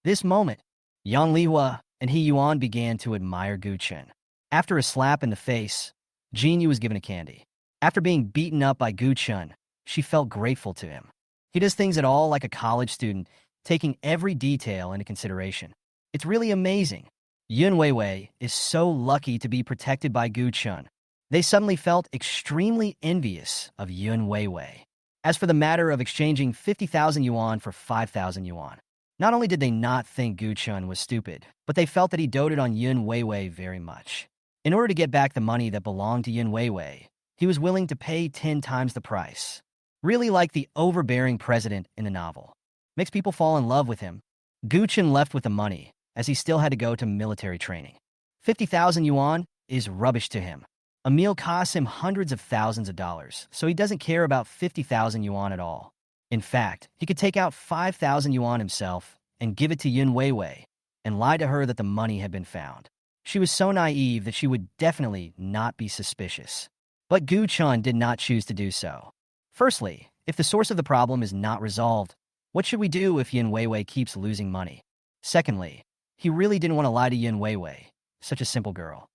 This moment, Yang Lihua and He Yuan began to admire Gu Chen. After a slap in the face, Jinyu was given a candy. After being beaten up by Gu Chen, she felt grateful to him. He does things at all like a college student, taking every detail into consideration. It's really amazing. Yun Weiwei is so lucky to be protected by Gu Chen. They suddenly felt extremely envious of Yun Weiwei. As for the matter of exchanging 50,000 yuan for 5,000 yuan, not only did they not think Gu Chun was stupid, but they felt that he doted on Yun Weiwei very much. In order to get back the money that belonged to Yun Weiwei, he was willing to pay 10 times the price. Really like the overbearing president in the novel. Makes people fall in love with him. Gu Chun left with the money, as he still had to go to military training. 50,000 yuan is rubbish to him. A meal costs him hundreds of thousands of dollars, so he doesn't care about 50,000 yuan at all. In fact, he could take out 5,000 yuan himself and give it to Yun Weiwei and lie to her that the money had been found. She was so naive that she would definitely not be suspicious. But Gu Chun did not choose to do so. Firstly, if the source of the problem is not resolved, what should we do if Yun Weiwei keeps losing money? Secondly, he really didn't want to lie to Yun Weiwei, such a simple girl.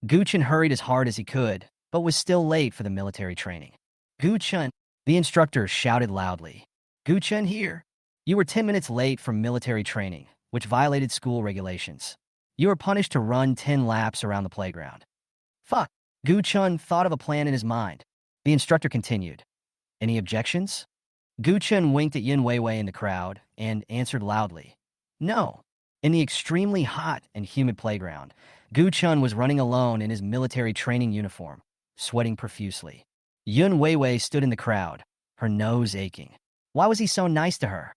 Gu Chun hurried as hard as he could, but was still late for the military training. Gu Chun, the instructor shouted loudly. Gu Chun here. You were 10 minutes late for military training, which violated school regulations. You are punished to run 10 laps around the playground. Fuck. Gu Chun thought of a plan in his mind. The instructor continued. Any objections? Gu Chun winked at Yun Weiwei in the crowd and answered loudly. No. In the extremely hot and humid playground, Gu Chun was running alone in his military training uniform, sweating profusely. Yun Weiwei stood in the crowd, her nose aching. Why was he so nice to her?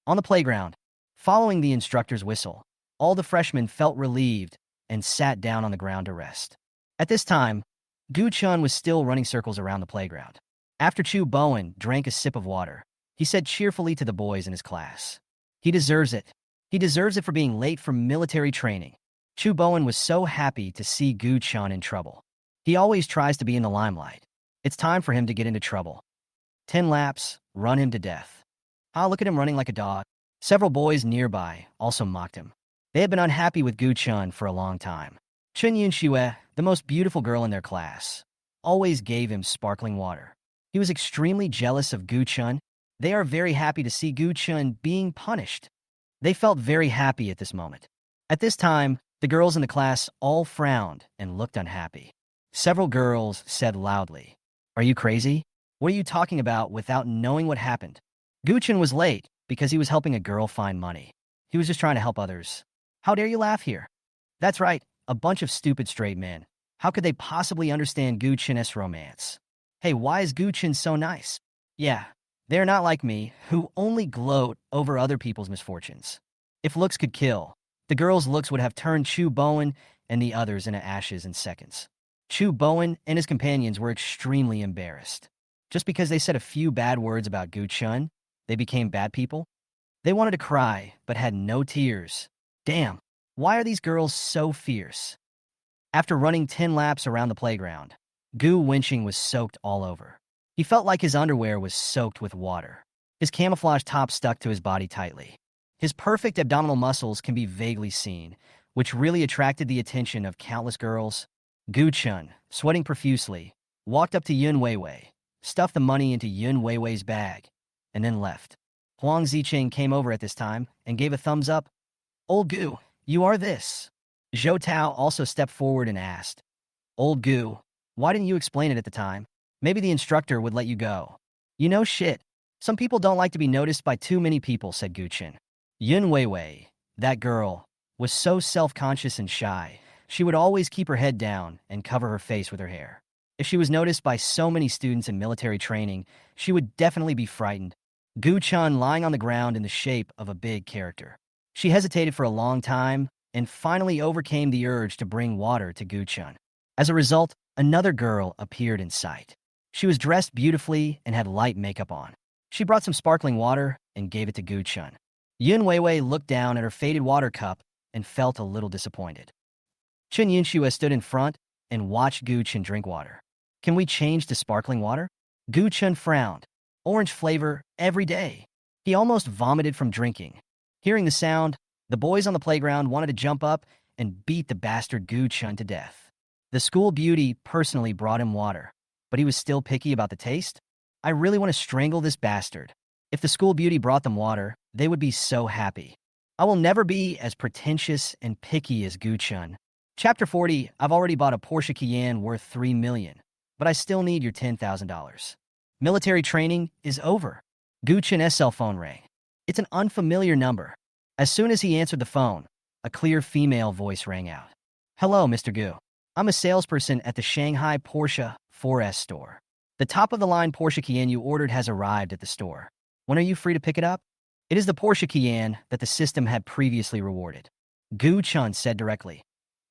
On the playground, following the instructor's whistle, all the freshmen felt relieved and sat down on the ground to rest. At this time, Gu Chun was still running circles around the playground. After Chu Bowen drank a sip of water, he said cheerfully to the boys in his class, He deserves it. He deserves it for being late for military training. Chu Bowen was so happy to see Gu Chun in trouble. He always tries to be in the limelight. It's time for him to get into trouble. 10 laps, run him to death. Ah, look at him running like a dog. Several boys nearby also mocked him. They had been unhappy with Gu Chun for a long time. Chun Yun Xue, the most beautiful girl in their class, always gave him sparkling water. He was extremely jealous of Gu Chun. They are very happy to see Gu Chun being punished. They felt very happy at this moment. At this time, the girls in the class all frowned and looked unhappy. Several girls said loudly, Are you crazy? What are you talking about without knowing what happened? Gu Chun was late because he was helping a girl find money. He was just trying to help others. How dare you laugh here? That's right, a bunch of stupid straight men. How could they possibly understand Gu Chun's romance? Hey, why is Gu Chun so nice? Yeah, they're not like me, who only gloat over other people's misfortunes. If looks could kill, the girls' looks would have turned Chu Bowen and the others into ashes in seconds. Chu Bowen and his companions were extremely embarrassed. Just because they said a few bad words about Gu Chun, they became bad people? They wanted to cry, but had no tears. Damn, why are these girls so fierce? After running 10 laps around the playground, Gu Wenqing was soaked all over. He felt like his underwear was soaked with water. His camouflage top stuck to his body tightly. His perfect abdominal muscles can be vaguely seen, which really attracted the attention of countless girls. Gu Chun, sweating profusely, walked up to Yun Weiwei, stuffed the money into Yun Weiwei's bag, and then left. Huang Ziqing came over at this time and gave a thumbs up. Old Gu, you are this. Zhou Tao also stepped forward and asked, Old Gu, why didn't you explain it at the time? Maybe the instructor would let you go. You know shit. Some people don't like to be noticed by too many people, said Gu Chun. Yun Weiwei, that girl, was so self-conscious and shy. She would always keep her head down and cover her face with her hair. If she was noticed by so many students in military training, she would definitely be frightened. Gu Chun lying on the ground in the shape of a big character. She hesitated for a long time and finally overcame the urge to bring water to Gu Chun. As a result, another girl appeared in sight. She was dressed beautifully and had light makeup on. She brought some sparkling water and gave it to Gu Chun. Yun Weiwei looked down at her faded water cup and felt a little disappointed. Chun Yunxue stood in front and watched Gu Chun drink water. Can we change to sparkling water? Gu Chun frowned. orange flavor every day. He almost vomited from drinking. Hearing the sound, the boys on the playground wanted to jump up and beat the bastard Gu Chun to death. The school beauty personally brought him water, but he was still picky about the taste. I really want to strangle this bastard. If the school beauty brought them water, they would be so happy. I will never be as pretentious and picky as Gu Chun. Chapter 40, I've already bought a Porsche Cayenne worth $3 million, but I still need your $10,000. Military training is over. Gu Chun's cell phone rang. It's an unfamiliar number. As soon as he answered the phone, a clear female voice rang out. Hello, Mr. Gu. I'm a salesperson at the Shanghai Porsche 4S store. The top-of-the-line Porsche Cayenne you ordered has arrived at the store. When are you free to pick it up? It is the Porsche Cayenne that the system had previously rewarded. Gu Chun said directly.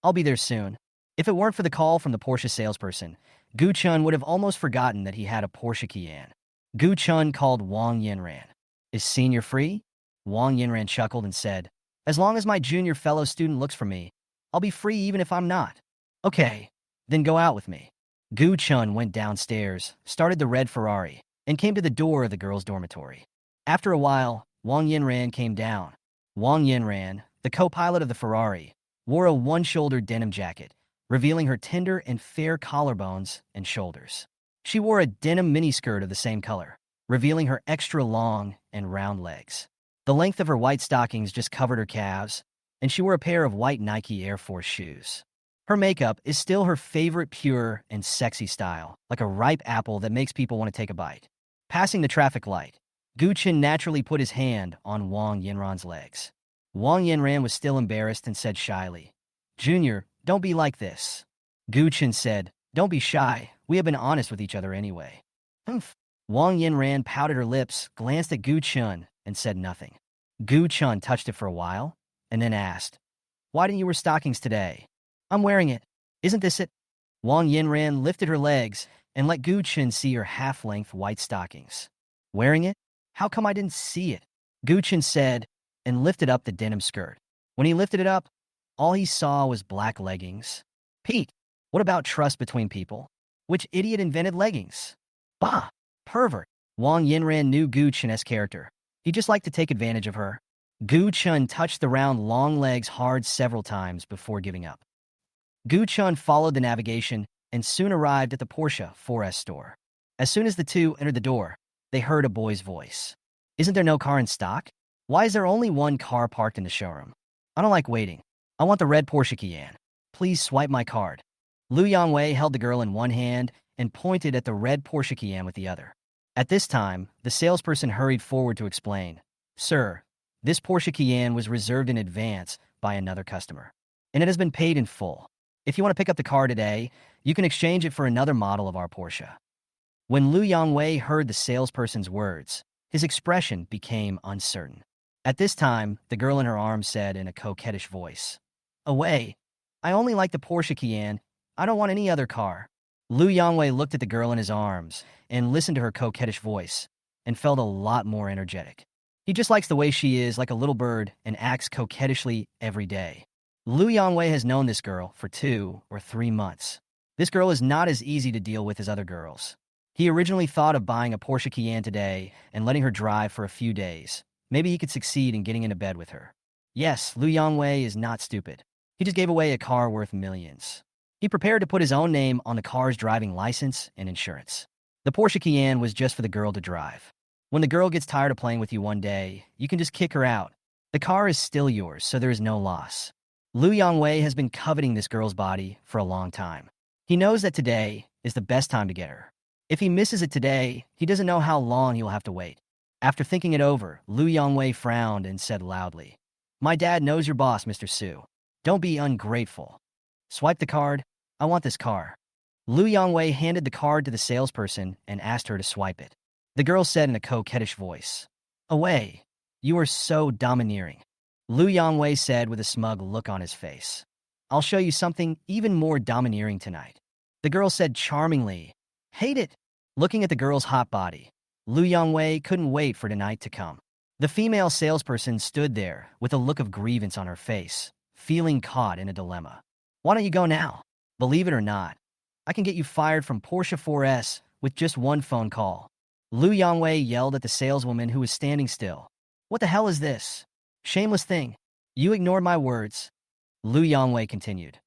I'll be there soon. If it weren't for the call from the Porsche salesperson, Gu Chun would have almost forgotten that he had a Porsche Cayenne. Gu Chun called Wang Yinran. Is senior free? Wang Yinran chuckled and said, as long as my junior fellow student looks for me, I'll be free even if I'm not. Okay, then go out with me. Gu Chun went downstairs, started the red Ferrari, and came to the door of the girls' dormitory. After a while, Wang Yinran came down. Wang Yinran, the co-pilot of the Ferrari, wore a one-shouldered denim jacket, revealing her tender and fair collarbones and shoulders. She wore a denim miniskirt of the same color, revealing her extra long and round legs. The length of her white stockings just covered her calves, and she wore a pair of white Nike Air Force shoes. Her makeup is still her favorite pure and sexy style, like a ripe apple that makes people want to take a bite. Passing the traffic light, Gu Chun naturally put his hand on Wang Yinran's legs. Wang Yinran was still embarrassed and said shyly, Junior, don't be like this. Gu Chun said, don't be shy, we have been honest with each other anyway. Humph. Wang Yinran pouted her lips, glanced at Gu Chun, and said nothing. Gu Chun touched it for a while, and then asked, why didn't you wear stockings today? I'm wearing it. Isn't this it? Wang Yinran lifted her legs and let Gu Chun see her half-length white stockings. Wearing it? How come I didn't see it? Gu Chun said, and lifted up the denim skirt. When he lifted it up, all he saw was black leggings. Pete, what about trust between people? Which idiot invented leggings? Bah! Pervert. Wang Yinran knew Gu Chun's character. He just liked to take advantage of her. Gu Chun touched the round long legs hard several times before giving up. Gu Chun followed the navigation and soon arrived at the Porsche 4S store. As soon as the two entered the door, they heard a boy's voice. Isn't there no car in stock? Why is there only one car parked in the showroom? I don't like waiting. I want the red Porsche Cayenne. Please swipe my card. Lu Yangwei held the girl in one hand and pointed at the red Porsche Cayenne with the other. At this time, the salesperson hurried forward to explain, Sir, this Porsche Cayenne was reserved in advance by another customer, and it has been paid in full. If you want to pick up the car today, you can exchange it for another model of our Porsche. When Lu Yangwei heard the salesperson's words, his expression became uncertain. At this time, the girl in her arms said in a coquettish voice, Away, I only like the Porsche Cayenne. I don't want any other car. Lu Yangwei looked at the girl in his arms and listened to her coquettish voice and felt a lot more energetic. He just likes the way she is, like a little bird, and acts coquettishly every day. Lu Yangwei has known this girl for 2 or 3 months. This girl is not as easy to deal with as other girls. He originally thought of buying a Porsche Cayenne today and letting her drive for a few days. Maybe he could succeed in getting into bed with her. Yes, Lu Yangwei is not stupid. He just gave away a car worth millions. He prepared to put his own name on the car's driving license and insurance. The Porsche Cayenne was just for the girl to drive. When the girl gets tired of playing with you one day, you can just kick her out. The car is still yours, so there is no loss. Lu Yangwei has been coveting this girl's body for a long time. He knows that today is the best time to get her. If he misses it today, he doesn't know how long he will have to wait. After thinking it over, Lu Yangwei frowned and said loudly, My dad knows your boss, Mr. Su. Don't be ungrateful. Swipe the card. I want this car. Lu Yangwei handed the card to the salesperson and asked her to swipe it. The girl said in a coquettish voice, Away. You are so domineering. Lu Yangwei said with a smug look on his face, I'll show you something even more domineering tonight. The girl said charmingly, Hate it. Looking at the girl's hot body, Lu Yangwei couldn't wait for tonight to come. The female salesperson stood there with a look of grievance on her face, feeling caught in a dilemma. Why don't you go now? Believe it or not, I can get you fired from Porsche 4S with just one phone call. Lu Yongwei yelled at the saleswoman who was standing still. What the hell is this? Shameless thing. You ignored my words. Lu Yongwei continued.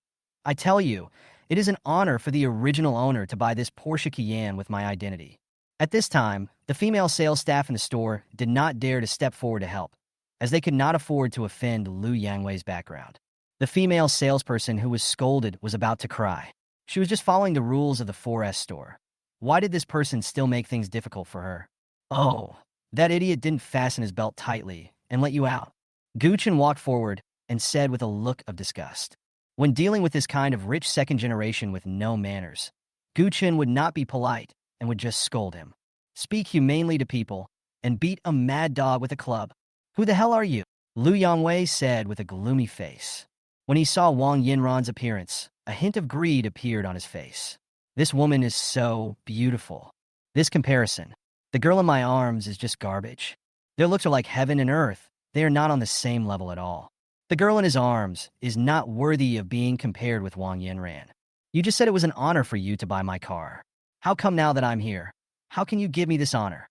I tell you, it is an honor for the original owner to buy this Porsche Cayenne with my identity. At this time, the female sales staff in the store did not dare to step forward to help, as they could not afford to offend Lu Yangwei's background. The female salesperson who was scolded was about to cry. She was just following the rules of the 4S store. Why did this person still make things difficult for her? Oh, that idiot didn't fasten his belt tightly and let you out. Guchen walked forward and said with a look of disgust. When dealing with this kind of rich second generation with no manners, Guchen would not be polite and would just scold him. Speak humanely to people and beat a mad dog with a club. Who the hell are you? Lu Yongwei said with a gloomy face. When he saw Wang Yinran's appearance, a hint of greed appeared on his face. This woman is so beautiful. This comparison, the girl in my arms is just garbage. Their looks are like heaven and earth. They are not on the same level at all. The girl in his arms is not worthy of being compared with Wang Yinran. You just said it was an honor for you to buy my car. How come now that I'm here? How can you give me this honor?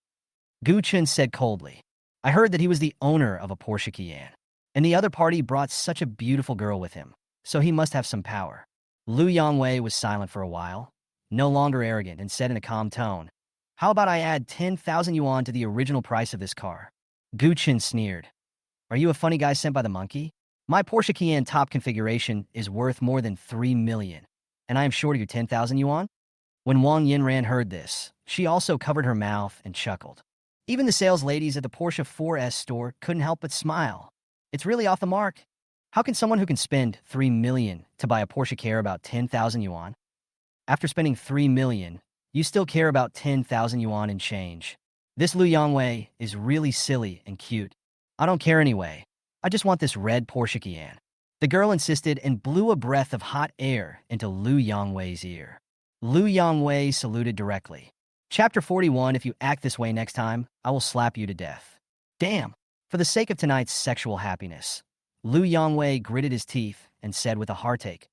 Gu Chun said coldly. I heard that he was the owner of a Porsche Cayenne, and the other party brought such a beautiful girl with him, so he must have some power. Lu Yongwei was silent for a while, no longer arrogant, and said in a calm tone, How about I add 10,000 yuan to the original price of this car? Gu Chun sneered. Are you a funny guy sent by the monkey? My Porsche Cayenne top configuration is worth more than 3 million, and I am short of your 10,000 yuan? When Wang Yinran heard this, she also covered her mouth and chuckled. Even the sales ladies at the Porsche 4S store couldn't help but smile. It's really off the mark. How can someone who can spend 3 million to buy a Porsche care about 10,000 yuan? After spending 3 million, you still care about 10,000 yuan in change. This Lu Yongwei is really silly and cute. I don't care anyway. I just want this red Porsche Cayenne. The girl insisted and blew a breath of hot air into Lu Yongwei's ear. Lu Yongwei saluted directly. Chapter 41, if you act this way next time, I will slap you to death. Damn. For the sake of tonight's sexual happiness, Lu Yongwei gritted his teeth and said with a heartache,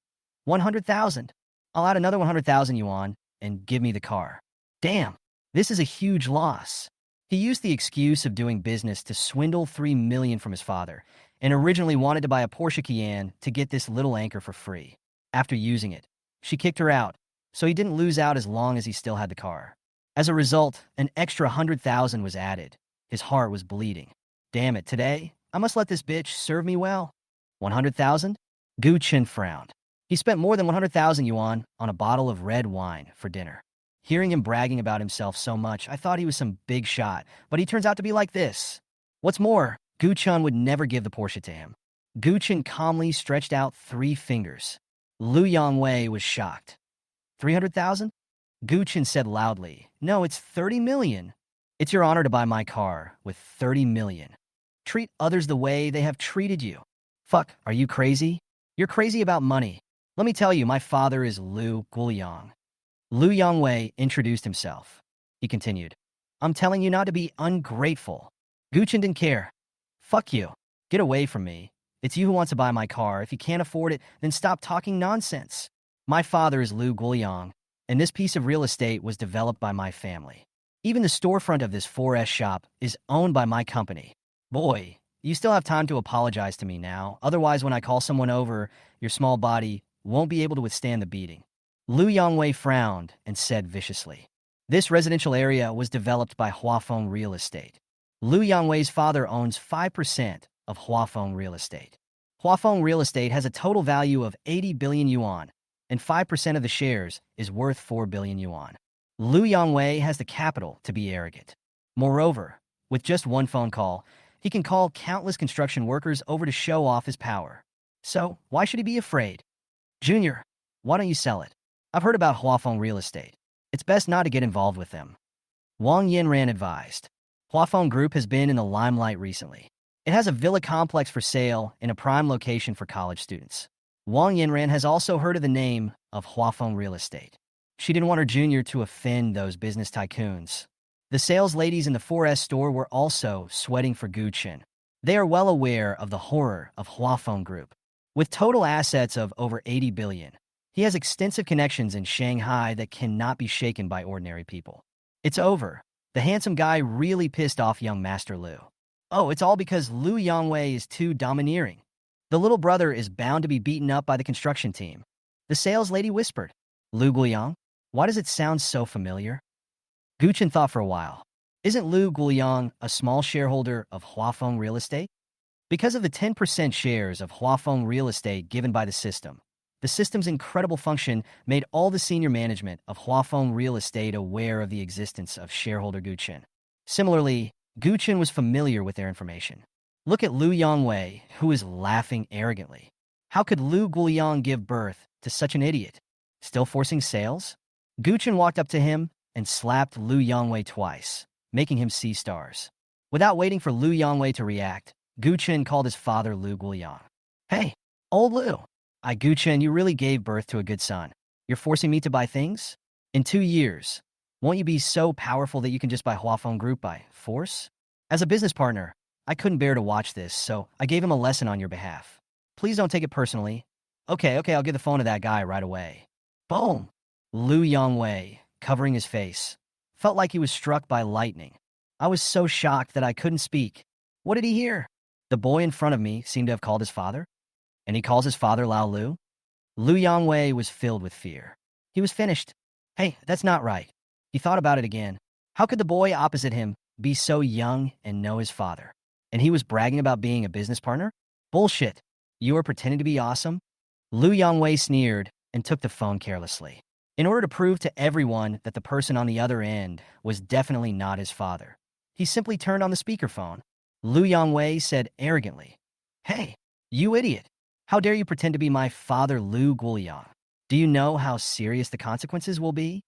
100,000. I'll add another 100,000 yuan and give me the car. Damn. This is a huge loss. He used the excuse of doing business to swindle 3 million from his father and originally wanted to buy a Porsche Cayenne to get this little anchor for free. After using it, she kicked her out, so he didn't lose out as long as he still had the car. As a result, an extra 100,000 was added. His heart was bleeding. Damn it, today, I must let this bitch serve me well. 100,000? Gu Chen frowned. He spent more than 100,000 yuan on a bottle of red wine for dinner. Hearing him bragging about himself so much, I thought he was some big shot, but he turns out to be like this. What's more, Gu Chen would never give the Porsche to him. Gu Chen calmly stretched out 3 fingers. Lu Yongwei was shocked. 300,000? Gu Chen said loudly, No, it's 30 million. It's your honor to buy my car with 30 million. Treat others the way they have treated you. Fuck, are you crazy? You're crazy about money. Let me tell you, my father is Lu Guoyang. Lu Yongwei introduced himself. He continued, I'm telling you not to be ungrateful. Gu Chen didn't care. Fuck you. Get away from me. It's you who wants to buy my car. If you can't afford it, then stop talking nonsense. My father is Lu Guoyang, and this piece of real estate was developed by my family. Even the storefront of this 4S shop is owned by my company. Boy, you still have time to apologize to me now. Otherwise, when I call someone over, your small body won't be able to withstand the beating. Lu Yongwei frowned and said viciously. This residential area was developed by Huafeng Real Estate. Lu Yongwei's father owns 5% of Huafeng Real Estate. Huafeng Real Estate has a total value of 80 billion yuan, and 5% of the shares is worth 4 billion yuan. Lu Yongwei has the capital to be arrogant. Moreover, with just one phone call, he can call countless construction workers over to show off his power. So, why should he be afraid? Junior, why don't you sell it? I've heard about Huafeng Real Estate. It's best not to get involved with them. Wang Yinran advised. Huafeng Group has been in the limelight recently. It has a villa complex for sale in a prime location for college students. Wang Yinran has also heard of the name of Huafeng Real Estate. She didn't want her junior to offend those business tycoons. The sales ladies in the 4S store were also sweating for Gu Chen. They are well aware of the horror of Huafeng Group. With total assets of over 80 billion, he has extensive connections in Shanghai that cannot be shaken by ordinary people. It's over. The handsome guy really pissed off young Master Lu. Oh, it's all because Lu Yongwei is too domineering. The little brother is bound to be beaten up by the construction team. The sales lady whispered. Lu Guiyang? Why does it sound so familiar? Guchen thought for a while. Isn't Lu Guiyang a small shareholder of Huafeng Real Estate? Because of the 10% shares of Huafeng Real Estate given by the system's incredible function made all the senior management of Huafeng Real Estate aware of the existence of shareholder Guchen. Similarly, Guchen was familiar with their information. Look at Lu Yongwei, who is laughing arrogantly. How could Lu Guiyang give birth to such an idiot? Still forcing sales? Guchen walked up to him and slapped Lu Yongwei twice, making him see stars. Without waiting for Lu Yongwei to react, Guchen called his father Lu Guiyang. Hey, old Lu. Guchen, you really gave birth to a good son. You're forcing me to buy things? In 2 years, won't you be so powerful that you can just buy Huafeng Group by force? As a business partner, I couldn't bear to watch this, so I gave him a lesson on your behalf. Please don't take it personally. Okay, I'll give the phone to that guy right away. Boom! Lu Yongwei, covering his face, felt like he was struck by lightning. I was so shocked that I couldn't speak. What did he hear? The boy in front of me seemed to have called his father. And he calls his father Lao Lu? Lu Yongwei was filled with fear. He was finished. Hey, that's not right. He thought about it again. How could the boy opposite him be so young and know his father? And he was bragging about being a business partner? Bullshit. You are pretending to be awesome? Lu Yongwei sneered and took the phone carelessly. In order to prove to everyone that the person on the other end was definitely not his father, he simply turned on the speakerphone. Lu Yongwei said arrogantly, Hey, you idiot. How dare you pretend to be my father Lu Guiyang? Do you know how serious the consequences will be?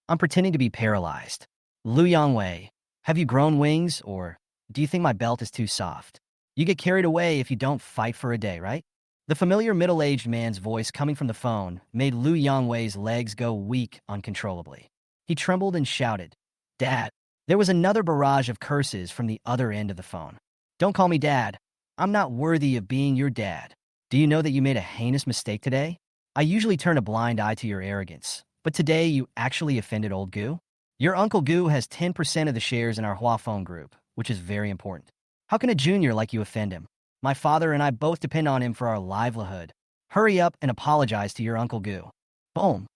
I'm pretending to be paralyzed. Lu Yongwei, have you grown wings, or do you think my belt is too soft? You get carried away if you don't fight for a day, right? The familiar middle-aged man's voice coming from the phone made Lu Yongwei's legs go weak uncontrollably. He trembled and shouted, Dad. There was another barrage of curses from the other end of the phone. Don't call me Dad. I'm not worthy of being your dad. Do you know that you made a heinous mistake today? I usually turn a blind eye to your arrogance, but today you actually offended old Gu? Your Uncle Gu has 10% of the shares in our Huafeng Group, which is very important. How can a junior like you offend him? My father and I both depend on him for our livelihood. Hurry up and apologize to your Uncle Gu. Boom.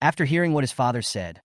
After hearing what his father said,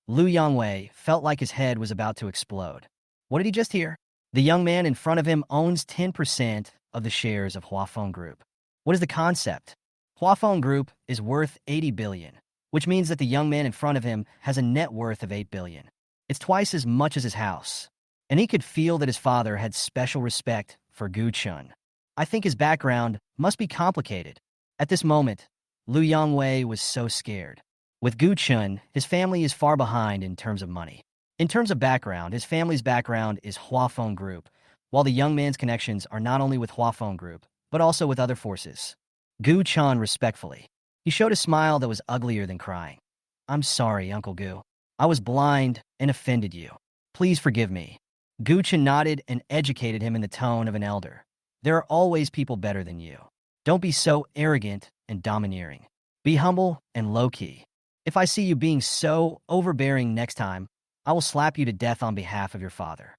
Lu Yongwei felt like his head was about to explode. What did he just hear? The young man in front of him owns 10% of the shares of Huafeng Group. What is the concept? Huafeng Group is worth 80 billion, which means that the young man in front of him has a net worth of 8 billion. It's twice as much as his house. And he could feel that his father had special respect for Gu Chun. I think his background must be complicated. At this moment, Lu Yongwei was so scared. With Gu Chun, his family is far behind in terms of money. In terms of background, his family's background is Huafeng Group, while the young man's connections are not only with Huafeng Group, but also with other forces. Gu Chun respectfully. He showed a smile that was uglier than crying. I'm sorry, Uncle Gu. I was blind and offended you. Please forgive me. Gu Chun nodded and educated him in the tone of an elder. There are always people better than you. Don't be so arrogant and domineering. Be humble and low-key. If I see you being so overbearing next time, I will slap you to death on behalf of your father.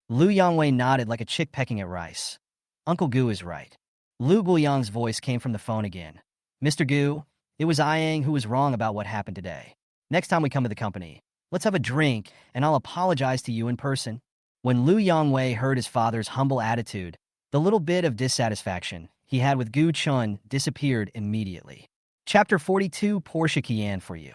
Lu Yongwei nodded like a chick pecking at rice. Uncle Gu is right. Lu Guiyang's voice came from the phone again. Mr. Gu, it was Yang who was wrong about what happened today. Next time we come to the company, let's have a drink and I'll apologize to you in person. When Lu Yongwei heard his father's humble attitude, the little bit of dissatisfaction he had with Gu Chun disappeared immediately. Chapter 42, Portia Qian for you.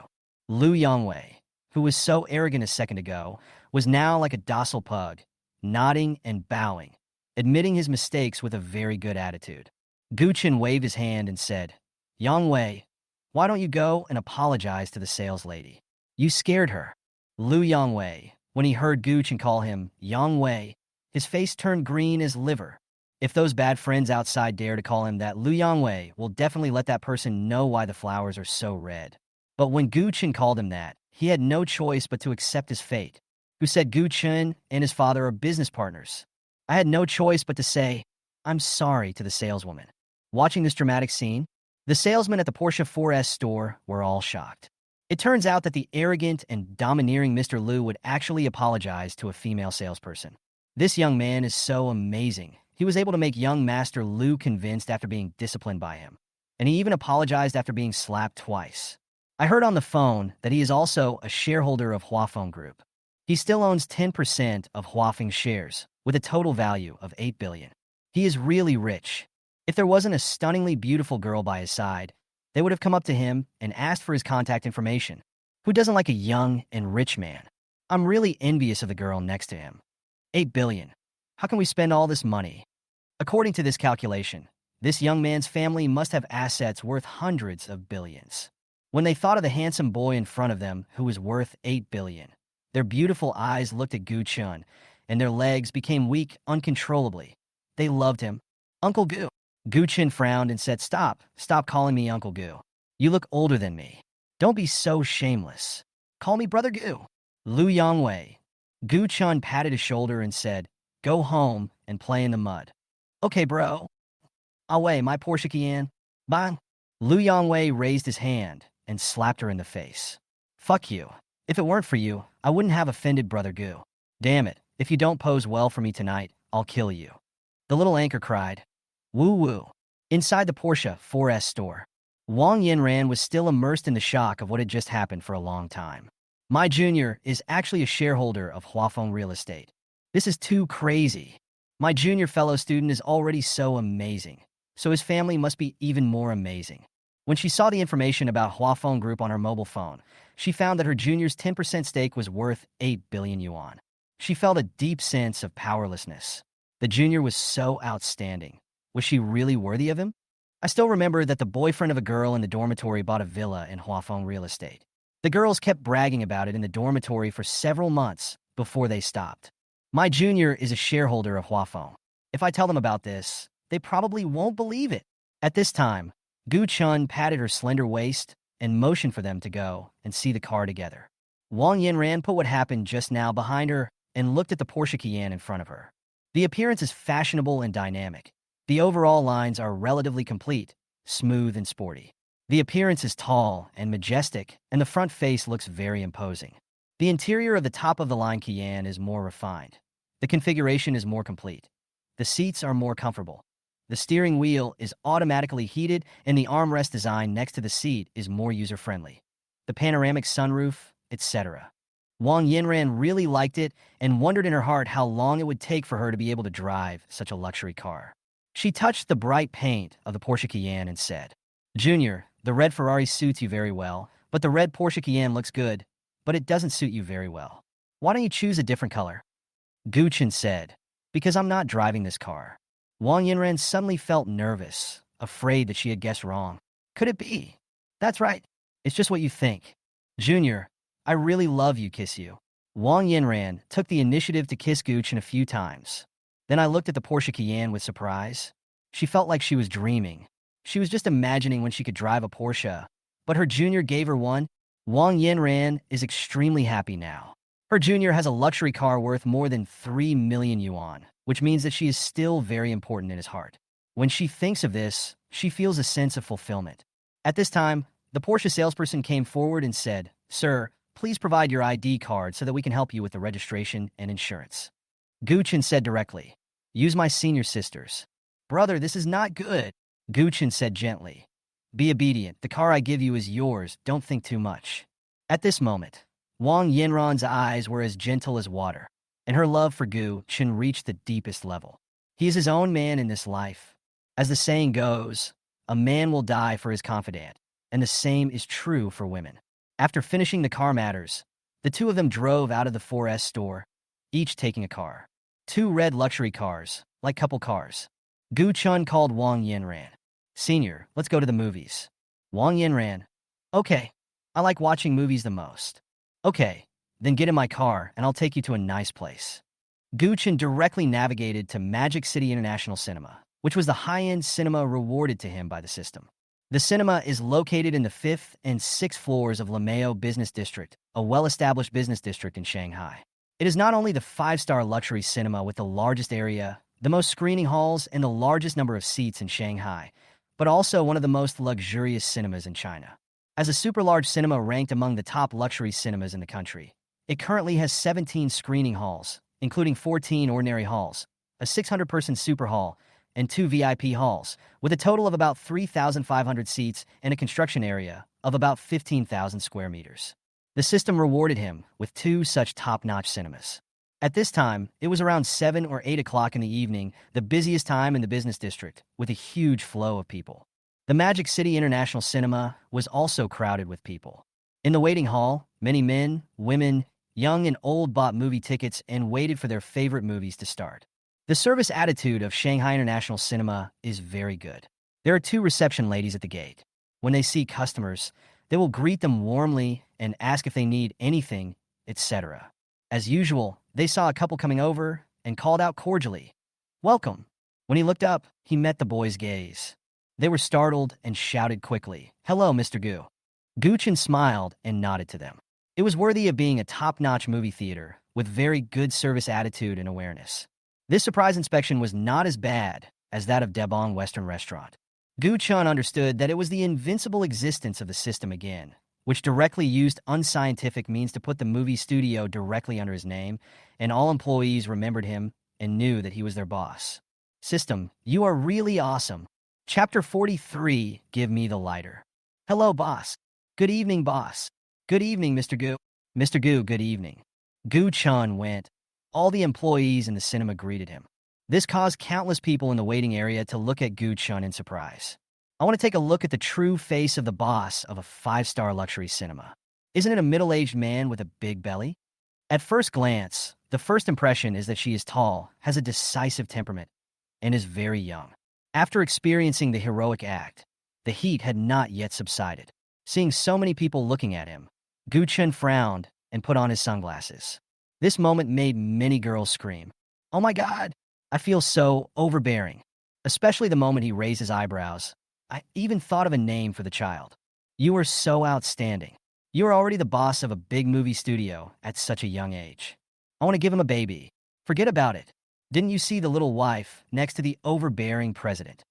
Lu Yongwei, who was so arrogant a second ago, was now like a docile pug, nodding and bowing, admitting his mistakes with a very good attitude. Gu Chun waved his hand and said, Yongwei, why don't you go and apologize to the sales lady? You scared her. Lu Yongwei, when he heard Gu Chun call him Yongwei, his face turned green as liver. If those bad friends outside dare to call him that, Lu Yongwei will definitely let that person know why the flowers are so red. But when Gu Chun called him that, he had no choice but to accept his fate. Who said Gu Chun and his father are business partners? I had no choice but to say, I'm sorry to the saleswoman. Watching this dramatic scene, the salesmen at the Porsche 4S store were all shocked. It turns out that the arrogant and domineering Mr. Liu would actually apologize to a female salesperson. This young man is so amazing. He was able to make young Master Liu convinced after being disciplined by him. And he even apologized after being slapped twice. I heard on the phone that he is also a shareholder of Huafeng Group. He still owns 10% of Huafeng shares, with a total value of 8 billion. He is really rich. If there wasn't a stunningly beautiful girl by his side, they would have come up to him and asked for his contact information. Who doesn't like a young and rich man? I'm really envious of the girl next to him. 8 billion. How can we spend all this money? According to this calculation, this young man's family must have assets worth hundreds of billions. When they thought of the handsome boy in front of them who was worth 8 billion, their beautiful eyes looked at Gu Chun, and their legs became weak uncontrollably. They loved him. Uncle Gu. Gu Chun frowned and said, Stop calling me Uncle Gu. You look older than me. Don't be so shameless. Call me Brother Gu. Lu Yongwei. Gu Chun patted his shoulder and said, Go home and play in the mud. Okay, bro. Away, my Porsche Cayenne. Bye. Lu Yongwei raised his hand and slapped her in the face. Fuck you. If it weren't for you, I wouldn't have offended Brother Gu. Damn it, if you don't pose well for me tonight, I'll kill you. The little anchor cried. Woo woo. Inside the Porsche 4S store, Wang Yinran was still immersed in the shock of what had just happened for a long time. My junior is actually a shareholder of Huafeng Real Estate. This is too crazy. My junior fellow student is already so amazing, so his family must be even more amazing. When she saw the information about Huafeng Group on her mobile phone, she found that her junior's 10% stake was worth 8 billion yuan. She felt a deep sense of powerlessness. The junior was so outstanding. Was she really worthy of him? I still remember that the boyfriend of a girl in the dormitory bought a villa in Huafeng Real Estate. The girls kept bragging about it in the dormitory for several months before they stopped. My junior is a shareholder of Huafeng. If I tell them about this, they probably won't believe it. At this time, Gu Chun patted her slender waist and motioned for them to go and see the car together. Wang Yinran put what happened just now behind her and looked at the Porsche Cayenne in front of her. The appearance is fashionable and dynamic. The overall lines are relatively complete, smooth and sporty. The appearance is tall and majestic, and the front face looks very imposing. The interior of the top-of-the-line Cayenne is more refined. The configuration is more complete. The seats are more comfortable. The steering wheel is automatically heated, and the armrest design next to the seat is more user-friendly. The panoramic sunroof, etc. Wang Yinran really liked it and wondered in her heart how long it would take for her to be able to drive such a luxury car. She touched the bright paint of the Porsche Cayenne and said, Junior, the red Ferrari suits you very well, but the red Porsche Cayenne looks good, but it doesn't suit you very well. Why don't you choose a different color? Gu Chun said, Because I'm not driving this car. Wang Yinran suddenly felt nervous, afraid that she had guessed wrong. Could it be? That's right. It's just what you think. Junior, I really love you, kiss you. Wang Yinran took the initiative to kiss Gu Chun a few times. Then I looked at the Porsche Cayenne with surprise. She felt like she was dreaming. She was just imagining when she could drive a Porsche. But her junior gave her one. Wang Yinran is extremely happy now. Her junior has a luxury car worth more than 3 million yuan, which means that she is still very important in his heart. When she thinks of this, she feels a sense of fulfillment. At this time, the Porsche salesperson came forward and said, Sir, please provide your ID card so that we can help you with the registration and insurance. Gu Chun said directly, Use my senior sister's. Brother, this is not good. Gu Chun said gently. Be obedient. The car I give you is yours. Don't think too much. At this moment, Wang Yinran's eyes were as gentle as water, and her love for Gu Chun reached the deepest level. He is his own man in this life. As the saying goes, a man will die for his confidant, and the same is true for women. After finishing the car matters, the two of them drove out of the 4S store, each taking a car. 2 red luxury cars, like couple cars. Gu Chun called Wang Yinran. Senior, let's go to the movies. Wang Yinran. Okay, I like watching movies the most. Okay, then get in my car and I'll take you to a nice place. Gu Chun directly navigated to Magic City International Cinema, which was the high-end cinema rewarded to him by the system. The cinema is located in the 5th and 6th floors of Lameo Business District, a well-established business district in Shanghai. It is not only the 5-star luxury cinema with the largest area, the most screening halls, and the largest number of seats in Shanghai, but also one of the most luxurious cinemas in China. As a super-large cinema ranked among the top luxury cinemas in the country, it currently has 17 screening halls, including 14 ordinary halls, a 600-person super hall, and 2 VIP halls, with a total of about 3,500 seats and a construction area of about 15,000 square meters. The system rewarded him with 2 such top-notch cinemas. At this time, it was around 7 or 8 o'clock in the evening, the busiest time in the business district, with a huge flow of people. The Magic City International Cinema was also crowded with people. In the waiting hall, many men, women, young and old bought movie tickets and waited for their favorite movies to start. The service attitude of Shanghai International Cinema is very good. There are 2 reception ladies at the gate. When they see customers, they will greet them warmly and ask if they need anything, etc. As usual, they saw a couple coming over and called out cordially, "Welcome." When he looked up, he met the boys' gaze. They were startled and shouted quickly, "Hello, Mr. Gu." Gu Chen smiled and nodded to them. It was worthy of being a top-notch movie theater with very good service attitude and awareness. This surprise inspection was not as bad as that of Debong Western Restaurant. Gu Chun understood that it was the invincible existence of the system again, which directly used unscientific means to put the movie studio directly under his name, and all employees remembered him and knew that he was their boss. System, you are really awesome. Chapter 43, Give Me the Lighter. Hello, boss. Good evening, boss. Good evening, Mr. Gu. Mr. Gu, good evening. Gu Chun went. All the employees in the cinema greeted him. This caused countless people in the waiting area to look at Gu Chun in surprise. I want to take a look at the true face of the boss of a 5-star luxury cinema. Isn't it a middle-aged man with a big belly? At first glance, the first impression is that she is tall, has a decisive temperament, and is very young. After experiencing the heroic act, the heat had not yet subsided. Seeing so many people looking at him, Gu Chen frowned and put on his sunglasses. This moment made many girls scream, "Oh my God!" I feel so overbearing, especially the moment he raised his eyebrows. I even thought of a name for the child. You are so outstanding. You are already the boss of a big movie studio at such a young age. I want to give him a baby. Forget about it. Didn't you see the little wife next to the overbearing president?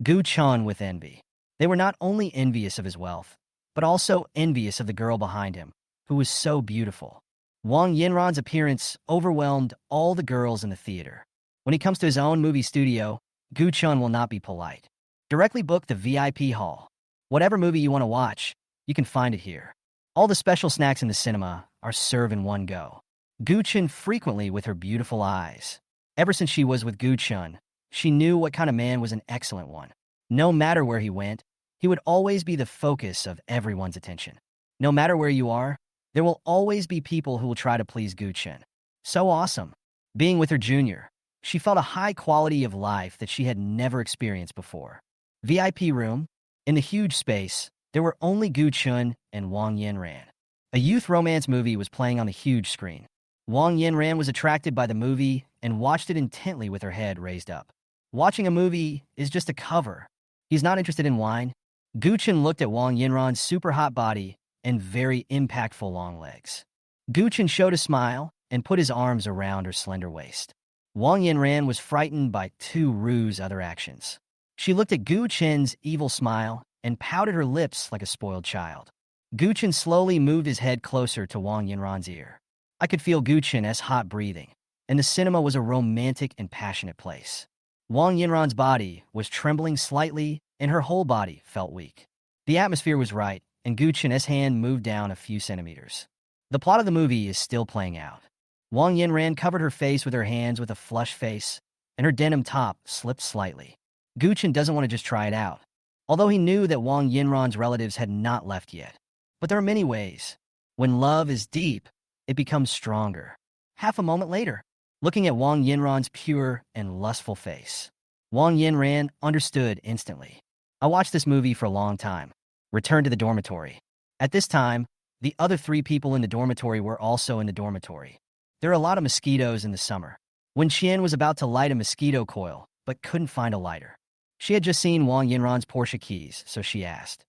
Gu Chun with envy. They were not only envious of his wealth, but also envious of the girl behind him, who was so beautiful. Wang Yinran's appearance overwhelmed all the girls in the theater. When he comes to his own movie studio, Gu Chun will not be polite. Directly book the VIP hall. Whatever movie you want to watch, you can find it here. All the special snacks in the cinema are served in one go. Gu Chun frequently with her beautiful eyes. Ever since she was with Gu Chun, she knew what kind of man was an excellent one. No matter where he went, he would always be the focus of everyone's attention. No matter where you are, there will always be people who will try to please Gu Chen. So awesome. Being with her junior, she felt a high quality of life that she had never experienced before. VIP room. In the huge space, there were only Gu Chun and Wang Yinran. A youth romance movie was playing on the huge screen. Wang Yinran was attracted by the movie and watched it intently with her head raised up. Watching a movie is just a cover. He's not interested in wine. Gu Chen looked at Wang Yinran's super hot body and very impactful long legs. Gu Chen showed a smile and put his arms around her slender waist. Wang Yinran was frightened by Ru's other actions. She looked at Gu Chen's evil smile and pouted her lips like a spoiled child. Gu Chen slowly moved his head closer to Wang Yinran's ear. I could feel Gu Chen's hot breathing, and the cinema was a romantic and passionate place. Wang Yinran's body was trembling slightly, and her whole body felt weak. The atmosphere was right, and Gu Chen's hand moved down a few centimeters. The plot of the movie is still playing out. Wang Yinran covered her face with her hands with a flushed face, and her denim top slipped slightly. Gu Chen doesn't want to just try it out, although he knew that Wang Yinran's relatives had not left yet. But there are many ways. When love is deep, it becomes stronger. Half a moment later, looking at Wang Yinran's pure and lustful face, Wang Yinran understood instantly. I watched this movie for a long time. Returned to the dormitory. At this time, the other 3 people in the dormitory were also in the dormitory. There are a lot of mosquitoes in the summer. When Qian was about to light a mosquito coil, but couldn't find a lighter. She had just seen Wang Yinran's Porsche keys, so she asked,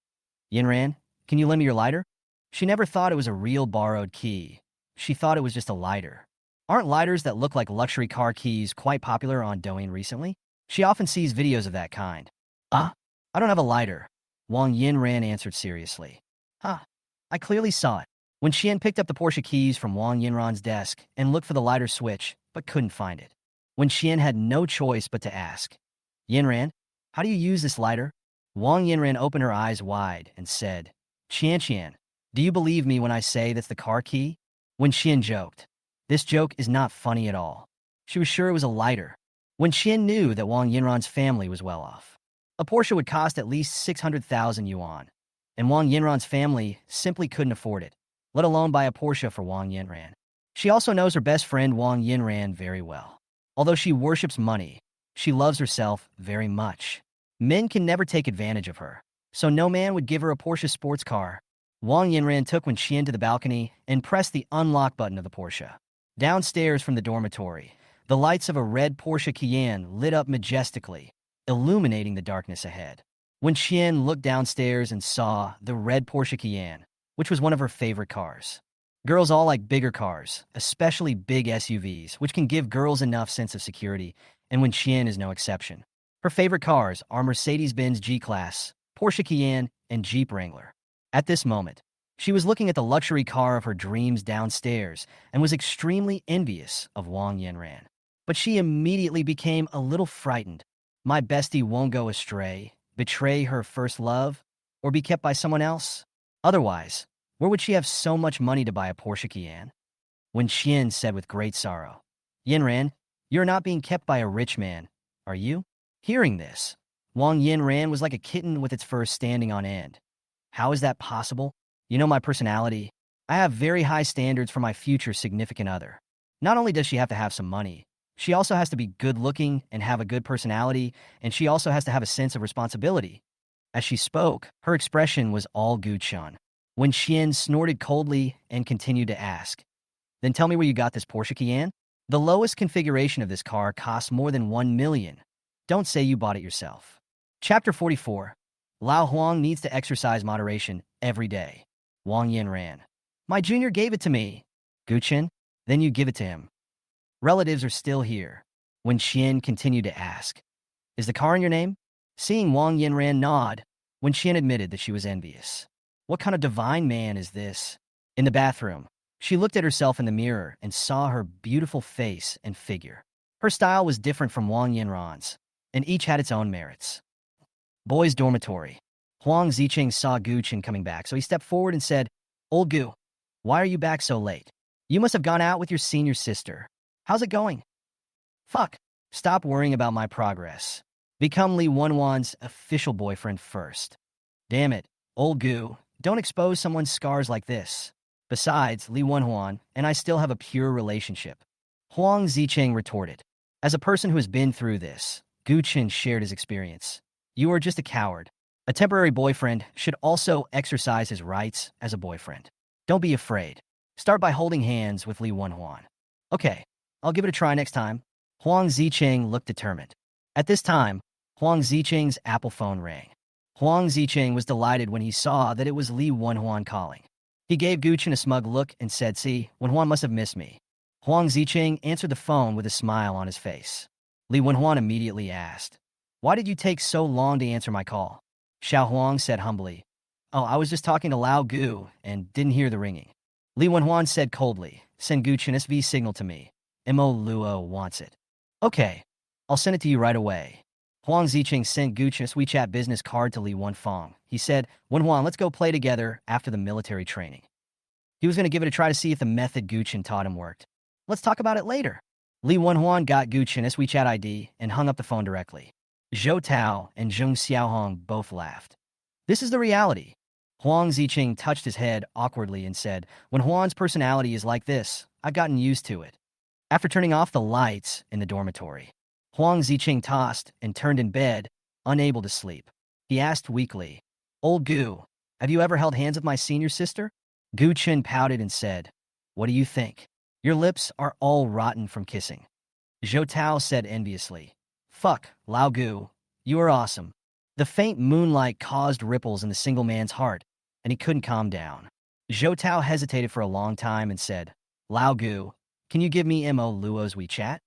"Yinran, can you lend me your lighter?" She never thought it was a real borrowed key. She thought it was just a lighter. Aren't lighters that look like luxury car keys quite popular on Douyin recently? She often sees videos of that kind. I don't have a lighter," Wang Yinran answered seriously. Huh. I clearly saw it. When Qian picked up the Porsche keys from Wang Yinran's desk and looked for the lighter switch, but couldn't find it. When Qian had no choice but to ask, Yinran, how do you use this lighter? Wang Yinran opened her eyes wide and said, Qian, do you believe me when I say that's the car key? When Qian joked, this joke is not funny at all. She was sure it was a lighter. When Qian knew that Wang Yinran's family was well off. A Porsche would cost at least 600,000 yuan, and Wang Yinran's family simply couldn't afford it, let alone buy a Porsche for Wang Yinran. She also knows her best friend Wang Yinran very well. Although she worships money, she loves herself very much. Men can never take advantage of her, so no man would give her a Porsche sports car. Wang Yinran took Wen Qian to the balcony and pressed the unlock button of the Porsche. Downstairs from the dormitory, the lights of a red Porsche Cayenne lit up majestically, illuminating the darkness ahead. Wen Qian looked downstairs and saw the red Porsche Cayenne, which was one of her favorite cars. Girls all like bigger cars, especially big SUVs, which can give girls enough sense of security, and Wen Qian is no exception. Her favorite cars are Mercedes-Benz G-Class, Porsche Cayenne, and Jeep Wrangler. At this moment, she was looking at the luxury car of her dreams downstairs and was extremely envious of Wang Yinran. But she immediately became a little frightened. My bestie won't go astray, betray her first love, or be kept by someone else? Otherwise, where would she have so much money to buy a Porsche Cayenne? When Qian said with great sorrow, Yinran, you're not being kept by a rich man, are you? Hearing this, Wang Yinran was like a kitten with its fur standing on end. How is that possible? You know my personality. I have very high standards for my future significant other. Not only does she have to have some money, she also has to be good-looking and have a good personality, and she also has to have a sense of responsibility. As she spoke, her expression was all Guchun. When Qian snorted coldly and continued to ask, then tell me where you got this Porsche Cayenne? The lowest configuration of this car costs more than 1 million. Don't say you bought it yourself. Chapter 44. Lao Huang needs to exercise moderation every day. Wang Yinran. My junior gave it to me. Guchen, then you give it to him. Relatives are still here. When Qian continued to ask, is the car in your name? Seeing Wang Yinran nod, when Qian admitted that she was envious. What kind of divine man is this? In the bathroom, she looked at herself in the mirror and saw her beautiful face and figure. Her style was different from Wang Yinran's, and each had its own merits. Boys' dormitory. Huang Zicheng saw Gu Chen coming back, so he stepped forward and said, Old Gu, why are you back so late? You must have gone out with your senior sister. How's it going? Fuck. Stop worrying about my progress. Become Li Wenwan's official boyfriend first. Damn it, old Gu, don't expose someone's scars like this. Besides, Li Wenwan and I still have a pure relationship. Huang Zicheng retorted. As a person who has been through this, Gu Chen shared his experience. You are just a coward. A temporary boyfriend should also exercise his rights as a boyfriend. Don't be afraid. Start by holding hands with Li Wenwan. Okay, I'll give it a try next time. Huang Zicheng looked determined. At this time, Huang Zicheng's Apple phone rang. Huang Zicheng was delighted when he saw that it was Li Wenhuan calling. He gave Gu Chen a smug look and said, see, Wenhuan must have missed me. Huang Zicheng answered the phone with a smile on his face. Li Wenhuan immediately asked, why did you take so long to answer my call? Xiao Huang said humbly, oh, I was just talking to Lao Gu and didn't hear the ringing. Li Wenhuan said coldly, send Gu Chen SV signal to me. Mo Luo wants it. Okay, I'll send it to you right away. Huang Zicheng sent Gu Chen's WeChat business card to Li Wenfang. He said, Wenhuan, let's go play together after the military training. He was going to give it a try to see if the method Gu Chen taught him worked. Let's talk about it later. Li Wenhuan got Gu Chen's WeChat ID and hung up the phone directly. Zhou Tao and Zheng Xiaohong both laughed. This is the reality. Huang Zicheng touched his head awkwardly and said, when Huan's personality is like this, I've gotten used to it. After turning off the lights in the dormitory, Huang Zicheng tossed and turned in bed, unable to sleep. He asked weakly, Old Gu, have you ever held hands with my senior sister? Gu Chen pouted and said, what do you think? Your lips are all rotten from kissing. Zhou Tao said enviously, fuck, Lao Gu, you are awesome. The faint moonlight caused ripples in the single man's heart, and he couldn't calm down. Zhou Tao hesitated for a long time and said, Lao Gu, can you give me Mo Luo's WeChat?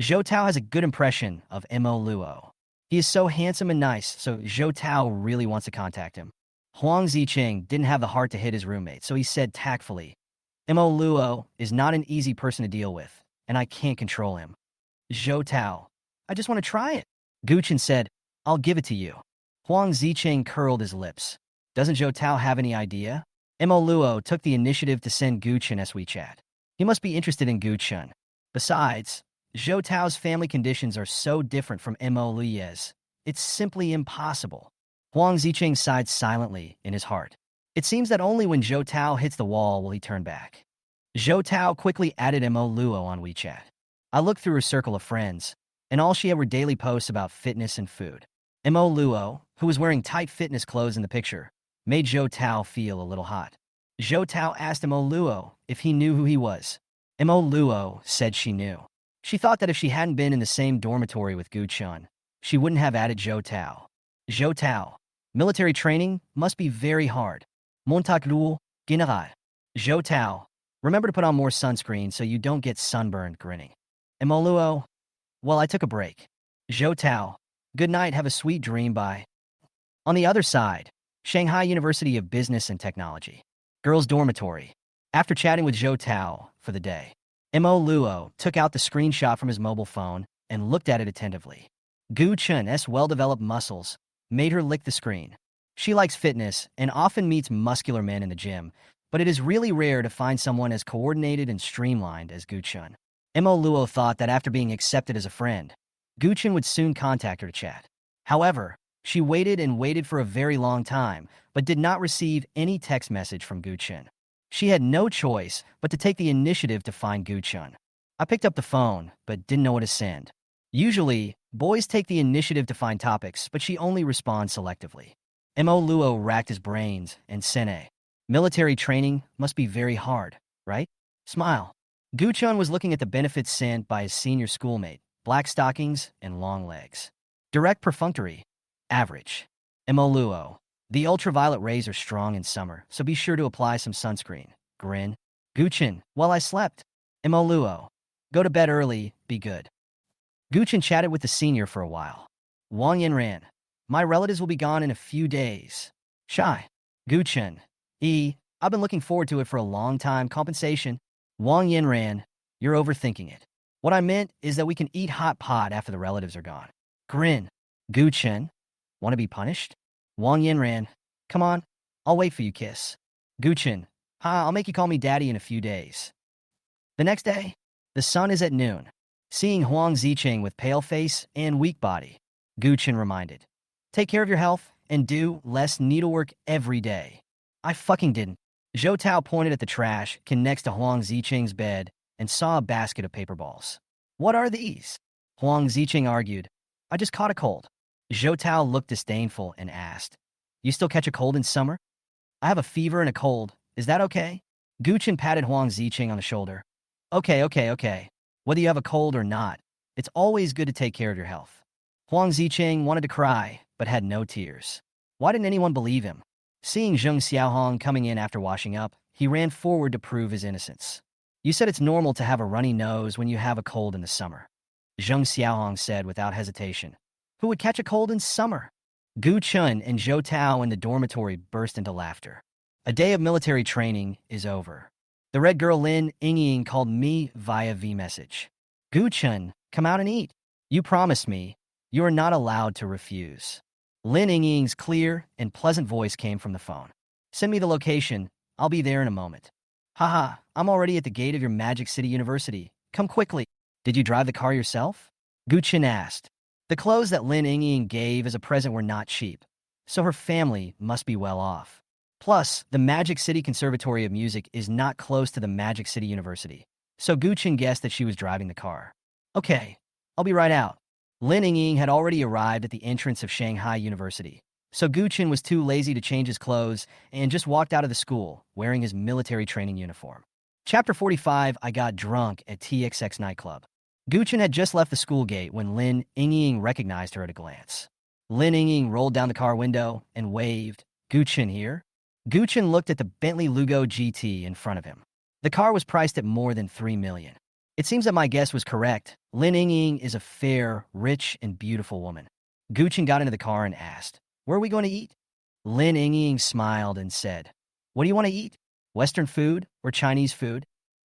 Zhou Tao has a good impression of Mo Luo. He is so handsome and nice, so Zhou Tao really wants to contact him. Huang Zicheng didn't have the heart to hit his roommate, so he said tactfully, Mo Luo is not an easy person to deal with, and I can't control him. Zhou Tao, I just want to try it. Guchen said, I'll give it to you. Huang Zicheng curled his lips. Doesn't Zhou Tao have any idea? Mo Luo took the initiative to send Guchen a WeChat. He must be interested in Guchen. Besides, Zhou Tao's family conditions are so different from Mo Luo's. It's simply impossible. Huang Zicheng sighed silently in his heart. It seems that only when Zhou Tao hits the wall will he turn back. Zhou Tao quickly added Mo Luo on WeChat. I looked through her circle of friends, and all she had were daily posts about fitness and food. Mo Luo, who was wearing tight fitness clothes in the picture, made Zhou Tao feel a little hot. Zhou Tao asked Mo Luo if he knew who he was. Mo Luo said she knew. She thought that if she hadn't been in the same dormitory with Gu Chun, she wouldn't have added Zhou Tao. Zhou Tao, military training must be very hard. Montauk Luo, General. Zhou Tao, remember to put on more sunscreen so you don't get sunburned, grinning. Mo Luo, well, I took a break. Zhou Tao, good night, have a sweet dream, bye. On the other side, Shanghai University of Business and Technology. Girls' dormitory. After chatting with Zhou Tao for the day, Mo Luo took out the screenshot from his mobile phone and looked at it attentively. Gu Chun's well-developed muscles made her lick the screen. She likes fitness and often meets muscular men in the gym, but it is really rare to find someone as coordinated and streamlined as Gu Chun. Mo Luo thought that after being accepted as a friend, Gu Chun would soon contact her to chat. However, she waited and waited for a very long time, but did not receive any text message from Gu Chun. She had no choice but to take the initiative to find Gu Chun. I picked up the phone, but didn't know what to send. Usually, boys take the initiative to find topics, but she only responds selectively. Mo Luo racked his brains and sene. Military training must be very hard, right? Smile. Gu Chun was looking at the benefits sent by his senior schoolmate, black stockings and long legs. Direct perfunctory. Average. Mo Luo. The ultraviolet rays are strong in summer, so be sure to apply some sunscreen. Grin. Gu Chun. While I slept. Mo Luo. Go to bed early, be good. Gu Chun chatted with the senior for a while. Wang Yanran. My relatives will be gone in a few days. Shy. Gu Chun. I've been looking forward to it for a long time. Compensation. Wang Yanran. You're overthinking it. What I meant is that we can eat hot pot after the relatives are gone. Grin. Gu Chun. Want to be punished? Wang Yanran. Come on. I'll wait for you, kiss. Gu Chun. I'll make you call me daddy in a few days. The next day, the sun is at noon. Seeing Huang Zicheng with pale face and weak body, Gu Chun reminded. Take care of your health and do less needlework every day. I fucking didn't. Zhou Tao pointed at the trash can next to Huang Zicheng's bed and saw a basket of paper balls. What are these? Huang Zicheng argued. I just caught a cold. Zhou Tao looked disdainful and asked, You still catch a cold in summer? I have a fever and a cold. Is that okay? Gu Chun patted Huang Zicheng on the shoulder. Okay. Whether you have a cold or not, it's always good to take care of your health. Huang Zicheng wanted to cry, but had no tears. Why didn't anyone believe him? Seeing Zheng Xiaohong coming in after washing up, he ran forward to prove his innocence. You said it's normal to have a runny nose when you have a cold in the summer. Zheng Xiaohong said without hesitation. Who would catch a cold in summer? Gu Chun and Zhou Tao in the dormitory burst into laughter. A day of military training is over. The red girl Lin Yingying called me via V-message. Gu Chun, come out and eat. You promised me. You are not allowed to refuse. Lin Yingying's clear and pleasant voice came from the phone. Send me the location. I'll be there in a moment. Haha, I'm already at the gate of your Magic City University. Come quickly. Did you drive the car yourself? Gu Chun asked. The clothes that Lin Yingying gave as a present were not cheap, so her family must be well off. Plus, the Magic City Conservatory of Music is not close to the Magic City University, so Gu Chun guessed that she was driving the car. Okay, I'll be right out. Lin Yingying had already arrived at the entrance of Shanghai University, so Gu Chun was too lazy to change his clothes and just walked out of the school wearing his military training uniform. Chapter 45, I got drunk at TXX nightclub. Gu Chun had just left the school gate when Lin Yingying recognized her at a glance. Lin Yingying rolled down the car window and waved. Gu Chun here? Gu Chun looked at the Bentley Lugo GT in front of him. The car was priced at more than $3 million. It seems that my guess was correct. Lin Yingying is a fair, rich, and beautiful woman. Gu Chun got into the car and asked, Where are we going to eat? Lin Yingying smiled and said, "What do you want to eat? Western food or Chinese food?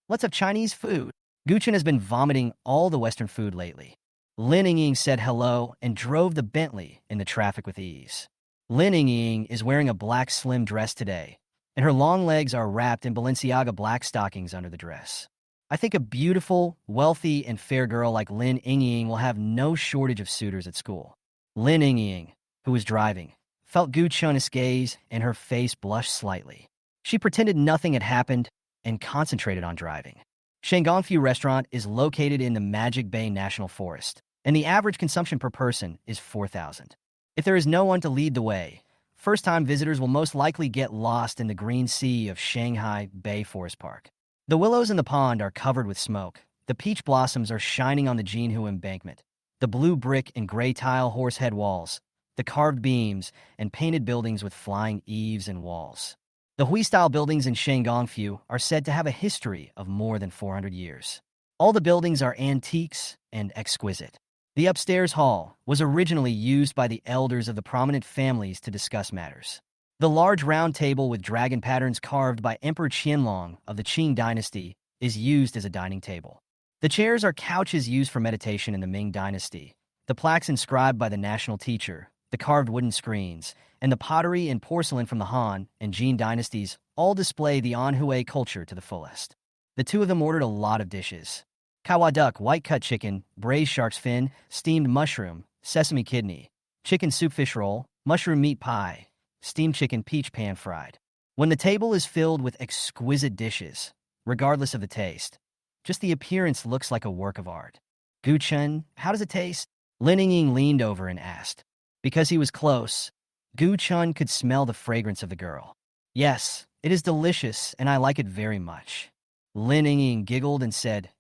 Let's have Chinese food." Guchen has been vomiting all the Western food lately. Lin Yingying said hello and drove the Bentley in the traffic with ease. Lin Yingying is wearing a black slim dress today, and her long legs are wrapped in Balenciaga black stockings under the dress. I think a beautiful, wealthy, and fair girl like Lin Yingying will have no shortage of suitors at school. Lin Yingying, who was driving, felt Gu Chun's gaze and her face blushed slightly. She pretended nothing had happened and concentrated on driving. Shangongfu Restaurant is located in the Magic Bay National Forest, and the average consumption per person is 4,000. If there is no one to lead the way, first-time visitors will most likely get lost in the green sea of Shanghai Bay Forest Park. The willows in the pond are covered with smoke. The peach blossoms are shining on the Jinhu embankment. The blue brick and gray tile horsehead walls, the carved beams, and painted buildings with flying eaves and walls. The Hui-style buildings in Shangongfu are said to have a history of more than 400 years. All the buildings are antiques and exquisite. The upstairs hall was originally used by the elders of the prominent families to discuss matters. The large round table with dragon patterns carved by Emperor Qianlong of the Qing dynasty is used as a dining table. The chairs are couches used for meditation in the Ming dynasty. The plaques inscribed by the national teacher, the carved wooden screens, and the pottery and porcelain from the Han and Jin dynasties all display the Anhui culture to the fullest. The two of them ordered a lot of dishes. Kawa duck, white-cut chicken, braised shark's fin, steamed mushroom, sesame kidney, chicken soup fish roll, mushroom meat pie, steamed chicken peach pan fried. When the table is filled with exquisite dishes, regardless of the taste, just the appearance looks like a work of art. Gu Chun, how does it taste? Lin Yingying leaned over and asked. Because he was close, Gu Chun could smell the fragrance of the girl. Yes, it is delicious, and I like it very much. Lin Yingying giggled and said,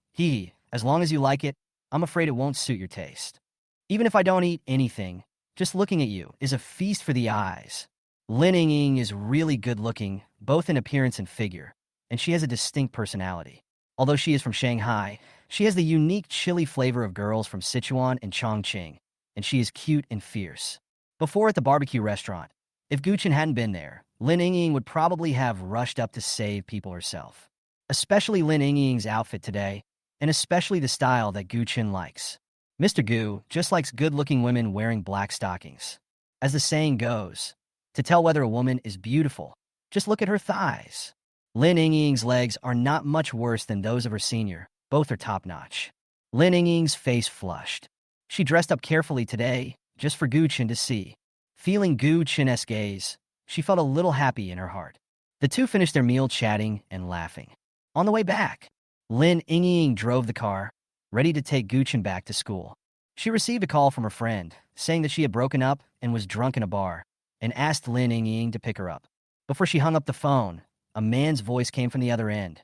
as long as you like it, I'm afraid it won't suit your taste. Even if I don't eat anything, just looking at you is a feast for the eyes. Lin Yingying is really good-looking, both in appearance and figure, and she has a distinct personality. Although she is from Shanghai, she has the unique chili flavor of girls from Sichuan and Chongqing, and she is cute and fierce. Before at the barbecue restaurant, if Guchen hadn't been there, Lin Yingying would probably have rushed up to save people herself. Especially Lin Yingying's outfit today, and especially the style that Guchen likes. Mr. Gu just likes good-looking women wearing black stockings. As the saying goes, to tell whether a woman is beautiful, just look at her thighs. Lin Yingying's legs are not much worse than those of her senior. Both are top-notch. Lin Yingying's face flushed. She dressed up carefully today, just for Gu Chen to see. Feeling Gu Chen's gaze, she felt a little happy in her heart. The two finished their meal chatting and laughing. On the way back, Lin Yingying drove the car, ready to take Gu Chen back to school. She received a call from her friend, saying that she had broken up and was drunk in a bar, and asked Lin Yingying to pick her up. Before she hung up the phone, a man's voice came from the other end.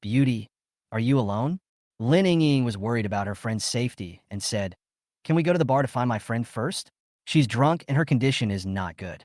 "Beauty, are you alone?" Lin Yingying was worried about her friend's safety and said, "Can we go to the bar to find my friend first? She's drunk and her condition is not good."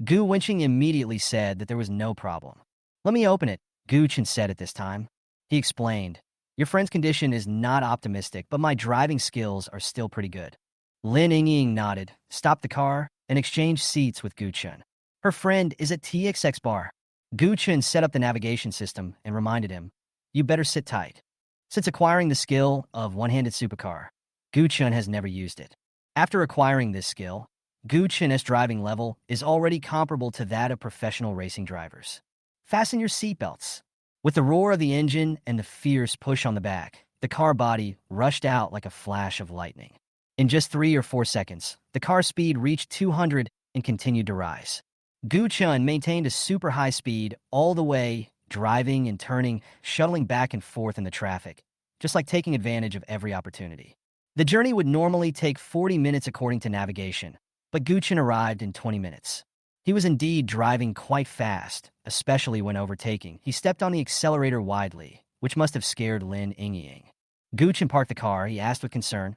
Gu Wenqing immediately said that there was no problem. "Let me open it," Gu Chen said at this time. He explained, "Your friend's condition is not optimistic, but my driving skills are still pretty good." Lin Yingying nodded, stopped the car, and exchanged seats with Gu Chen. Her friend is at TXX bar. Gu Chen set up the navigation system and reminded him, "You better sit tight." Since acquiring the skill of one-handed supercar, Gu Chen has never used it. After acquiring this skill, Gu Chen's driving level is already comparable to that of professional racing drivers. Fasten your seatbelts. With the roar of the engine and the fierce push on the back, the car body rushed out like a flash of lightning. In just 3 or 4 seconds, the car speed reached 200 and continued to rise. Gu Chen maintained a super high speed all the way, driving and turning, shuttling back and forth in the traffic, just like taking advantage of every opportunity. The journey would normally take 40 minutes according to navigation, but Gu Chen arrived in 20 minutes. He was indeed driving quite fast, especially when overtaking. He stepped on the accelerator widely, which must have scared Lin Yingying. Gu Chen parked the car. He asked with concern,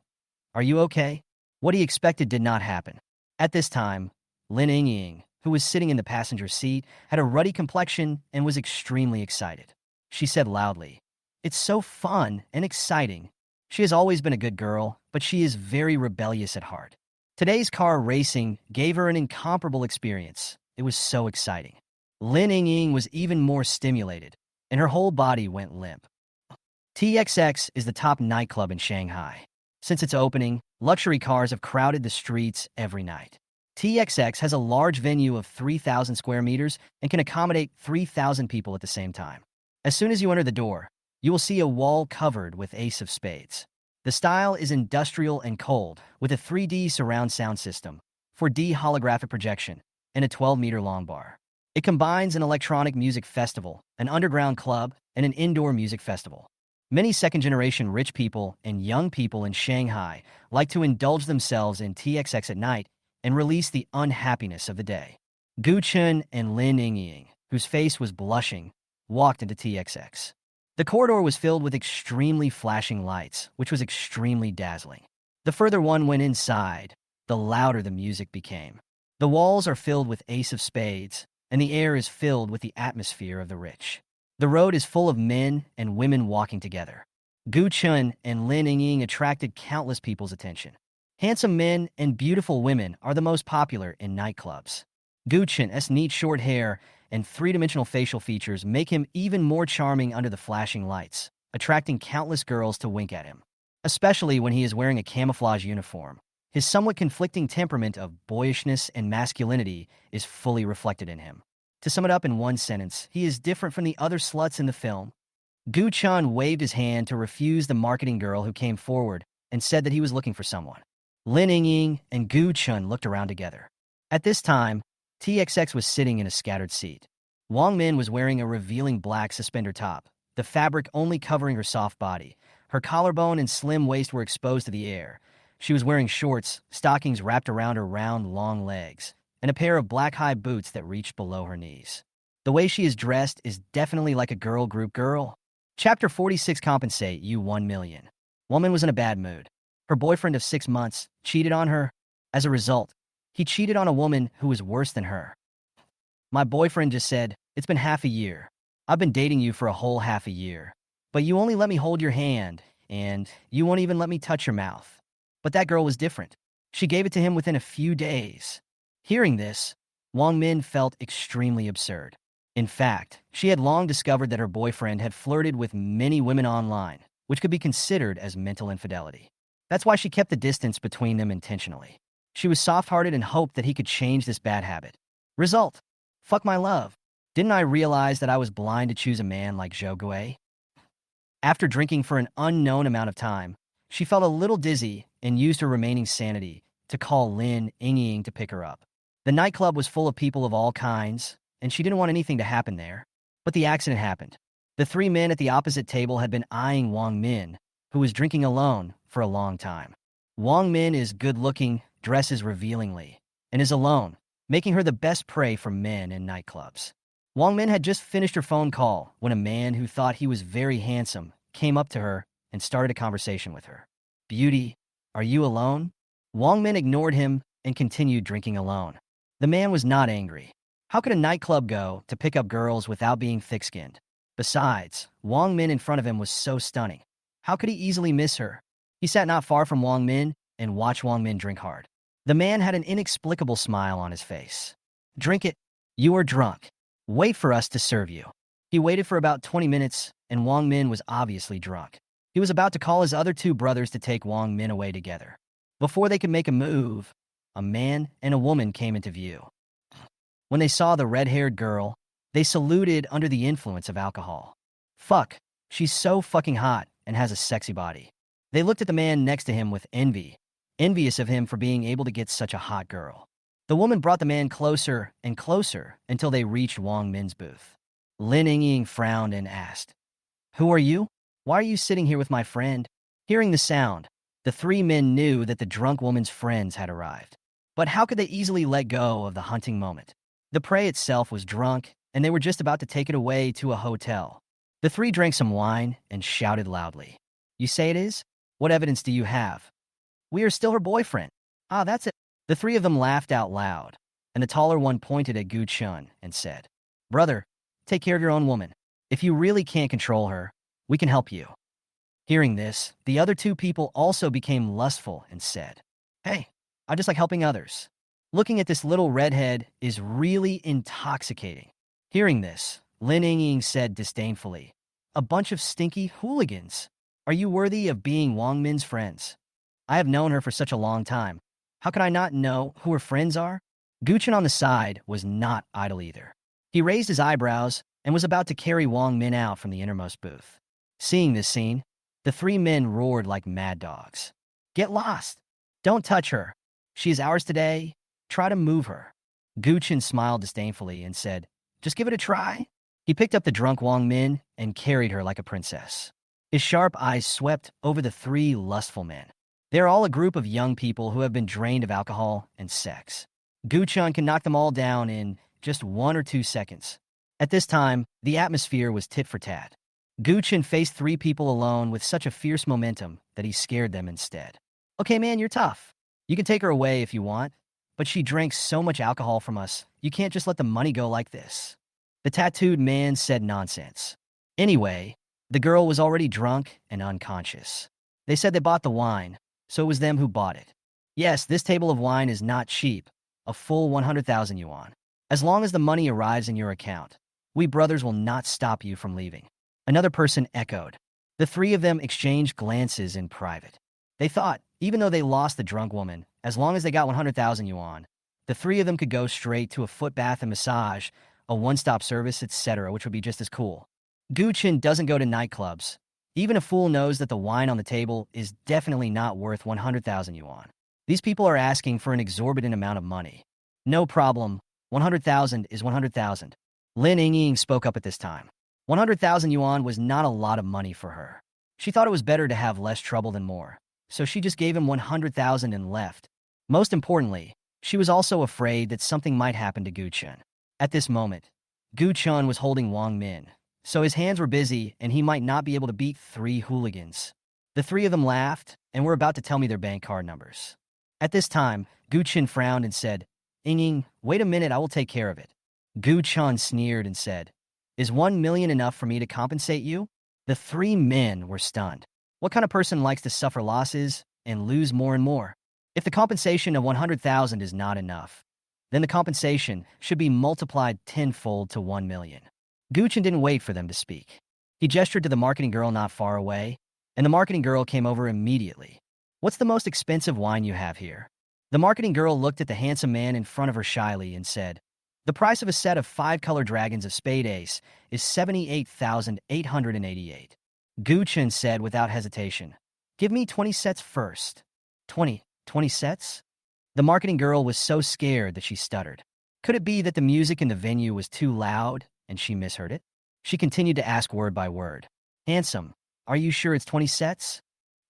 "Are you okay?" What he expected did not happen. At this time, Lin Yingying, who was sitting in the passenger seat, had a ruddy complexion and was extremely excited. She said loudly, "It's so fun and exciting." She has always been a good girl, but she is very rebellious at heart. Today's car racing gave her an incomparable experience, It was so exciting. Lin Ying was even more stimulated, and her whole body went limp. TXX is the top nightclub in Shanghai. Since its opening, luxury cars have crowded the streets every night. TXX has a large venue of 3,000 square meters and can accommodate 3,000 people at the same time. As soon as you enter the door, you will see a wall covered with Ace of Spades. The style is industrial and cold, with a 3D surround sound system, 4D holographic projection, and a 12-meter-long bar. It combines an electronic music festival, an underground club, and an indoor music festival. Many second-generation rich people and young people in Shanghai like to indulge themselves in TXX at night and release the unhappiness of the day. Gu Chun and Lin Ying, whose face was blushing, walked into TXX. The corridor was filled with extremely flashing lights, which was extremely dazzling. The further one went inside, the louder the music became. The walls are filled with Ace of Spades, and the air is filled with the atmosphere of the rich. The road is full of men and women walking together. Gu Chun and Lin Ying attracted countless people's attention. Handsome men and beautiful women are the most popular in nightclubs. Gu Chun's neat short hair and three-dimensional facial features make him even more charming under the flashing lights, attracting countless girls to wink at him. Especially when he is wearing a camouflage uniform. His somewhat conflicting temperament of boyishness and masculinity is fully reflected in him. To sum it up in one sentence, he is different from the other sluts in the film. Gu Chun waved his hand to refuse the marketing girl who came forward and said that he was looking for someone. Lin Ying and Gu Chun looked around together. At this time, TXX was sitting in a scattered seat. Wang Min was wearing a revealing black suspender top, the fabric only covering her soft body. Her collarbone and slim waist were exposed to the air. She was wearing shorts, stockings wrapped around her round, long legs, and a pair of black high boots that reached below her knees. The way she is dressed is definitely like a girl group girl. Chapter 46. Compensate you 1 million. Woman was in a bad mood. Her boyfriend of 6 months cheated on her. As a result, he cheated on a woman who was worse than her. My boyfriend just said, "It's been half a year. I've been dating you for a whole half a year. But you only let me hold your hand, and you won't even let me touch your mouth." But that girl was different. She gave it to him within a few days. Hearing this, Wang Min felt extremely absurd. In fact, she had long discovered that her boyfriend had flirted with many women online, which could be considered as mental infidelity. That's why she kept the distance between them intentionally. She was soft-hearted and hoped that he could change this bad habit. Result: fuck my love. Didn't I realize that I was blind to choose a man like Zhou Gui? After drinking for an unknown amount of time, she felt a little dizzy and used her remaining sanity to call Lin Ying to pick her up. The nightclub was full of people of all kinds, and she didn't want anything to happen there. But the accident happened. The 3 men at the opposite table had been eyeing Wang Min, who was drinking alone, for a long time. Wang Min is good-looking, dresses revealingly, and is alone, making her the best prey for men in nightclubs. Wang Min had just finished her phone call when a man who thought he was very handsome came up to her and started a conversation with her. "Beauty, are you alone?" Wang Min ignored him and continued drinking alone. The man was not angry. How could a nightclub go to pick up girls without being thick-skinned? Besides, Wang Min in front of him was so stunning. How could he easily miss her? He sat not far from Wang Min and watched Wang Min drink hard. The man had an inexplicable smile on his face. "Drink it. You are drunk. Wait for us to serve you." He waited for about 20 minutes, and Wang Min was obviously drunk. He was about to call his other 2 brothers to take Wang Min away together. Before they could make a move, a man and a woman came into view. When they saw the red-haired girl, they saluted under the influence of alcohol. "Fuck, she's so fucking hot and has a sexy body." They looked at the man next to him with envy, envious of him for being able to get such a hot girl. The woman brought the man closer and closer until they reached Wang Min's booth. Lin Ying frowned and asked, "Who are you? Why are you sitting here with my friend?" Hearing the sound, the 3 men knew that the drunk woman's friends had arrived. But how could they easily let go of the hunting moment? The prey itself was drunk, and they were just about to take it away to a hotel. The 3 drank some wine and shouted loudly, "You say it is? What evidence do you have?" "We are still her boyfriend." "Ah, that's it." The 3 of them laughed out loud, and the taller one pointed at Gu Chun and said, "Brother, take care of your own woman. If you really can't control her, we can help you." Hearing this, the other 2 people also became lustful and said, "Hey, I just like helping others." Looking at this little redhead is really intoxicating. Hearing this, Lin Ying said disdainfully, "A bunch of stinky hooligans. Are you worthy of being Wang Min's friends? I have known her for such a long time. How can I not know who her friends are?" Guchen on the side was not idle either. He raised his eyebrows and was about to carry Wang Min out from the innermost booth. Seeing this scene, the three men roared like mad dogs. "Get lost! Don't touch her! She is ours today. Try to move her." Guchen smiled disdainfully and said, "Just give it a try." He picked up the drunk Wang Min and carried her like a princess. His sharp eyes swept over the three lustful men. They are all a group of young people who have been drained of alcohol and sex. Guchen can knock them all down in just 1 or 2 seconds. At this time, the atmosphere was tit for tat. Guchen faced three people alone with such a fierce momentum that he scared them instead. "Okay, man, you're tough. You can take her away if you want, but she drank so much alcohol from us, you can't just let the money go like this." The tattooed man said nonsense. Anyway, the girl was already drunk and unconscious. They said they bought the wine, so it was them who bought it. Yes, this table of wine is not cheap, a full 100,000 yuan. As long as the money arrives in your account, we brothers will not stop you from leaving. Another person echoed. The three of them exchanged glances in private. They thought, even though they lost the drunk woman, as long as they got 100,000 yuan, the three of them could go straight to a foot bath and massage, a one-stop service, etc., which would be just as cool. Guchen doesn't go to nightclubs. Even a fool knows that the wine on the table is definitely not worth 100,000 yuan. These people are asking for an exorbitant amount of money. "No problem. 100,000 is 100,000. Lin Ying spoke up at this time. 100,000 yuan was not a lot of money for her. She thought it was better to have less trouble than more, so she just gave him 100,000 and left. Most importantly, she was also afraid that something might happen to Guchen. At this moment, Guchen was holding Wang Min, so his hands were busy and he might not be able to beat three hooligans. The three of them laughed and were about to tell me their bank card numbers. At this time, Guchen frowned and said, "Ying, wait a minute, I will take care of it." Guchen sneered and said, "Is 1 million enough for me to compensate you?" The three men were stunned. What kind of person likes to suffer losses and lose more and more? If the compensation of 100,000 is not enough, then the compensation should be multiplied tenfold to 1 million. Guchen didn't wait for them to speak. He gestured to the marketing girl not far away, and the marketing girl came over immediately. "What's the most expensive wine you have here?" The marketing girl looked at the handsome man in front of her shyly and said, "The price of a set of 5 color dragons of Spade Ace is 78,888. Guchen said without hesitation, "Give me 20 sets first." 20 sets? The marketing girl was so scared that she stuttered. Could it be that the music in the venue was too loud and she misheard it? She continued to ask word by word, "Handsome, are you sure it's 20 sets?"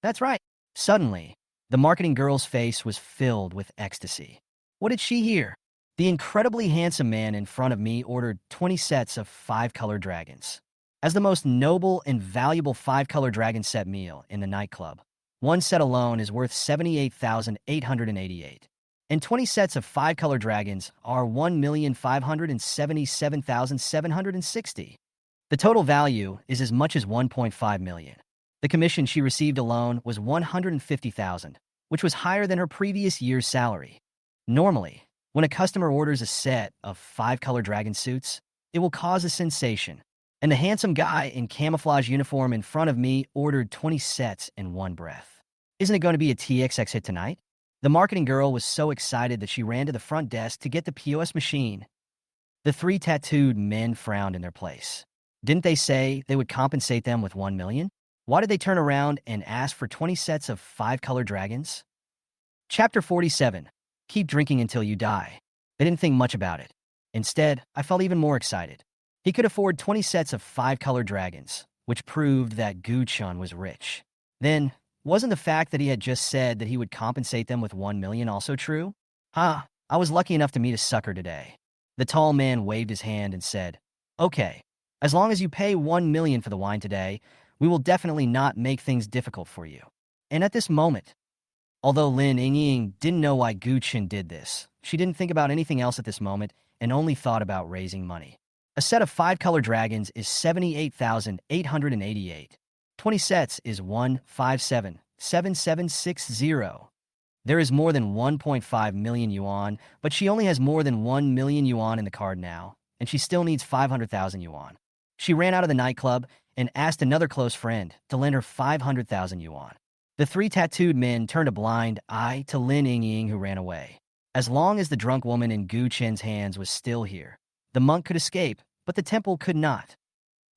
"That's right." Suddenly, the marketing girl's face was filled with ecstasy. What did she hear? The incredibly handsome man in front of me ordered 20 sets of 5-color dragons. As the most noble and valuable 5-color dragon set meal in the nightclub, one set alone is worth 78,888. And 20 sets of 5-color dragons are 1,577,760. The total value is as much as 1.5 million. The commission she received alone was 150,000, which was higher than her previous year's salary. Normally, when a customer orders a set of 5-color dragon suits, it will cause a sensation, and the handsome guy in camouflage uniform in front of me ordered 20 sets in one breath. Isn't it going to be a TXX hit tonight? The marketing girl was so excited that she ran to the front desk to get the POS machine. The three tattooed men frowned in their place. Didn't they say they would compensate them with 1 million? Why did they turn around and ask for 20 sets of 5-color dragons? Chapter 47. Keep drinking until you die. They didn't think much about it. Instead, I felt even more excited. He could afford 20 sets of 5-color dragons, which proved that Guchen was rich. Then, wasn't the fact that he had just said that he would compensate them with 1 million also true? I was lucky enough to meet a sucker today. The tall man waved his hand and said, "Okay, as long as you pay 1 million for the wine today, we will definitely not make things difficult for you." And at this moment, although Lin Ying didn't know why Guchen did this, she didn't think about anything else at this moment and only thought about raising money. A set of 5-color dragons is 78,888. 20 sets is 157,7760. There is more than 1.5 million yuan, but she only has more than 1 million yuan in the card now, and she still needs 500,000 yuan. She ran out of the nightclub and asked another close friend to lend her 500,000 yuan. The three tattooed men turned a blind eye to Lin Yingying, who ran away. As long as the drunk woman in Gu Chen's hands was still here, the monk could escape, but the temple could not.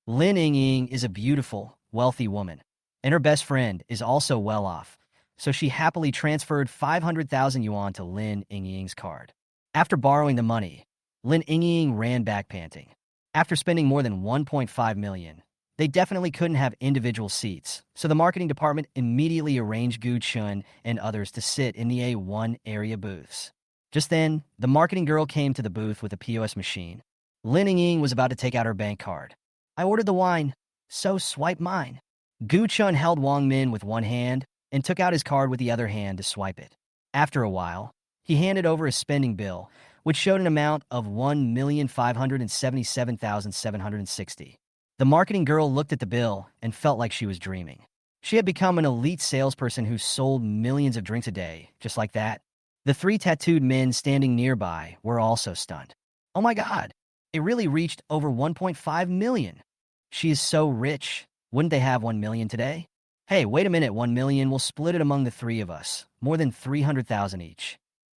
Lin Yingying is a beautiful, wealthy woman, and her best friend is also well off, so she happily transferred 500,000 yuan to Lin Yingying's card. After borrowing the money, Lin Yingying ran back panting. After spending more than 1.5 million, they definitely couldn't have individual seats, so the marketing department immediately arranged Gu Chun and others to sit in the A1 area booths. Just then, the marketing girl came to the booth with a POS machine. Lin Yingying was about to take out her bank card. "I ordered the wine, so swipe mine." Gu Chun held Wang Min with one hand and took out his card with the other hand to swipe it. After a while, he handed over a spending bill, which showed an amount of 1,577,760. The marketing girl looked at the bill and felt like she was dreaming. She had become an elite salesperson who sold millions of drinks a day, just like that. The three tattooed men standing nearby were also stunned. "Oh my God, it really reached over 1.5 million. She is so rich. Wouldn't they have 1 million today? Hey, wait a minute, 1 million, we'll split it among the three of us. More than 300,000 each.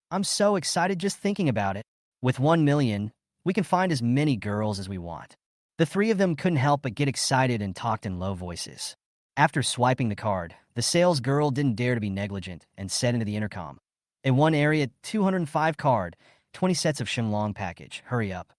I'm so excited just thinking about it. With 1 million, we can find as many girls as we want." The three of them couldn't help but get excited and talked in low voices. After swiping the card, the sales girl didn't dare to be negligent and said into the intercom, "In one area, 205 card, 20 sets of Shenlong package, hurry up."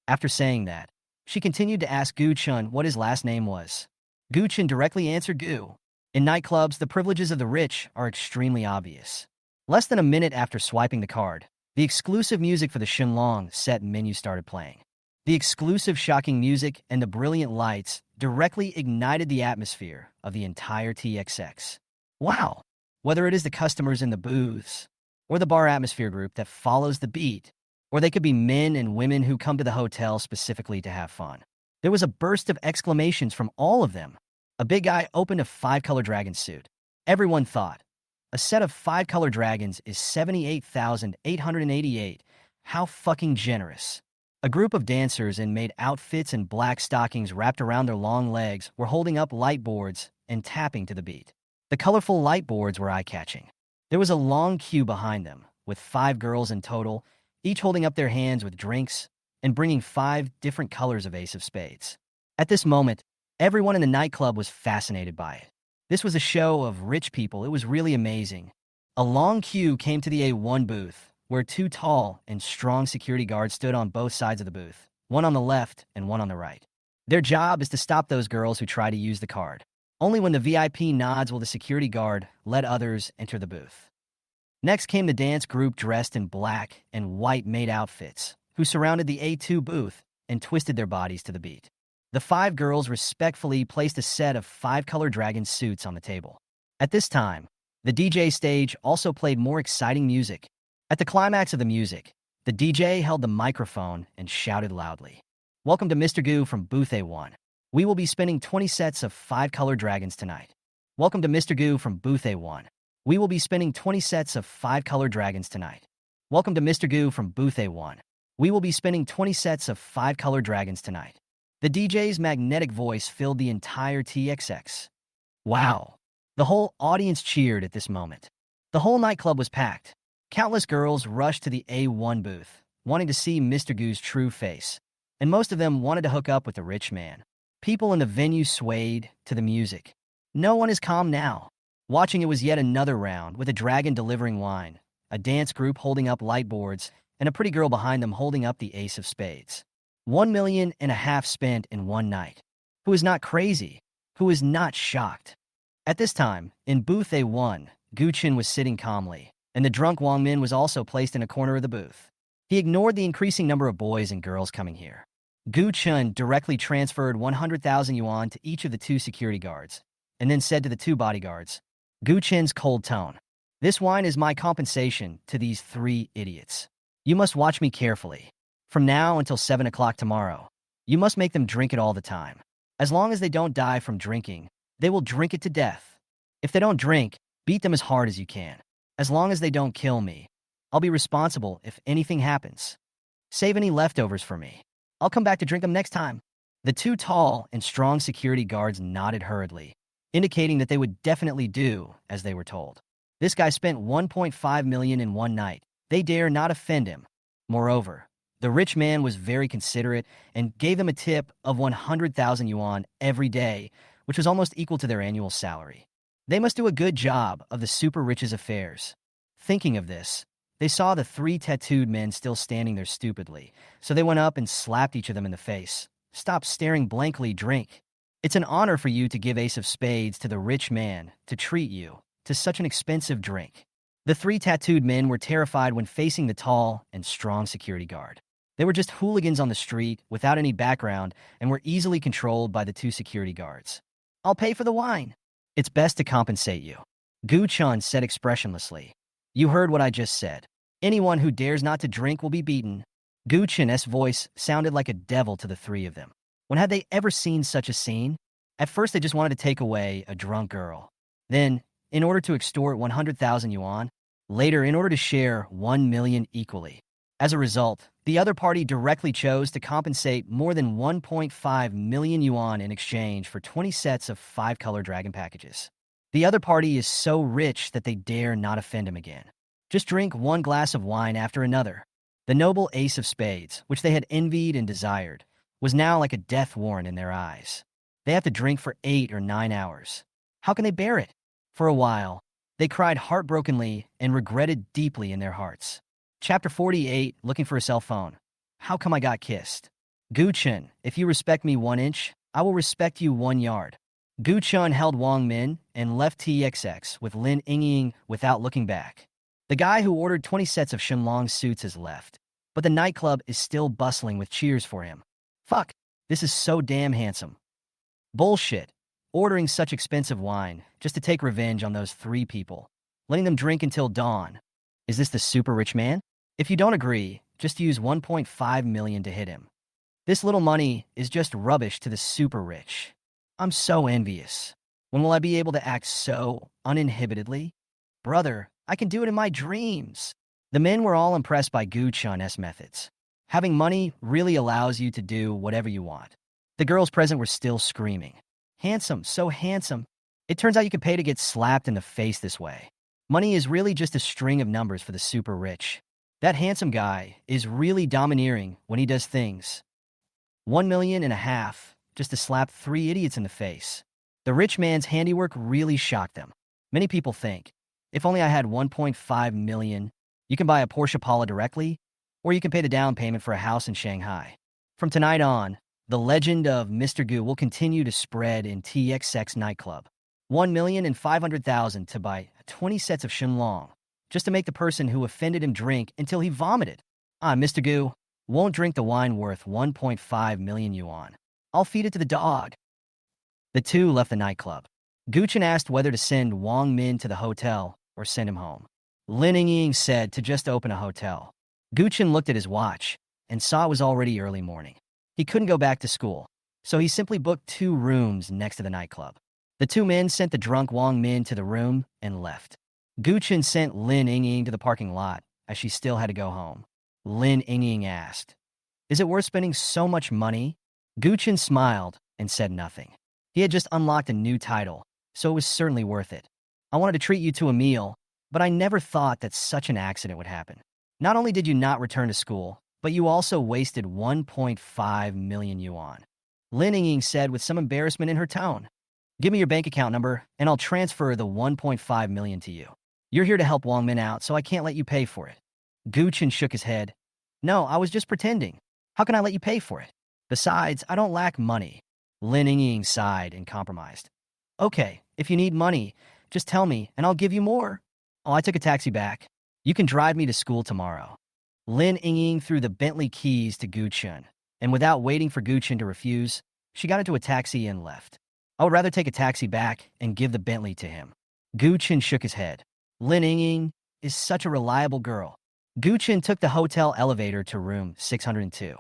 After saying that, she continued to ask Gu Chun what his last name was. Gu Chun directly answered Gu. In nightclubs, the privileges of the rich are extremely obvious. Less than a minute after swiping the card, the exclusive music for the Shenlong set menu started playing. The exclusive shocking music and the brilliant lights directly ignited the atmosphere of the entire TXX. Wow! Whether it is the customers in the booths, or the bar atmosphere group that follows the beat, or they could be men and women who come to the hotel specifically to have fun. There was a burst of exclamations from all of them. A big guy opened a 5-color dragon suit. Everyone thought, a set of 5-color dragons is 78,888. How fucking generous. A group of dancers in made outfits and black stockings wrapped around their long legs were holding up light boards and tapping to the beat. The colorful light boards were eye-catching. There was a long queue behind them, with 5 girls in total, each holding up their hands with drinks and bringing 5 different colors of Ace of Spades. At this moment, everyone in the nightclub was fascinated by it. This was a show of rich people. It was really amazing. A long queue came to the A1 booth, where 2 tall and strong security guards stood on both sides of the booth, one on the left and one on the right. Their job is to stop those girls who try to use the card. Only when the VIP nods will the security guard let others enter the booth. Next came the dance group dressed in black and white maid outfits, who surrounded the A2 booth and twisted their bodies to the beat. The 5 girls respectfully placed a set of 5-color dragon suits on the table. At this time, the DJ stage also played more exciting music. At the climax of the music, the DJ held the microphone and shouted loudly, "Welcome to Mr. Gu from Booth A1. We will be spinning 20 sets of 5-color dragons tonight. Welcome to Mr. Gu from Booth A1. We will be spinning 20 sets of 5-color dragons tonight. Welcome to Mr. Gu from Booth A1. We will be spinning 20 sets of 5-color dragons tonight." The DJ's magnetic voice filled the entire TXX. Wow! The whole audience cheered at this moment. The whole nightclub was packed. Countless girls rushed to the A1 booth, wanting to see Mr. Gu's true face, and most of them wanted to hook up with the rich man. People in the venue swayed to the music. No one is calm now. Watching it was yet another round, with a dragon delivering wine, a dance group holding up light boards, and a pretty girl behind them holding up the Ace of Spades. 1.5 million spent in one night. Who is not crazy? Who is not shocked? At this time, in booth A1, Gu Chin was sitting calmly, and the drunk Wang Min was also placed in a corner of the booth. He ignored the increasing number of boys and girls coming here. Gu Chun directly transferred 100,000 yuan to each of the 2 security guards, and then said to the 2 bodyguards, Gu Chin's cold tone, "This wine is my compensation to these 3 idiots. You must watch me carefully. From now until 7 o'clock tomorrow, you must make them drink it all the time. As long as they don't die from drinking, they will drink it to death. If they don't drink, beat them as hard as you can. As long as they don't kill me, I'll be responsible if anything happens. Save any leftovers for me. I'll come back to drink them next time. The two tall and strong security guards nodded hurriedly, indicating that they would definitely do as they were told. This guy spent 1.5 million in one night. They dare not offend him. Moreover, the rich man was very considerate and gave them a tip of 100,000 yuan every day, which was almost equal to their annual salary. They must do a good job of the super rich's affairs. Thinking of this, they saw the three tattooed men still standing there stupidly, so they went up and slapped each of them in the face. Stop staring blankly, drink. It's an honor for you to give Ace of Spades to the rich man to treat you to such an expensive drink. The three tattooed men were terrified when facing the tall and strong security guard. They were just hooligans on the street without any background and were easily controlled by the two security guards. I'll pay for the wine. It's best to compensate you, Gu Chun said expressionlessly. You heard what I just said. Anyone who dares not to drink will be beaten. Gu Chun's voice sounded like a devil to the three of them. When had they ever seen such a scene? At first they just wanted to take away a drunk girl. Then, in order to extort 100,000 yuan, later in order to share 1 million equally. As a result, the other party directly chose to compensate more than 1.5 million yuan in exchange for 20 sets of 5-color dragon packages. The other party is so rich that they dare not offend him again. Just drink one glass of wine after another. The noble Ace of Spades, which they had envied and desired, was now like a death warrant in their eyes. They have to drink for 8 or 9 hours. How can they bear it? For a while, they cried heartbrokenly and regretted deeply in their hearts. Chapter 48, looking for a cell phone. How come I got kissed? Gu Chun, if you respect me 1 inch, I will respect you 1 yard. Gu Chun held Wang Min and left TXX with Lin Yingying without looking back. The guy who ordered 20 sets of Shenlong suits has left, but the nightclub is still bustling with cheers for him. Fuck, this is so damn handsome. Bullshit. Ordering such expensive wine just to take revenge on those 3 people, letting them drink until dawn. Is this the super rich man? If you don't agree, just use 1.5 million to hit him. This little money is just rubbish to the super rich. I'm so envious. When will I be able to act so uninhibitedly? Brother, I can do it in my dreams. The men were all impressed by Gu Chun's methods. Having money really allows you to do whatever you want. The girls present were still screaming. Handsome, so handsome. It turns out you can pay to get slapped in the face this way. Money is really just a string of numbers for the super rich. That handsome guy is really domineering when he does things. 1.5 million just to slap 3 idiots in the face. The rich man's handiwork really shocked them. Many people think, if only I had 1.5 million, you can buy a Porsche Pala directly, or you can pay the down payment for a house in Shanghai. From tonight on, the legend of Mr. Gu will continue to spread in TXX nightclub. 1,500,000 to buy 20 sets of Shenlong, just to make the person who offended him drink until he vomited. Mr. Gu won't drink the wine worth 1.5 million yuan. I'll feed it to the dog. The two left the nightclub. Gu Chun asked whether to send Wang Min to the hotel or send him home. Lin Yingying said to just open a hotel. Gu Chun looked at his watch and saw it was already early morning. He couldn't go back to school, so he simply booked 2 rooms next to the nightclub. The 2 men sent the drunk Wang Min to the room and left. Gu Chun sent Lin Yingying to the parking lot as she still had to go home. Lin Yingying asked, "Is it worth spending so much money?" Gu Chun smiled and said nothing. He had just unlocked a new title, so it was certainly worth it. I wanted to treat you to a meal, but I never thought that such an accident would happen. Not only did you not return to school, but you also wasted 1.5 million yuan. Lin Yingying said with some embarrassment in her tone. Give me your bank account number, and I'll transfer the 1.5 million to you. You're here to help Wang Min out, so I can't let you pay for it. Gu Chun shook his head. No, I was just pretending. How can I let you pay for it? Besides, I don't lack money. Lin Yingying sighed and compromised. Okay, if you need money, just tell me, and I'll give you more. Oh, I took a taxi back. You can drive me to school tomorrow. Lin Yingying threw the Bentley keys to Gu Chun, and without waiting for Gu Chun to refuse, she got into a taxi and left. I would rather take a taxi back and give the Bentley to him. Gu Chun shook his head. Lin Yingying is such a reliable girl. Gu Chun took the hotel elevator to room 602.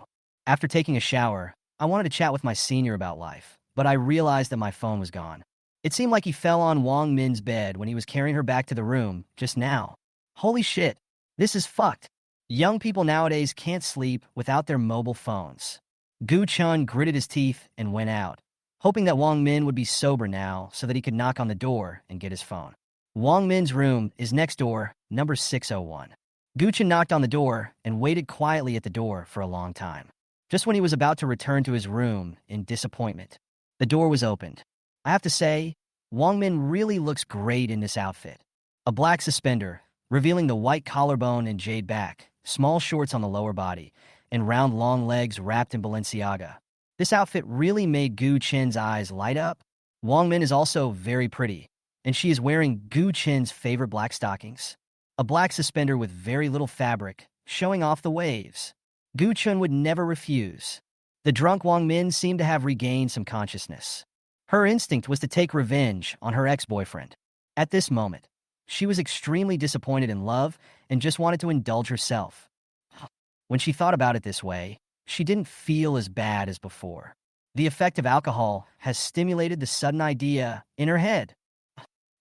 After taking a shower, I wanted to chat with my senior about life, but I realized that my phone was gone. It seemed like he fell on Wang Min's bed when he was carrying her back to the room just now. Holy shit, this is fucked. Young people nowadays can't sleep without their mobile phones. Gu Chun gritted his teeth and went out, hoping that Wang Min would be sober now so that he could knock on the door and get his phone. Wang Min's room is next door, number 601. Gu Chun knocked on the door and waited quietly at the door for a long time. Just when he was about to return to his room in disappointment, the door was opened. I have to say, Wang Min really looks great in this outfit. A black suspender, revealing the white collarbone and jade back, small shorts on the lower body, and round long legs wrapped in Balenciaga. This outfit really made Gu Chen's eyes light up. Wang Min is also very pretty, and she is wearing Gu Chen's favorite black stockings. A black suspender with very little fabric, showing off the waves. Gu Chun would never refuse. The drunk Wang Min seemed to have regained some consciousness. Her instinct was to take revenge on her ex-boyfriend. At this moment, she was extremely disappointed in love and just wanted to indulge herself. When she thought about it this way, she didn't feel as bad as before. The effect of alcohol has stimulated the sudden idea in her head.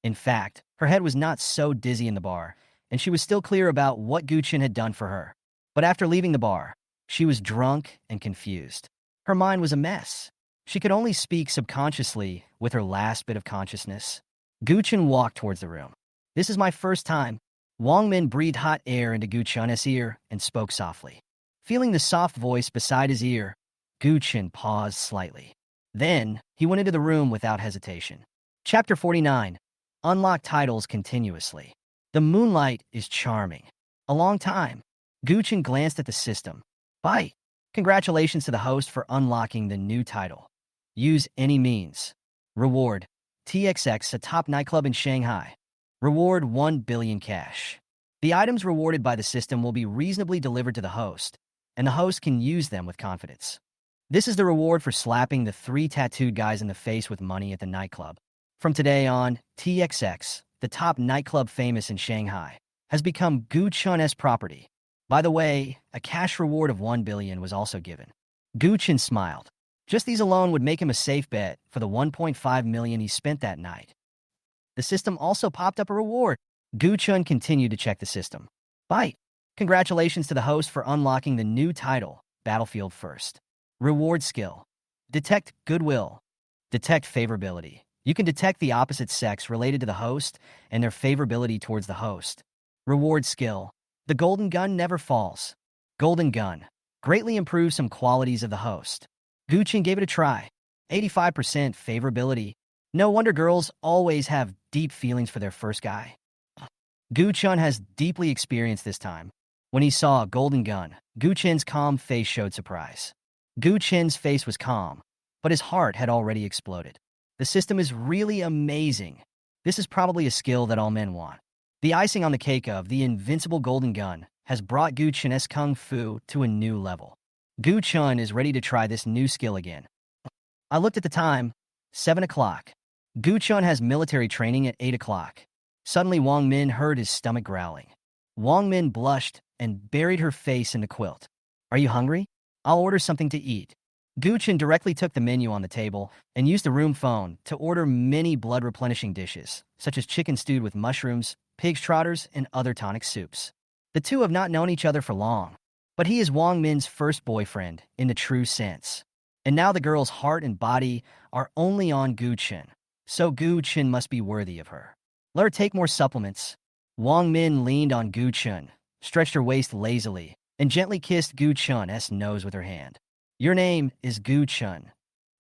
In fact, her head was not so dizzy in the bar, and she was still clear about what Gu Chun had done for her. But after leaving the bar, she was drunk and confused. Her mind was a mess. She could only speak subconsciously with her last bit of consciousness. Gu Chun walked towards the room. "This is my first time." Wang Min breathed hot air into Gu Chun's ear and spoke softly. Feeling the soft voice beside his ear, Gu Chun paused slightly. Then, he went into the room without hesitation. Chapter 49. Unlock titles continuously. The moonlight is charming. A long time. Gu Chun glanced at the system. "Bye. Congratulations to the host for unlocking the new title. Use any means. Reward. TXX, a top nightclub in Shanghai. Reward 1 billion cash. The items rewarded by the system will be reasonably delivered to the host, and the host can use them with confidence. This is the reward for slapping the 3 tattooed guys in the face with money at the nightclub. From today on, TXX, the top nightclub famous in Shanghai, has become Gu Chun's property. By the way, a cash reward of 1 billion was also given." Gu Chun smiled. Just these alone would make him a safe bet for the 1.5 million he spent that night. The system also popped up a reward. Gu Chun continued to check the system. "Bite. Congratulations to the host for unlocking the new title, Battlefield First. Reward skill. Detect goodwill. Detect favorability. You can detect the opposite sex related to the host and their favorability towards the host. Reward skill. The golden gun never falls. Golden gun. Greatly improves some qualities of the host." Gu Chun gave it a try. 85% favorability. No wonder girls always have deep feelings for their first guy. Gu Chun has deeply experienced this time. When he saw a golden gun, Gu Chun's calm face showed surprise. Gu Chun's face was calm, but his heart had already exploded. The system is really amazing. This is probably a skill that all men want. The icing on the cake of the invincible golden gun has brought Gu Chun's kung fu to a new level. Gu Chun is ready to try this new skill again. I looked at the time, 7 o'clock. Gu Chun has military training at 8 o'clock. Suddenly Wang Min heard his stomach growling. Wang Min blushed and buried her face in the quilt. "Are you hungry? I'll order something to eat." Gu Chun directly took the menu on the table and used the room phone to order many blood-replenishing dishes, such as chicken stewed with mushrooms, pig's trotters, and other tonic soups. The two have not known each other for long, but he is Wang Min's first boyfriend in the true sense. And now the girl's heart and body are only on Gu Chun, so Gu Chun must be worthy of her. Let her take more supplements. Wang Min leaned on Gu Chun, stretched her waist lazily, and gently kissed Gu Chun's nose with her hand. "Your name is Gu Chun."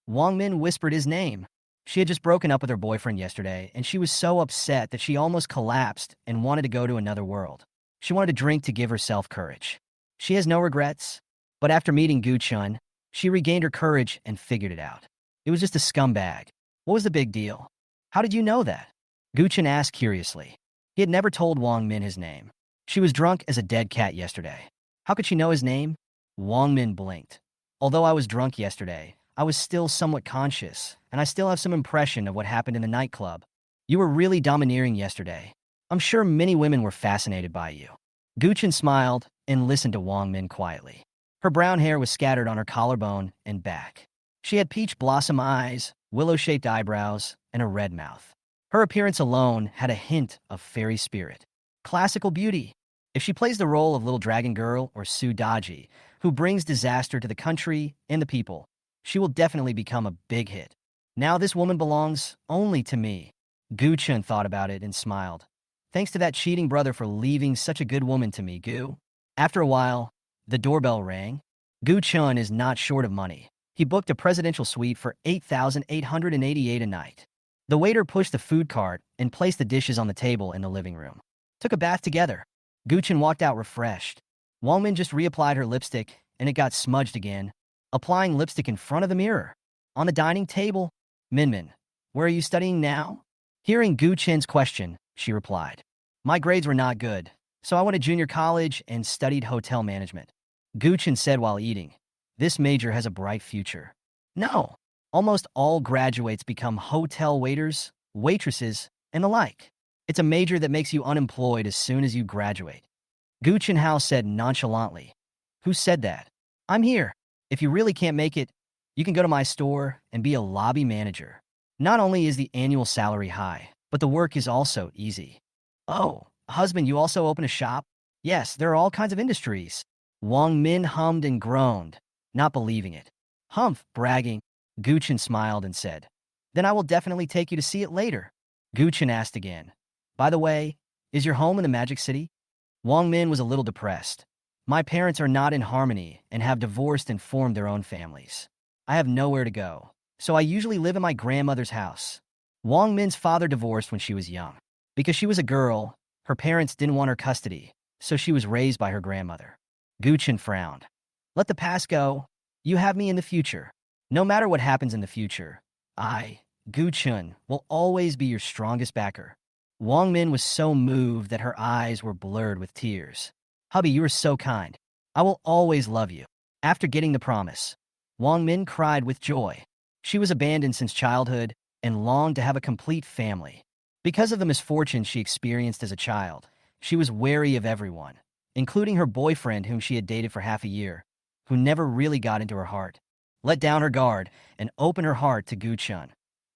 Wang Min whispered his name. She had just broken up with her boyfriend yesterday, and she was so upset that she almost collapsed and wanted to go to another world. She wanted to drink to give herself courage. She has no regrets, but after meeting Gu Chun, she regained her courage and figured it out. It was just a scumbag. What was the big deal? "How did you know that?" Gu Chun asked curiously. He had never told Wang Min his name. She was drunk as a dead cat yesterday. How could she know his name? Wang Min blinked. "Although I was drunk yesterday, I was still somewhat conscious, and I still have some impression of what happened in the nightclub. You were really domineering yesterday. I'm sure many women were fascinated by you." Gu Chun smiled and listened to Wang Min quietly. Her brown hair was scattered on her collarbone and back. She had peach blossom eyes, willow-shaped eyebrows, and a red mouth. Her appearance alone had a hint of fairy spirit. Classical beauty. If she plays the role of Little Dragon Girl or Sue Daji, who brings disaster to the country and the people, she will definitely become a big hit. Now this woman belongs only to me. Gu Chun thought about it and smiled. Thanks to that cheating brother for leaving such a good woman to me, Gu. After a while, the doorbell rang. Gu Chun is not short of money. He booked a presidential suite for 8,888 a night. The waiter pushed the food cart and placed the dishes on the table in the living room. Took a bath together. Gu Chun walked out refreshed. Wang Min just reapplied her lipstick and it got smudged again, applying lipstick in front of the mirror. On the dining table, Min, where are you studying now? Hearing Gu Chen's question, she replied, my grades were not good, so I went to junior college and studied hotel management. Gu Chen said while eating, this major has a bright future. No, almost all graduates become hotel waiters, waitresses, and the like. It's a major that makes you unemployed as soon as you graduate. Gu Chenhao said nonchalantly, who said that? I'm here. If you really can't make it, you can go to my store and be a lobby manager. Not only is the annual salary high, but the work is also easy. Oh, husband, you also open a shop? Yes, there are all kinds of industries. Wang Min hummed and groaned, not believing it. Humph, bragging. Gu Chen smiled and said, then I will definitely take you to see it later. Gu Chen asked again, by the way, is your home in the Magic City? Wang Min was a little depressed. My parents are not in harmony and have divorced and formed their own families. I have nowhere to go, so I usually live in my grandmother's house. Wang Min's father divorced when she was young. Because she was a girl, her parents didn't want her custody, so she was raised by her grandmother. Gu Chen frowned. Let the past go. You have me in the future. No matter what happens in the future, I, Gu Chen, will always be your strongest backer. Wang Min was so moved that her eyes were blurred with tears. Hubby, you are so kind. I will always love you. After getting the promise, Wang Min cried with joy. She was abandoned since childhood and longed to have a complete family. Because of the misfortune she experienced as a child, she was wary of everyone, including her boyfriend whom she had dated for half a year, who never really got into her heart. Let down her guard and open her heart to Gu Chun,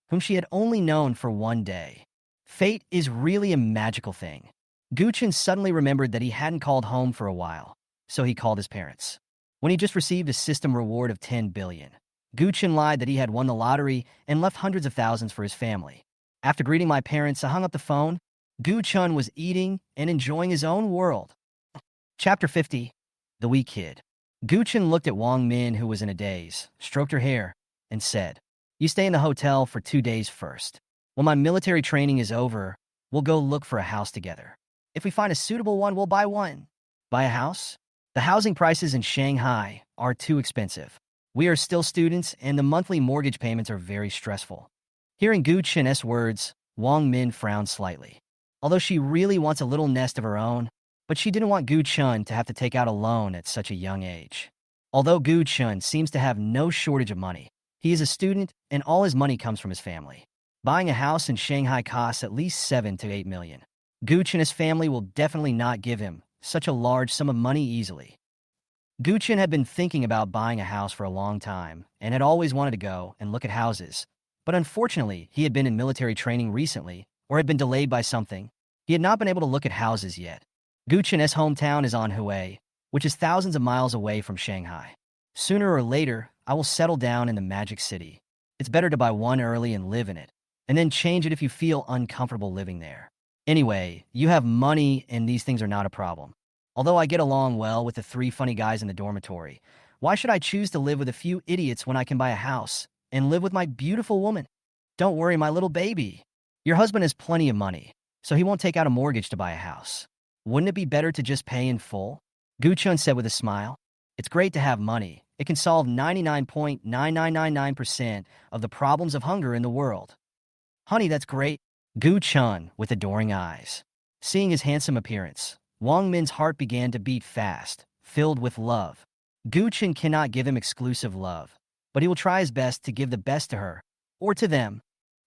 whom she had only known for one day. Fate is really a magical thing. Gu Chun suddenly remembered that he hadn't called home for a while, so he called his parents. When he just received a system reward of 10 billion, Gu Chun lied that he had won the lottery and left hundreds of thousands for his family. After greeting my parents, I hung up the phone. Gu Chun was eating and enjoying his own world. Chapter 50. The Wee Kid. Gu Chun looked at Wang Min, who was in a daze, stroked her hair, and said, you stay in the hotel for 2 days first. When my military training is over, we'll go look for a house together. If we find a suitable one, we'll buy one. Buy a house? The housing prices in Shanghai are too expensive. We are still students, and the monthly mortgage payments are very stressful. Hearing Gu Chen's words, Wang Min frowned slightly. Although she really wants a little nest of her own, but she didn't want Gu Chun to have to take out a loan at such a young age. Although Gu Chun seems to have no shortage of money, he is a student and all his money comes from his family. Buying a house in Shanghai costs at least 7 to 8 million. Gu Chun's family will definitely not give him such a large sum of money easily. Gu Chun had been thinking about buying a house for a long time and had always wanted to go and look at houses. But unfortunately, he had been in military training recently or had been delayed by something. He had not been able to look at houses yet. Gu Chen's hometown is on Hue, which is thousands of miles away from Shanghai. Sooner or later, I will settle down in the Magic City. It's better to buy one early and live in it, and then change it if you feel uncomfortable living there. Anyway, you have money and these things are not a problem. Although I get along well with the 3 funny guys in the dormitory, why should I choose to live with a few idiots when I can buy a house and live with my beautiful woman? Don't worry, my little baby. Your husband has plenty of money, so he won't take out a mortgage to buy a house. Wouldn't it be better to just pay in full? Gu Chun said with a smile. It's great to have money. It can solve 99.9999% of the problems of hunger in the world. Honey, that's great. Gu Chun with adoring eyes. Seeing his handsome appearance, Wang Min's heart began to beat fast, filled with love. Gu Chun cannot give him exclusive love, but he will try his best to give the best to her, or to them.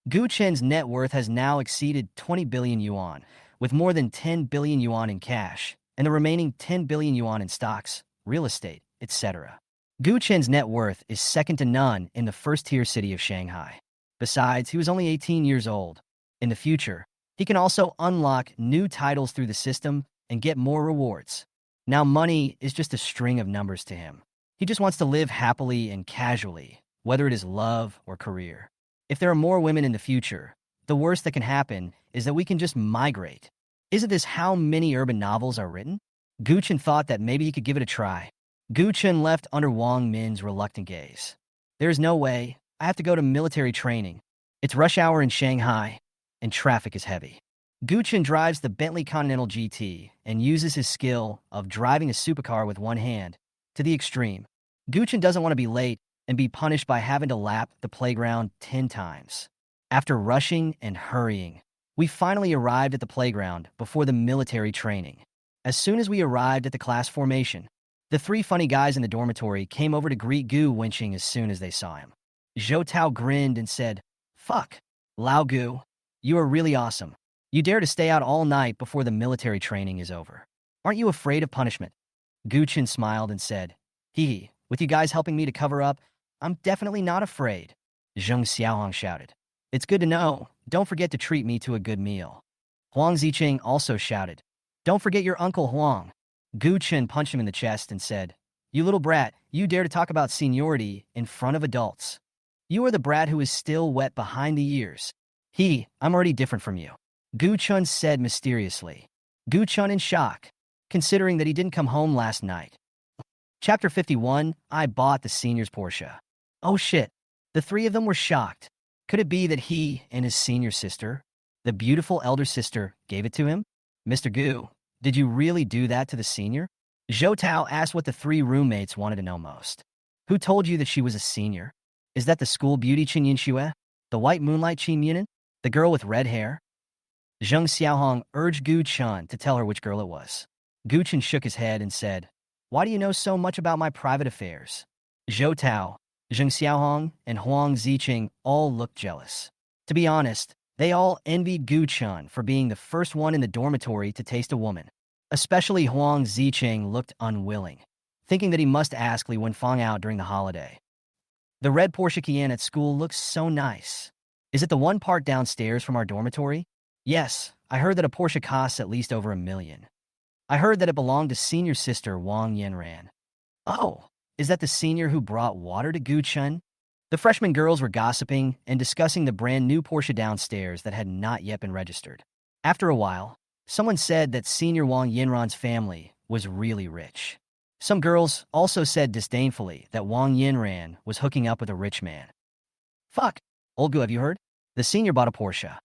Gu Chen's net worth has now exceeded 20 billion yuan, with more than 10 billion yuan in cash, and the remaining 10 billion yuan in stocks, real estate, etc. Gu Chen's net worth is second to none in the first-tier city of Shanghai. Besides, he was only 18 years old. In the future, He can also unlock new titles through the system and get more rewards. Now money is just a string of numbers to him. He just wants to live happily and casually, whether it is love or career. If there are more women in the future, the worst that can happen is that we can just migrate. Isn't this how many urban novels are written? Gu Chen thought that maybe he could give it a try. Gu Chen left under Wang Min's reluctant gaze. There is no way. I have to go to military training. It's rush hour in Shanghai, and traffic is heavy. Gu Chen drives the Bentley Continental GT and uses his skill of driving a supercar with one hand to the extreme. Gu Chen doesn't want to be late and be punished by having to lap the playground 10 times. After rushing and hurrying, we finally arrived at the playground before the military training. As soon as we arrived at the class formation, the three funny guys in the dormitory came over to greet Gu Wenqing as soon as they saw him. Zhou Tao grinned and said, "Fuck, Lao Gu, you are really awesome. You dare to stay out all night before the military training is over. Aren't you afraid of punishment?" Gu Chen smiled and said, "Hee, with you guys helping me to cover up, I'm definitely not afraid." Zheng Xiaohong shouted, "It's good to know. Don't forget to treat me to a good meal." Huang Ziqing also shouted, "Don't forget your Uncle Huang." Gu Chen punched him in the chest and said, "You little brat, you dare to talk about seniority in front of adults. You are the brat who is still wet behind the ears. I'm already different from you," Gu Chen said mysteriously. Gu Chen in shock, considering that he didn't come home last night. Chapter 51, I bought the senior's Porsche. Oh shit, the three of them were shocked. Could it be that he and his senior sister, the beautiful elder sister, gave it to him? "Mr. Gu, did you really do that to the senior?" Zhou Tao asked what the three roommates wanted to know most. "Who told you that she was a senior? Is that the school beauty Qin Yinxue? The white moonlight Qin Yunin? The girl with red hair?" Zheng Xiaohong urged Gu Chen to tell her which girl it was. Gu Chen shook his head and said, "Why do you know so much about my private affairs?" Zhou Tao, Zheng Xiaohong, and Huang Ziqing all looked jealous. To be honest, they all envied Gu Chen for being the first one in the dormitory to taste a woman. Especially Huang Ziqing looked unwilling, thinking that he must ask Li Wenfeng out during the holiday. "The red Porsche Cayenne at school looks so nice. Is it the one parked downstairs from our dormitory?" "Yes, I heard that a Porsche costs at least over $1 million. I heard that it belonged to senior sister Wang Yanran." "Oh, is that the senior who brought water to Gu Chen?" The freshman girls were gossiping and discussing the brand new Porsche downstairs that had not yet been registered. After a while, someone said that senior Wang Yanran's family was really rich. Some girls also said disdainfully that Wang Yanran was hooking up with a rich man. "Fuck, old Gu, have you heard? The senior bought a Porsche."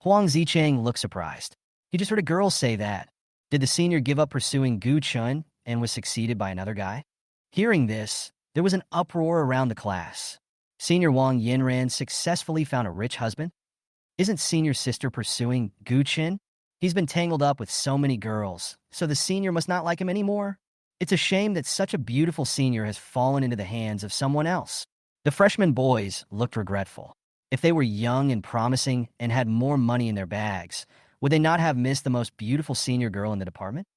Huang Zicheng looked surprised. He just heard a girl say that. Did the senior give up pursuing Gu Chen and was succeeded by another guy? Hearing this, there was an uproar around the class. Senior Wang Yanran successfully found a rich husband? Isn't senior sister pursuing Gu Chen? He's been tangled up with so many girls, so the senior must not like him anymore? It's a shame that such a beautiful senior has fallen into the hands of someone else. The freshman boys looked regretful. If they were young and promising and had more money in their bags, would they not have missed the most beautiful senior girl in the department?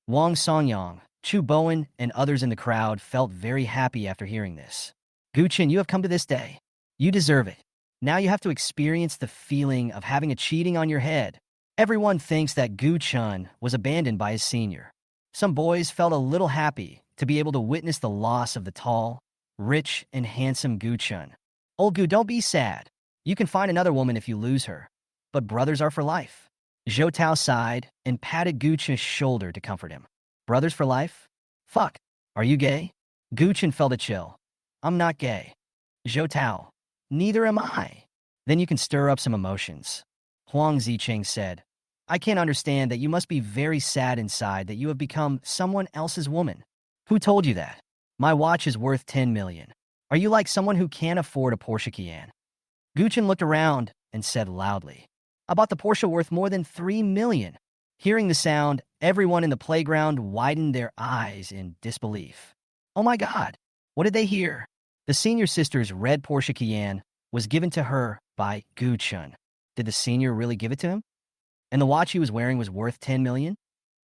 Wang Songyang, Chu Bowen, and others in the crowd felt very happy after hearing this. "Gu Chen, you have come to this day. You deserve it. Now you have to experience the feeling of having a cheating on your head." Everyone thinks that Gu Chen was abandoned by his senior. Some boys felt a little happy to be able to witness the loss of the tall, rich, and handsome Gu Chen. "Old Gu, don't be sad. You can find another woman if you lose her. But brothers are for life." Zhou Tao sighed and patted Gu Chen's shoulder to comfort him. "Brothers for life? Fuck. Are you gay?" Gu Chen felt a chill. "I'm not gay." Zhou Tao, "Neither am I." "Then you can stir up some emotions." Huang Ziqing said, "I can't understand that you must be very sad inside that you have become someone else's woman." "Who told you that? My watch is worth 10 million. Are you like someone who can't afford a Porsche Cayenne?" Gu Chen looked around and said loudly, "I bought the Porsche worth more than 3 million. Hearing the sound, everyone in the playground widened their eyes in disbelief. Oh my God, what did they hear? The senior sister's red Porsche Cayenne was given to her by Gu Chen. Did the senior really give it to him? And the watch he was wearing was worth 10 million?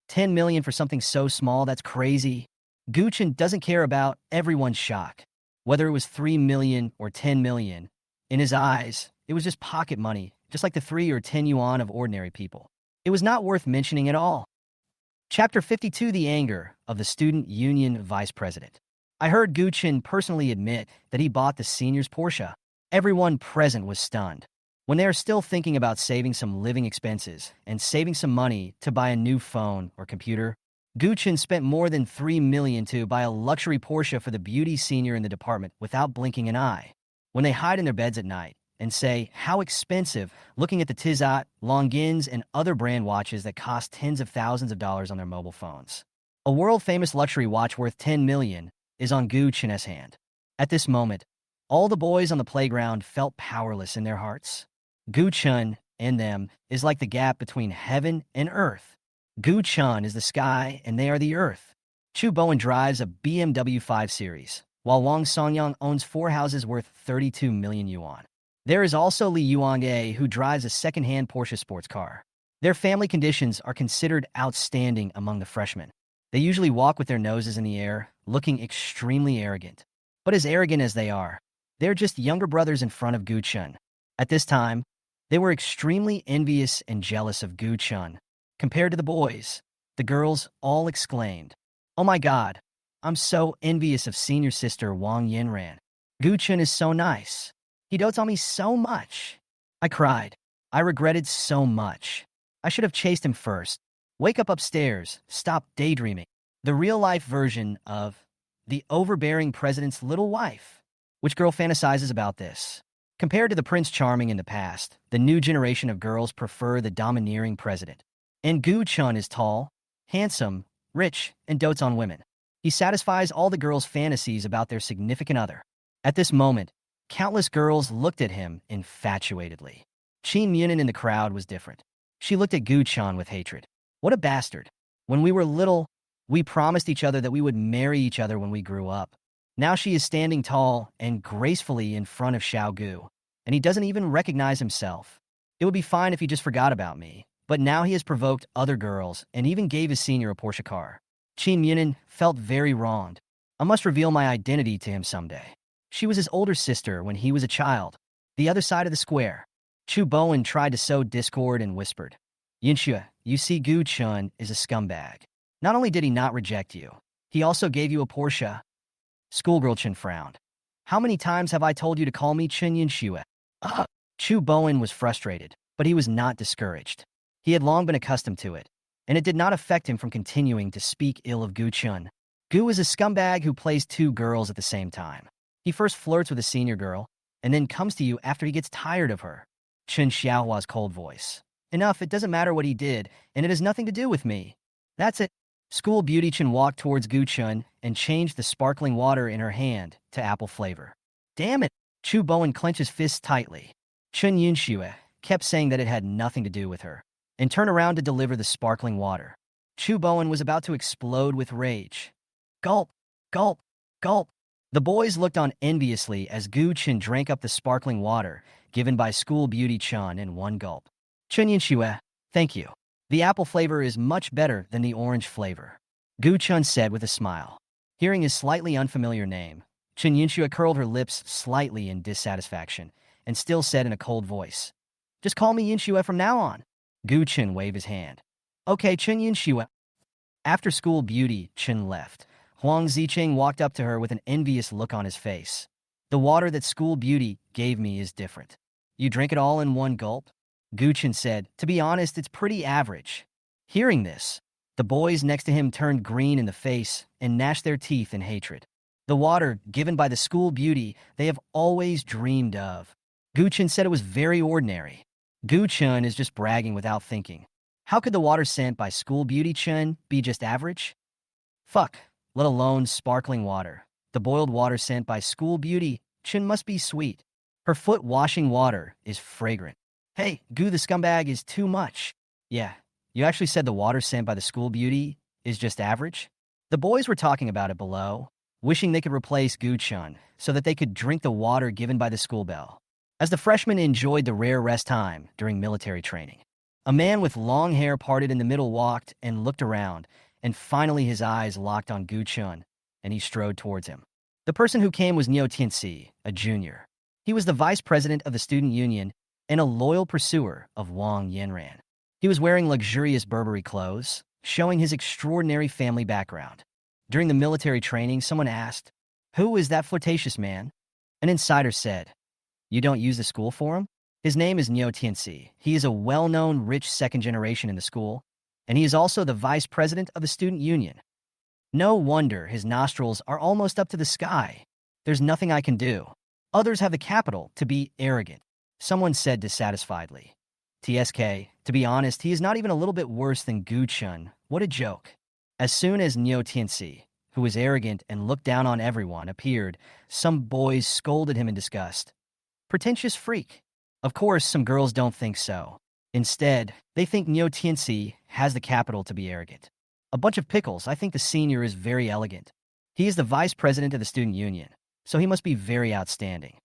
10 million for something so small, that's crazy. Gu Chen doesn't care about everyone's shock. Whether it was 3 million or 10 million, in his eyes, It was just pocket money, just like the 3 or 10 yuan of ordinary people. It was not worth mentioning at all. Chapter 52: The Anger of the Student Union Vice President. I heard Gu Chen personally admit that he bought the seniors' Porsche. Everyone present was stunned. When they are still thinking about saving some living expenses and saving some money to buy a new phone or computer, Gu Chen spent more than 3 million to buy a luxury Porsche for the beauty senior in the department without blinking an eye. When they hide in their beds at night and say, how expensive, looking at the Tissot, Longines, and other brand watches that cost tens of thousands of dollars on their mobile phones. A world-famous luxury watch worth 10 million is on Gu Chen's hand. At this moment, all the boys on the playground felt powerless in their hearts. Gu Chen and them is like the gap between heaven and earth. Gu Chen is the sky and they are the earth. Chu Bowen drives a BMW 5 Series, while Wang Songyang owns 4 houses worth 32 million yuan. There is also Li Yuange, who drives a second-hand Porsche sports car. Their family conditions are considered outstanding among the freshmen. They usually walk with their noses in the air, looking extremely arrogant. But as arrogant as they are, they're just younger brothers in front of Gu Chen. At this time, they were extremely envious and jealous of Gu Chen. Compared to the boys, the girls all exclaimed, "Oh my God, I'm so envious of senior sister Wang Yinran. Gu Chen is so nice. He dotes on me so much." I cried. I regretted so much. I should have chased him first. Wake up upstairs. Stop daydreaming. The real-life version of the overbearing president's little wife. Which girl fantasizes about this? Compared to the Prince Charming in the past, the new generation of girls prefer the domineering president. And Gu Chen is tall, handsome, rich, and dotes on women. He satisfies all the girls' fantasies about their significant other. At this moment, countless girls looked at him infatuatedly. Qin Munin in the crowd was different. She looked at Gu Chen with hatred. What a bastard. When we were little, we promised each other that we would marry each other when we grew up. Now she is standing tall and gracefully in front of Xiao Gu, and he doesn't even recognize himself. It would be fine if he just forgot about me, but now he has provoked other girls and even gave his senior a Porsche car. Qin Munin felt very wronged. I must reveal my identity to him someday. She was his older sister when he was a child, the other side of the square. Chu Bowen tried to sow discord and whispered, "Yinxue, you see Gu Chen is a scumbag. Not only did he not reject you, he also gave you a Porsche." Schoolgirl Chen frowned. "How many times have I told you to call me Chen Yinxue?" Chu Bowen was frustrated, but he was not discouraged. He had long been accustomed to it, and it did not affect him from continuing to speak ill of Gu Chen. Gu is a scumbag who plays 2 girls at the same time. He first flirts with a senior girl, and then comes to you after he gets tired of her. Chen Xiaohua's cold voice. "Enough, it doesn't matter what he did, and it has nothing to do with me. That's it." School beauty Chen walked towards Gu Chen and changed the sparkling water in her hand to apple flavor. "Damn it!" Chu Bowen clenched his fists tightly. Chen Yunxue kept saying that it had nothing to do with her, and turned around to deliver the sparkling water. Chu Bowen was about to explode with rage. Gulp, gulp, gulp. The boys looked on enviously as Gu Chen drank up the sparkling water given by school beauty Chen in one gulp. "Chen Yunxue, thank you. The apple flavor is much better than the orange flavor," Gu Chen said with a smile. Hearing his slightly unfamiliar name, Chen Yunxue curled her lips slightly in dissatisfaction and still said in a cold voice, "Just call me Yunxue from now on." Gu Chen waved his hand. "Okay, Chen Yunxue." After school beauty Chen left, Huang Ziqing walked up to her with an envious look on his face. "The water that school beauty gave me is different. You drink it all in one gulp?" Gu Chen said, "To be honest, it's pretty average." Hearing this, the boys next to him turned green in the face and gnashed their teeth in hatred. The water given by the school beauty they have always dreamed of. Gu Chen said it was very ordinary. Gu Chen is just bragging without thinking. How could the water sent by school beauty Chen be just average? Fuck, let alone sparkling water. The boiled water sent by school beauty Chen must be sweet. Her foot washing water is fragrant. Hey, Gu the scumbag is too much. Yeah, you actually said the water sent by the school beauty is just average? The boys were talking about it below, wishing they could replace Gu Chen so that they could drink the water given by the school bell. As the freshmen enjoyed the rare rest time during military training, a man with long hair parted in the middle walked and looked around, and finally his eyes locked on Gu Chen, and he strode towards him. The person who came was Niu Tianxi, a junior. He was the vice president of the student union and a loyal pursuer of Wang Yanran. He was wearing luxurious Burberry clothes, showing his extraordinary family background. During the military training, someone asked, "Who is that flirtatious man?" An insider said, "You don't use the school for him?" His name is Niu Tianxi. He is a well-known rich second generation in the school, and he is also the vice president of the student union. No wonder his nostrils are almost up to the sky. There's nothing I can do. Others have the capital to be arrogant, someone said dissatisfiedly. TSK, to be honest, he is not even a little bit worse than Gu Chun. What a joke. As soon as Niu Tianxi, who was arrogant and looked down on everyone, appeared, some boys scolded him in disgust. Pretentious freak. Of course, some girls don't think so. Instead, they think Niu Tianxi has the capital to be arrogant. A bunch of pickles. I think the senior is very elegant. He is the vice president of the student union, so he must be very outstanding.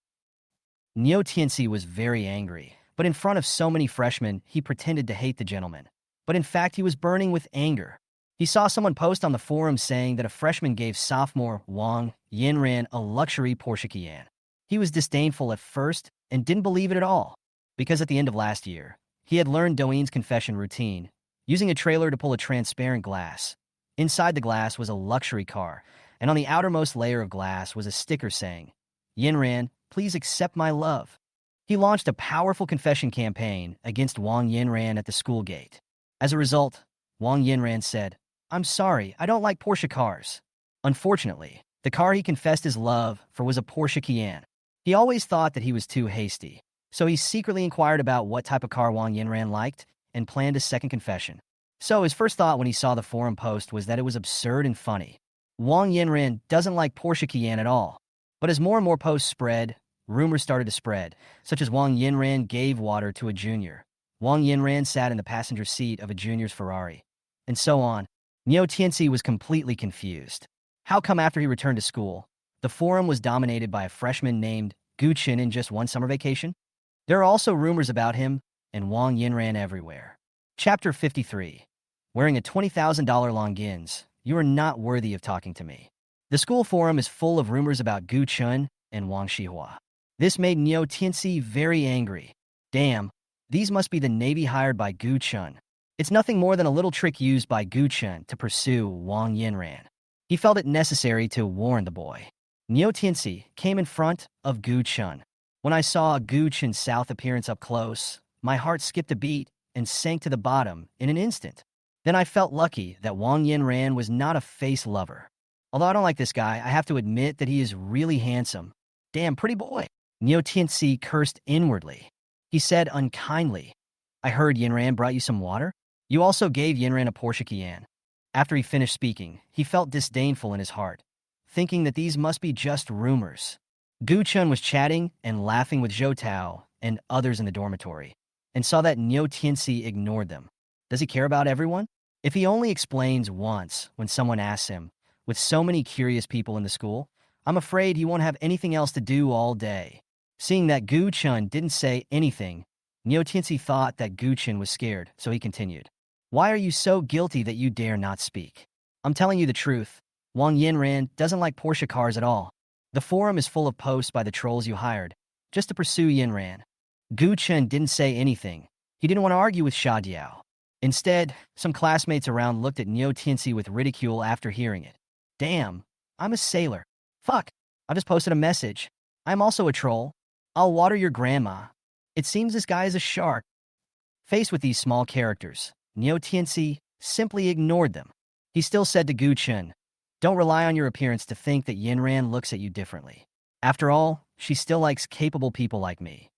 Niu Tianxi was very angry, but in front of so many freshmen, he pretended to hate the gentleman. But in fact, he was burning with anger. He saw someone post on the forum saying that a freshman gave sophomore Wang Yanran a luxury Porsche Cayenne. He was disdainful at first and didn't believe it at all, because at the end of last year, he had learned Douyin's confession routine, using a trailer to pull a transparent glass. Inside the glass was a luxury car, and on the outermost layer of glass was a sticker saying, "Yanran, please accept my love." He launched a powerful confession campaign against Wang Yanran at the school gate. As a result, Wang Yanran said, "I'm sorry, I don't like Porsche cars." Unfortunately, the car he confessed his love for was a Porsche Cayenne. He always thought that he was too hasty, so he secretly inquired about what type of car Wang Yanran liked and planned a second confession. So his first thought when he saw the forum post was that it was absurd and funny. Wang Yanran doesn't like Porsche Cayenne at all. But as more and more posts spread, rumors started to spread, such as Wang Yanran gave water to a junior. Wang Yanran sat in the passenger seat of a junior's Ferrari, and so on. Niu Tianxi was completely confused. How come after he returned to school, the forum was dominated by a freshman named Gu Qin in just one summer vacation? There are also rumors about him and Wang Yanran everywhere. Chapter 53. Wearing a $20,000 Longines, you are not worthy of talking to me. The school forum is full of rumors about Gu Chun and Wang Shihua. This made Niu Tianxi very angry. Damn, these must be the Navy hired by Gu Chun. It's nothing more than a little trick used by Gu Chun to pursue Wang Yanran. He felt it necessary to warn the boy. Niu Tianxi came in front of Gu Chun. When I saw Gu Chun's south appearance up close, my heart skipped a beat and sank to the bottom in an instant. Then I felt lucky that Wang Yanran was not a face lover. Although I don't like this guy, I have to admit that he is really handsome. Damn, pretty boy. Niu Tianxi cursed inwardly. He said unkindly, "I heard Yanran brought you some water? You also gave Yanran a Porsche Cayenne." After he finished speaking, he felt disdainful in his heart, thinking that these must be just rumors. Gu Chun was chatting and laughing with Zhou Tao and others in the dormitory, and saw that Niu Tianxi ignored them. Does he care about everyone? If he only explains once when someone asks him, with so many curious people in the school, I'm afraid he won't have anything else to do all day. Seeing that Gu Chun didn't say anything, Niu Tianxi thought that Gu Chun was scared, so he continued. "Why are you so guilty that you dare not speak? I'm telling you the truth. Wang Yanran doesn't like Porsche cars at all. The forum is full of posts by the trolls you hired, just to pursue Yanran." Gu Chun didn't say anything. He didn't want to argue with Sha Diao. Instead, some classmates around looked at Niu Tianxi with ridicule after hearing it. Damn, I'm a sailor. Fuck, I just posted a message. I'm also a troll. I'll water your grandma. It seems this guy is a shark. Faced with these small characters, Niu Tianxi simply ignored them. He still said to Gu Chun, "Don't rely on your appearance to think that Yanran looks at you differently. After all, she still likes capable people like me."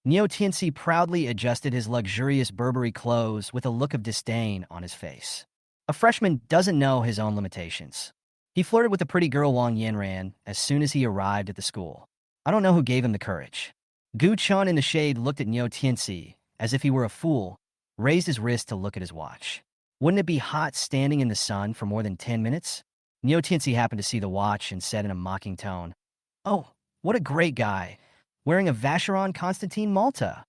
Niu Tianxi proudly adjusted his luxurious Burberry clothes with a look of disdain on his face. A freshman doesn't know his own limitations. He flirted with the pretty girl Wang Yanran as soon as he arrived at the school. I don't know who gave him the courage. Gu Chun in the shade looked at Niu Tianxi as if he were a fool, raised his wrist to look at his watch. Wouldn't it be hot standing in the sun for more than 10 minutes? Niu Tianxi happened to see the watch and said in a mocking tone, "Oh, what a great guy, wearing a Vacheron Constantine Malta.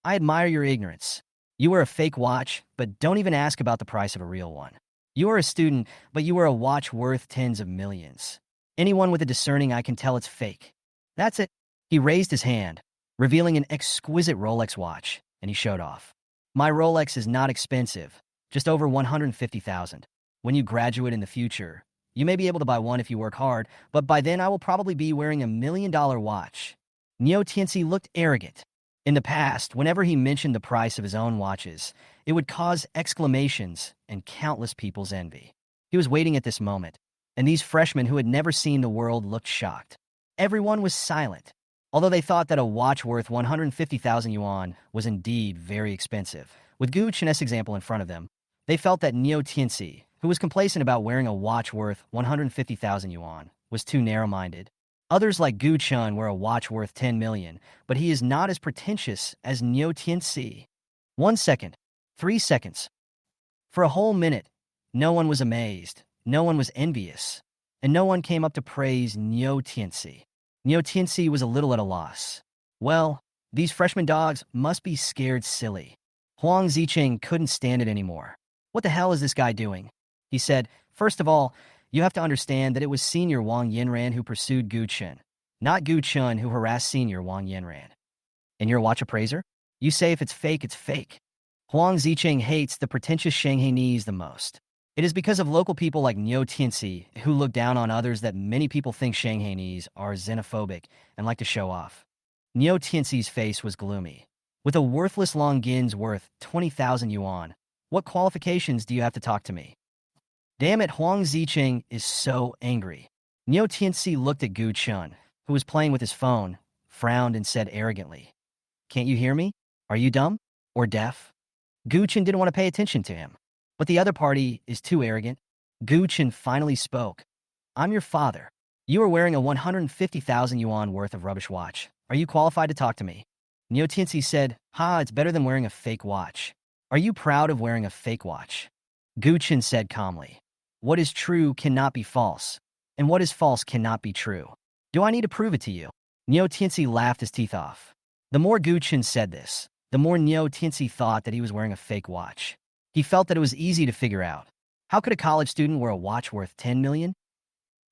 I admire your ignorance. You wear a fake watch, but don't even ask about the price of a real one. You are a student, but you wear a watch worth tens of millions. Anyone with a discerning eye can tell it's fake. That's it." He raised his hand. revealing an exquisite Rolex watch, and he showed off. My Rolex is not expensive, just over 150,000. When you graduate in the future, you may be able to buy one if you work hard, but by then I will probably be wearing $1 million watch. Neo Tianzi looked arrogant. In the past, whenever he mentioned the price of his own watches, it would cause exclamations and countless people's envy. He was waiting at this moment, and these freshmen who had never seen the world looked shocked. Everyone was silent, although they thought that a watch worth 150,000 yuan was indeed very expensive. With Gu Chen's example in front of them, they felt that Neo Tianzi, who was complacent about wearing a watch worth 150,000 yuan, was too narrow-minded. Others like Gu Chun wear a watch worth 10 million, but he is not as pretentious as Neo Tianzi. 1 second, 3 seconds. For a whole minute, no one was amazed, no one was envious, and no one came up to praise Neo Tianzi. Neo Tianzi was a little at a loss. Well, these freshman dogs must be scared silly. Huang Zicheng couldn't stand it anymore. What the hell is this guy doing? He said, first of all, you have to understand that it was senior Wang Yinran who pursued Gu Chun, not Gu Chun who harassed senior Wang Yinran. And you're a watch appraiser? You say if it's fake, it's fake. Huang Zicheng hates the pretentious Shanghainese the most. It is because of local people like Neo Tianzi who look down on others that many people think Shanghainese are xenophobic and like to show off. Neo Tianzi's face was gloomy. With a worthless Longin's worth 20,000 yuan, what qualifications do you have to talk to me? Damn it, Huang Zicheng is so angry. Neo Tianzi looked at Gu Chun, who was playing with his phone, frowned and said arrogantly, "Can't you hear me? Are you dumb? Or deaf?" Gu Chun didn't want to pay attention to him. But the other party is too arrogant. Gu Chun finally spoke. "I'm your father. You are wearing a 150,000 yuan worth of rubbish watch. Are you qualified to talk to me?" Neo Tianzi said, "Ha, it's better than wearing a fake watch. Are you proud of wearing a fake watch?" Gu Chun said calmly, "What is true cannot be false, and what is false cannot be true. Do I need to prove it to you?" Neo Tianzi laughed his teeth off. The more Gu Chun said this, the more Neo Tianzi thought that he was wearing a fake watch. He felt that it was easy to figure out. How could a college student wear a watch worth 10 million?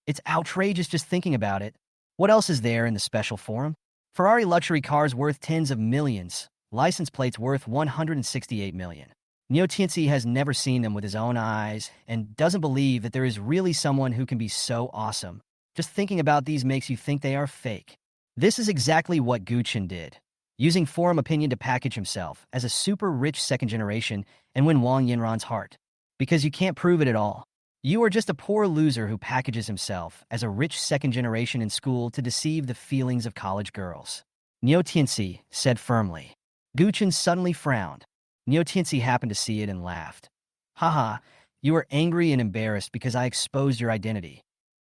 It's outrageous just thinking about it. What else is there in the special forum? Ferrari luxury cars worth tens of millions, license plates worth 168 million. Neo Tianzi has never seen them with his own eyes and doesn't believe that there is really someone who can be so awesome. Just thinking about these makes you think they are fake. This is exactly what Gu Chun did, using forum opinion to package himself as a super rich second generation and win Wang Yinran's heart. Because you can't prove it at all. You are just a poor loser who packages himself as a rich second generation in school to deceive the feelings of college girls. Neo Tianzi said firmly. Gu Chun suddenly frowned. Neo Tianzi happened to see it and laughed. "Haha, you are angry and embarrassed because I exposed your identity."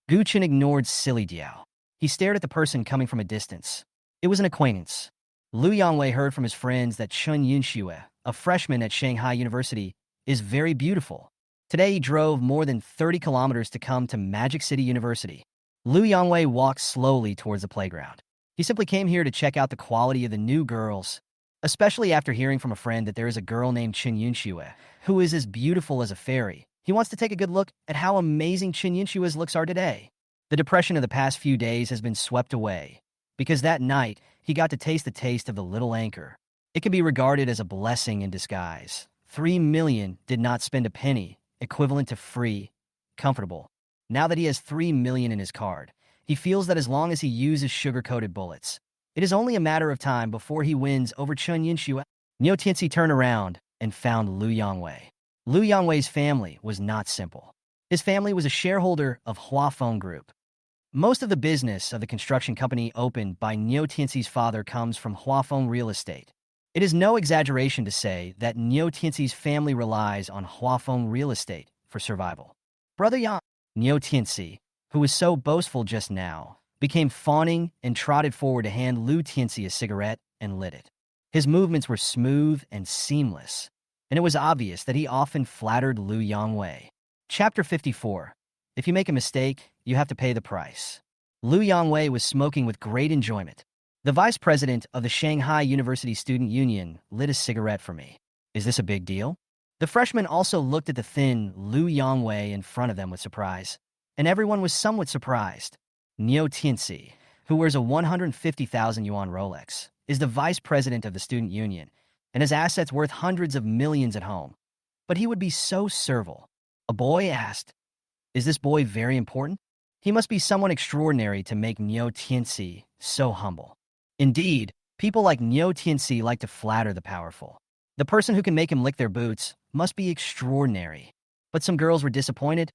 Gu Chun ignored silly Diao. He stared at the person coming from a distance. It was an acquaintance. Lu Yongwei heard from his friends that Chun Yunxue, a freshman at Shanghai University, is very beautiful. Today he drove more than 30 kilometers to come to Magic City University. Lu Yongwei walked slowly towards the playground. He simply came here to check out the quality of the new girls, especially after hearing from a friend that there is a girl named Chun Yunxue who is as beautiful as a fairy. He wants to take a good look at how amazing Chun Yunxue's looks are today. The depression of the past few days has been swept away, because that night he got to taste the taste of the little anchor. It can be regarded as a blessing in disguise. 3 million did not spend a penny, equivalent to free, comfortable. Now that he has 3 million in his card, he feels that as long as he uses sugar-coated bullets, it is only a matter of time before he wins over Chun Yunxue. Neo Tianzi turned around and found Lu Yongwei. Lu Yongwei's family was not simple. His family was a shareholder of Huafeng Group. Most of the business of the construction company opened by Neo Tianzi's father comes from Huafeng Real Estate. It is no exaggeration to say that Neo Tianzi's family relies on Huafeng Real Estate for survival. Brother Yang, Neo Tianzi, who was so boastful just now, became fawning and trotted forward to hand Lu Tianzi a cigarette and lit it. His movements were smooth and seamless, and it was obvious that he often flattered Lu Yongwei. Chapter 54. If you make a mistake, you have to pay the price. Lu Yongwei was smoking with great enjoyment. The vice president of the Shanghai University Student Union lit a cigarette for me. Is this a big deal? The freshmen also looked at the thin Lu Yongwei in front of them with surprise, and everyone was somewhat surprised. Neo Tianzi, who wears a 150,000 yuan Rolex, is the vice president of the student union, and his assets worth hundreds of millions at home. But he would be so servile. A boy asked, "Is this boy very important? He must be someone extraordinary to make Niu Tianxi so humble." Indeed, people like Niu Tianxi like to flatter the powerful. The person who can make him lick their boots must be extraordinary. But some girls were disappointed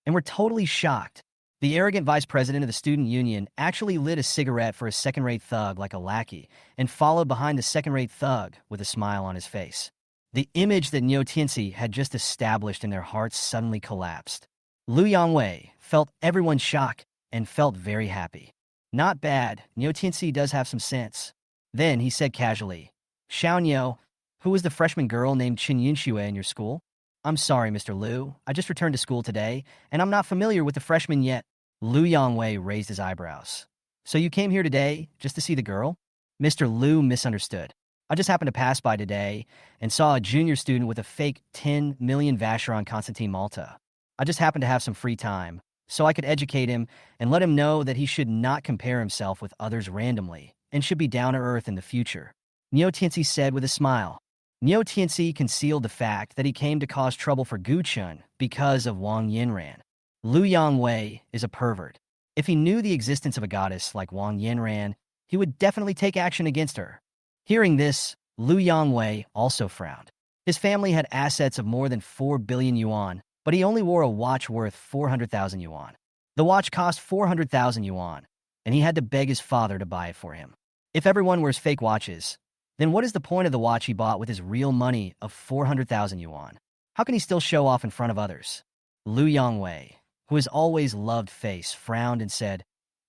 and were totally shocked. The arrogant vice president of the student union actually lit a cigarette for a second-rate thug like a lackey and followed behind the second-rate thug with a smile on his face. The image that Niu Tianxi had just established in their hearts suddenly collapsed. Lu Yangwei felt everyone's shock and felt very happy. Not bad, Niu Tianxi does have some sense. Then he said casually, "Xiao Niu, who was the freshman girl named Qin Yunxue in your school?" "I'm sorry, Mr. Liu. I just returned to school today, and I'm not familiar with the freshmen yet." Lu Yangwei raised his eyebrows. "So you came here today just to see the girl?" Mr. Liu misunderstood. "I just happened to pass by today and saw a junior student with a fake 10 million Vacheron Constantine Malta. I just happened to have some free time, so I could educate him and let him know that he should not compare himself with others randomly and should be down to earth in the future," Niu Tianxi said with a smile. Niu Tianxi concealed the fact that he came to cause trouble for Gu Chun because of Wang Yinran. Lu Yangwei is a pervert. If he knew the existence of a goddess like Wang Yinran, he would definitely take action against her. Hearing this, Lu Yangwei also frowned. His family had assets of more than 4 billion yuan, but he only wore a watch worth 400,000 yuan. The watch cost 400,000 yuan, and he had to beg his father to buy it for him. If everyone wears fake watches, then what is the point of the watch he bought with his real money of 400,000 yuan? How can he still show off in front of others? Lu Yangwei, who has always loved face, frowned and said,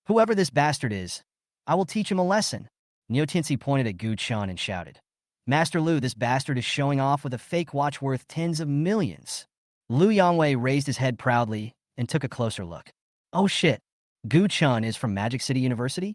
"Whoever this bastard is, I will teach him a lesson." Niu Tianxi pointed at Gu Chun and shouted, "Master Lu, this bastard is showing off with a fake watch worth tens of millions." Lu Yangwei raised his head proudly and took a closer look. "Oh shit, Gu Chun is from Magic City University?"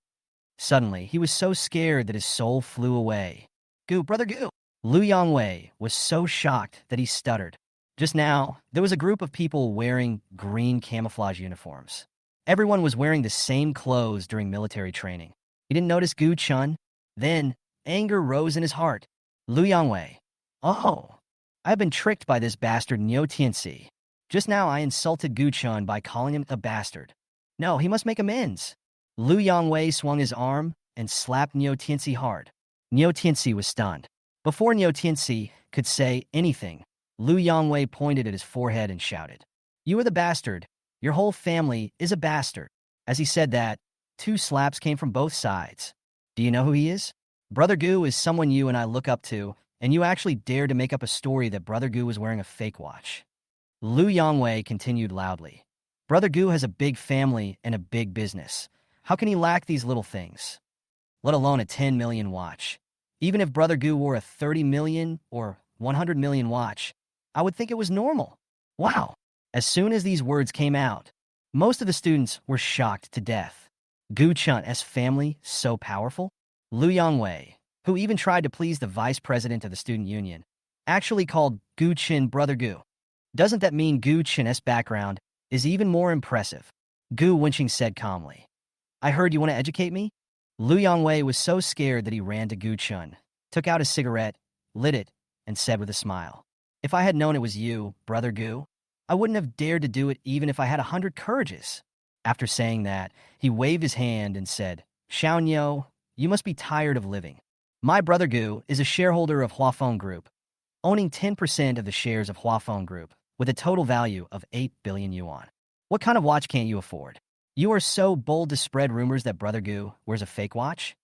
Suddenly, he was so scared that his soul flew away. Brother Gu." Lu Yangwei was so shocked that he stuttered. Just now, there was a group of people wearing green camouflage uniforms. Everyone was wearing the same clothes during military training. He didn't notice Gu Chun. Then, anger rose in his heart. Lu Yangwei. "Oh, I've been tricked by this bastard Niu Tianxi. Just now I insulted Gu Chun by calling him a bastard. No, he must make amends." Lu Yangwei swung his arm and slapped Niu Tianxi hard. Niu Tianxi was stunned. Before Niu Tianxi could say anything, Lu Yangwei pointed at his forehead and shouted, "You are the bastard. Your whole family is a bastard." As he said that, 2 slaps came from both sides. "Do you know who he is? Brother Gu is someone you and I look up to, and you actually dared to make up a story that Brother Gu was wearing a fake watch." Lu Yangwei continued loudly. "Brother Gu has a big family and a big business. How can he lack these little things? Let alone a 10 million watch. Even if Brother Gu wore a 30 million or 100 million watch, I would think it was normal." Wow! As soon as these words came out, most of the students were shocked to death. Gu Chun's family so powerful? Lu Yangwei, who even tried to please the vice president of the student union, actually called Gu Chun Brother Gu. Doesn't that mean Gu Chun's background is even more impressive? Gu Wenqing said calmly, "I heard you want to educate me?" Lu Yangwei was so scared that he ran to Gu Chun, took out his cigarette, lit it, and said with a smile, "If I had known it was you, Brother Gu, I wouldn't have dared to do it even if I had 100 courages." After saying that, he waved his hand and said, "Xiao Niu, you must be tired of living. My Brother Gu is a shareholder of Huafeng Group, owning 10% of the shares of Huafeng Group, with a total value of 8 billion yuan. What kind of watch can't you afford? You are so bold to spread rumors that Brother Gu wears a fake watch?"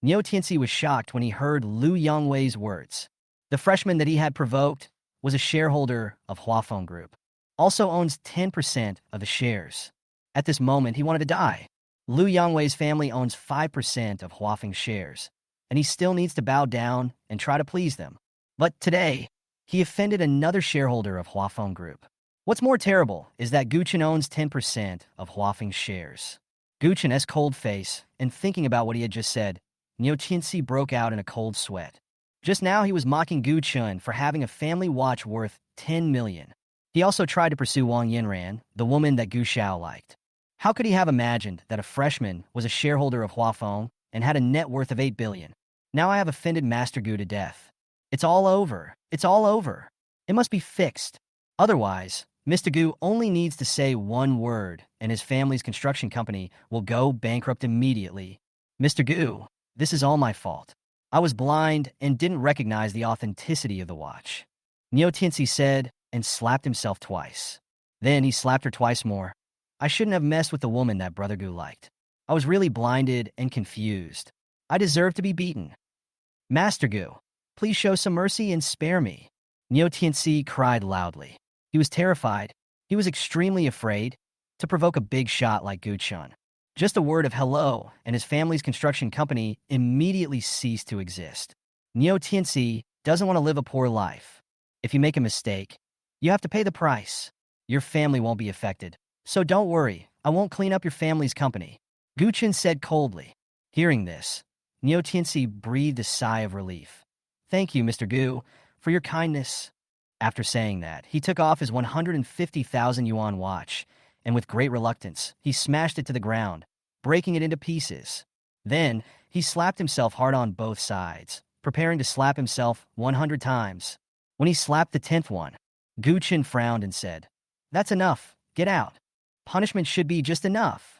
Niu Tianxi was shocked when he heard Lu Yangwei's words. The freshman that he had provoked was a shareholder of Huafeng Group, also owns 10% of the shares. At this moment, he wanted to die. Lu Yangwei's family owns 5% of Huafeng's shares, and he still needs to bow down and try to please them. But today, he offended another shareholder of Huafeng Group. What's more terrible is that Gu Chun owns 10% of Huafeng's shares. Gu Chun's cold face, and thinking about what he had just said, Niu Tianxi broke out in a cold sweat. Just now, he was mocking Gu Chun for having a family watch worth 10 million. He also tried to pursue Wang Yinran, the woman that Gu Xiao liked. How could he have imagined that a freshman was a shareholder of Huafeng and had a net worth of 8 billion? Now I have offended Master Gu to death. It's all over. It's all over. It must be fixed. Otherwise, Mr. Gu only needs to say one word, and his family's construction company will go bankrupt immediately. Mr. Gu, this is all my fault. I was blind and didn't recognize the authenticity of the watch. Neo Tianxi said and slapped himself twice. Then he slapped her twice more. I shouldn't have messed with the woman that Brother Gu liked. I was really blinded and confused. I deserve to be beaten. Master Gu, please show some mercy and spare me. Neo Tianxi cried loudly. He was terrified. He was extremely afraid to provoke a big shot like Gu Chun. Just a word of hello, and his family's construction company immediately ceased to exist. Neo Tianxi doesn't want to live a poor life. If you make a mistake, you have to pay the price. Your family won't be affected. So don't worry, I won't clean up your family's company. Gu Chun said coldly. Hearing this, Neo Tianxi breathed a sigh of relief. Thank you, Mr. Gu, for your kindness. After saying that, he took off his 150,000 yuan watch, and with great reluctance, he smashed it to the ground, breaking it into pieces. Then, he slapped himself hard on both sides, preparing to slap himself 100 times. When he slapped the 10th one, Gu Chun frowned and said, That's enough. Get out. Punishment should be just enough.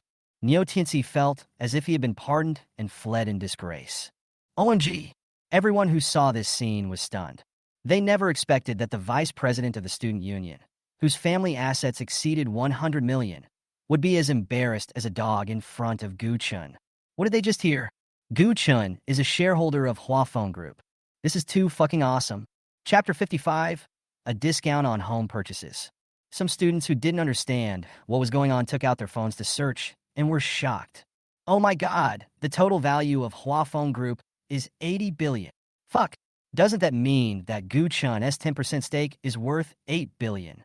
Neo Tianxi felt as if he had been pardoned and fled in disgrace. OMG! Everyone who saw this scene was stunned. They never expected that the vice president of the student union, whose family assets exceeded 100 million, would be as embarrassed as a dog in front of Gu Chun. What did they just hear? Gu Chun is a shareholder of Huafeng Group. This is too fucking awesome. Chapter 55, a discount on home purchases. Some students who didn't understand what was going on took out their phones to search and were shocked. Oh my god, the total value of Huafeng Group is 80 billion. Fuck. Doesn't that mean that Gu Chun's 10% stake is worth 8 billion?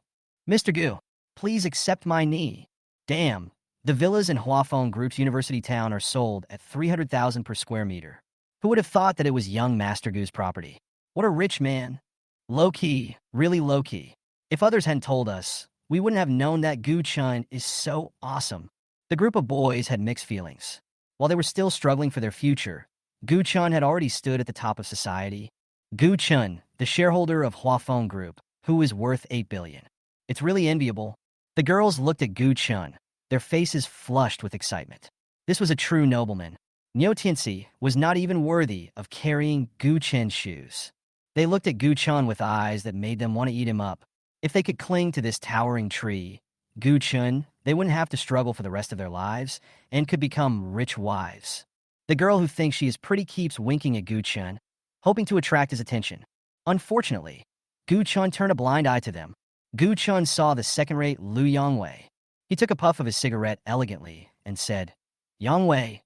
Mr. Gu, please accept my knee. Damn, the villas in Huafeng Group's university town are sold at 300,000 per square meter. Who would have thought that it was young Master Gu's property? What a rich man. Low-key, really low-key. If others hadn't told us, we wouldn't have known that Gu Chun is so awesome. The group of boys had mixed feelings. While they were still struggling for their future, Gu Chun had already stood at the top of society. Gu Chun, the shareholder of Huafeng Group, who is worth 8 billion. It's really enviable. The girls looked at Gu Chun, their faces flushed with excitement. This was a true nobleman. Neo Tianxi was not even worthy of carrying Gu Chun's shoes. They looked at Gu Chun with eyes that made them want to eat him up. If they could cling to this towering tree, Gu Chun, they wouldn't have to struggle for the rest of their lives and could become rich wives. The girl who thinks she is pretty keeps winking at Gu Chun, hoping to attract his attention. Unfortunately, Gu Chun turned a blind eye to them. Gu Chun saw the second-rate Lu Yongwei. He took a puff of his cigarette elegantly and said, Yongwei,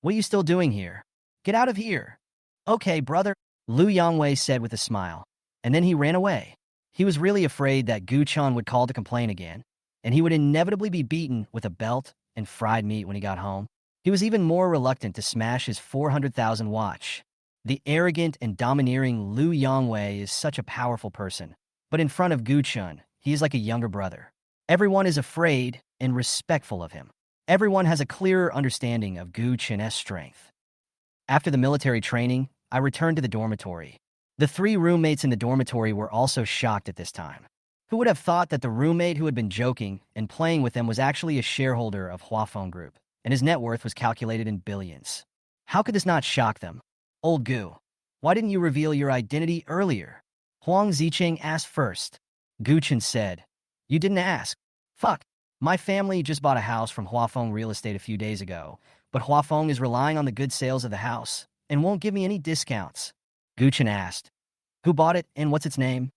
what are you still doing here? Get out of here. Okay, brother, Lu Yongwei said with a smile, and then he ran away. He was really afraid that Gu Chun would call to complain again, and he would inevitably be beaten with a belt and fried meat when he got home. He was even more reluctant to smash his 400,000 watch. The arrogant and domineering Lu Yongwei is such a powerful person, but in front of Gu Chun, he is like a younger brother. Everyone is afraid and respectful of him. Everyone has a clearer understanding of Gu Chun's strength. After the military training, I returned to the dormitory. The 3 roommates in the dormitory were also shocked at this time. Who would have thought that the roommate who had been joking and playing with them was actually a shareholder of Huafeng Group, and his net worth was calculated in billions? How could this not shock them? Old Gu, why didn't you reveal your identity earlier? Huang Zicheng asked first. Gu Chun said, You didn't ask. Fuck. My family just bought a house from Huafeng Real Estate a few days ago, but Huafeng is relying on the good sales of the house and won't give me any discounts. Gu Chun asked, Who bought it and what's its name?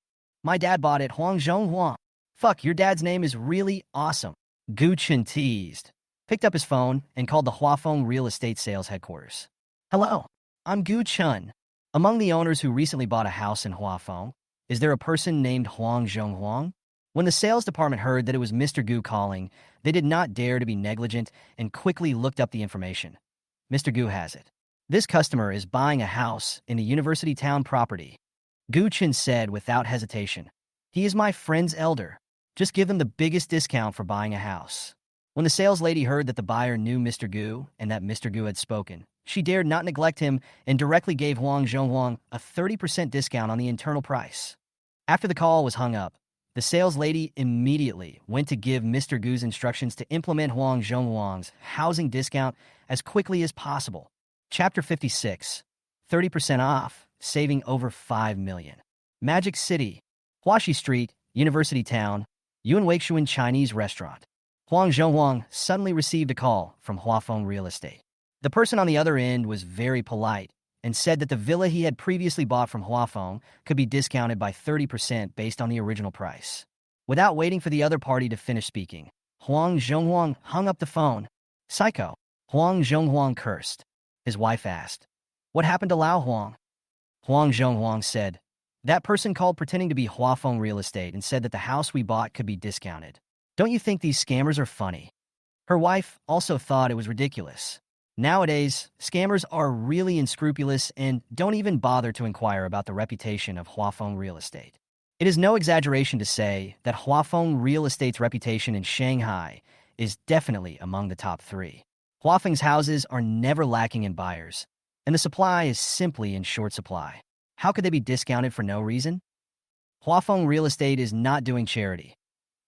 My dad bought it, Huang Zhonghuang. Fuck, your dad's name is really awesome. Gu Chun teased, picked up his phone, and called the Huafeng Real Estate Sales Headquarters. Hello, I'm Gu Chun. Among the owners who recently bought a house in Huafeng, is there a person named Huang Zhonghuang? When the sales department heard that it was Mr. Gu calling, they did not dare to be negligent and quickly looked up the information. Mr. Gu has it. This customer is buying a house in the university town property. Gu Chun said without hesitation. He is my friend's elder. Just give him the biggest discount for buying a house. When the sales lady heard that the buyer knew Mr. Gu and that Mr. Gu had spoken, She dared not neglect him and directly gave Huang Zhonghuang a 30% discount on the internal price. After the call was hung up, the sales lady immediately went to give Mr. Gu's instructions to implement Huang Zhonghuang's housing discount as quickly as possible. Chapter 56, 30% off, saving over 5 million. Magic City, Huaxi Street, University Town, Yuan Weichuan Chinese Restaurant. Huang Zhonghuang suddenly received a call from Huafeng Real Estate. The person on the other end was very polite and said that the villa he had previously bought from Huafeng could be discounted by 30% based on the original price. Without waiting for the other party to finish speaking, Huang Zhonghuang hung up the phone. Psycho. Huang Zhonghuang cursed. His wife asked, "What happened to Lao Huang?" Huang Zhonghuang said, "That person called pretending to be Huafeng Real Estate and said that the house we bought could be discounted. Don't you think these scammers are funny?" Her wife also thought it was ridiculous. Nowadays, scammers are really unscrupulous and don't even bother to inquire about the reputation of Huafeng Real Estate. It is no exaggeration to say that Huafeng Real Estate's reputation in Shanghai is definitely among the top 3. Huafeng's houses are never lacking in buyers, and the supply is simply in short supply. How could they be discounted for no reason? Huafeng Real Estate is not doing charity.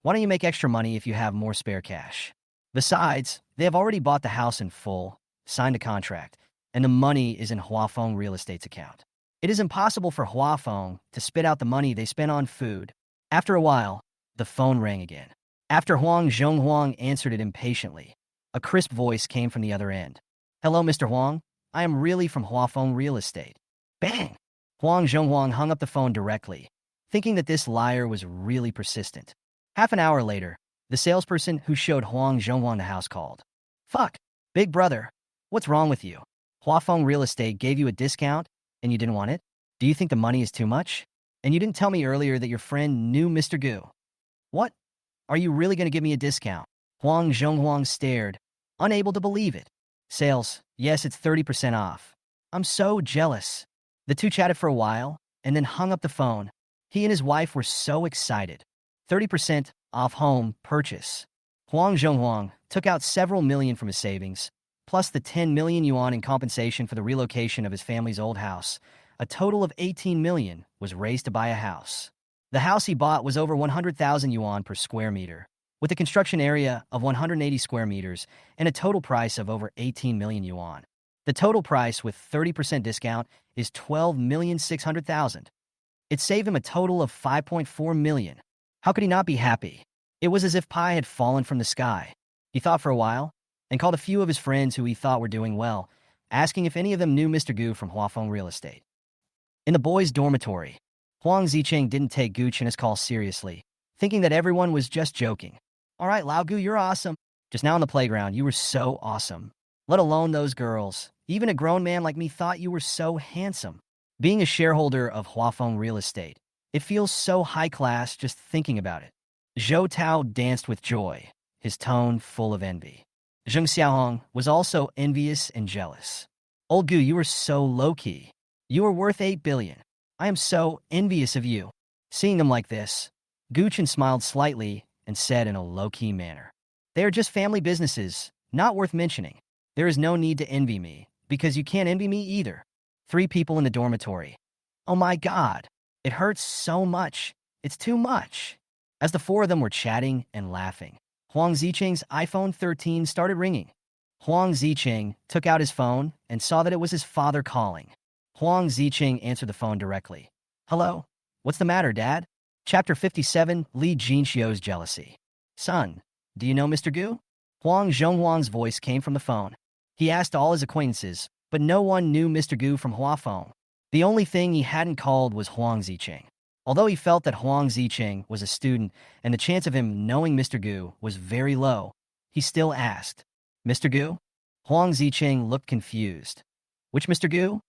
Why don't you make extra money if you have more spare cash? Besides, they have already bought the house in full, signed a contract, and the money is in Huafeng Real Estate's account. It is impossible for Huafeng to spit out the money they spent on food. After a while, the phone rang again. After Huang Zhonghuang answered it impatiently, a crisp voice came from the other end. "Hello, Mr. Huang. I am really from Huafeng Real Estate." Bang! Huang Zhonghuang hung up the phone directly, thinking that this liar was really persistent. Half an hour later, the salesperson who showed Huang Zhonghuang the house called. "Fuck, big brother. What's wrong with you? Huafeng Real Estate gave you a discount, and you didn't want it? Do you think the money is too much? And you didn't tell me earlier that your friend knew Mr. Gu. What? Are you really going to give me a discount?" Huang Zhonghuang stared, unable to believe it. "Sales, yes, it's 30% off. I'm so jealous." The two chatted for a while, and then hung up the phone. He and his wife were so excited. 30% off home purchase. Huang Zhonghuang took out several million from his savings, plus the 10 million yuan in compensation for the relocation of his family's old house. A total of 18 million was raised to buy a house. The house he bought was over 100,000 yuan per square meter, with a construction area of 180 square meters and a total price of over 18 million yuan. The total price with 30% discount is 12,600,000. It saved him a total of 5.4 million. How could he not be happy? It was as if pie had fallen from the sky. He thought for a while, and called a few of his friends who he thought were doing well, asking if any of them knew Mr. Gu from Huafeng Real Estate. In the boys' dormitory, Huang Zicheng didn't take Gooch and his call seriously, thinking that everyone was just joking. "All right, Lao Gu, you're awesome. Just now on the playground, you were so awesome. Let alone those girls. Even a grown man like me thought you were so handsome." Being a shareholder of Huafeng Real Estate, it feels so high class just thinking about it. Zhou Tao danced with joy, his tone full of envy. Zheng Xiaohong was also envious and jealous. "Old Gu, you are so low-key. You are worth 8 billion. I am so envious of you." Seeing them like this, Guchen smiled slightly and said in a low-key manner, "They are just family businesses, not worth mentioning. There is no need to envy me, because you can't envy me either." 3 people in the dormitory. "Oh my God, it hurts so much. It's too much." As the 4 of them were chatting and laughing, Huang Zicheng's iPhone 13 started ringing. Huang Zicheng took out his phone and saw that it was his father calling. Huang Zicheng answered the phone directly. "Hello? What's the matter, Dad?" Chapter 57, Li Jinxiu's Jealousy. "Son, do you know Mr. Gu?" Huang Zhonghuang's voice came from the phone. He asked all his acquaintances, but no one knew Mr. Gu from Huafeng. The only thing he hadn't called was Huang Zicheng. Although he felt that Huang Zicheng was a student and the chance of him knowing Mr. Gu was very low, he still asked, "Mr. Gu?" Huang Zicheng looked confused. "Which Mr. Gu?"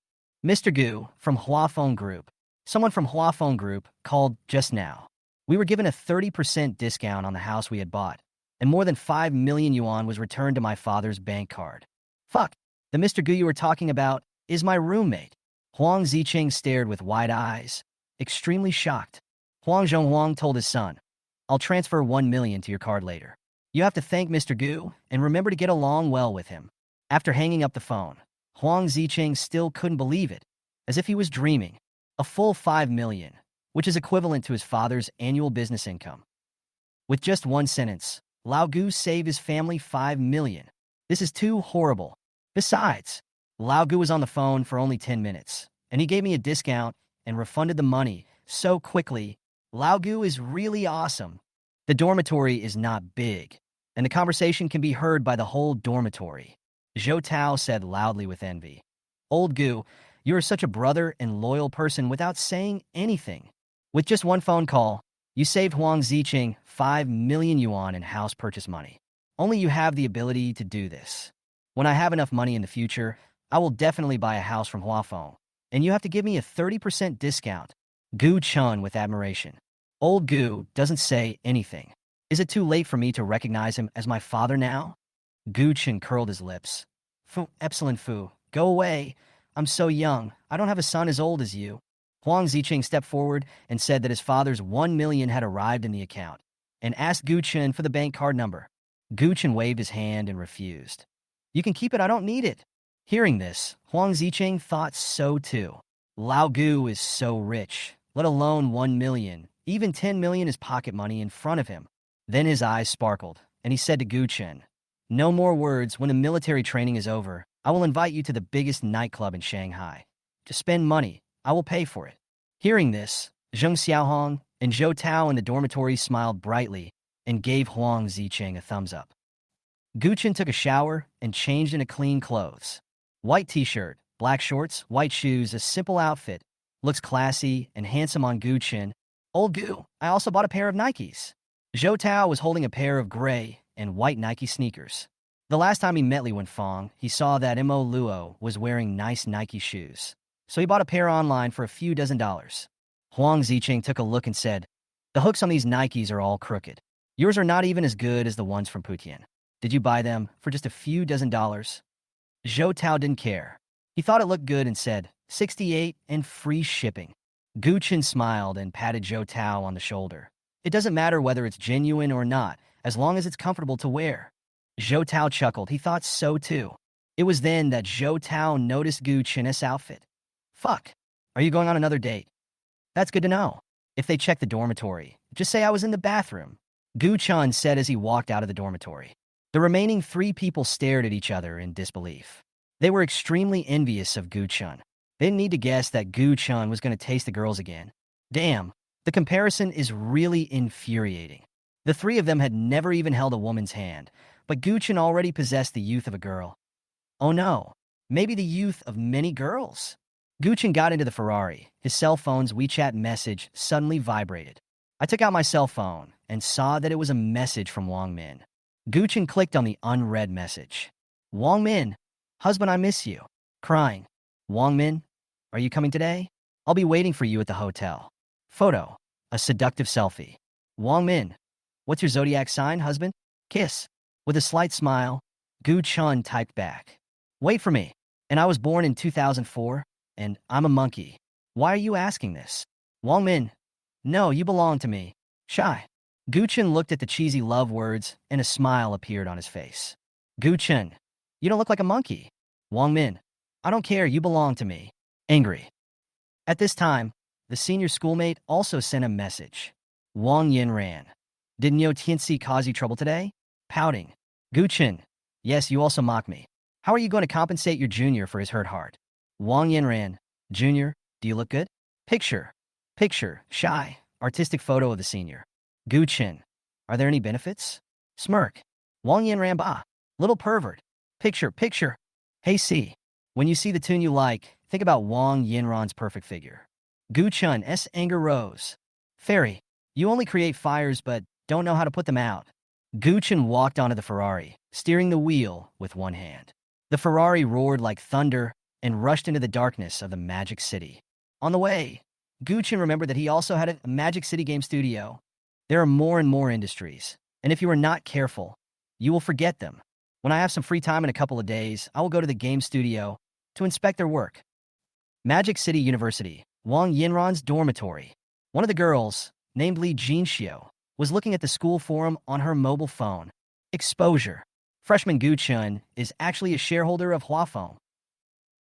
"Mr. Gu from Huafeng Group. Someone from Huafeng Group called just now. We were given a 30% discount on the house we had bought, and more than 5 million yuan was returned to my father's bank card." "Fuck, the Mr. Gu you were talking about is my roommate." Huang Zicheng stared with wide eyes, extremely shocked. Huang Zhonghuang told his son, "I'll transfer 1 million to your card later. You have to thank Mr. Gu and remember to get along well with him." After hanging up the phone, Huang Zicheng still couldn't believe it, as if he was dreaming. A full 5 million, which is equivalent to his father's annual business income. With just one sentence, Lao Gu saved his family 5 million. This is too horrible. Besides, Lao Gu was on the phone for only 10 minutes, and he gave me a discount and refunded the money so quickly. Lao Gu is really awesome. The dormitory is not big, and the conversation can be heard by the whole dormitory. Zhou Tao said loudly with envy. Old Gu, you are such a brother and loyal person without saying anything. With just one phone call, you saved Huang Zicheng 5 million yuan in house purchase money. Only you have the ability to do this. When I have enough money in the future, I will definitely buy a house from Huafeng, and you have to give me a 30% discount. Gu Chun with admiration. Old Gu doesn't say anything. Is it too late for me to recognize him as my father now? Gu Chun curled his lips. Fu, excellent Fu, go away. I'm so young. I don't have a son as old as you. Huang Zicheng stepped forward and said that his father's 1 million had arrived in the account, and asked Gu Chun for the bank card number. Gu Chun waved his hand and refused. You can keep it, I don't need it. Hearing this, Huang Zicheng thought so too. Lao Gu is so rich, let alone 1 million. Even 10 million is pocket money in front of him. Then his eyes sparkled, and he said to Gu Chun, no more words. When the military training is over, I will invite you to the biggest nightclub in Shanghai. To spend money, I will pay for it. Hearing this, Zheng Xiaohong and Zhou Tao in the dormitory smiled brightly and gave Huang Zicheng a thumbs up. Gu Chun took a shower and changed into clean clothes. White t-shirt, black shorts, white shoes, a simple outfit. Looks classy and handsome on Gu Chun. Old Gu, I also bought a pair of Nikes. Zhou Tao was holding a pair of gray and white Nike sneakers. The last time he met Li Wenfeng, he saw that Mo Luo was wearing nice Nike shoes, so he bought a pair online for a few $dozen. Huang Zicheng took a look and said, the hooks on these Nikes are all crooked. Yours are not even as good as the ones from Putian. Did you buy them for just a few $dozen? Zhou Tao didn't care. He thought it looked good and said, 68 and free shipping. Gu Chun smiled and patted Zhou Tao on the shoulder. It doesn't matter whether it's genuine or not, as long as it's comfortable to wear. Zhou Tao chuckled. He thought so too. It was then that Zhou Tao noticed Gu Chun's outfit. Fuck. Are you going on another date? That's good to know. If they check the dormitory, just say I was in the bathroom. Gu Chun said as he walked out of the dormitory. The remaining 3 people stared at each other in disbelief. They were extremely envious of Gu Chun. They didn't need to guess that Gu Chun was going to taste the girls again. Damn, the comparison is really infuriating. The 3 of them had never even held a woman's hand, but Gu Chun already possessed the youth of a girl. Oh no, maybe the youth of many girls. Gu Chun got into the Ferrari. His cell phone's WeChat message suddenly vibrated. I took out my cell phone and saw that it was a message from Wang Min. Gu Chun clicked on the unread message. Wang Min, husband, I miss you. Crying. Wang Min, are you coming today? I'll be waiting for you at the hotel. Photo. A seductive selfie. Wang Min, what's your zodiac sign, husband? Kiss. With a slight smile, Gu Chun typed back. Wait for me. And I was born in 2004, and I'm a monkey. Why are you asking this? Wang Min, no, you belong to me. Shy. Gu Chun looked at the cheesy love words, and a smile appeared on his face. Gu Chun, you don't look like a monkey. Wang Min, I don't care, you belong to me. Angry. At this time, the senior schoolmate also sent a message. Wang Yin ran. Did Niu Tianxi cause you trouble today? Pouting. Gu Chun, yes, you also mock me. How are you going to compensate your junior for his hurt heart? Wang Yin ran. Junior, do you look good? Picture. Picture. Shy. Artistic photo of the senior. Gu Chun, are there any benefits? Smirk. Wang Yin ran. Bah. Little pervert. Picture. Picture. Hey, see. When you see the tune you like, think about Wang Yinran's perfect figure. Gu Chun's anger rose. Fairy, you only create fires but don't know how to put them out. Gu Chun walked onto the Ferrari, steering the wheel with one hand. The Ferrari roared like thunder and rushed into the darkness of the Magic City. On the way, Gu Chun remembered that he also had a Magic City game studio. There are more and more industries, and if you are not careful, you will forget them. When I have some free time in a couple of days, I will go to the game studio to inspect their work. Magic City University, Wang Yinran's dormitory. One of the girls, named Li Jinxiu, was looking at the school forum on her mobile phone. Exposure. Freshman Gu Chun is actually a shareholder of Huafeng.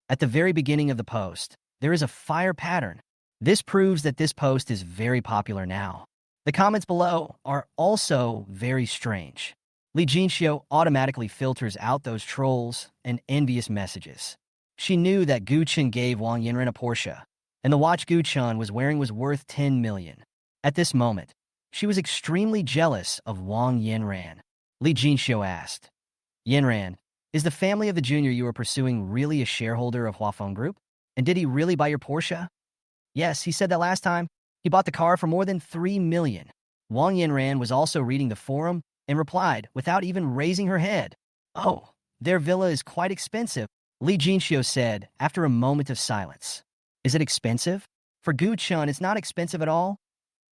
At the very beginning of the post, there is a fire pattern. This proves that this post is very popular now. The comments below are also very strange. Lee Jinxiu automatically filters out those trolls and envious messages. She knew that Gu Chen gave Wang Yinren a Porsche, and the watch Gu Chen was wearing was worth 10 million. At this moment, she was extremely jealous of Wang Yinren. Li Jinxiu asked, Yinren, is the family of the junior you are pursuing really a shareholder of Huafeng Group? And did he really buy your Porsche? Yes, he said that last time. He bought the car for more than 3 million. Wang Yinren was also reading the forum and replied without even raising her head. Oh, their villa is quite expensive, Li Jinxiu said after a moment of silence. Is it expensive? For Gu Chen, it's not expensive at all.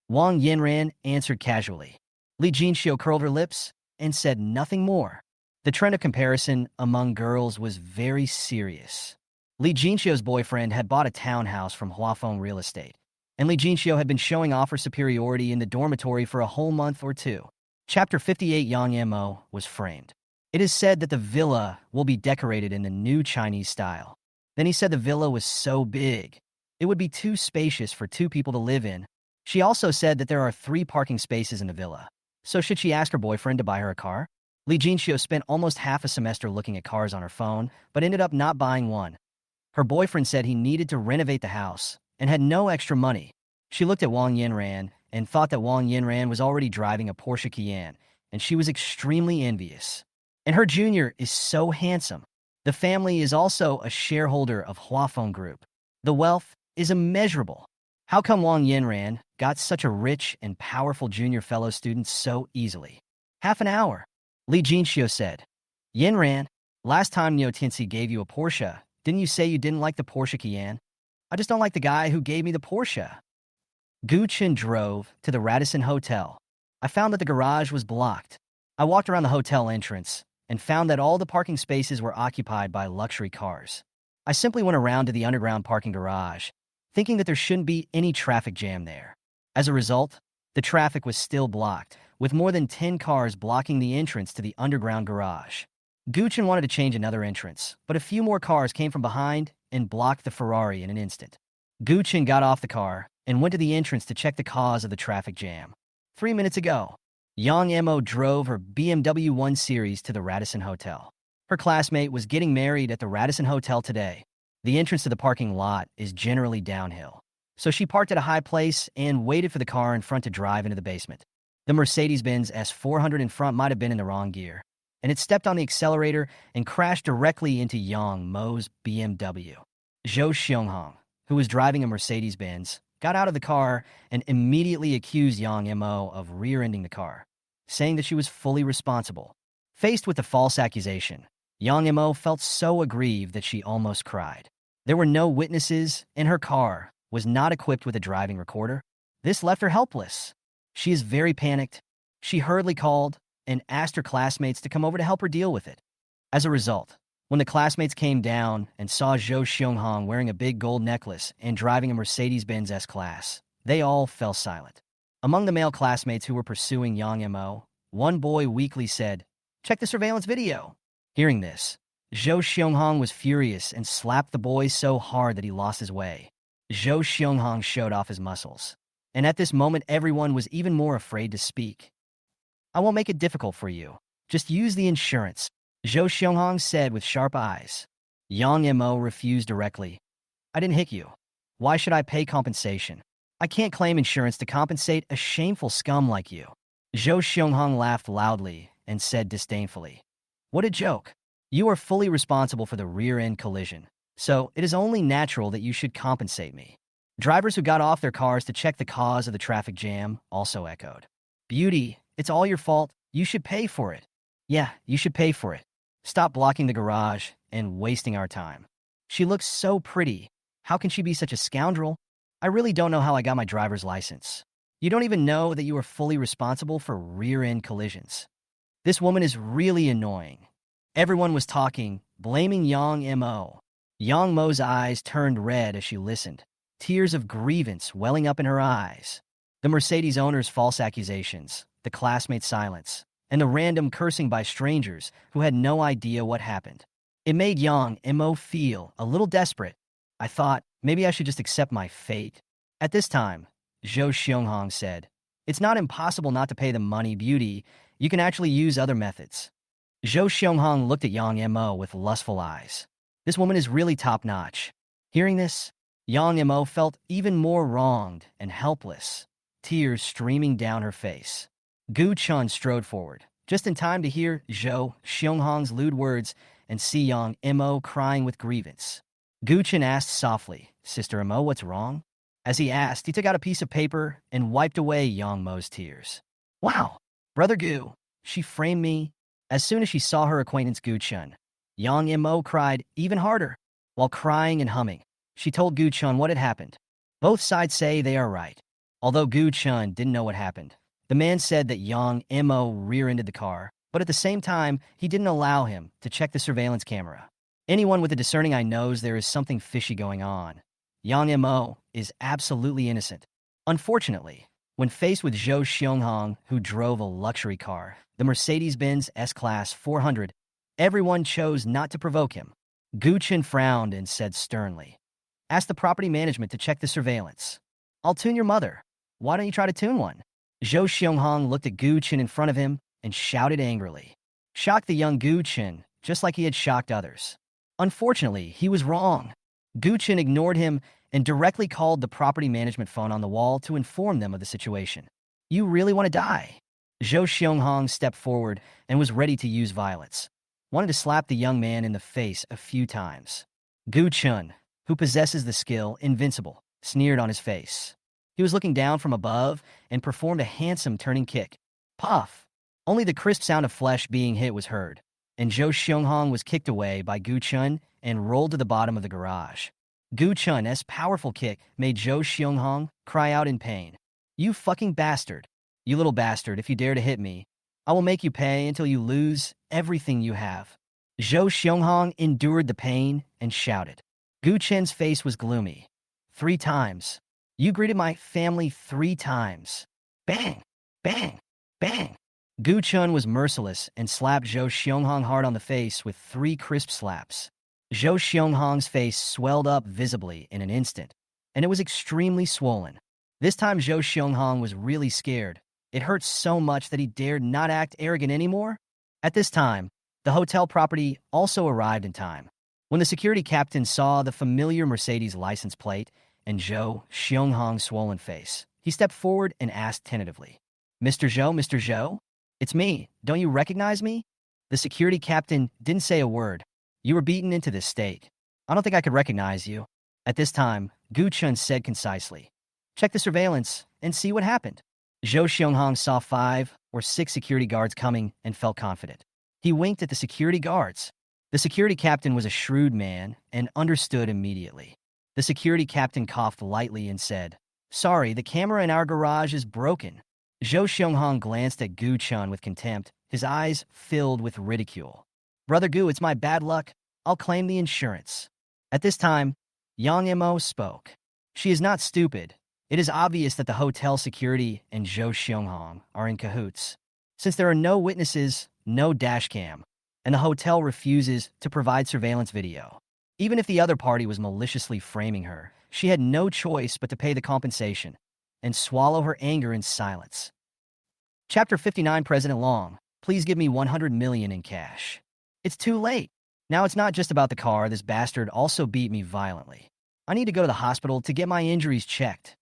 Wang Yinren answered casually. Li Jinxiu curled her lips and said nothing more. The trend of comparison among girls was very serious. Li Jinxiu's boyfriend had bought a townhouse from Huafeng Real Estate, and Li Jinxiu had been showing off her superiority in the dormitory for a whole month or two. Chapter 58 Yang Mo was framed. It is said that the villa will be decorated in the new Chinese style. Then he said the villa was so big, it would be too spacious for 2 people to live in. She also said that there are 3 parking spaces in the villa. So should she ask her boyfriend to buy her a car? Li Jinxiu spent almost half a semester looking at cars on her phone, but ended up not buying one. Her boyfriend said he needed to renovate the house and had no extra money. She looked at Wang Yinren and thought that Wang Yinren was already driving a Porsche Cayenne, and she was extremely envious. And her junior is so handsome. The family is also a shareholder of Huafeng Group. The wealth is immeasurable. How come Wang Yinren got such a rich and powerful junior fellow student so easily? Half an hour, Li Jinxiu said. Yinren, last time Niu Tianxi gave you a Porsche, didn't you say you didn't like the Porsche Cayenne? I just don't like the guy who gave me the Porsche. Gu Chen drove to the Radisson Hotel. I found that the garage was blocked. I walked around the hotel entrance and found that all the parking spaces were occupied by luxury cars. I simply went around to the underground parking garage, thinking that there shouldn't be any traffic jam there. As a result, the traffic was still blocked, with more than 10 cars blocking the entrance to the underground garage. Gu Chen wanted to change another entrance, but a few more cars came from behind and blocked the Ferrari in an instant. Gu Chen got off the car and went to the entrance to check the cause of the traffic jam. 3 minutes ago, Yang Mo drove her BMW 1 Series to the Radisson Hotel. Her classmate was getting married at the Radisson Hotel today. The entrance to the parking lot is generally downhill, so she parked at a high place and waited for the car in front to drive into the basement. The Mercedes-Benz S400 in front might have been in the wrong gear, and it stepped on the accelerator and crashed directly into Yang Mo's BMW. Zhou Xianghong, who was driving a Mercedes-Benz, got out of the car and immediately accused Yang Mo of rear-ending the car, saying that she was fully responsible. Faced with the false accusation, Yang Mo felt so aggrieved that she almost cried. There were no witnesses, and her car was not equipped with a driving recorder. This left her helpless. She is very panicked. She hurriedly called and asked her classmates to come over to help her deal with it. As a result, when the classmates came down and saw Zhou Xianghong wearing a big gold necklace and driving a Mercedes-Benz S-Class, they all fell silent. Among the male classmates who were pursuing Yang Mo, one boy weakly said, "Check the surveillance video." Hearing this, Zhou Xianghong was furious and slapped the boy so hard that he lost his way. Zhou Xianghong showed off his muscles, and at this moment everyone was even more afraid to speak. "I won't make it difficult for you. Just use the insurance," Zhou Xianghong said with sharp eyes. Yang Mo refused directly. "I didn't hit you. Why should I pay compensation? I can't claim insurance to compensate a shameful scum like you." Zhou Xianghong laughed loudly and said disdainfully, "What a joke. You are fully responsible for the rear-end collision, so it is only natural that you should compensate me." Drivers who got off their cars to check the cause of the traffic jam also echoed, "Beauty, it's all your fault. You should pay for it." "Yeah, you should pay for it. Stop blocking the garage and wasting our time. She looks so pretty. How can she be such a scoundrel? I really don't know how I got my driver's license. You don't even know that you are fully responsible for rear-end collisions. This woman is really annoying." Everyone was talking, blaming Yang Mo. Yang Mo's eyes turned red as she listened, tears of grievance welling up in her eyes. The Mercedes owner's false accusations, the classmates' silence, and the random cursing by strangers who had no idea what happened. It made Yang Mo feel a little desperate. I thought, maybe I should just accept my fate. At this time, Zhou Xionghong said, it's not impossible not to pay the money, beauty. You can actually use other methods. Zhou Xionghong looked at Yang Mo with lustful eyes. This woman is really top-notch. Hearing this, Yang Mo felt even more wronged and helpless, tears streaming down her face. Gu Chun strode forward, just in time to hear Zhou Xionghong's lewd words and see Yang Mo crying with grievance. Gu Chun asked softly, Sister Mo, what's wrong? As he asked, he took out a piece of paper and wiped away Yang Mo's tears. Wow, Brother Gu, she framed me. As soon as she saw her acquaintance Gu Chun, Yang Mo cried even harder. While crying and humming, she told Gu Chun what had happened. Both sides say they are right. Although Gu Chun didn't know what happened, the man said that Yang Mo rear-ended the car, but at the same time, he didn't allow him to check the surveillance camera. Anyone with a discerning eye knows there is something fishy going on. Yang Mo is absolutely innocent. Unfortunately, when faced with Zhou Xionghong, who drove a luxury car, the Mercedes-Benz S-Class 400, everyone chose not to provoke him. Gu Chun frowned and said sternly, ask the property management to check the surveillance. I'll tune your mother. Why don't you try to tune one? Zhou Xionghong looked at Gu Chun in front of him and shouted angrily. Shocked the young Gu Chun, just like he had shocked others. Unfortunately, he was wrong. Gu Chun ignored him and directly called the property management phone on the wall to inform them of the situation. You really want to die? Zhou Xionghong stepped forward and was ready to use violence. Wanted to slap the young man in the face a few times. Gu Chun, who possesses the skill Invincible, sneered on his face. He was looking down from above and performed a handsome turning kick. Puff! Only the crisp sound of flesh being hit was heard, and Zhou Xionghong was kicked away by Gu Chun and rolled to the bottom of the garage. Gu Chun's powerful kick made Zhou Xionghong cry out in pain. You fucking bastard! You little bastard, if you dare to hit me, I will make you pay until you lose everything you have. Zhou Xionghong endured the pain and shouted. Gu Chun's face was gloomy. 3 times. You greeted my family 3 times. Bang! Bang! Bang! Gu Chun was merciless and slapped Zhou Xionghong hard on the face with 3 crisp slaps. Zhou Xionghong's face swelled up visibly in an instant, and it was extremely swollen. This time Zhou Xionghong was really scared. It hurt so much that he dared not act arrogant anymore. At this time, the hotel property also arrived in time. When the security captain saw the familiar Mercedes license plate and Zhou Xionghong's swollen face, he stepped forward and asked tentatively, Mr. Zhou? It's me. Don't you recognize me? The security captain didn't say a word. You were beaten into this state. I don't think I could recognize you. At this time, Gu Chun said concisely, check the surveillance and see what happened. Zhou Xionghong saw 5 or 6 security guards coming and felt confident. He winked at the security guards. The security captain was a shrewd man and understood immediately. The security captain coughed lightly and said, sorry, the camera in our garage is broken. Zhou Xionghong glanced at Gu Chun with contempt, his eyes filled with ridicule. Brother Gu, it's my bad luck. I'll claim the insurance. At this time, Yang Mo spoke. She is not stupid. It is obvious that the hotel security and Zhou Xionghong are in cahoots. Since there are no witnesses, no dashcam, and the hotel refuses to provide surveillance video. Even if the other party was maliciously framing her, she had no choice but to pay the compensation and swallow her anger in silence. Chapter 59, President Long, please give me 100 million in cash. It's too late. Now it's not just about the car. This bastard also beat me violently. I need to go to the hospital to get my injuries checked.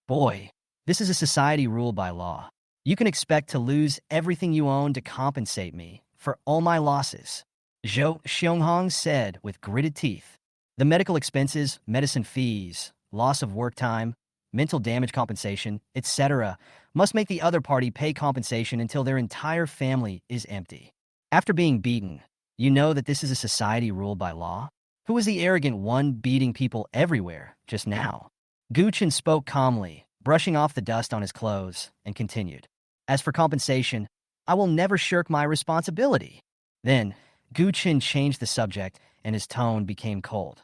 Boy, this is a society ruled by law. You can expect to lose everything you own to compensate me for all my losses. Zhou Xionghong said with gritted teeth. The medical expenses, medicine fees, loss of work time, mental damage compensation, etc., must make the other party pay compensation until their entire family is empty. After being beaten, you know that this is a society ruled by law? Who was the arrogant one beating people everywhere just now? Gu Chun spoke calmly, brushing off the dust on his clothes, and continued. As for compensation, I will never shirk my responsibility. Then, Gu Chun changed the subject, and his tone became cold.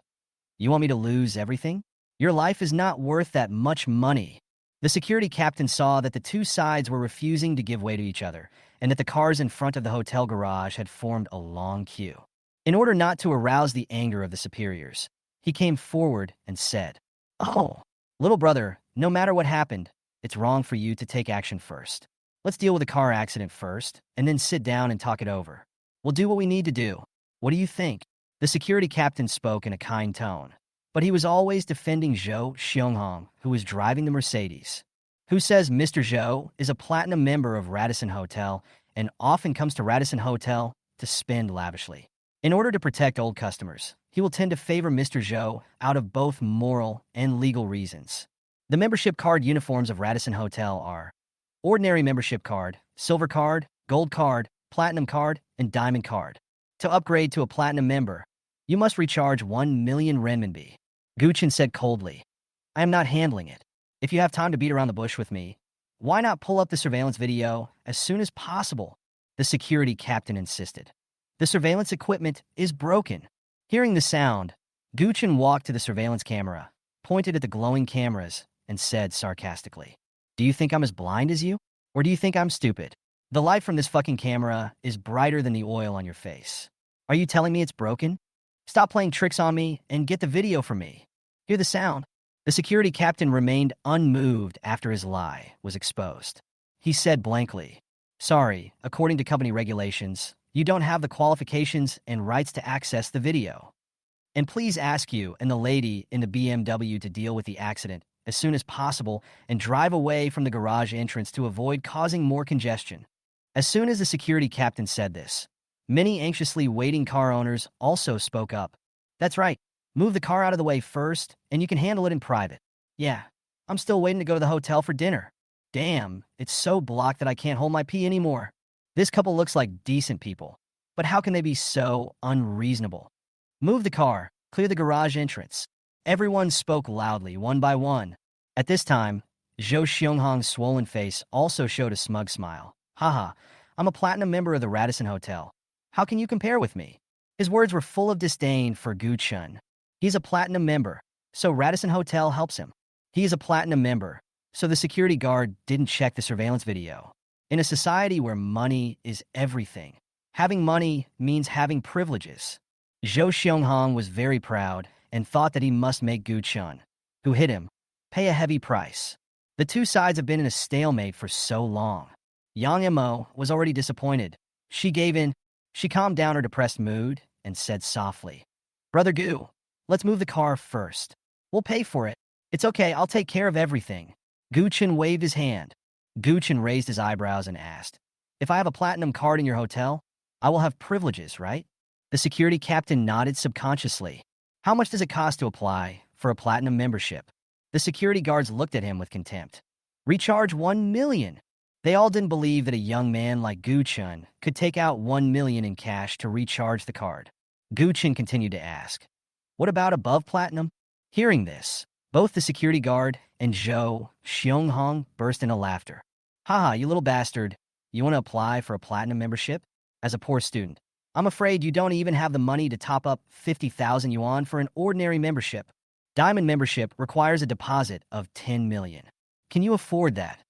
You want me to lose everything? Your life is not worth that much money. The security captain saw that the 2 sides were refusing to give way to each other, and that the cars in front of the hotel garage had formed a long queue. In order not to arouse the anger of the superiors, he came forward and said, "Oh, little brother, no matter what happened, it's wrong for you to take action first. Let's deal with the car accident first, and then sit down and talk it over. We'll do what we need to do. What do you think?" The security captain spoke in a kind tone, but he was always defending Zhou Xionghong, who was driving the Mercedes. Who says Mr. Zhou is a platinum member of Radisson Hotel and often comes to Radisson Hotel to spend lavishly. In order to protect old customers, he will tend to favor Mr. Zhou out of both moral and legal reasons. The membership card uniforms of Radisson Hotel are ordinary membership card, silver card, gold card, platinum card, and diamond card. To upgrade to a platinum member, you must recharge 1 million renminbi. Guchen said coldly, "I am not handling it. If you have time to beat around the bush with me, why not pull up the surveillance video as soon as possible?" The security captain insisted. "The surveillance equipment is broken." Hearing the sound, Guchen walked to the surveillance camera, pointed at the glowing cameras, and said sarcastically, "Do you think I'm as blind as you? Or do you think I'm stupid? The light from this fucking camera is brighter than the oil on your face. Are you telling me it's broken? Stop playing tricks on me and get the video from me." Hear the sound. The security captain remained unmoved after his lie was exposed. He said blankly, "Sorry, according to company regulations, you don't have the qualifications and rights to access the video. And please ask you and the lady in the BMW to deal with the accident as soon as possible and drive away from the garage entrance to avoid causing more congestion." As soon as the security captain said this, many anxiously waiting car owners also spoke up. "That's right. Move the car out of the way first, and you can handle it in private." "Yeah, I'm still waiting to go to the hotel for dinner. Damn, it's so blocked that I can't hold my pee anymore. This couple looks like decent people, but how can they be so unreasonable? Move the car, clear the garage entrance." Everyone spoke loudly, one by one. At this time, Zhou Xionghong's swollen face also showed a smug smile. "Haha, I'm a platinum member of the Radisson Hotel. How can you compare with me?" His words were full of disdain for Gu Chun. He's a platinum member, so Radisson Hotel helps him. He is a platinum member, so the security guard didn't check the surveillance video. In a society where money is everything, having money means having privileges. Zhou Xionghong was very proud and thought that he must make Gu Chun, who hit him, pay a heavy price. The two sides have been in a stalemate for so long. Yang Mo was already disappointed. She gave in. She calmed down her depressed mood and said softly, "Brother Gu, let's move the car first. We'll pay for it. It's okay, I'll take care of everything." Guchen waved his hand. Guchen raised his eyebrows and asked, "If I have a platinum card in your hotel, I will have privileges, right?" The security captain nodded subconsciously. "How much does it cost to apply for a platinum membership?" The security guards looked at him with contempt. "Recharge 1 million. They all didn't believe that a young man like Gu Chun could take out 1 million in cash to recharge the card. Gu Chun continued to ask, "What about above platinum?" Hearing this, both the security guard and Zhou Xionghong burst into laughter. "Haha, you little bastard. You want to apply for a platinum membership? As a poor student, I'm afraid you don't even have the money to top up 50,000 yuan for an ordinary membership. Diamond membership requires a deposit of 10 million. Can you afford that?"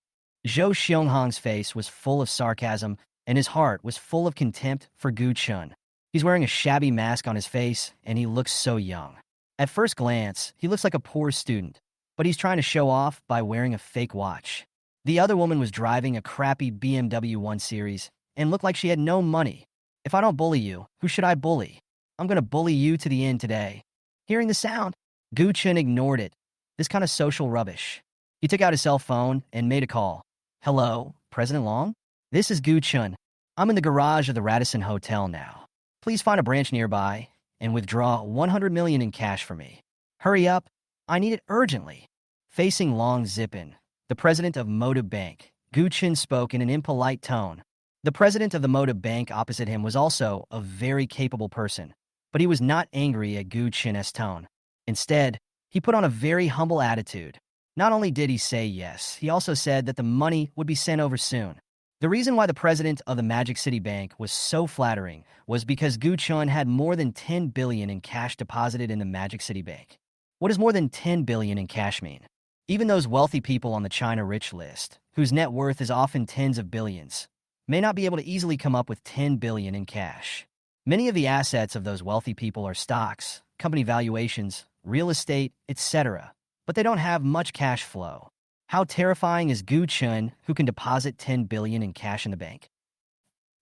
Zhou Xionghong's face was full of sarcasm, and his heart was full of contempt for Gu Chun. He's wearing a shabby mask on his face, and he looks so young. At first glance, he looks like a poor student, but he's trying to show off by wearing a fake watch. The other woman was driving a crappy BMW 1 Series and looked like she had no money. "If I don't bully you, who should I bully? I'm going to bully you to the end today." Hearing the sound, Gu Chun ignored it. This kind of social rubbish. He took out his cell phone and made a call. "Hello, President Long? This is Gu Chun. I'm in the garage of the Radisson Hotel now. Please find a branch nearby and withdraw 100 million in cash for me. Hurry up. I need it urgently." Facing Long Zippin, the president of Motive Bank, Gu Chun spoke in an impolite tone. The president of the Motive Bank opposite him was also a very capable person, but he was not angry at Gu Chun's tone. Instead, he put on a very humble attitude. Not only did he say yes, he also said that the money would be sent over soon. The reason why the president of the Magic City Bank was so flattering was because Gu Chun had more than 10 billion in cash deposited in the Magic City Bank. What does more than 10 billion in cash mean? Even those wealthy people on the China rich list, whose net worth is often tens of billions, may not be able to easily come up with 10 billion in cash. Many of the assets of those wealthy people are stocks, company valuations, real estate, etc., but they don't have much cash flow. How terrifying is Gu Chun, who can deposit 10 billion in cash in the bank?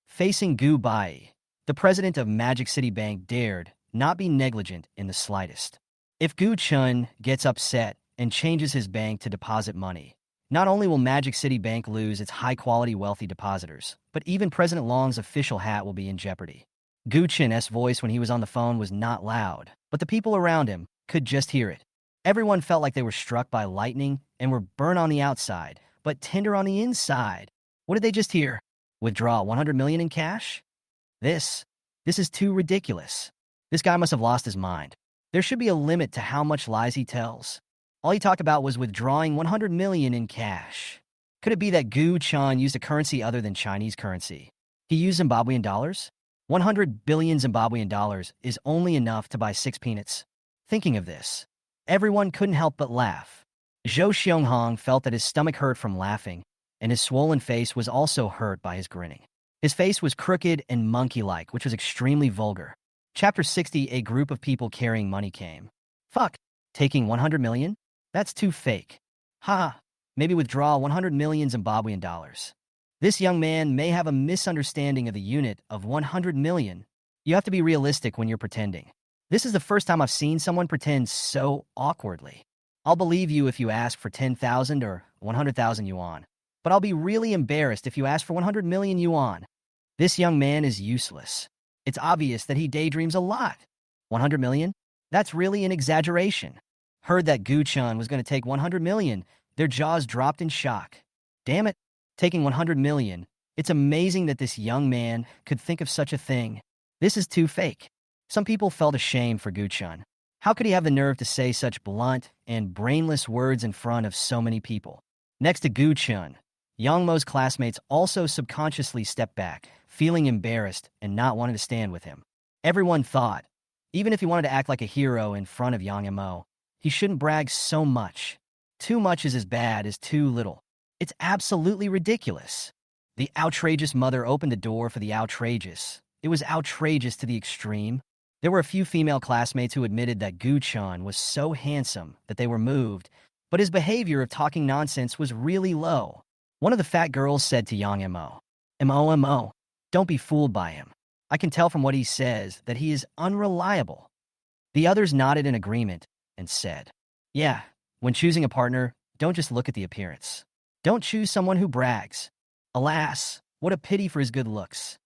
Facing Gu Bai, the president of Magic City Bank dared not be negligent in the slightest. If Gu Chun gets upset and changes his bank to deposit money, not only will Magic City Bank lose its high-quality wealthy depositors, but even President Long's official hat will be in jeopardy. Gu Chun's voice when he was on the phone was not loud, but the people around him could just hear it. Everyone felt like they were struck by lightning and were burnt on the outside, but tender on the inside. What did they just hear? Withdraw 100 million in cash? This is too ridiculous. This guy must have lost his mind. There should be a limit to how much lies he tells. All he talked about was withdrawing 100 million in cash. Could it be that Gu Chun used a currency other than Chinese currency? He used Zimbabwean dollars? 100 billion Zimbabwean dollars is only enough to buy 6 peanuts. Thinking of this, everyone couldn't help but laugh. Zhou Xianghong felt that his stomach hurt from laughing, and his swollen face was also hurt by his grinning. His face was crooked and monkey-like, which was extremely vulgar. Chapter 60, a group of people carrying money came. Fuck, taking 100 million? That's too fake. Ha, maybe withdraw 100 million Zimbabwean dollars. This young man may have a misunderstanding of the unit of 100 million. You have to be realistic when you're pretending. This is the first time I've seen someone pretend so awkwardly. I'll believe you if you ask for 10,000 or 100,000 yuan, but I'll be really embarrassed if you ask for 100 million yuan. This young man is useless. It's obvious that he daydreams a lot. 100 million? That's really an exaggeration. Heard that Gu Chun was going to take 100 million. Their jaws dropped in shock. Damn it. Taking 100 million. It's amazing that this young man could think of such a thing. This is too fake. Some people felt ashamed for Gu Chun. How could he have the nerve to say such blunt and brainless words in front of so many people? Next to Gu Chun, Yang Mo's classmates also subconsciously stepped back, feeling embarrassed and not wanting to stand with him. Everyone thought, even if he wanted to act like a hero in front of Yang Mo, he shouldn't brag so much. Too much is as bad as too little. It's absolutely ridiculous. The outrageous mother opened the door for the outrageous. It was outrageous to the extreme. There were a few female classmates who admitted that Gu Chun was so handsome that they were moved, but his behavior of talking nonsense was really low. One of the fat girls said to Yang Mo, "Mo, don't be fooled by him. I can tell from what he says that he is unreliable." The others nodded in agreement and said, "Yeah, when choosing a partner, don't just look at the appearance. Don't choose someone who brags. Alas, what a pity for his good looks.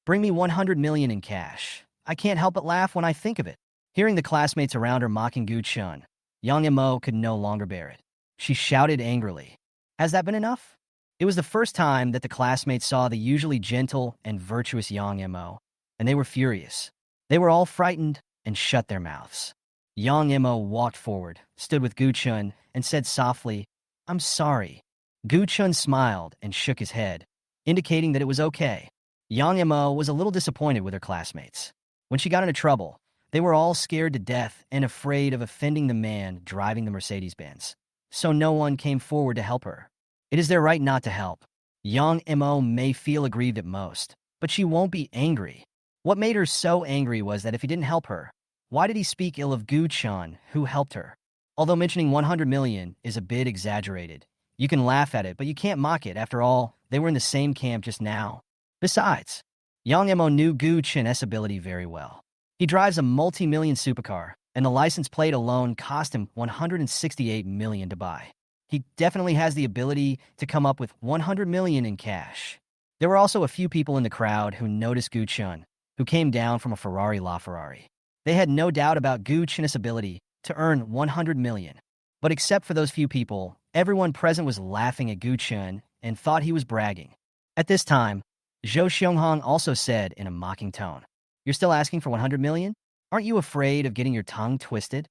Bring me 100 million in cash. I can't help but laugh when I think of it." Hearing the classmates around her mocking Gu Chun, Yang Mo could no longer bear it. She shouted angrily, "Has that been enough?" It was the first time that the classmates saw the usually gentle and virtuous Yang Mo, and they were furious. They were all frightened and shut their mouths. Yang Mo walked forward, stood with Gu Chun, and said softly, "I'm sorry." Gu Chun smiled and shook his head, indicating that it was okay. Yang Mo was a little disappointed with her classmates. When she got into trouble, they were all scared to death and afraid of offending the man driving the Mercedes-Benz. So no one came forward to help her. It is their right not to help. Yang Mo may feel aggrieved at most, but she won't be angry. What made her so angry was that if he didn't help her, why did he speak ill of Gu Chun, who helped her? Although mentioning 100 million is a bit exaggerated, you can laugh at it, but you can't mock it. After all, they were in the same camp just now. Besides, Yang Mo knew Gu Chun's ability very well. He drives a multi-million supercar, and the license plate alone cost him 168 million to buy. He definitely has the ability to come up with 100 million in cash. There were also a few people in the crowd who noticed Gu Chun, who came down from a Ferrari LaFerrari. They had no doubt about Gu Chun's ability to earn 100 million. But except for those few people, everyone present was laughing at Gu Chun and thought he was bragging. At this time, Zhou Xianghong also said in a mocking tone, "You're still asking for 100 million? Aren't you afraid of getting your tongue twisted?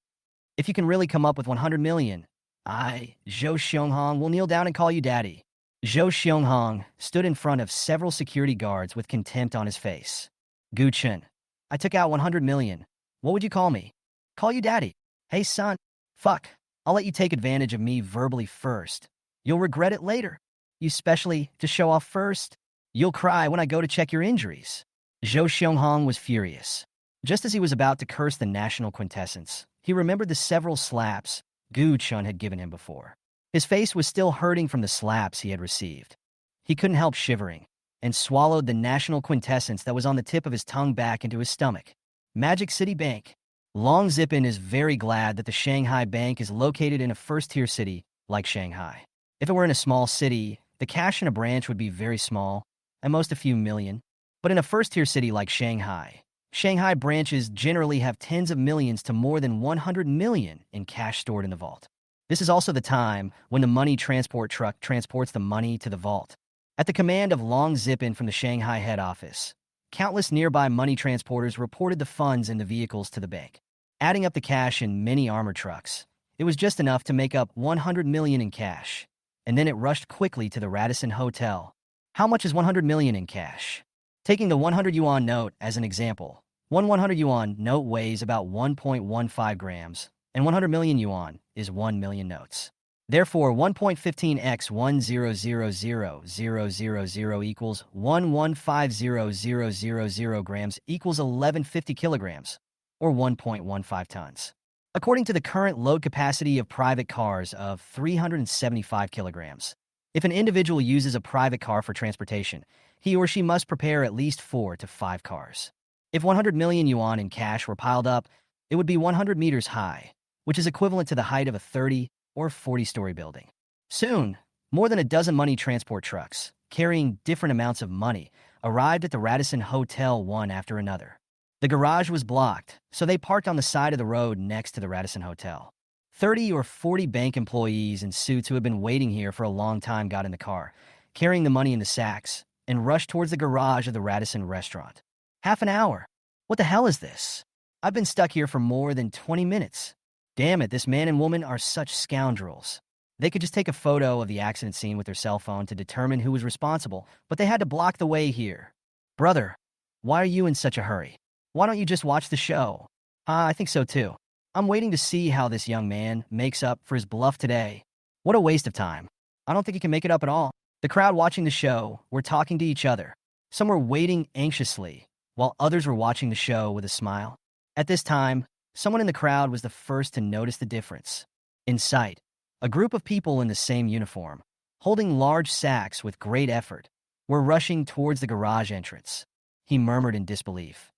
If you can really come up with 100 million, Zhou Xianghong, will kneel down and call you daddy." Zhou Xianghong stood in front of several security guards with contempt on his face. "Gu Chun, I took out 100 million. What would you call me?" "Call you daddy." "Hey son, fuck, I'll let you take advantage of me verbally first. You'll regret it later. You specially to show off first. You'll cry when I go to check your injuries." Zhou Xianghong was furious. Just as he was about to curse the national quintessence, he remembered the several slaps Gu Chun had given him before. His face was still hurting from the slaps he had received. He couldn't help shivering, and swallowed the national quintessence that was on the tip of his tongue back into his stomach. Magic City Bank. Long Zipin is very glad that the Shanghai Bank is located in a first-tier city like Shanghai. If it were in a small city, the cash in a branch would be very small, at most a few million. But in a first-tier city like Shanghai, Shanghai branches generally have tens of millions to more than 100 million in cash stored in the vault. This is also the time when the money transport truck transports the money to the vault. At the command of Long Zipin from the Shanghai head office, countless nearby money transporters reported the funds in the vehicles to the bank. Adding up the cash in many armored trucks, it was just enough to make up 100 million in cash, and then it rushed quickly to the Radisson Hotel. How much is 100 million in cash? Taking the 100 yuan note as an example, one 100 yuan note weighs about 1.15 grams, and 100 million yuan is 1 million notes. Therefore, 1.15x 1000000 equals 1150000 grams equals 1150 kilograms, or 1.15 tons. According to the current load capacity of private cars of 375 kilograms, if an individual uses a private car for transportation, he or she must prepare at least 4 to 5 cars. If 100 million yuan in cash were piled up, it would be 100 meters high, which is equivalent to the height of a 30 or 40-story building. Soon, more than a dozen money transport trucks, carrying different amounts of money, arrived at the Radisson Hotel one after another. The garage was blocked, so they parked on the side of the road next to the Radisson Hotel. 30 or 40 bank employees in suits who had been waiting here for a long time got in the car, carrying the money in the sacks, and rushed towards the garage of the Radisson restaurant. Half an hour? What the hell is this? I've been stuck here for more than 20 minutes. Damn it, this man and woman are such scoundrels. They could just take a photo of the accident scene with their cell phone to determine who was responsible, but they had to block the way here. Brother, why are you in such a hurry? Why don't you just watch the show? I think so too. I'm waiting to see how this young man makes up for his bluff today. What a waste of time. I don't think he can make it up at all. The crowd watching the show were talking to each other. Some were waiting anxiously, while others were watching the show with a smile. At this time, someone in the crowd was the first to notice the difference. In sight, a group of people in the same uniform, holding large sacks with great effort, were rushing towards the garage entrance. He murmured in disbelief.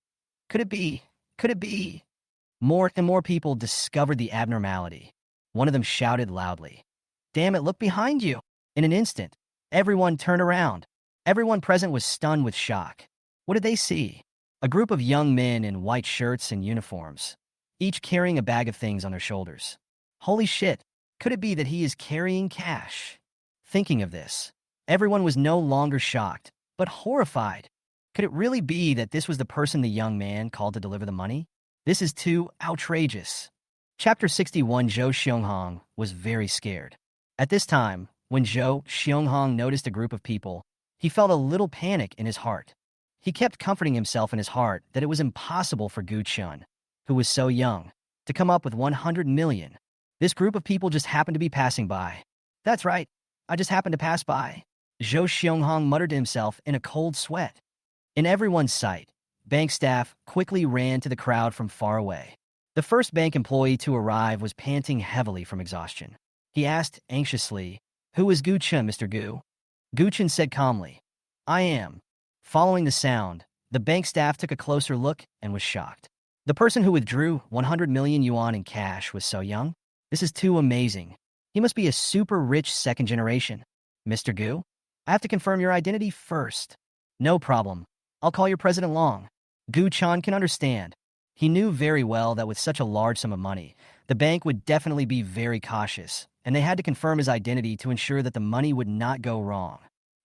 Could it be? Could it be? More and more people discovered the abnormality. One of them shouted loudly, "Damn it, look behind you!" In an instant, everyone turned around. Everyone present was stunned with shock. What did they see? A group of young men in white shirts and uniforms, each carrying a bag of things on their shoulders. Holy shit, could it be that he is carrying cash? Thinking of this, everyone was no longer shocked, but horrified. Could it really be that this was the person the young man called to deliver the money? This is too outrageous. Chapter 61. Zhou Xianghong was very scared. At this time, when Zhou Xianghong noticed a group of people, he felt a little panic in his heart. He kept comforting himself in his heart that it was impossible for Gu Chun, who was so young, to come up with 100 million. This group of people just happened to be passing by. That's right, I just happened to pass by. Zhou Xianghong muttered to himself in a cold sweat. In everyone's sight, bank staff quickly ran to the crowd from far away. The first bank employee to arrive was panting heavily from exhaustion. He asked anxiously, "Who is Gu Chun, Mr. Gu?" Gu Chun said calmly, "I am." Following the sound, the bank staff took a closer look and was shocked. The person who withdrew 100 million yuan in cash was so young. This is too amazing. He must be a super rich second generation. Mr. Gu, I have to confirm your identity first. No problem. I'll call your President Long. Gu Chun can understand. He knew very well that with such a large sum of money, the bank would definitely be very cautious, and they had to confirm his identity to ensure that the money would not go wrong.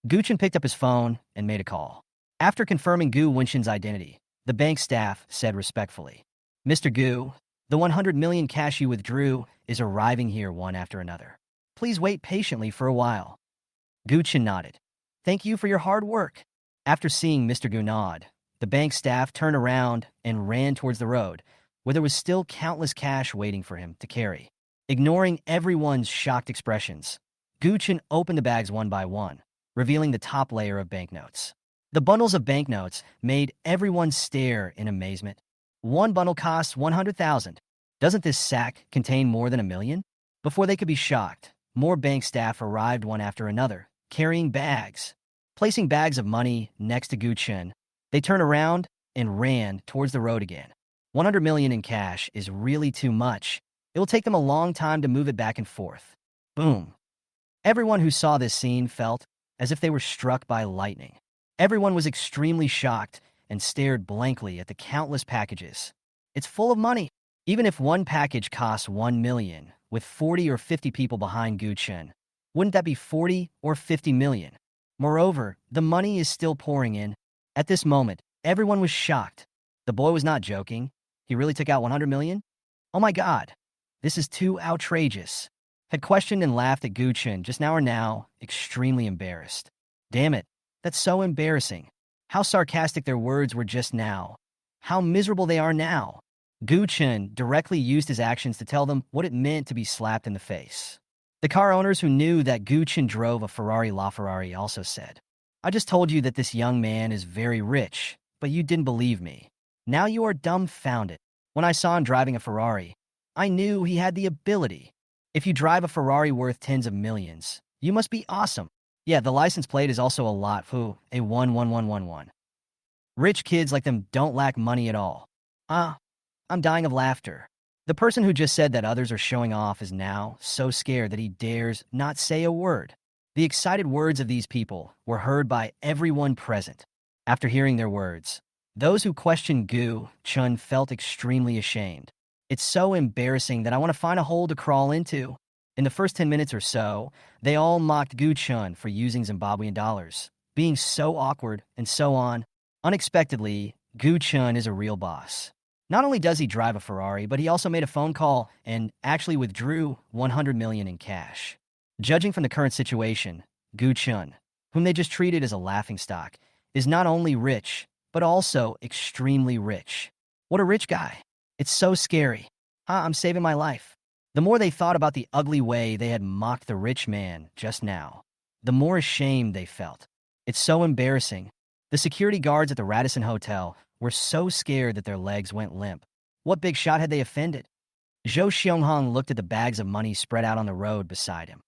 Gu Chun picked up his phone and made a call. After confirming Gu Wenxin's identity, the bank staff said respectfully, "Mr. Gu, the 100 million cash you withdrew is arriving here one after another. Please wait patiently for a while." Gu Chun nodded. "Thank you for your hard work." After seeing Mr. Gu nod, the bank staff turned around and ran towards the road, where there was still countless cash waiting for him to carry. Ignoring everyone's shocked expressions, Gu Chun opened the bags one by one, revealing the top layer of banknotes. The bundles of banknotes made everyone stare in amazement. One bundle costs 100,000. Doesn't this sack contain more than 1 million? Before they could be shocked, more bank staff arrived one after another, carrying bags. Placing bags of money next to Gu Chun, they turned around and ran towards the road again. 100 million in cash is really too much. It will take them a long time to move it back and forth. Boom. Everyone who saw this scene felt as if they were struck by lightning. Everyone was extremely shocked and stared blankly at the countless packages. It's full of money. Even if one package costs 1 million, with 40 or 50 people behind Gu Chun, wouldn't that be 40 or 50 million? Moreover, the money is still pouring in. At this moment, everyone was shocked. The boy was not joking. He really took out 100 million? Oh my god, this is too outrageous. Had questioned and laughed at Gu Chun just now are now extremely embarrassed. Damn it, that's so embarrassing. How sarcastic their words were just now. How miserable they are now. Gu Chun directly used his actions to tell them what it meant to be slapped in the face. The car owners who knew that Gu Chun drove a Ferrari LaFerrari also said, I just told you that this young man is very rich, but you didn't believe me. Now you are dumbfounded. When I saw him driving a Ferrari, I knew he had the ability. If you drive a Ferrari worth tens of millions, you must be awesome. Yeah, the license plate is also a lot. Foo, a 11111. Rich kids like them don't lack money at all. I'm dying of laughter. The person who just said that others are showing off is now so scared that he dares not say a word. The excited words of these people were heard by everyone present. After hearing their words, those who questioned Gu Chun felt extremely ashamed. It's so embarrassing that I want to find a hole to crawl into. In the first 10 minutes or so, they all mocked Gu Chun for using Zimbabwean dollars, being so awkward and so on. Unexpectedly, Gu Chun is a real boss. Not only does he drive a Ferrari, but he also made a phone call and actually withdrew 100 million in cash. Judging from the current situation, Gu Chun, whom they just treated as a laughingstock, is not only rich, but also extremely rich. What a rich guy. It's so scary. I'm saving my life. The more they thought about the ugly way they had mocked the rich man just now, the more ashamed they felt. It's so embarrassing. The security guards at the Radisson Hotel were so scared that their legs went limp. What big shot had they offended? Zhou Xianghong looked at the bags of money spread out on the road beside him.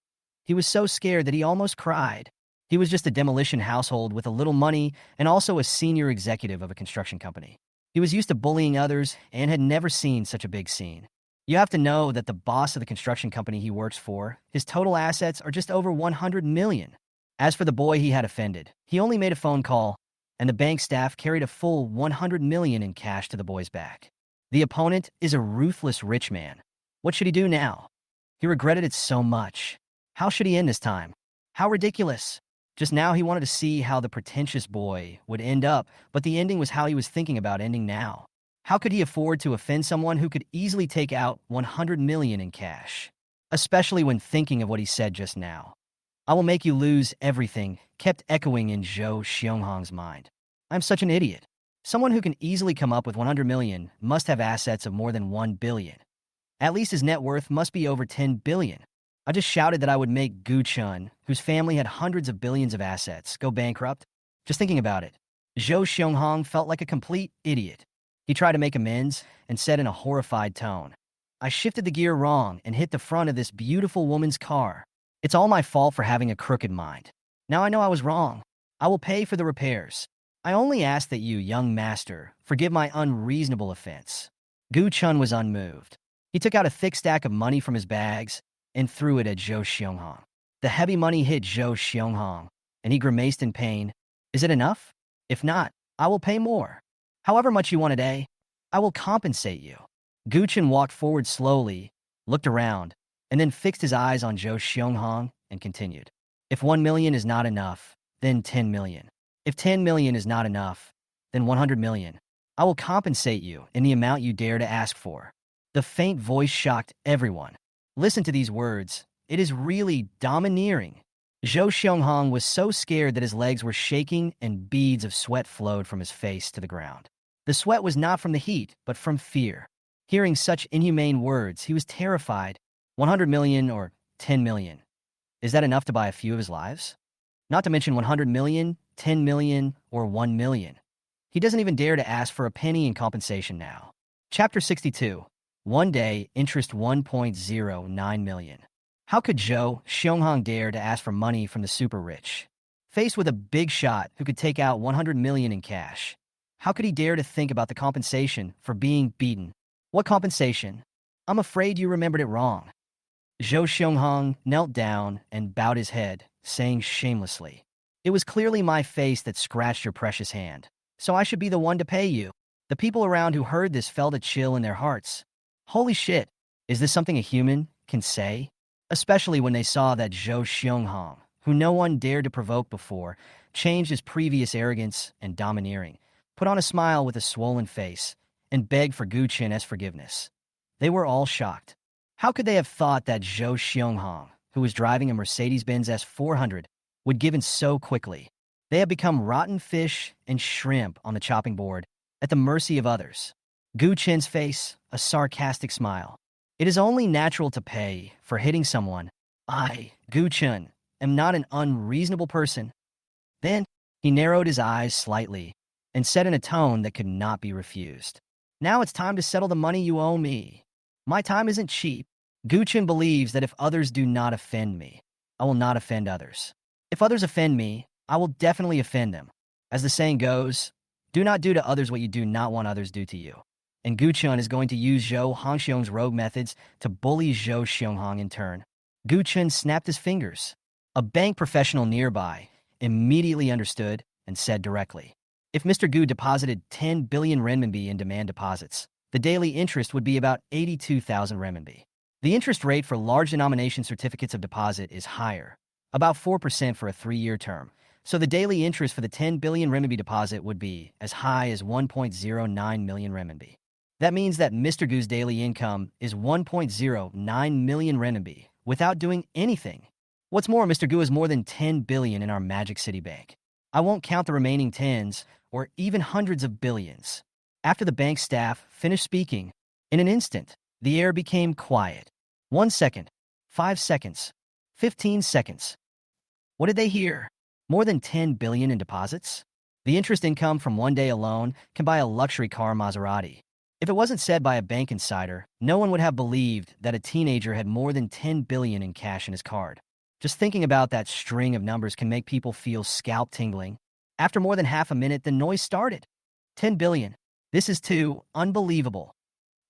He was so scared that he almost cried. He was just a demolition household with a little money and also a senior executive of a construction company. He was used to bullying others and had never seen such a big scene. You have to know that the boss of the construction company he works for, his total assets are just over 100 million. As for the boy he had offended, he only made a phone call, and the bank staff carried a full 100 million in cash to the boy's back. The opponent is a ruthless rich man. What should he do now? He regretted it so much. How should he end this time? How ridiculous. Just now he wanted to see how the pretentious boy would end up, but the ending was how he was thinking about ending now. How could he afford to offend someone who could easily take out 100 million in cash? Especially when thinking of what he said just now. I will make you lose everything, kept echoing in Zhou Xianghong's mind. I'm such an idiot. Someone who can easily come up with 100 million must have assets of more than 1 billion. At least his net worth must be over 10 billion. I just shouted that I would make Gu Chun, whose family had hundreds of billions of assets, go bankrupt. Just thinking about it, Zhou Xianghong felt like a complete idiot. He tried to make amends and said in a horrified tone, I shifted the gear wrong and hit the front of this beautiful woman's car. It's all my fault for having a crooked mind. Now I know I was wrong. I will pay for the repairs. I only ask that you, young master, forgive my unreasonable offense. Gu Chun was unmoved. He took out a thick stack of money from his bags and threw it at Zhou Xianghong. The heavy money hit Zhou Xianghong, and he grimaced in pain. Is it enough? If not, I will pay more. However much you want today, I will compensate you. Gu Chun walked forward slowly, looked around, and then fixed his eyes on Zhou Xianghong and continued. If 1 million is not enough, then 10 million. If 10 million is not enough, then 100 million. I will compensate you in the amount you dare to ask for. The faint voice shocked everyone. Listen to these words. It is really domineering. Zhou Xianghong was so scared that his legs were shaking and beads of sweat flowed from his face to the ground. The sweat was not from the heat, but from fear. Hearing such inhumane words, he was terrified. 100 million or 10 million. Is that enough to buy a few of his lives? Not to mention 100 million 10 million, or 1 million. He doesn't even dare to ask for a penny in compensation now. Chapter 62. One day, interest 1.09 million. How could Zhou Xionghong dare to ask for money from the super rich? Faced with a big shot who could take out 100 million in cash, how could he dare to think about the compensation for being beaten? What compensation? I'm afraid you remembered it wrong. Zhou Xionghong knelt down and bowed his head, saying shamelessly, "It was clearly my face that scratched your precious hand, so I should be the one to pay you." The people around who heard this felt a chill in their hearts. Holy shit, is this something a human can say? Especially when they saw that Zhou Xionghong, who no one dared to provoke before, changed his previous arrogance and domineering, put on a smile with a swollen face, and begged for Gu Qin's forgiveness. They were all shocked. How could they have thought that Zhou Xionghong, who was driving a Mercedes-Benz S400, would give in so quickly? They had become rotten fish and shrimp on the chopping board, at the mercy of others. Gu Qin's face, a sarcastic smile. It is only natural to pay for hitting someone. I, Gu Qin, am not an unreasonable person. Then, he narrowed his eyes slightly and said in a tone that could not be refused, "Now it's time to settle the money you owe me. My time isn't cheap." Gu Qin believes that if others do not offend me, I will not offend others. If others offend me, I will definitely offend them. As the saying goes, do not do to others what you do not want others do to you. And Gu Qin is going to use Zhou Hongxiong's rogue methods to bully Zhou Xionghong in turn. Gu Qin snapped his fingers. A bank professional nearby immediately understood and said directly, if Mr. Gu deposited 10 billion renminbi in demand deposits, the daily interest would be about 82,000 renminbi. The interest rate for large denomination certificates of deposit is higher, about 4% for a 3-year term, so the daily interest for the 10 billion renminbi deposit would be as high as 1.09 million renminbi. That means that Mr. Gu's daily income is 1.09 million renminbi without doing anything. What's more, Mr. Gu has more than 10 billion in our Magic City Bank. I won't count the remaining tens or even hundreds of billions. After the bank staff finished speaking, in an instant, the air became quiet. 1 second, 5 seconds, 15 seconds. What did they hear? More than 10 billion in deposits? The interest income from one day alone can buy a luxury car Maserati. If it wasn't said by a bank insider, no one would have believed that a teenager had more than 10 billion in cash in his card. Just thinking about that string of numbers can make people feel scalp tingling. After more than half a minute, the noise started. 10 billion. This is too unbelievable.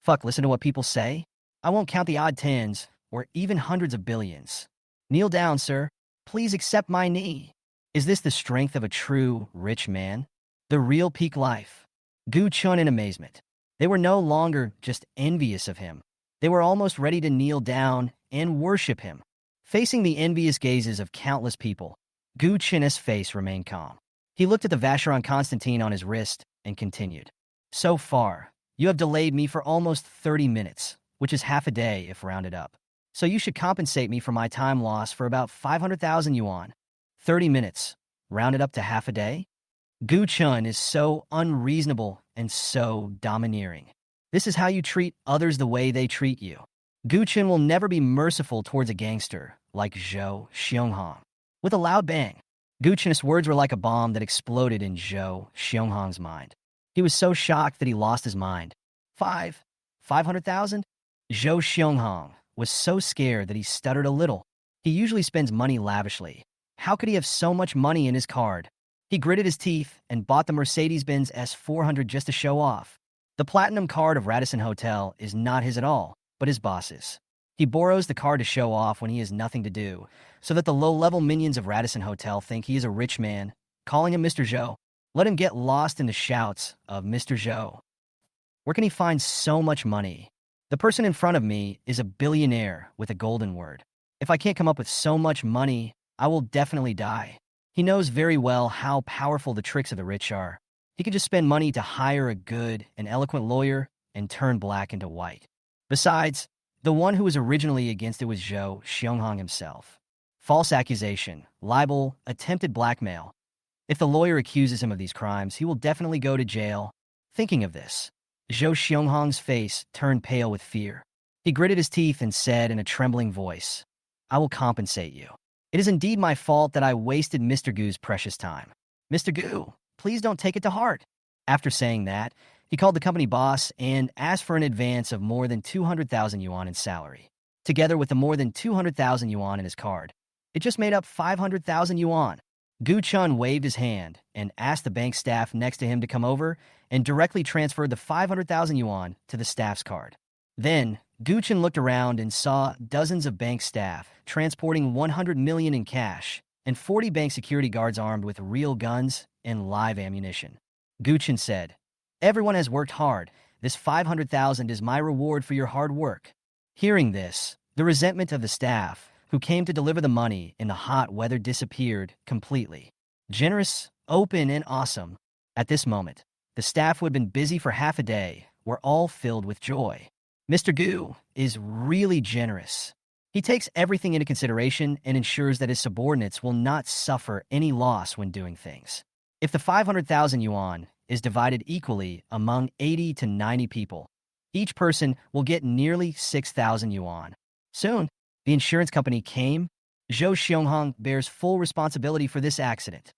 Fuck, listen to what people say. I won't count the odd tens or even hundreds of billions. Kneel down, sir. Please accept my knee. Is this the strength of a true rich man? The real peak life? Gu Chun in amazement. They were no longer just envious of him. They were almost ready to kneel down and worship him. Facing the envious gazes of countless people, Gu Chin's face remained calm. He looked at the Vacheron Constantine on his wrist and continued. So far, you have delayed me for almost 30 minutes, which is half a day if rounded up. So you should compensate me for my time loss for about 500,000 yuan. 30 minutes, rounded up to half a day? Gu Chun is so unreasonable and so domineering. This is how you treat others the way they treat you. Gu Chun will never be merciful towards a gangster like Zhou Xionghong. With a loud bang, Gu Chun's words were like a bomb that exploded in Zhou Xionghong's mind. He was so shocked that he lost his mind. 500,000? Zhou Xionghong was so scared that he stuttered a little. He usually spends money lavishly. How could he have so much money in his card? He gritted his teeth and bought the Mercedes-Benz S400 just to show off. The platinum card of Radisson Hotel is not his at all, but his boss's. He borrows the card to show off when he has nothing to do, so that the low-level minions of Radisson Hotel think he is a rich man, calling him Mr. Zhou. Let him get lost in the shouts of Mr. Zhou. Where can he find so much money? The person in front of me is a billionaire with a golden word. If I can't come up with so much money, I will definitely die. He knows very well how powerful the tricks of the rich are. He could just spend money to hire a good and eloquent lawyer and turn black into white. Besides, the one who was originally against it was Zhou Xionghong himself. False accusation, libel, attempted blackmail. If the lawyer accuses him of these crimes, he will definitely go to jail. Thinking of this, Zhou Xionghong's face turned pale with fear. He gritted his teeth and said in a trembling voice, "I will compensate you. It is indeed my fault that I wasted Mr. Gu's precious time. Mr. Gu, please don't take it to heart. After saying that, he called the company boss and asked for an advance of more than 200,000 yuan in salary. Together with the more than 200,000 yuan in his card, it just made up 500,000 yuan. Gu Chun waved his hand and asked the bank staff next to him to come over and directly transferred the 500,000 yuan to the staff's card. Then, Gu Chun looked around and saw dozens of bank staff transporting 100 million in cash and 40 bank security guards armed with real guns and live ammunition. Gu Chun said, "Everyone has worked hard. This 500,000 is my reward for your hard work." Hearing this, the resentment of the staff, who came to deliver the money in the hot weather, disappeared completely. Generous, open, and awesome. At this moment, the staff who had been busy for half a day were all filled with joy. Mr. Gu is really generous. He takes everything into consideration and ensures that his subordinates will not suffer any loss when doing things. If the 500,000 yuan is divided equally among 80 to 90 people, each person will get nearly 6,000 yuan. Soon, the insurance company came. Zhou Xionghong bears full responsibility for this accident.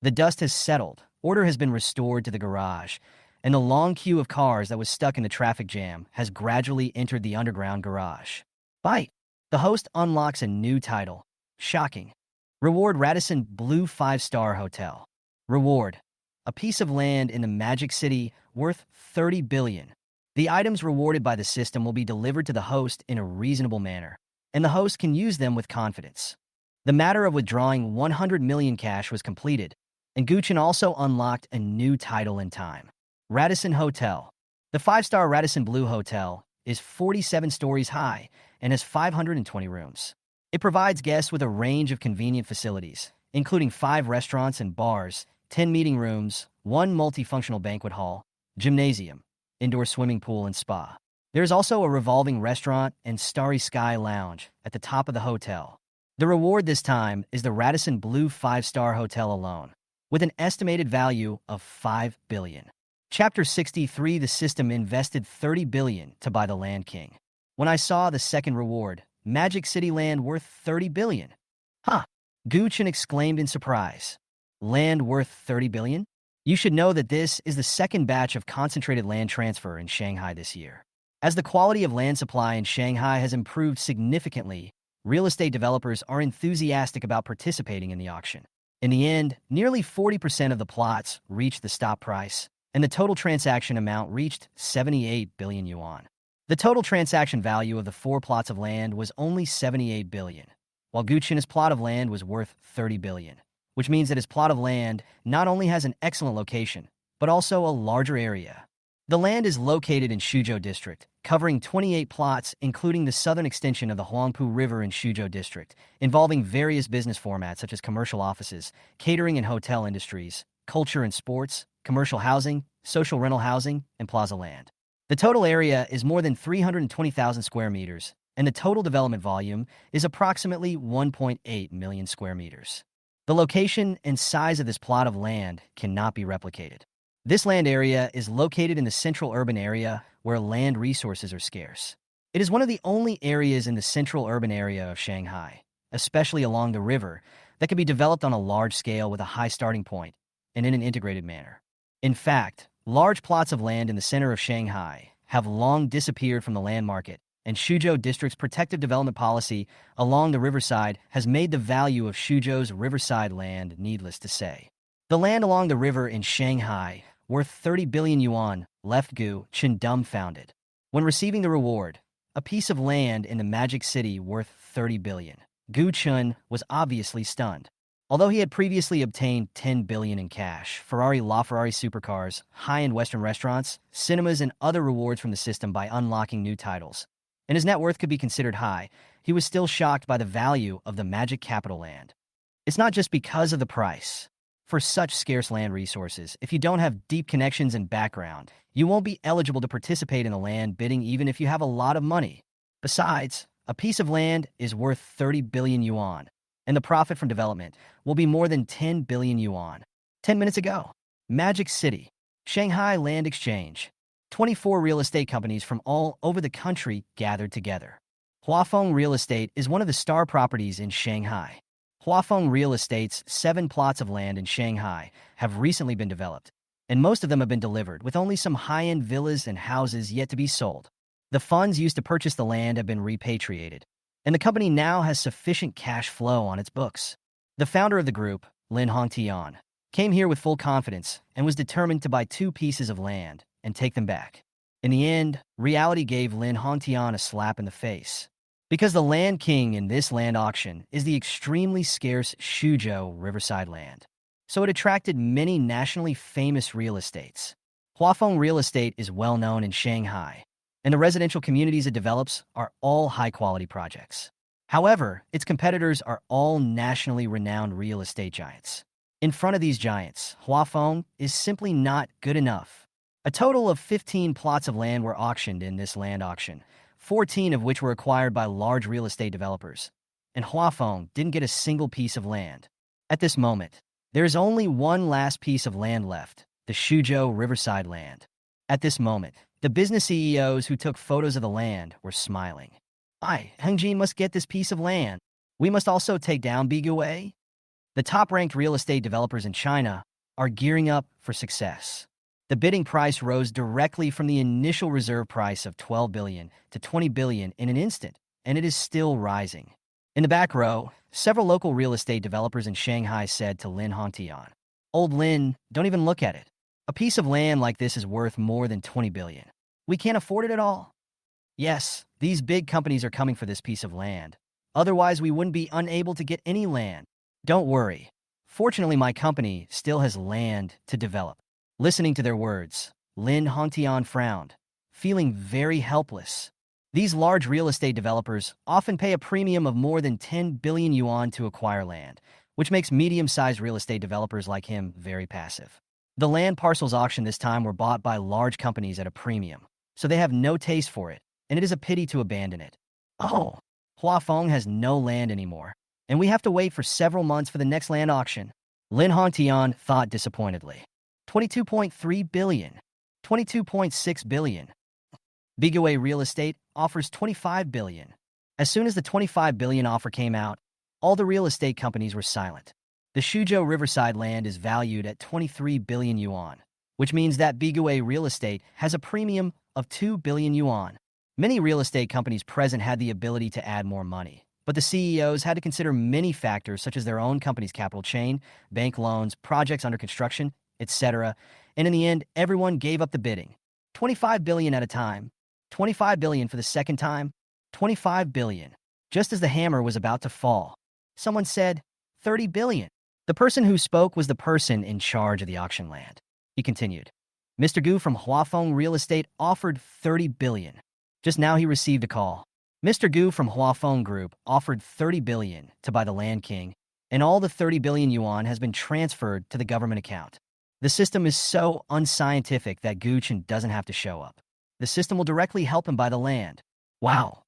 The dust has settled, order has been restored to the garage, and the long queue of cars that was stuck in the traffic jam has gradually entered the underground garage. Bite. The host unlocks a new title. Shocking. Reward: Radisson Blue 5-star Hotel. Reward: a piece of land in the Magic City worth 30 billion. The items rewarded by the system will be delivered to the host in a reasonable manner, and the host can use them with confidence. The matter of withdrawing 100 million cash was completed, and Gu Chun also unlocked a new title in time. Radisson Hotel. The 5-star Radisson Blue Hotel is 47 stories high and has 520 rooms. It provides guests with a range of convenient facilities, including 5 restaurants and bars, 10 meeting rooms, 1 multifunctional banquet hall, gymnasium, indoor swimming pool, and spa. There is also a revolving restaurant and Starry Sky Lounge at the top of the hotel. The reward this time is the Radisson Blue 5-star Hotel alone, with an estimated value of 5 billion. Chapter 63. The system invested 30 billion to buy the Land King. When I saw the second reward, Magic City land worth 30 billion. Huh! Gu Chun exclaimed in surprise. Land worth 30 billion? You should know that this is the second batch of concentrated land transfer in Shanghai this year. As the quality of land supply in Shanghai has improved significantly, real estate developers are enthusiastic about participating in the auction. In the end, nearly 40% of the plots reached the stop price, and the total transaction amount reached 78 billion yuan. The total transaction value of the 4 plots of land was only 78 billion, while Gu Chun's plot of land was worth 30 billion, which means that his plot of land not only has an excellent location, but also a larger area. The land is located in Shuzhou District, covering 28 plots, including the southern extension of the Huangpu River in Shuzhou District, involving various business formats such as commercial offices, catering and hotel industries, culture and sports, commercial housing, social rental housing, and plaza land. The total area is more than 320,000 square meters, and the total development volume is approximately 1.8 million square meters. The location and size of this plot of land cannot be replicated. This land area is located in the central urban area where land resources are scarce. It is one of the only areas in the central urban area of Shanghai, especially along the river, that can be developed on a large scale with a high starting point and in an integrated manner. In fact, large plots of land in the center of Shanghai have long disappeared from the land market, and Shuzhou District's protective development policy along the riverside has made the value of Shuzhou's riverside land needless to say. The land along the river in Shanghai, worth 30 billion yuan, left Gu Chun dumbfounded. When receiving the reward, a piece of land in the Magic City worth 30 billion, Gu Chun was obviously stunned. Although he had previously obtained 10 billion in cash, LaFerrari supercars, high-end Western restaurants, cinemas, and other rewards from the system by unlocking new titles, and his net worth could be considered high, he was still shocked by the value of the Magic Capital land. It's not just because of the price. For such scarce land resources, if you don't have deep connections and background, you won't be eligible to participate in the land bidding even if you have a lot of money. Besides, a piece of land is worth 30 billion yuan, and the profit from development will be more than 10 billion yuan. 10 minutes ago, Magic City, Shanghai Land Exchange. 24 real estate companies from all over the country gathered together. Huafeng Real Estate is one of the star properties in Shanghai. Huafeng Real Estate's 7 plots of land in Shanghai have recently been developed, and most of them have been delivered, with only some high-end villas and houses yet to be sold. The funds used to purchase the land have been repatriated, and the company now has sufficient cash flow on its books. The founder of the group, Lin Hongtian, came here with full confidence and was determined to buy 2 pieces of land and take them back. In the end, reality gave Lin Hongtian a slap in the face, because the land king in this land auction is the extremely scarce Suzhou riverside land. So it attracted many nationally famous real estates. Huafeng Real Estate is well known in Shanghai, and the residential communities it develops are all high-quality projects. However, its competitors are all nationally renowned real estate giants. In front of these giants, Huafeng is simply not good enough. A total of 15 plots of land were auctioned in this land auction, 14 of which were acquired by large real estate developers, and Huafeng didn't get a single piece of land. At this moment, there is only one last piece of land left, the Suzhou riverside land. At this moment, the business CEOs who took photos of the land were smiling. Hengji must get this piece of land. We must also take down Bigui. The top-ranked real estate developers in China are gearing up for success. The bidding price rose directly from the initial reserve price of 12 billion to 20 billion in an instant, and it is still rising. In the back row, several local real estate developers in Shanghai said to Lin Hongtian, "Old Lin, don't even look at it. A piece of land like this is worth more than 20 billion. We can't afford it at all." Yes, these big companies are coming for this piece of land. Otherwise, we wouldn't be unable to get any land. Don't worry. Fortunately, my company still has land to develop. Listening to their words, Lin Hongtian frowned, feeling very helpless. These large real estate developers often pay a premium of more than 10 billion yuan to acquire land, which makes medium-sized real estate developers like him very passive. The land parcels auctioned this time were bought by large companies at a premium, so they have no taste for it, and it is a pity to abandon it. Oh, Huafeng has no land anymore, and we have to wait for several months for the next land auction. Lin Hongtian thought disappointedly. 22.3 billion, 22.6 billion. Bigui Real Estate offers 25 billion. As soon as the 25 billion offer came out, all the real estate companies were silent. The Suzhou riverside land is valued at 23 billion yuan, which means that Bigui Real Estate has a premium of 2 billion yuan. Many real estate companies present had the ability to add more money, but the CEOs had to consider many factors such as their own company's capital chain, bank loans, projects under construction, etc., and in the end, everyone gave up the bidding. 25 billion at a time, 25 billion for the second time, 25 billion. Just as the hammer was about to fall, someone said, 30 billion. The person who spoke was the person in charge of the auction land. He continued, Mr. Gu from Huafeng Real Estate offered 30 billion. Just now he received a call. Mr. Gu from Huafeng Group offered 30 billion to buy the Land King, and all the 30 billion yuan has been transferred to the government account. The system is so unscientific that Gu Chen doesn't have to show up. The system will directly help him buy the land. Wow,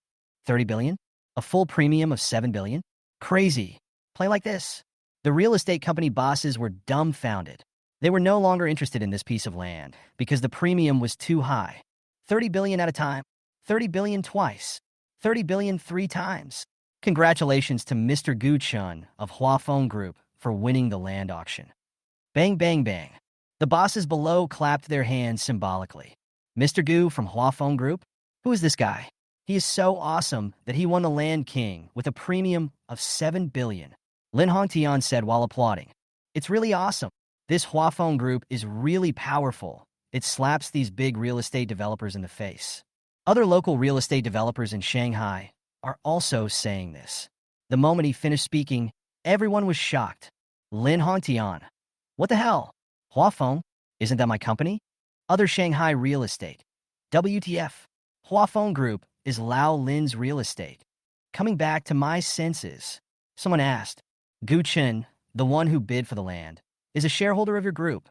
30 billion? A full premium of 7 billion? Crazy. Play like this. The real estate company bosses were dumbfounded. They were no longer interested in this piece of land because the premium was too high. 30 billion at a time, 30 billion twice, 30 billion 3 times. Congratulations to Mr. Gu Chun of Huafeng Group for winning the land auction. Bang, bang, bang. The bosses below clapped their hands symbolically. Mr. Gu from Huafeng Group? Who is this guy? He is so awesome that he won the Land King with a premium of 7 billion. Lin Hongtian said while applauding. It's really awesome. This Huafeng Group is really powerful. It slaps these big real estate developers in the face. Other local real estate developers in Shanghai are also saying this. The moment he finished speaking, everyone was shocked. Lin Hongtian. What the hell? Huafeng? Isn't that my company? Other Shanghai real estate. WTF. Huafeng Group is Lao Lin's real estate. Coming back to my senses. Someone asked. Gu Chen, the one who bid for the land, is a shareholder of your group.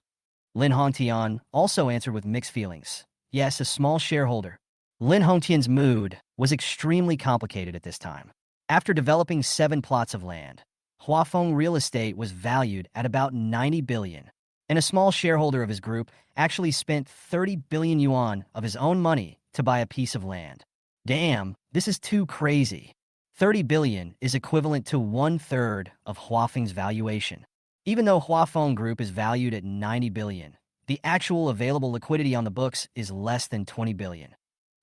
Lin Hongtian also answered with mixed feelings. Yes, a small shareholder. Lin Hongtian's mood was extremely complicated at this time. After developing 7 plots of land, Huafeng Real Estate was valued at about 90 billion, and a small shareholder of his group actually spent 30 billion yuan of his own money to buy a piece of land. Damn, this is too crazy. 30 billion is equivalent to one-third of Huafeng's valuation. Even though Huafeng Group is valued at 90 billion, the actual available liquidity on the books is less than 20 billion.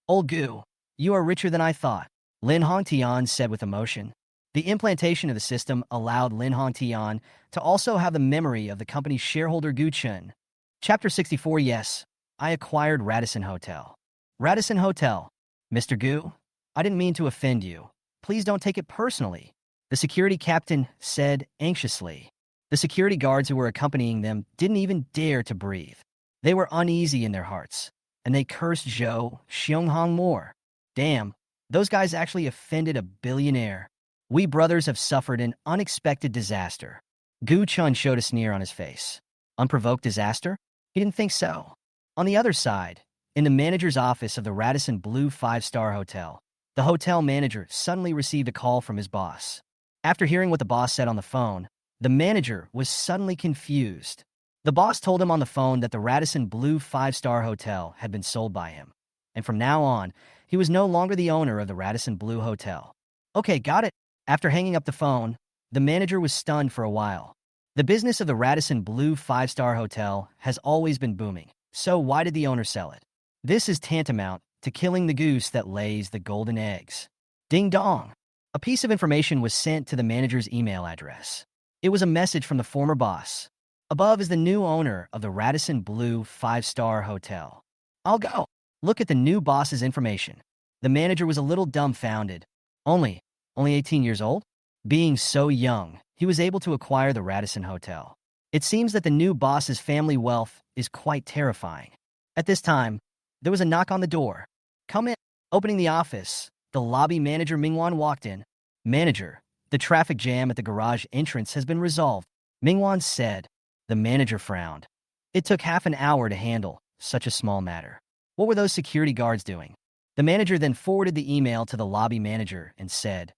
Old Gu, you are richer than I thought, Lin Hongtian said with emotion. The implantation of the system allowed Lin Hongtian to also have the memory of the company's shareholder Gu Chun. Chapter 64. Yes, I acquired Radisson Hotel. Radisson Hotel. Mr. Gu, I didn't mean to offend you. Please don't take it personally, the security captain said anxiously. The security guards who were accompanying them didn't even dare to breathe. They were uneasy in their hearts, and they cursed Zhou Xianghong more. Damn, those guys actually offended a billionaire. We brothers have suffered an unexpected disaster. Gu Chun showed a sneer on his face. Unprovoked disaster? He didn't think so. On the other side, in the manager's office of the Radisson Blue 5-star hotel, the hotel manager suddenly received a call from his boss. After hearing what the boss said on the phone, the manager was suddenly confused. The boss told him on the phone that the Radisson Blue 5-star hotel had been sold by him, and from now on, he was no longer the owner of the Radisson Blue Hotel. Okay, got it. After hanging up the phone, the manager was stunned for a while. The business of the Radisson Blue 5-star hotel has always been booming, so why did the owner sell it? This is tantamount to killing the goose that lays the golden eggs. Ding dong! A piece of information was sent to the manager's email address. It was a message from the former boss. Above is the new owner of the Radisson Blue 5-star hotel. I'll go. Look at the new boss's information. The manager was a little dumbfounded. Only 18 years old? Being so young, he was able to acquire the Radisson Hotel. It seems that the new boss's family wealth is quite terrifying. At this time, there was a knock on the door. Come in. Opening the office, the lobby manager Mingwan walked in. Manager, the traffic jam at the garage entrance has been resolved, Mingwan said. The manager frowned. It took half an hour to handle such a small matter. What were those security guards doing? The manager then forwarded the email to the lobby manager and said,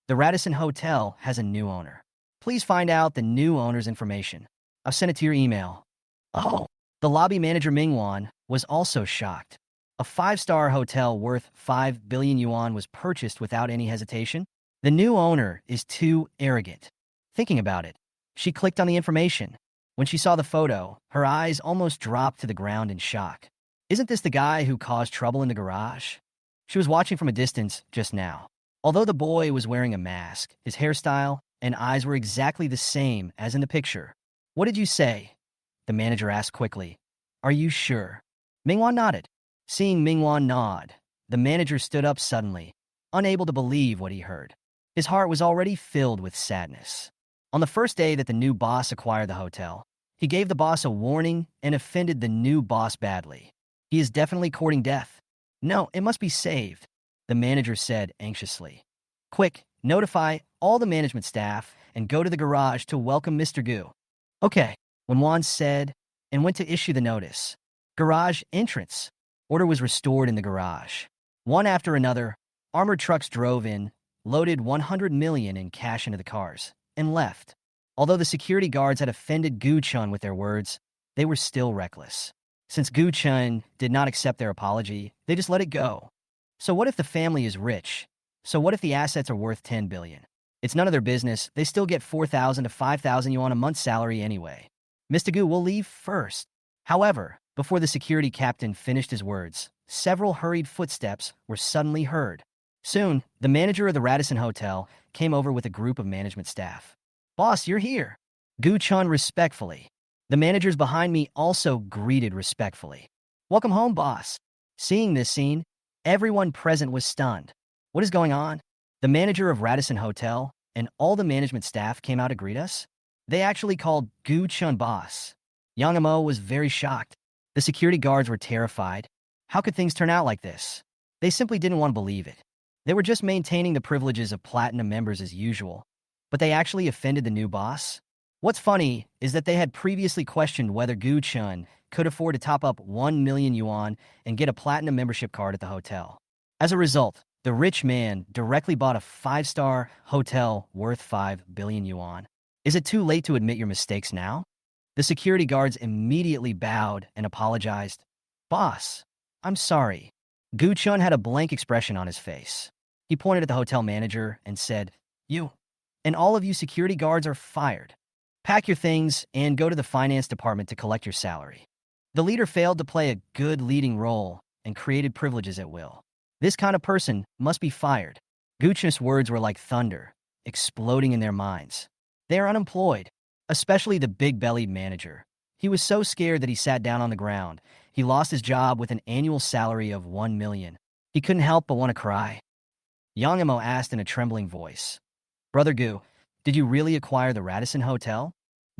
the Radisson Hotel has a new owner. Please find out the new owner's information. I've sent it to your email. Oh, the lobby manager Mingwan was also shocked. A 5-star hotel worth 5 billion yuan was purchased without any hesitation. The new owner is too arrogant. Thinking about it, she clicked on the information. When she saw the photo, her eyes almost dropped to the ground in shock. Isn't this the guy who caused trouble in the garage? She was watching from a distance just now. Although the boy was wearing a mask, his hairstyle and eyes were exactly the same as in the picture. What did you say? The manager asked quickly. Are you sure? Mingwan nodded. Seeing Mingwan nod, the manager stood up suddenly, unable to believe what he heard. His heart was already filled with sadness. On the first day that the new boss acquired the hotel, he gave the boss a warning and offended the new boss badly. He is definitely courting death. No, it must be saved, the manager said anxiously. Quick, notify all the management staff and go to the garage to welcome Mr. Gu. Okay, when Wan said and went to issue the notice. Garage entrance. Order was restored in the garage. One after another, armored trucks drove in, loaded 100 million in cash into the cars, and left. Although the security guards had offended Gu Chun with their words, they were still reckless. Since Gu Chun did not accept their apology, they just let it go. So what if the family is rich? So what if the assets are worth 10 billion? It's none of their business. They still get 4,000 to 5,000 yuan a month's salary anyway. Mr. Gu will leave first. However, before the security captain finished his words, several hurried footsteps were suddenly heard. Soon, the manager of the Radisson Hotel came over with a group of management staff. Boss, you're here. Gu Chun respectfully. The managers behind me also greeted respectfully. Welcome home, boss. Seeing this scene, everyone present was stunned. What is going on? The manager of Radisson Hotel and all the management staff came out to greet us. They actually called Gu Chun boss. Yang Amo was very shocked. The security guards were terrified. How could things turn out like this? They simply didn't want to believe it. They were just maintaining the privileges of platinum members as usual, but they actually offended the new boss. What's funny is that they had previously questioned whether Gu Chun could afford to top up 1 million yuan and get a platinum membership card at the hotel. As a result, the rich man directly bought a 5-star hotel worth 5 billion yuan. Is it too late to admit your mistakes now? The security guards immediately bowed and apologized. Boss, I'm sorry. Gu Chun had a blank expression on his face. He pointed at the hotel manager and said, "You and all of you security guards are fired. Pack your things and go to the finance department to collect your salary." The leader failed to play a good leading role and created privileges at will. This kind of person must be fired. Gucci's words were like thunder, exploding in their minds. They are unemployed, especially the big-bellied manager. He was so scared that he sat down on the ground. He lost his job with an annual salary of 1 million. He couldn't help but want to cry. Yang Imo asked in a trembling voice, "Brother Gu, did you really acquire the Radisson Hotel?"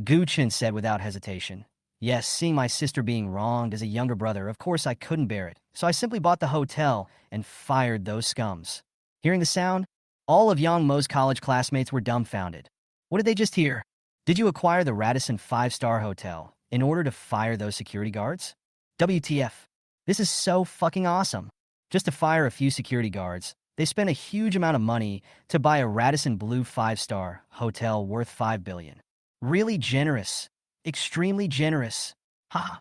Gu Chen said without hesitation, "Yes, seeing my sister being wronged as a younger brother, of course I couldn't bear it. So I simply bought the hotel and fired those scums." Hearing the sound, all of Yang Mo's college classmates were dumbfounded. What did they just hear? Did you acquire the Radisson 5-star hotel in order to fire those security guards? WTF. This is so fucking awesome. Just to fire a few security guards, they spent a huge amount of money to buy a Radisson Blue 5-star hotel worth 5 billion. Really generous. Extremely generous. Ha.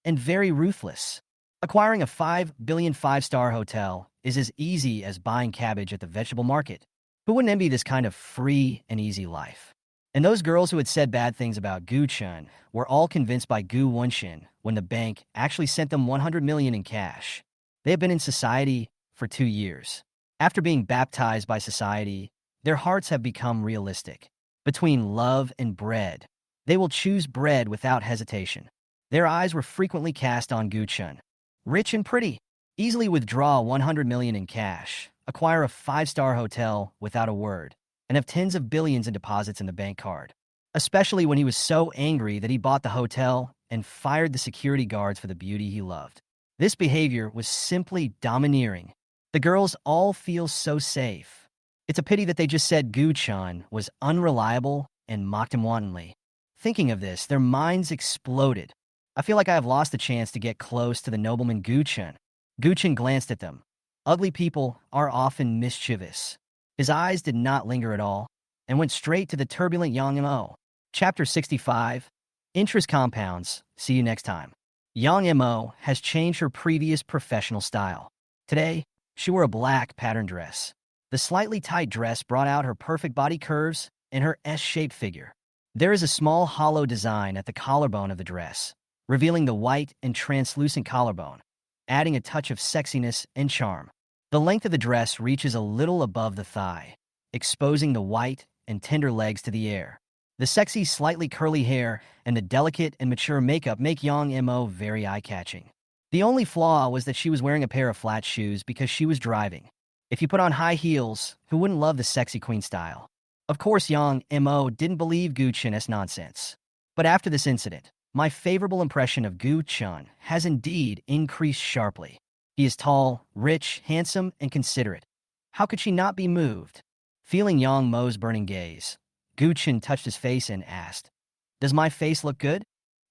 And very ruthless. Acquiring a 5 billion 5-star hotel is as easy as buying cabbage at the vegetable market. Who wouldn't envy this kind of free and easy life? And those girls who had said bad things about Gu Chun were all convinced by Gu Wenshin when the bank actually sent them 100 million in cash. They have been in society for 2 years. After being baptized by society, their hearts have become realistic. Between love and bread, they will choose bread without hesitation. Their eyes were frequently cast on Gu Chun. Rich and pretty, easily withdraw 100 million in cash, acquire a 5-star hotel without a word, and have tens of billions in deposits in the bank card. Especially when he was so angry that he bought the hotel and fired the security guards for the beauty he loved. This behavior was simply domineering. The girls all feel so safe. It's a pity that they just said Gu Chun was unreliable and mocked him wantonly. Thinking of this, their minds exploded. I feel like I have lost the chance to get close to the nobleman Gu Chun. Gu Chun glanced at them. Ugly people are often mischievous. His eyes did not linger at all and went straight to the turbulent Yang Mo. Chapter 65. Interest Compounds. See you next time. Yang Mo has changed her previous professional style. Today, she wore a black pattern dress. The slightly tight dress brought out her perfect body curves and her S-shaped figure. There is a small hollow design at the collarbone of the dress, revealing the white and translucent collarbone, adding a touch of sexiness and charm. The length of the dress reaches a little above the thigh, exposing the white and tender legs to the air. The sexy, slightly curly hair and the delicate and mature makeup make Yang Mo very eye-catching. The only flaw was that she was wearing a pair of flat shoes because she was driving. If you put on high heels, who wouldn't love the sexy queen style? Of course, Yang Mo didn't believe Gu Chun as nonsense. But after this incident, my favorable impression of Gu Chun has indeed increased sharply. He is tall, rich, handsome, and considerate. How could she not be moved? Feeling Yang Mo's burning gaze, Gu Chun touched his face and asked, "Does my face look good?"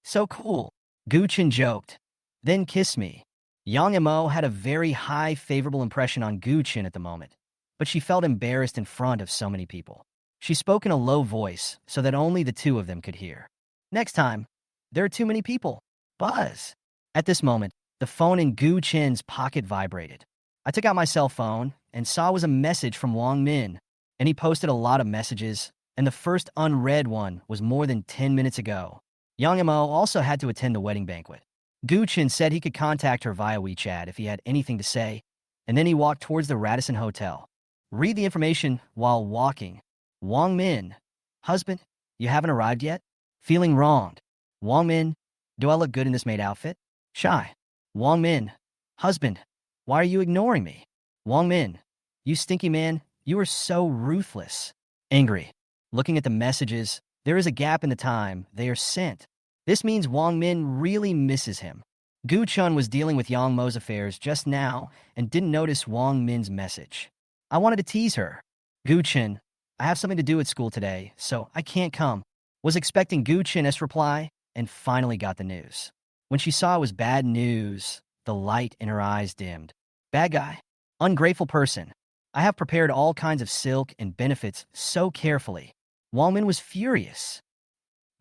"So cool," Gu Chun joked. "Then kiss me." Yang Mo had a very high favorable impression on Gu Chun at the moment, but she felt embarrassed in front of so many people. She spoke in a low voice so that only the two of them could hear. "Next time, there are too many people. Buzz." At this moment, the phone in Gu Chen's pocket vibrated. I took out my cell phone and saw it was a message from Wang Min, and he posted a lot of messages, and the first unread one was more than 10 minutes ago. Yang Mo also had to attend the wedding banquet. Gu Chen said he could contact her via WeChat if he had anything to say, and then he walked towards the Radisson Hotel. Read the information while walking. Wang Min, husband, you haven't arrived yet? Feeling wronged. Wang Min, do I look good in this maid outfit? Shy. Wang Min, husband, why are you ignoring me? Wang Min, you stinky man, you are so ruthless. Angry. Looking at the messages, there is a gap in the time they are sent. This means Wang Min really misses him. Gu Chun was dealing with Yang Mo's affairs just now and didn't notice Wang Min's message. I wanted to tease her. Gu Chun, I have something to do at school today, so I can't come. Was expecting Gu Chun's reply and finally got the news. When she saw it was bad news, the light in her eyes dimmed. Bad guy. Ungrateful person. I have prepared all kinds of silk and benefits so carefully. Wang Min was furious.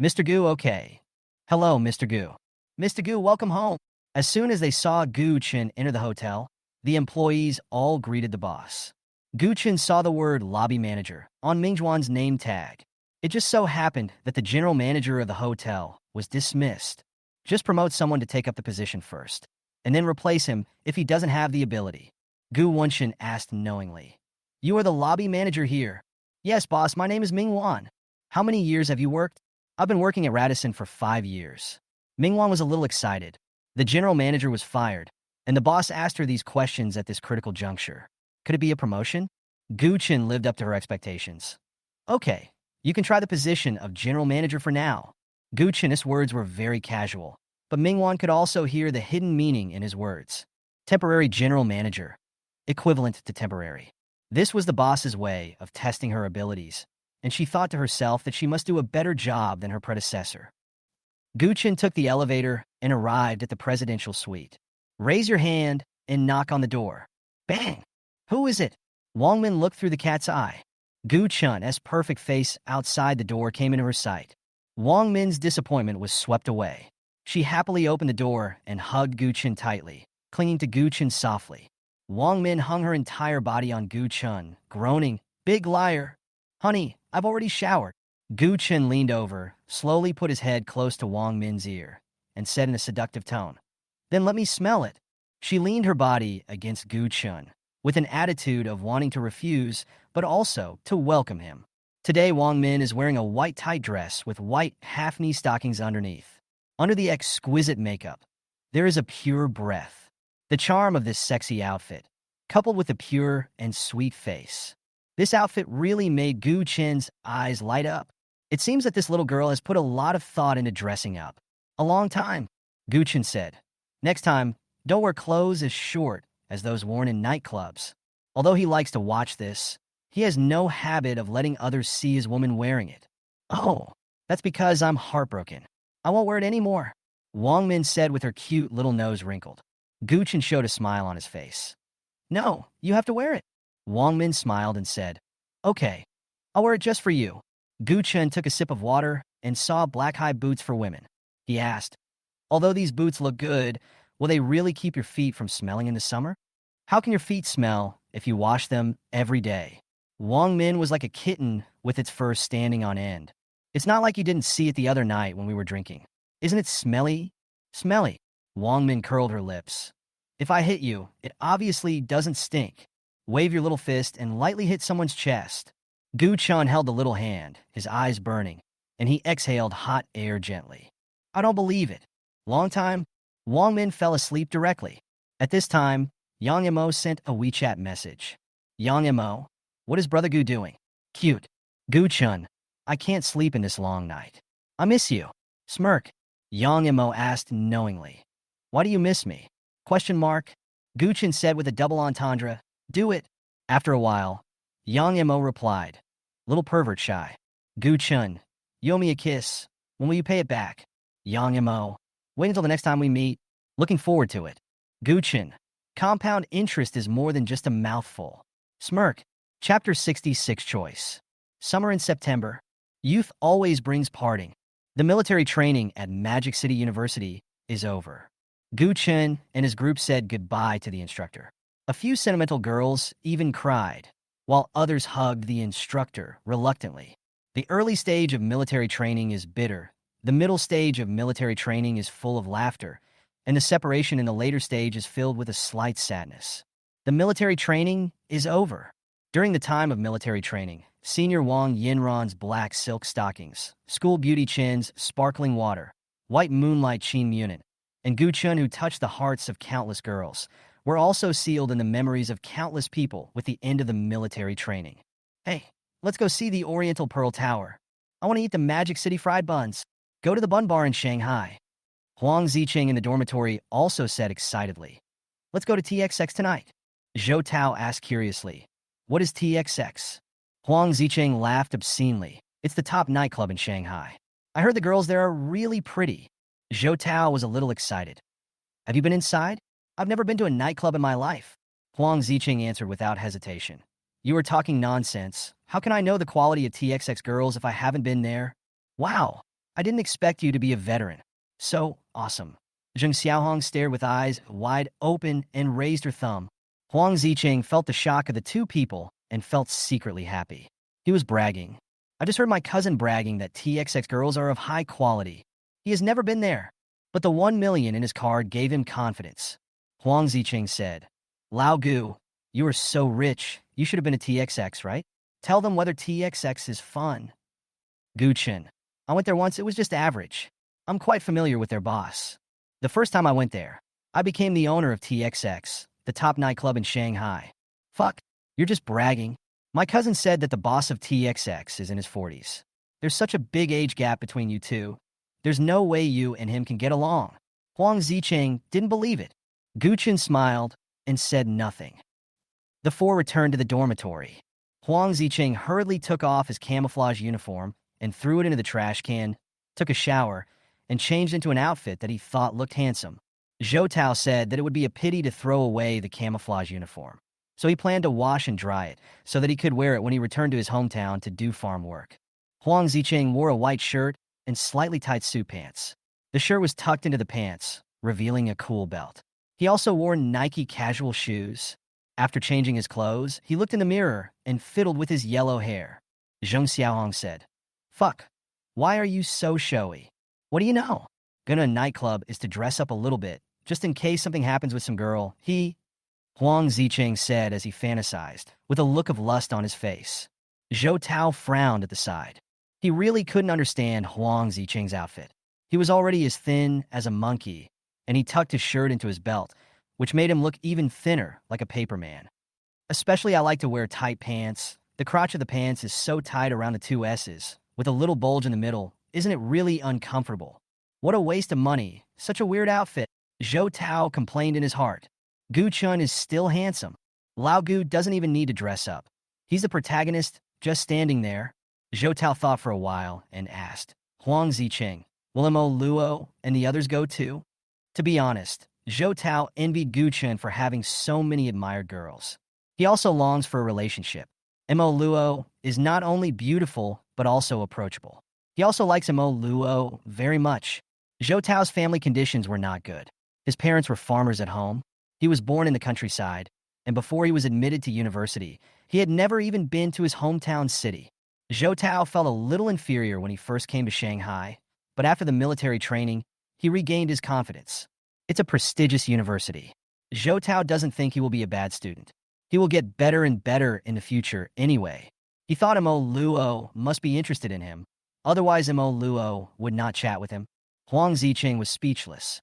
Mr. Gu, okay. Hello, Mr. Gu. Mr. Gu, welcome home. As soon as they saw Gu Chun enter the hotel, the employees all greeted the boss. Guchen saw the word lobby manager on Mingjuan's name tag. It just so happened that the general manager of the hotel was dismissed. Just promote someone to take up the position first, and then replace him if he doesn't have the ability. Gu Wenshin asked knowingly. You are the lobby manager here. Yes, boss, my name is Mingwan. How many years have you worked? I've been working at Radisson for 5 years. Mingwan was a little excited. The general manager was fired, and the boss asked her these questions at this critical juncture. Could it be a promotion? Gu Chen lived up to her expectations. Okay, you can try the position of general manager for now. Gu Chen's words were very casual, but Mingwan could also hear the hidden meaning in his words. Temporary general manager, equivalent to temporary. This was the boss's way of testing her abilities, and she thought to herself that she must do a better job than her predecessor. Gu Chen took the elevator and arrived at the presidential suite. Raise your hand and knock on the door. Bang! Who is it? Wang Min looked through the cat's eye. Gu Chun's perfect face outside the door came into her sight. Wang Min's disappointment was swept away. She happily opened the door and hugged Gu Chen tightly, clinging to Gu Chen softly. Wang Min hung her entire body on Gu Chen, groaning, Big liar. Honey, I've already showered. Gu Chen leaned over, slowly put his head close to Wang Min's ear, and said in a seductive tone, Then let me smell it. She leaned her body against Gu Chen, with an attitude of wanting to refuse, but also to welcome him. Today, Wang Min is wearing a white tight dress with white half-knee stockings underneath. Under the exquisite makeup, there is a pure breath. The charm of this sexy outfit, coupled with a pure and sweet face. This outfit really made Gu Chen's eyes light up. It seems that this little girl has put a lot of thought into dressing up. A long time, Gu Chen said. Next time, don't wear clothes as short as those worn in nightclubs. Although he likes to watch this, he has no habit of letting others see his woman wearing it. Oh, that's because I'm heartbroken. I won't wear it anymore, Wang Min said with her cute little nose wrinkled. Gu Chen showed a smile on his face. No, you have to wear it. Wang Min smiled and said, Okay, I'll wear it just for you. Gu Chen took a sip of water and saw black high boots for women. He asked, Although these boots look good, will they really keep your feet from smelling in the summer? How can your feet smell if you wash them every day? Wang Min was like a kitten with its fur standing on end. It's not like you didn't see it the other night when we were drinking. Isn't it smelly? Smelly. Wang Min curled her lips. If I hit you, it obviously doesn't stink. Wave your little fist and lightly hit someone's chest. Gu Chen held the little hand, his eyes burning, and he exhaled hot air gently. I don't believe it. Long time, Wang Min fell asleep directly. At this time, Yang Mo sent a WeChat message. Yang Mo, what is Brother Gu doing? Cute. Gu Chen, I can't sleep in this long night. I miss you. Smirk. Yang Mo asked knowingly. Why do you miss me? Question mark. Gu Chen said with a double entendre, Do it. After a while, Yang Mo replied, Little pervert shy. Gu Chen, you owe me a kiss. When will you pay it back? Yang Mo, wait until the next time we meet. Looking forward to it. Gu Chen, compound interest is more than just a mouthful. Smirk. Chapter 66 Choice. Summer in September. Youth always brings parting. The military training at Magic City University is over. Gu Chen and his group said goodbye to the instructor. A few sentimental girls even cried, while others hugged the instructor reluctantly. The early stage of military training is bitter, the middle stage of military training is full of laughter, and the separation in the later stage is filled with a slight sadness. The military training is over. During the time of military training, Senior Wang Yinran's black silk stockings, School Beauty Chin's sparkling water, White Moonlight Chin Munin, and Gu Chun, who touched the hearts of countless girls, were also sealed in the memories of countless people with the end of the military training. Hey, let's go see the Oriental Pearl Tower. I want to eat the Magic City fried buns. Go to the bun bar in Shanghai. Huang Ziqing in the dormitory also said excitedly, Let's go to TXX tonight. Zhou Tao asked curiously, What is TXX? Huang Ziqing laughed obscenely. It's the top nightclub in Shanghai. I heard the girls there are really pretty. Zhou Tao was a little excited. Have you been inside? I've never been to a nightclub in my life. Huang Ziqing answered without hesitation. You are talking nonsense. How can I know the quality of TXX girls if I haven't been there? Wow, I didn't expect you to be a veteran. So awesome. Zheng Xiaohong stared with eyes wide open and raised her thumb. Huang Ziqing felt the shock of the two people and felt secretly happy. He was bragging. I just heard my cousin bragging that TXX girls are of high quality. He has never been there. But the 1 million in his card gave him confidence. Huang Ziqing said, Lao Gu, you are so rich, you should have been a TXX, right? Tell them whether TXX is fun. Gu Chen, I went there once, it was just average. I'm quite familiar with their boss. The first time I went there, I became the owner of TXX, the top nightclub in Shanghai. Fuck, you're just bragging. My cousin said that the boss of TXX is in his 40s. There's such a big age gap between you two. There's no way you and him can get along. Huang Ziqing didn't believe it. Gu Chen smiled and said nothing. The four returned to the dormitory. Huang Ziqing hurriedly took off his camouflage uniform and threw it into the trash can, took a shower, and changed into an outfit that he thought looked handsome. Zhou Tao said that it would be a pity to throw away the camouflage uniform, so he planned to wash and dry it so that he could wear it when he returned to his hometown to do farm work. Huang Ziqing wore a white shirt and slightly tight suit pants. The shirt was tucked into the pants, revealing a cool belt. He also wore Nike casual shoes. After changing his clothes, he looked in the mirror and fiddled with his yellow hair. Zheng Xiaohong said, Fuck, why are you so showy? What do you know? Going to a nightclub is to dress up a little bit, just in case something happens with some girl. Huang Ziqing said as he fantasized, with a look of lust on his face. Zhou Tao frowned at the side. He really couldn't understand Huang Ziqing's outfit. He was already as thin as a monkey, and he tucked his shirt into his belt, which made him look even thinner, like a paper man. Especially I like to wear tight pants. The crotch of the pants is so tight around the two S's, with a little bulge in the middle. Isn't it really uncomfortable? What a waste of money. Such a weird outfit. Zhou Tao complained in his heart. Gu Chun is still handsome. Lao Gu doesn't even need to dress up. He's the protagonist, just standing there. Zhou Tao thought for a while and asked, Huang Ziqing, will Mo Luo and the others go too? To be honest, Zhou Tao envied Gu Chun for having so many admired girls. He also longs for a relationship. Mo Luo is not only beautiful, but also approachable. He also likes Mo Luo very much. Zhou Tao's family conditions were not good. His parents were farmers at home. He was born in the countryside, and before he was admitted to university, he had never even been to his hometown city. Zhou Tao felt a little inferior when he first came to Shanghai, but after the military training, he regained his confidence. It's a prestigious university. Zhou Tao doesn't think he will be a bad student. He will get better and better in the future anyway. He thought Mo Luo must be interested in him. Otherwise, Mo Luo would not chat with him. Huang Ziqing was speechless.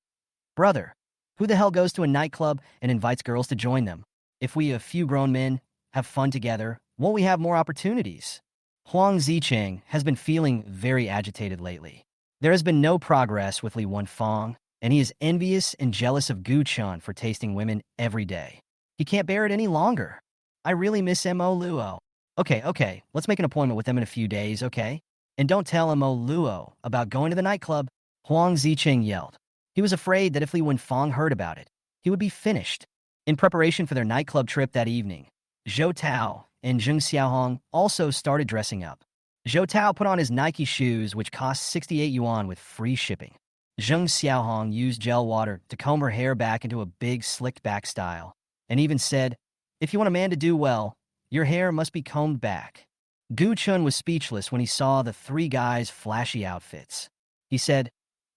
Brother, who the hell goes to a nightclub and invites girls to join them? If we, a few grown men, have fun together, won't we have more opportunities? Huang Ziqing has been feeling very agitated lately. There has been no progress with Li Wenfeng, and he is envious and jealous of Gu Chun for tasting women every day. He can't bear it any longer. I really miss Mo Luo. Okay, let's make an appointment with them in a few days, okay? And don't tell Mo Luo about going to the nightclub, Huang Ziqing yelled. He was afraid that if Li Wenfeng heard about it, he would be finished. In preparation for their nightclub trip that evening, Zhou Tao and Zheng Xiaohong also started dressing up. Zhou Tao put on his Nike shoes, which cost 68 yuan with free shipping. Zheng Xiaohong used gel water to comb her hair back into a big slicked back style, and even said, if you want a man to do well, your hair must be combed back. Gu Chun was speechless when he saw the three guys' flashy outfits. He said,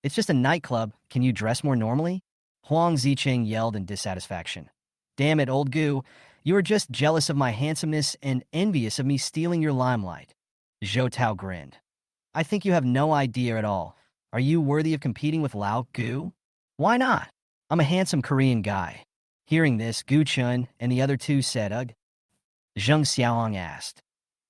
it's just a nightclub, can you dress more normally? Huang Ziqing yelled in dissatisfaction. Damn it, old Gu, you are just jealous of my handsomeness and envious of me stealing your limelight. Zhou Tao grinned. I think you have no idea at all. Are you worthy of competing with Lao Gu? Why not? I'm a handsome Korean guy. Hearing this, Gu Chun and the other two said, Ugh. Zheng Xiaohong asked,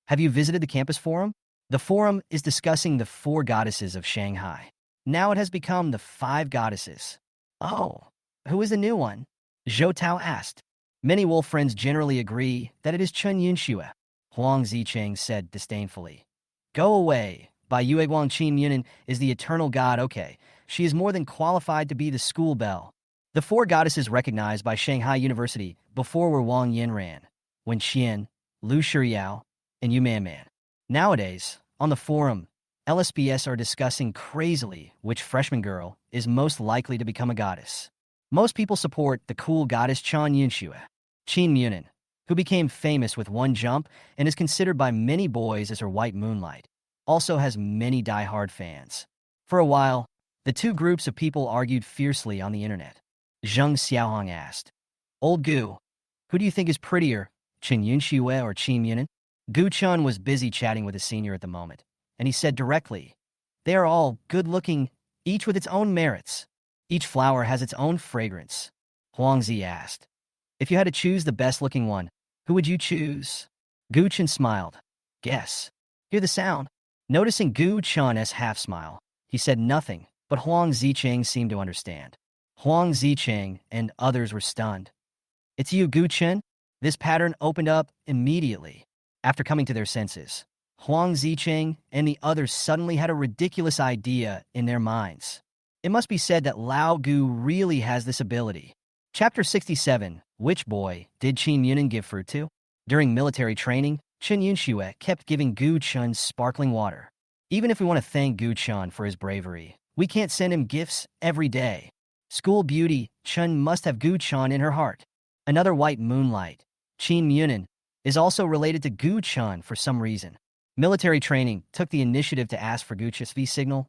have you visited the campus forum? The forum is discussing the 4 goddesses of Shanghai. Now it has become the 5 goddesses. Oh, who is the new one? Zhou Tao asked. Many wolf friends generally agree that it is Chun Yunxue, Huang Ziqing said disdainfully. Go away. Bai Yue Guang Qin Yunan is the eternal god, okay. She is more than qualified to be the school belle. The 4 goddesses recognized by Shanghai University before were Wang Yinran, Wen Xian, Lu Shiyao, and Yu Manman. Nowadays, on the forum, LSBS are discussing crazily which freshman girl is most likely to become a goddess. Most people support the cool goddess Chan Yunxue, Qin Munin, who became famous with one jump and is considered by many boys as her white moonlight, also has many die-hard fans. For a while, the two groups of people argued fiercely on the internet. Zheng Xiaohong asked, "Old Gu, who do you think is prettier, Chen Yunxue or Qin Yunan?" Gu Chun was busy chatting with a senior at the moment, and he said directly, "They are all good-looking, each with its own merits. Each flower has its own fragrance." Huangzi asked, "If you had to choose the best-looking one, who would you choose?" Gu Chun smiled. "Guess." Hear the sound. Noticing Gu Chun's half-smile, he said nothing, but Huang Zicheng seemed to understand. Huang Zicheng and others were stunned. "It's you, Gu Chun?" This pattern opened up immediately. After coming to their senses, Huang Zicheng and the others suddenly had a ridiculous idea in their minds. It must be said that Lao Gu really has this ability. Chapter 67, Which boy did Qin Yunan give fruit to? During military training, Chen Yunxue kept giving Gu Chun sparkling water. Even if we want to thank Gu Chun for his bravery, we can't send him gifts every day. School beauty, Chun must have Gu Chun in her heart. Another white moonlight, Qin Yunan, is also related to Gu Chun for some reason. Military training took the initiative to ask for Gu Chun's V signal.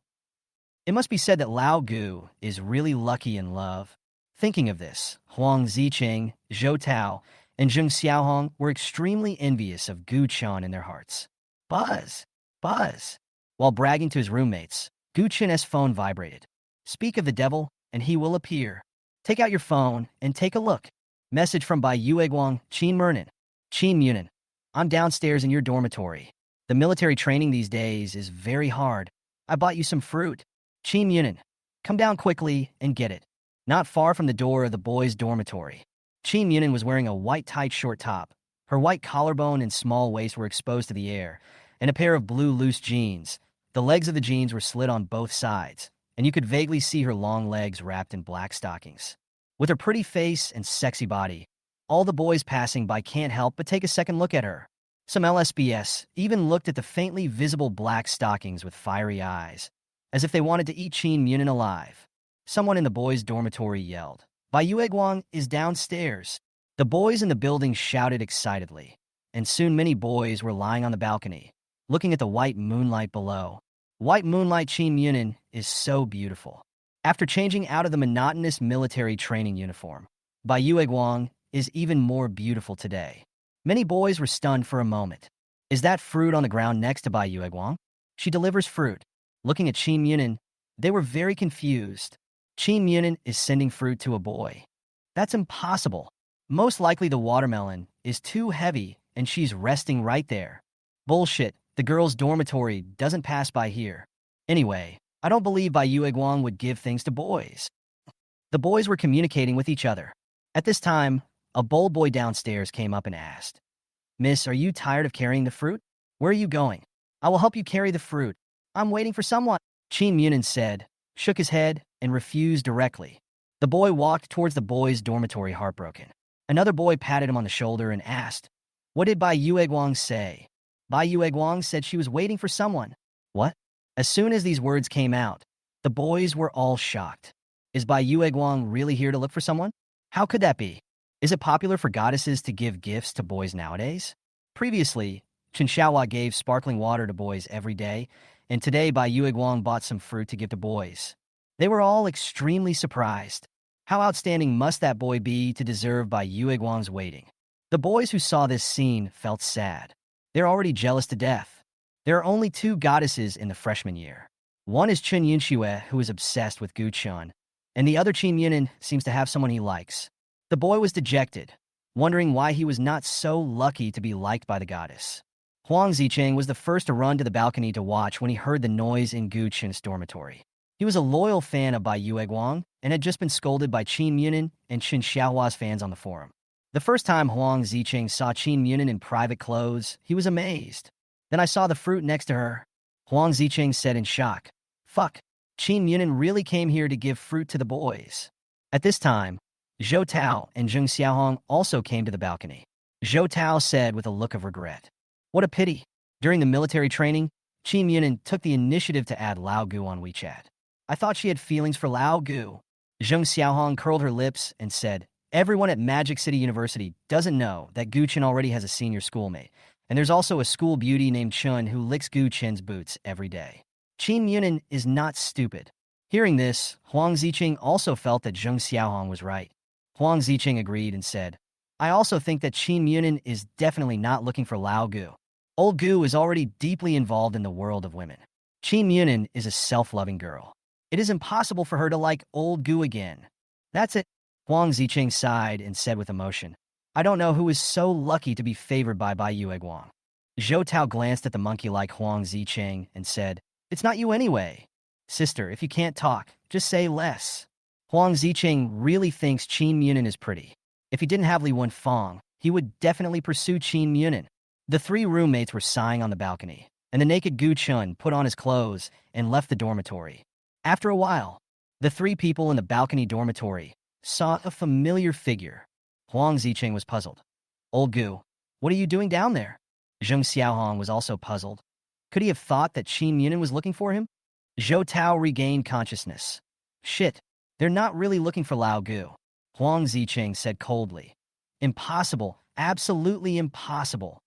It must be said that Lao Gu is really lucky in love. Thinking of this, Huang Zicheng, Zhou Tao, and Zheng Xiaohong were extremely envious of Gu Chun in their hearts. Buzz! Buzz! While bragging to his roommates, Gu Chun's phone vibrated. "Speak of the devil, and he will appear. Take out your phone and take a look." Message from Bai Yueguang, Qin Mernan. "Qin Yunan, I'm downstairs in your dormitory. The military training these days is very hard. I bought you some fruit. Qin Yunan, come down quickly and get it." Not far from the door of the boys' dormitory, Qin Yunan was wearing a white tight short top. Her white collarbone and small waist were exposed to the air, and a pair of blue loose jeans. The legs of the jeans were slit on both sides, and you could vaguely see her long legs wrapped in black stockings. With her pretty face and sexy body, all the boys passing by can't help but take a second look at her. Some LSBS even looked at the faintly visible black stockings with fiery eyes, as if they wanted to eat Qin Yunan alive. Someone in the boys' dormitory yelled, "Bai Yueguang is downstairs." The boys in the building shouted excitedly, and soon many boys were lying on the balcony, looking at the white moonlight below. White moonlight Qin Yunan is so beautiful. After changing out of the monotonous military training uniform, Bai Yueguang is even more beautiful today. Many boys were stunned for a moment. Is that fruit on the ground next to Bai Yueguang? She delivers fruit. Looking at Qin Yunan, they were very confused. Qin Yunan is sending fruit to a boy. That's impossible. Most likely the watermelon is too heavy and she's resting right there. Bullshit, the girls' dormitory doesn't pass by here. Anyway, I don't believe Bai Yueguang would give things to boys. The boys were communicating with each other. At this time, a bold boy downstairs came up and asked, "Miss, are you tired of carrying the fruit? Where are you going? I will help you carry the fruit. I'm waiting for someone." Qin Yunan said, shook his head, and refused directly. The boy walked towards the boys' dormitory heartbroken. Another boy patted him on the shoulder and asked, "What did Bai Yueguang say?" Bai Yueguang said she was waiting for someone. What? As soon as these words came out, the boys were all shocked. Is Bai Yueguang really here to look for someone? How could that be? Is it popular for goddesses to give gifts to boys nowadays? Previously, Chen Xiaohua gave sparkling water to boys every day, and today Bai Yueguang bought some fruit to give to boys. They were all extremely surprised. How outstanding must that boy be to deserve Bai Yueguang's waiting? The boys who saw this scene felt sad. They're already jealous to death. There are only two goddesses in the freshman year. One is Chen Yunxue, who is obsessed with Gu Chun, and the other Qin Yunan seems to have someone he likes. The boy was dejected, wondering why he was not so lucky to be liked by the goddess. Huang Zicheng was the first to run to the balcony to watch when he heard the noise in Gu Chun's dormitory. He was a loyal fan of Bai Yueguang and had just been scolded by Qin Yunan and Chen Xiaohua's fans on the forum. The first time Huang Zicheng saw Qin Yunan in private clothes, he was amazed. Then I saw the fruit next to her. Huang Zicheng said in shock, "Fuck, Qin Yunan really came here to give fruit to the boys." At this time, Zhou Tao and Zheng Xiaohong also came to the balcony. Zhou Tao said with a look of regret, "What a pity. During the military training, Qin Yunan took the initiative to add Lao Gu on WeChat. I thought she had feelings for Lao Gu." Zheng Xiaohong curled her lips and said, Everyone at Magic City University doesn't know that Gu Chen already has a senior schoolmate, and there's also a school beauty named Chun who licks Gu Chen's boots every day. Qin Yunin is not stupid. Hearing this, Huang Ziqing also felt that Zheng Xiaohong was right. Huang Ziqing agreed and said, I also think that Qin Yunin is definitely not looking for Lao Gu. Old Gu is already deeply involved in the world of women. Qin Yunin is a self-loving girl. It is impossible for her to like old Gu again. That's it. Huang Ziqing sighed and said with emotion, I don't know who is so lucky to be favored by Yue Guang. Zhou Tao glanced at the monkey-like Huang Ziqing and said, It's not you anyway. Sister, if you can't talk, just say less. Huang Ziqing really thinks Qin Yunin is pretty. If he didn't have Li Wenfeng, he would definitely pursue Qin Yunin. The three roommates were sighing on the balcony, and the naked Gu Chun put on his clothes and left the dormitory. After a while, the three people in the balcony dormitory saw a familiar figure. Huang Ziqing was puzzled. Old Gu, what are you doing down there? Zheng Xiaohong was also puzzled. Could he have thought that Qin Yunin was looking for him? Zhou Tao regained consciousness. Shit, they're not really looking for Lao Gu. Huang Ziqing said coldly. Impossible, absolutely impossible.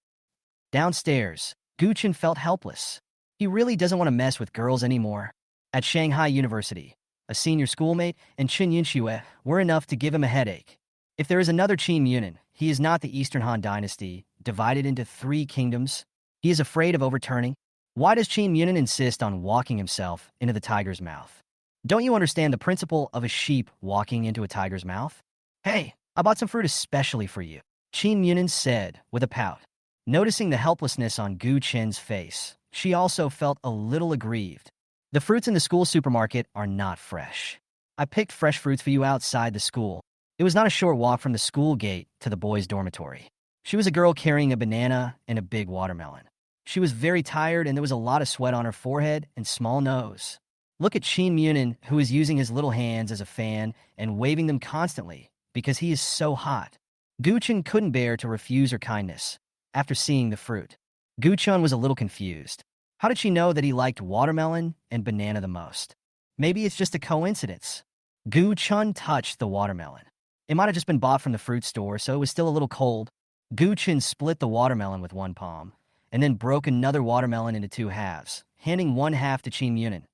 Downstairs, Gu Chen felt helpless. He really doesn't want to mess with girls anymore. At Shanghai University, a senior schoolmate and Chen Yunxue were enough to give him a headache. If there is another Qin Yunin, he is not the Eastern Han Dynasty, divided into 3 kingdoms. He is afraid of overturning. Why does Qin Yunin insist on walking himself into the tiger's mouth? Don't you understand the principle of a sheep walking into a tiger's mouth? Hey, I bought some fruit especially for you, Qin Yunin said with a pout. Noticing the helplessness on Gu Chen's face, she also felt a little aggrieved. The fruits in the school supermarket are not fresh. I picked fresh fruits for you outside the school. It was not a short walk from the school gate to the boys' dormitory. She was a girl carrying a banana and a big watermelon. She was very tired and there was a lot of sweat on her forehead and small nose. Look at Qin Yunin, who is using his little hands as a fan and waving them constantly because he is so hot. Gu Chen couldn't bear to refuse her kindness after seeing the fruit. Gu Chen was a little confused. How did she know that he liked watermelon and banana the most? Maybe it's just a coincidence. Gu Chen touched the watermelon. It might have just been bought from the fruit store, so it was still a little cold. Gu Chen split the watermelon with one palm, and then broke another watermelon into 2 halves, handing one half to Qin Yunin.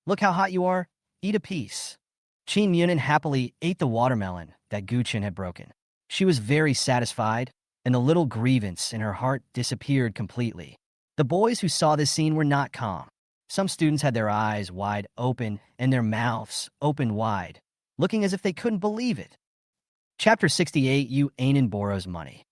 Look how hot you are. Eat a piece. Qin Yunin happily ate the watermelon that Gu Chen had broken. She was very satisfied, and the little grievance in her heart disappeared completely. The boys who saw this scene were not calm. Some students had their eyes wide open and their mouths open wide, looking as if they couldn't believe it. Chapter 68, Yu Ainin borrows money.